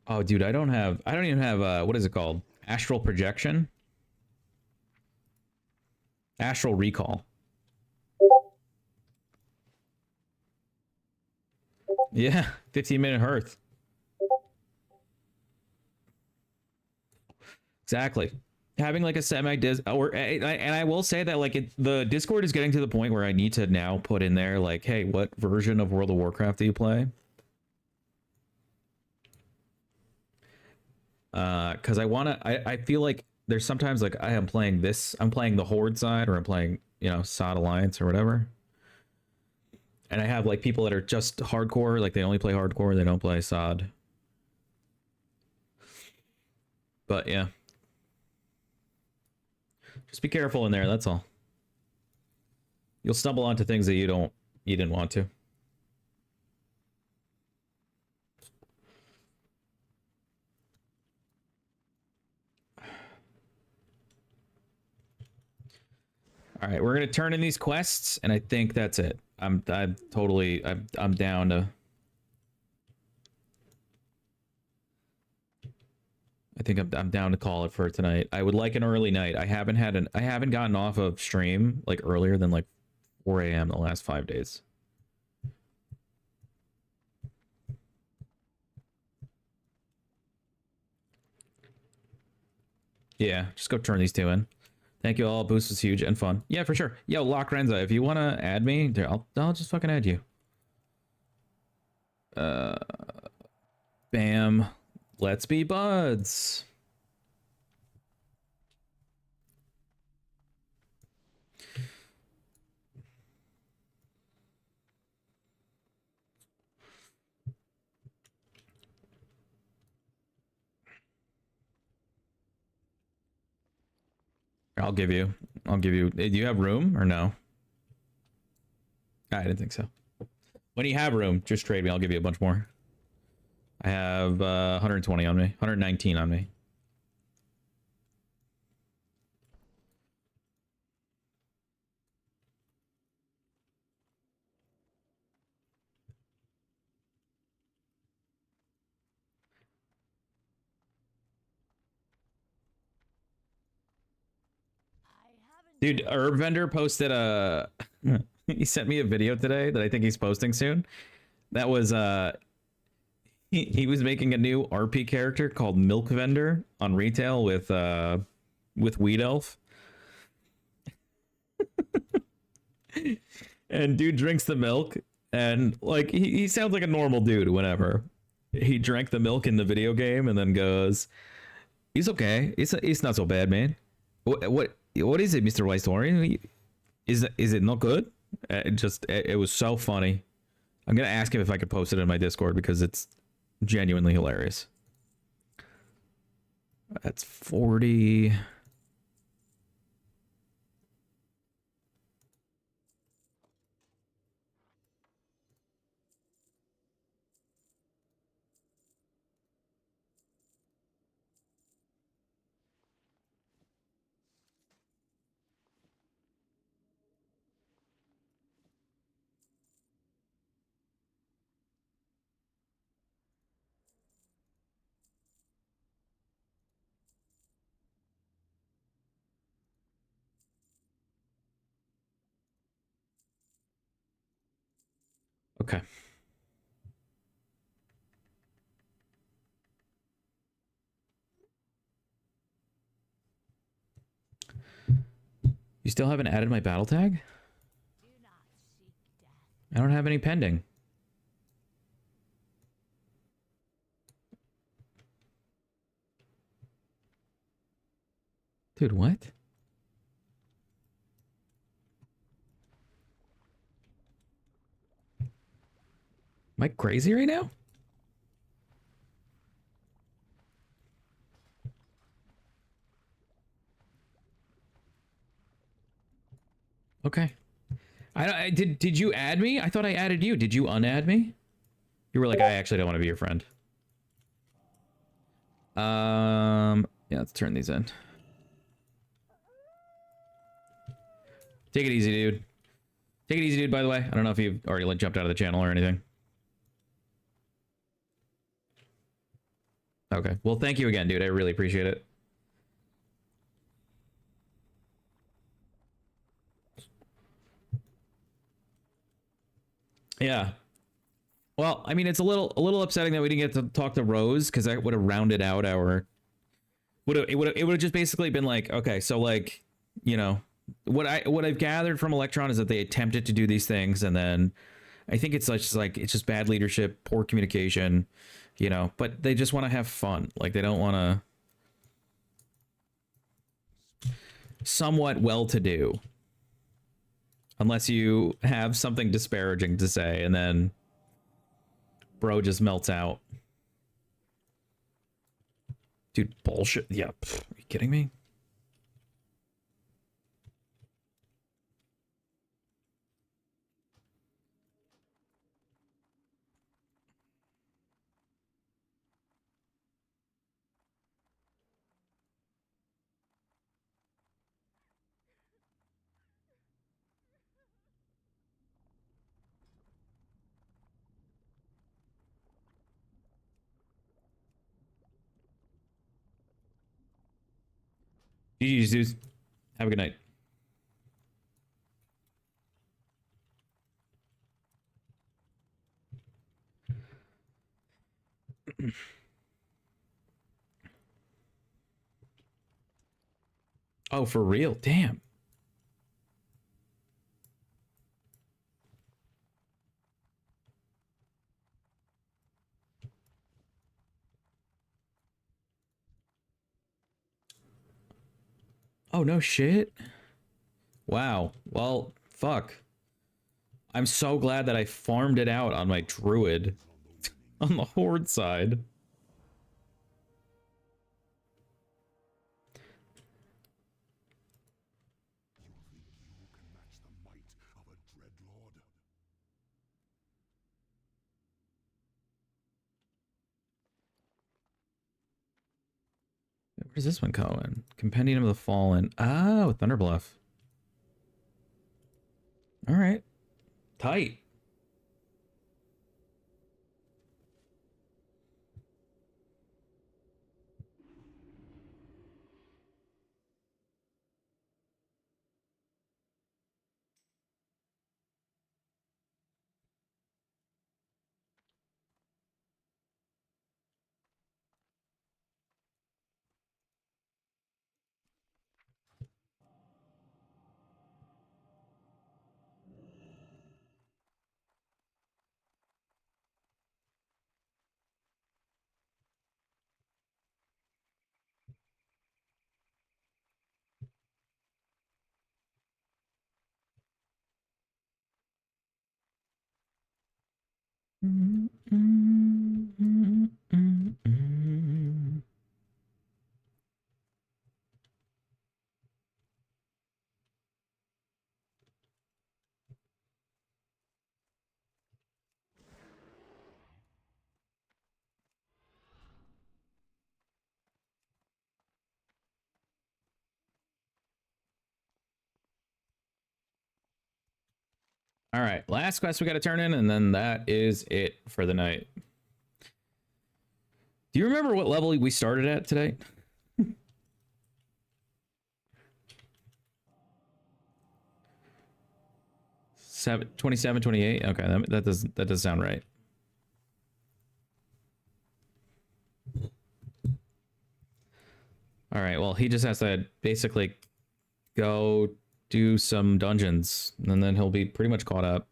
Speaker 2: Oh, dude, I don't even have what is it called? Astral projection? Astral recall. Yeah, 15-minute hearth. Exactly. Having like a semi-dis and I will say that like the Discord is getting to the point where I need to now put in there like, hey, what version of World of Warcraft do you play? Because I feel like there's sometimes like I'm playing the Horde side, or I'm playing, you know, SOD Alliance or whatever. And I have like people that are just hardcore, like they only play hardcore, they don't play SOD. But yeah. Just be careful in there, that's all. You'll stumble onto things that you didn't want to. All right, we're gonna turn in these quests, and I think that's it. I'm down to. I think I'm down to call it for tonight. I would like an early night. I haven't gotten off of stream like earlier than like 4 a.m. the last 5 days. Yeah, just go turn these two in. Thank you all. Boost was huge and fun. Yeah, for sure. Yo, Lockrenza, if you want to add me, I'll just fucking add you. Bam. Let's be buds. I'll give you. Do you have room or no? I didn't think so. When you have room, just trade me. I'll give you a bunch more. I have 120 on me. 119 on me. Dude, Herb Vendor posted a... he sent me a video today that I think he's posting soon. That was... He was making a new RP character called Milk Vendor on retail with Weed Elf. And dude drinks the milk, and like he sounds like a normal dude whenever. He drank the milk in the video game and then goes, "He's okay. It's not so bad, man. What is it, Mr. Whitestorian? Is it not good?" It was so funny. I'm gonna ask him if I could post it in my Discord because it's genuinely hilarious. That's 40. Okay. You still haven't added my battle tag? I don't have any pending. Dude, what? Am I crazy right now? Okay. Did you add me? I thought I added you. Did you unadd me? You were like, I actually don't want to be your friend. Yeah, let's turn these in. Take it easy, dude. Take it easy, dude, by the way. I don't know if you've already like jumped out of the channel or anything. Okay. Well, thank you again, dude. I really appreciate it. Yeah. Well, I mean, it's a little upsetting that we didn't get to talk to Rose because that would have rounded out our. It would have just basically been like, okay, so like, you know, what I've gathered from Electron is that they attempted to do these things, and then I think it's just bad leadership, poor communication, you know. But they just want to have fun, like they don't want to. Somewhat well-to-do. Unless you have something disparaging to say, and then bro just melts out. Dude, bullshit. Yeah, pff, are you kidding me? GG's, dudes. Have a good night. Oh, for real? Damn. Oh, no shit. Wow. Well, fuck. I'm so glad that I farmed it out on my druid on the horde side. Where's this one going? Compendium of the Fallen. Oh, Thunderbluff. All right. Tight. All right, last quest we got to turn in, and then that is it for the night. Do you remember what level we started at today? 27, 28? Okay, that does sound right. All right, well, he just has to basically go do some dungeons, and then he'll be pretty much caught up.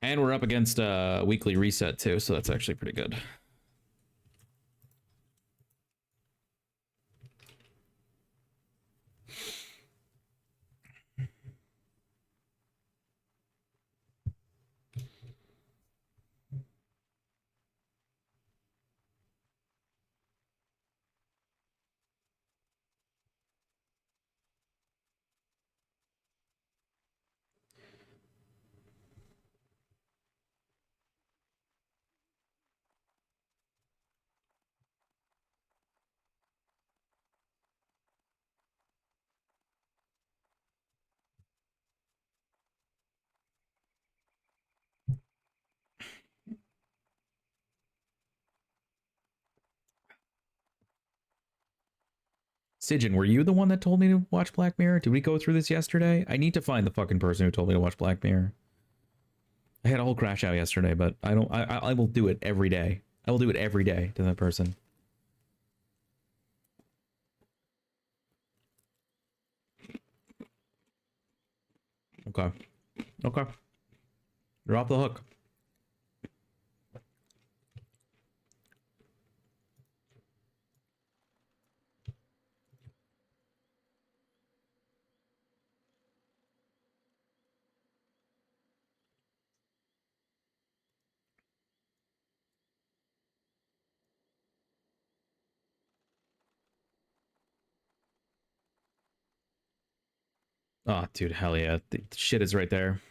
Speaker 2: And we're up against a weekly reset too, so that's actually pretty good. Sijin, were you the one that told me to watch Black Mirror? Did we go through this yesterday? I need to find the fucking person who told me to watch Black Mirror. I had a whole crash out yesterday, but I will do it every day. I will do it every day to that person. Okay. Okay. You're off the hook. Oh, dude, hell yeah. The shit is right there.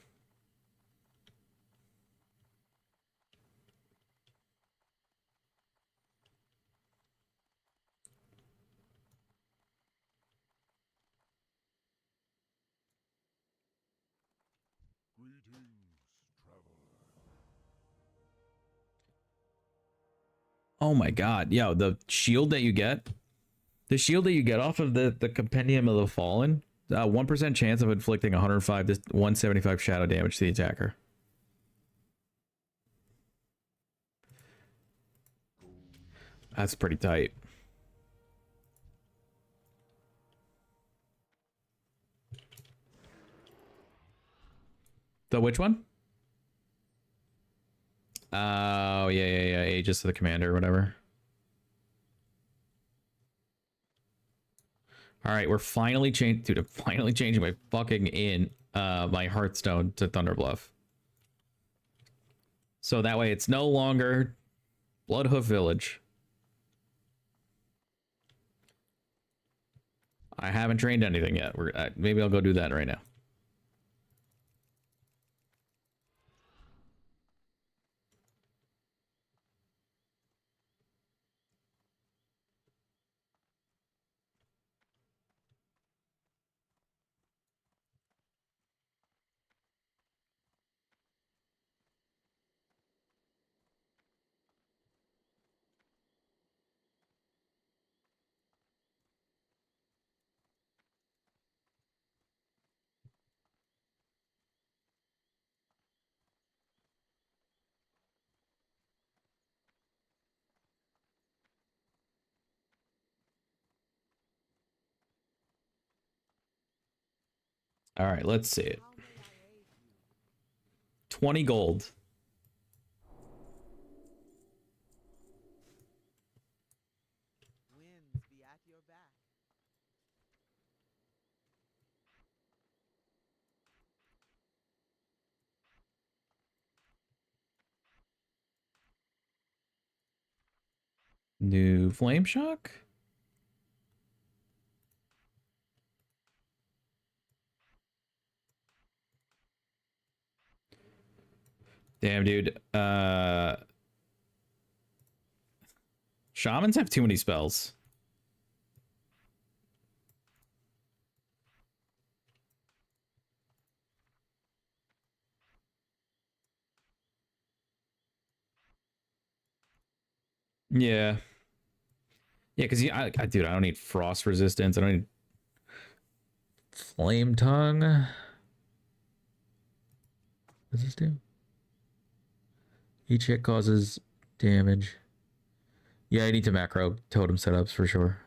Speaker 2: Oh my god. Yo, the shield that you get. The shield that you get off of the Compendium of the Fallen. 1% chance of inflicting 105 to 175 shadow damage to the attacker. That's pretty tight. The which one? Oh, yeah. Aegis of the Commander or whatever. All right, we're finally changed. Dude, I'm finally changing my fucking my Hearthstone to Thunderbluff. So that way it's no longer Bloodhoof Village. I haven't trained anything yet. Maybe I'll go do that right now. All right, let's see it.
Speaker 9: How may I aid you?
Speaker 2: 20 gold.
Speaker 11: Winds be at your back.
Speaker 2: New flame shock? Damn, dude. Shamans have too many spells. Yeah. Yeah, because dude, I don't need frost resistance. I don't need flame tongue. What does this do? Each hit causes damage. Yeah, I need to macro totem setups for sure.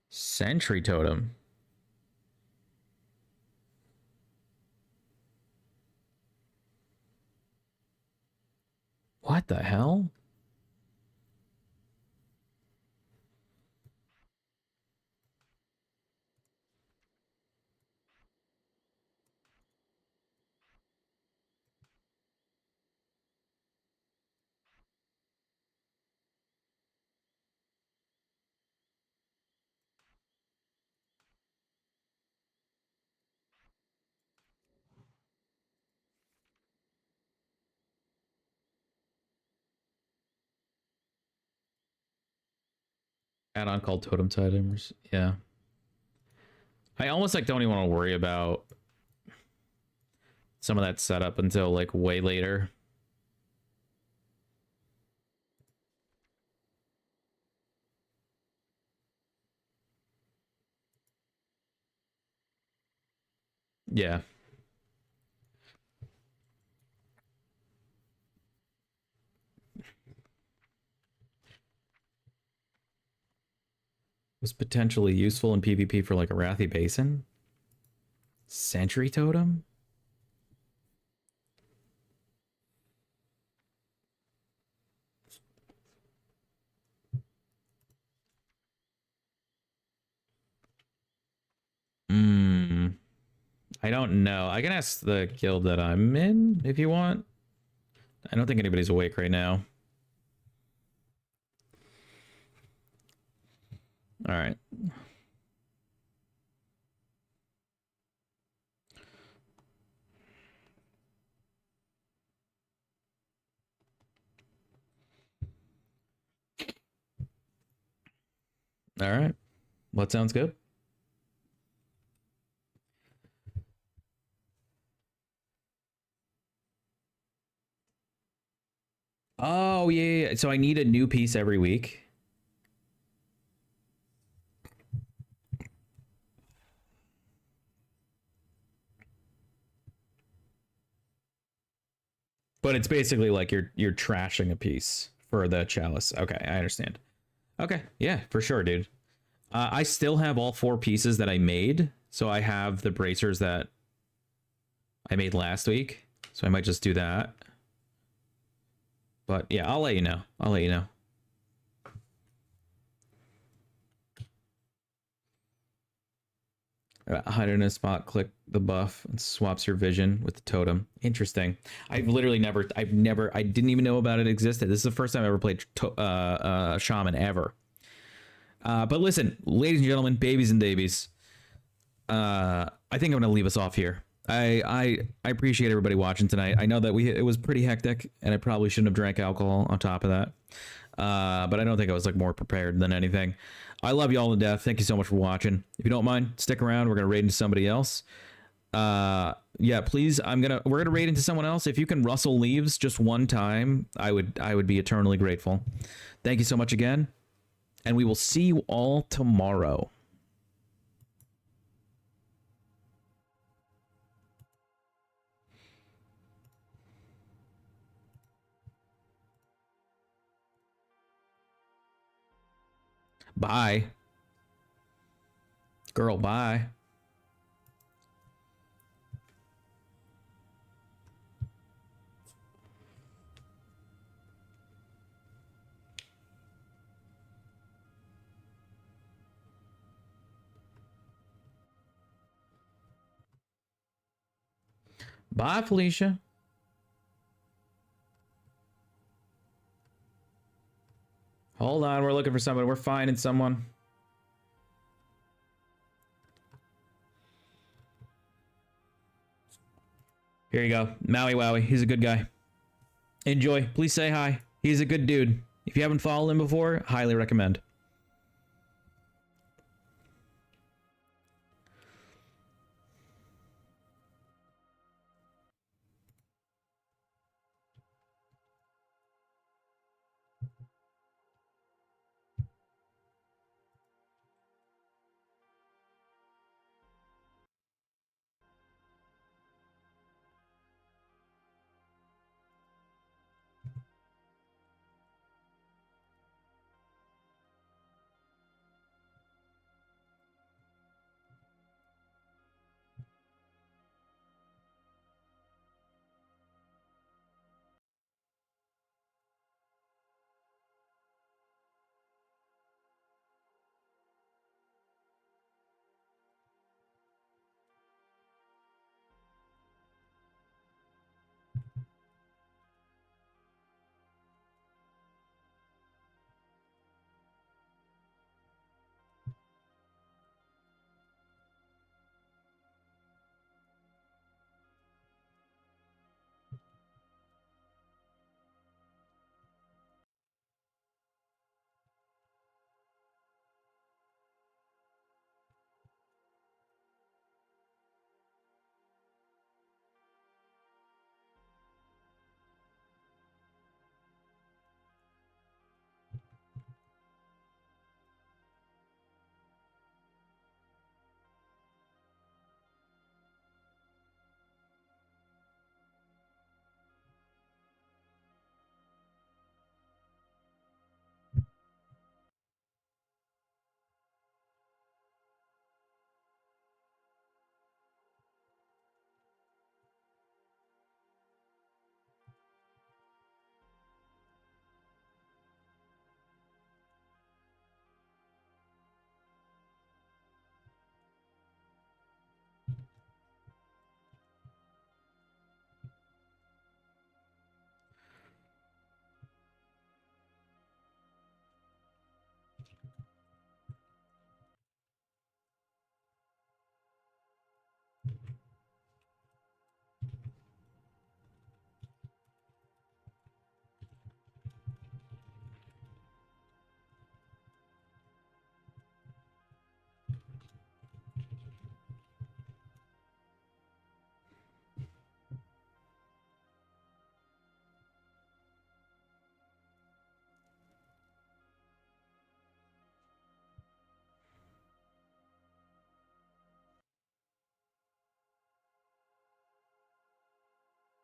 Speaker 2: Sentry totem. What the hell? Add-on called totem totems. Yeah. I almost like don't even want to worry about some of that setup until like way later. Yeah. Was potentially useful in PvP for like a Wrathy Basin. Sentry totem? Hmm. I don't know. I can ask the guild that I'm in if you want. I don't think anybody's awake right now. All right. All right. What sounds good? Oh, yeah. So I need a new piece every week. But it's basically like you're trashing a piece for the chalice. Okay, I understand. Okay, yeah, for sure, dude. I still have all 4 pieces that I made. So I have the bracers that I made last week. So I might just do that. But yeah, I'll let you know. I'll let you know. Hide in a spot, click the buff, and swaps your vision with the totem. Interesting. I didn't even know about it existed. This is the first time I ever played Shaman ever. But listen, ladies and gentlemen, babies and babies, I think I'm going to leave us off here. I appreciate everybody watching tonight. I know that it was pretty hectic, and I probably shouldn't have drank alcohol on top of that. But I don't think I was like more prepared than anything. I love you all to death. Thank you so much for watching. If you don't mind, stick around. We're gonna raid into somebody else. Yeah, please. We're gonna raid into someone else. If you can rustle leaves just one time, I would be eternally grateful. Thank you so much again, and we will see you all tomorrow. Bye. Girl, bye. Bye, Felicia. Hold on, we're looking for someone. We're finding someone. Here you go. Maui Wowie. He's a good guy. Enjoy. Please say hi. He's a good dude. If you haven't followed him before, highly recommend.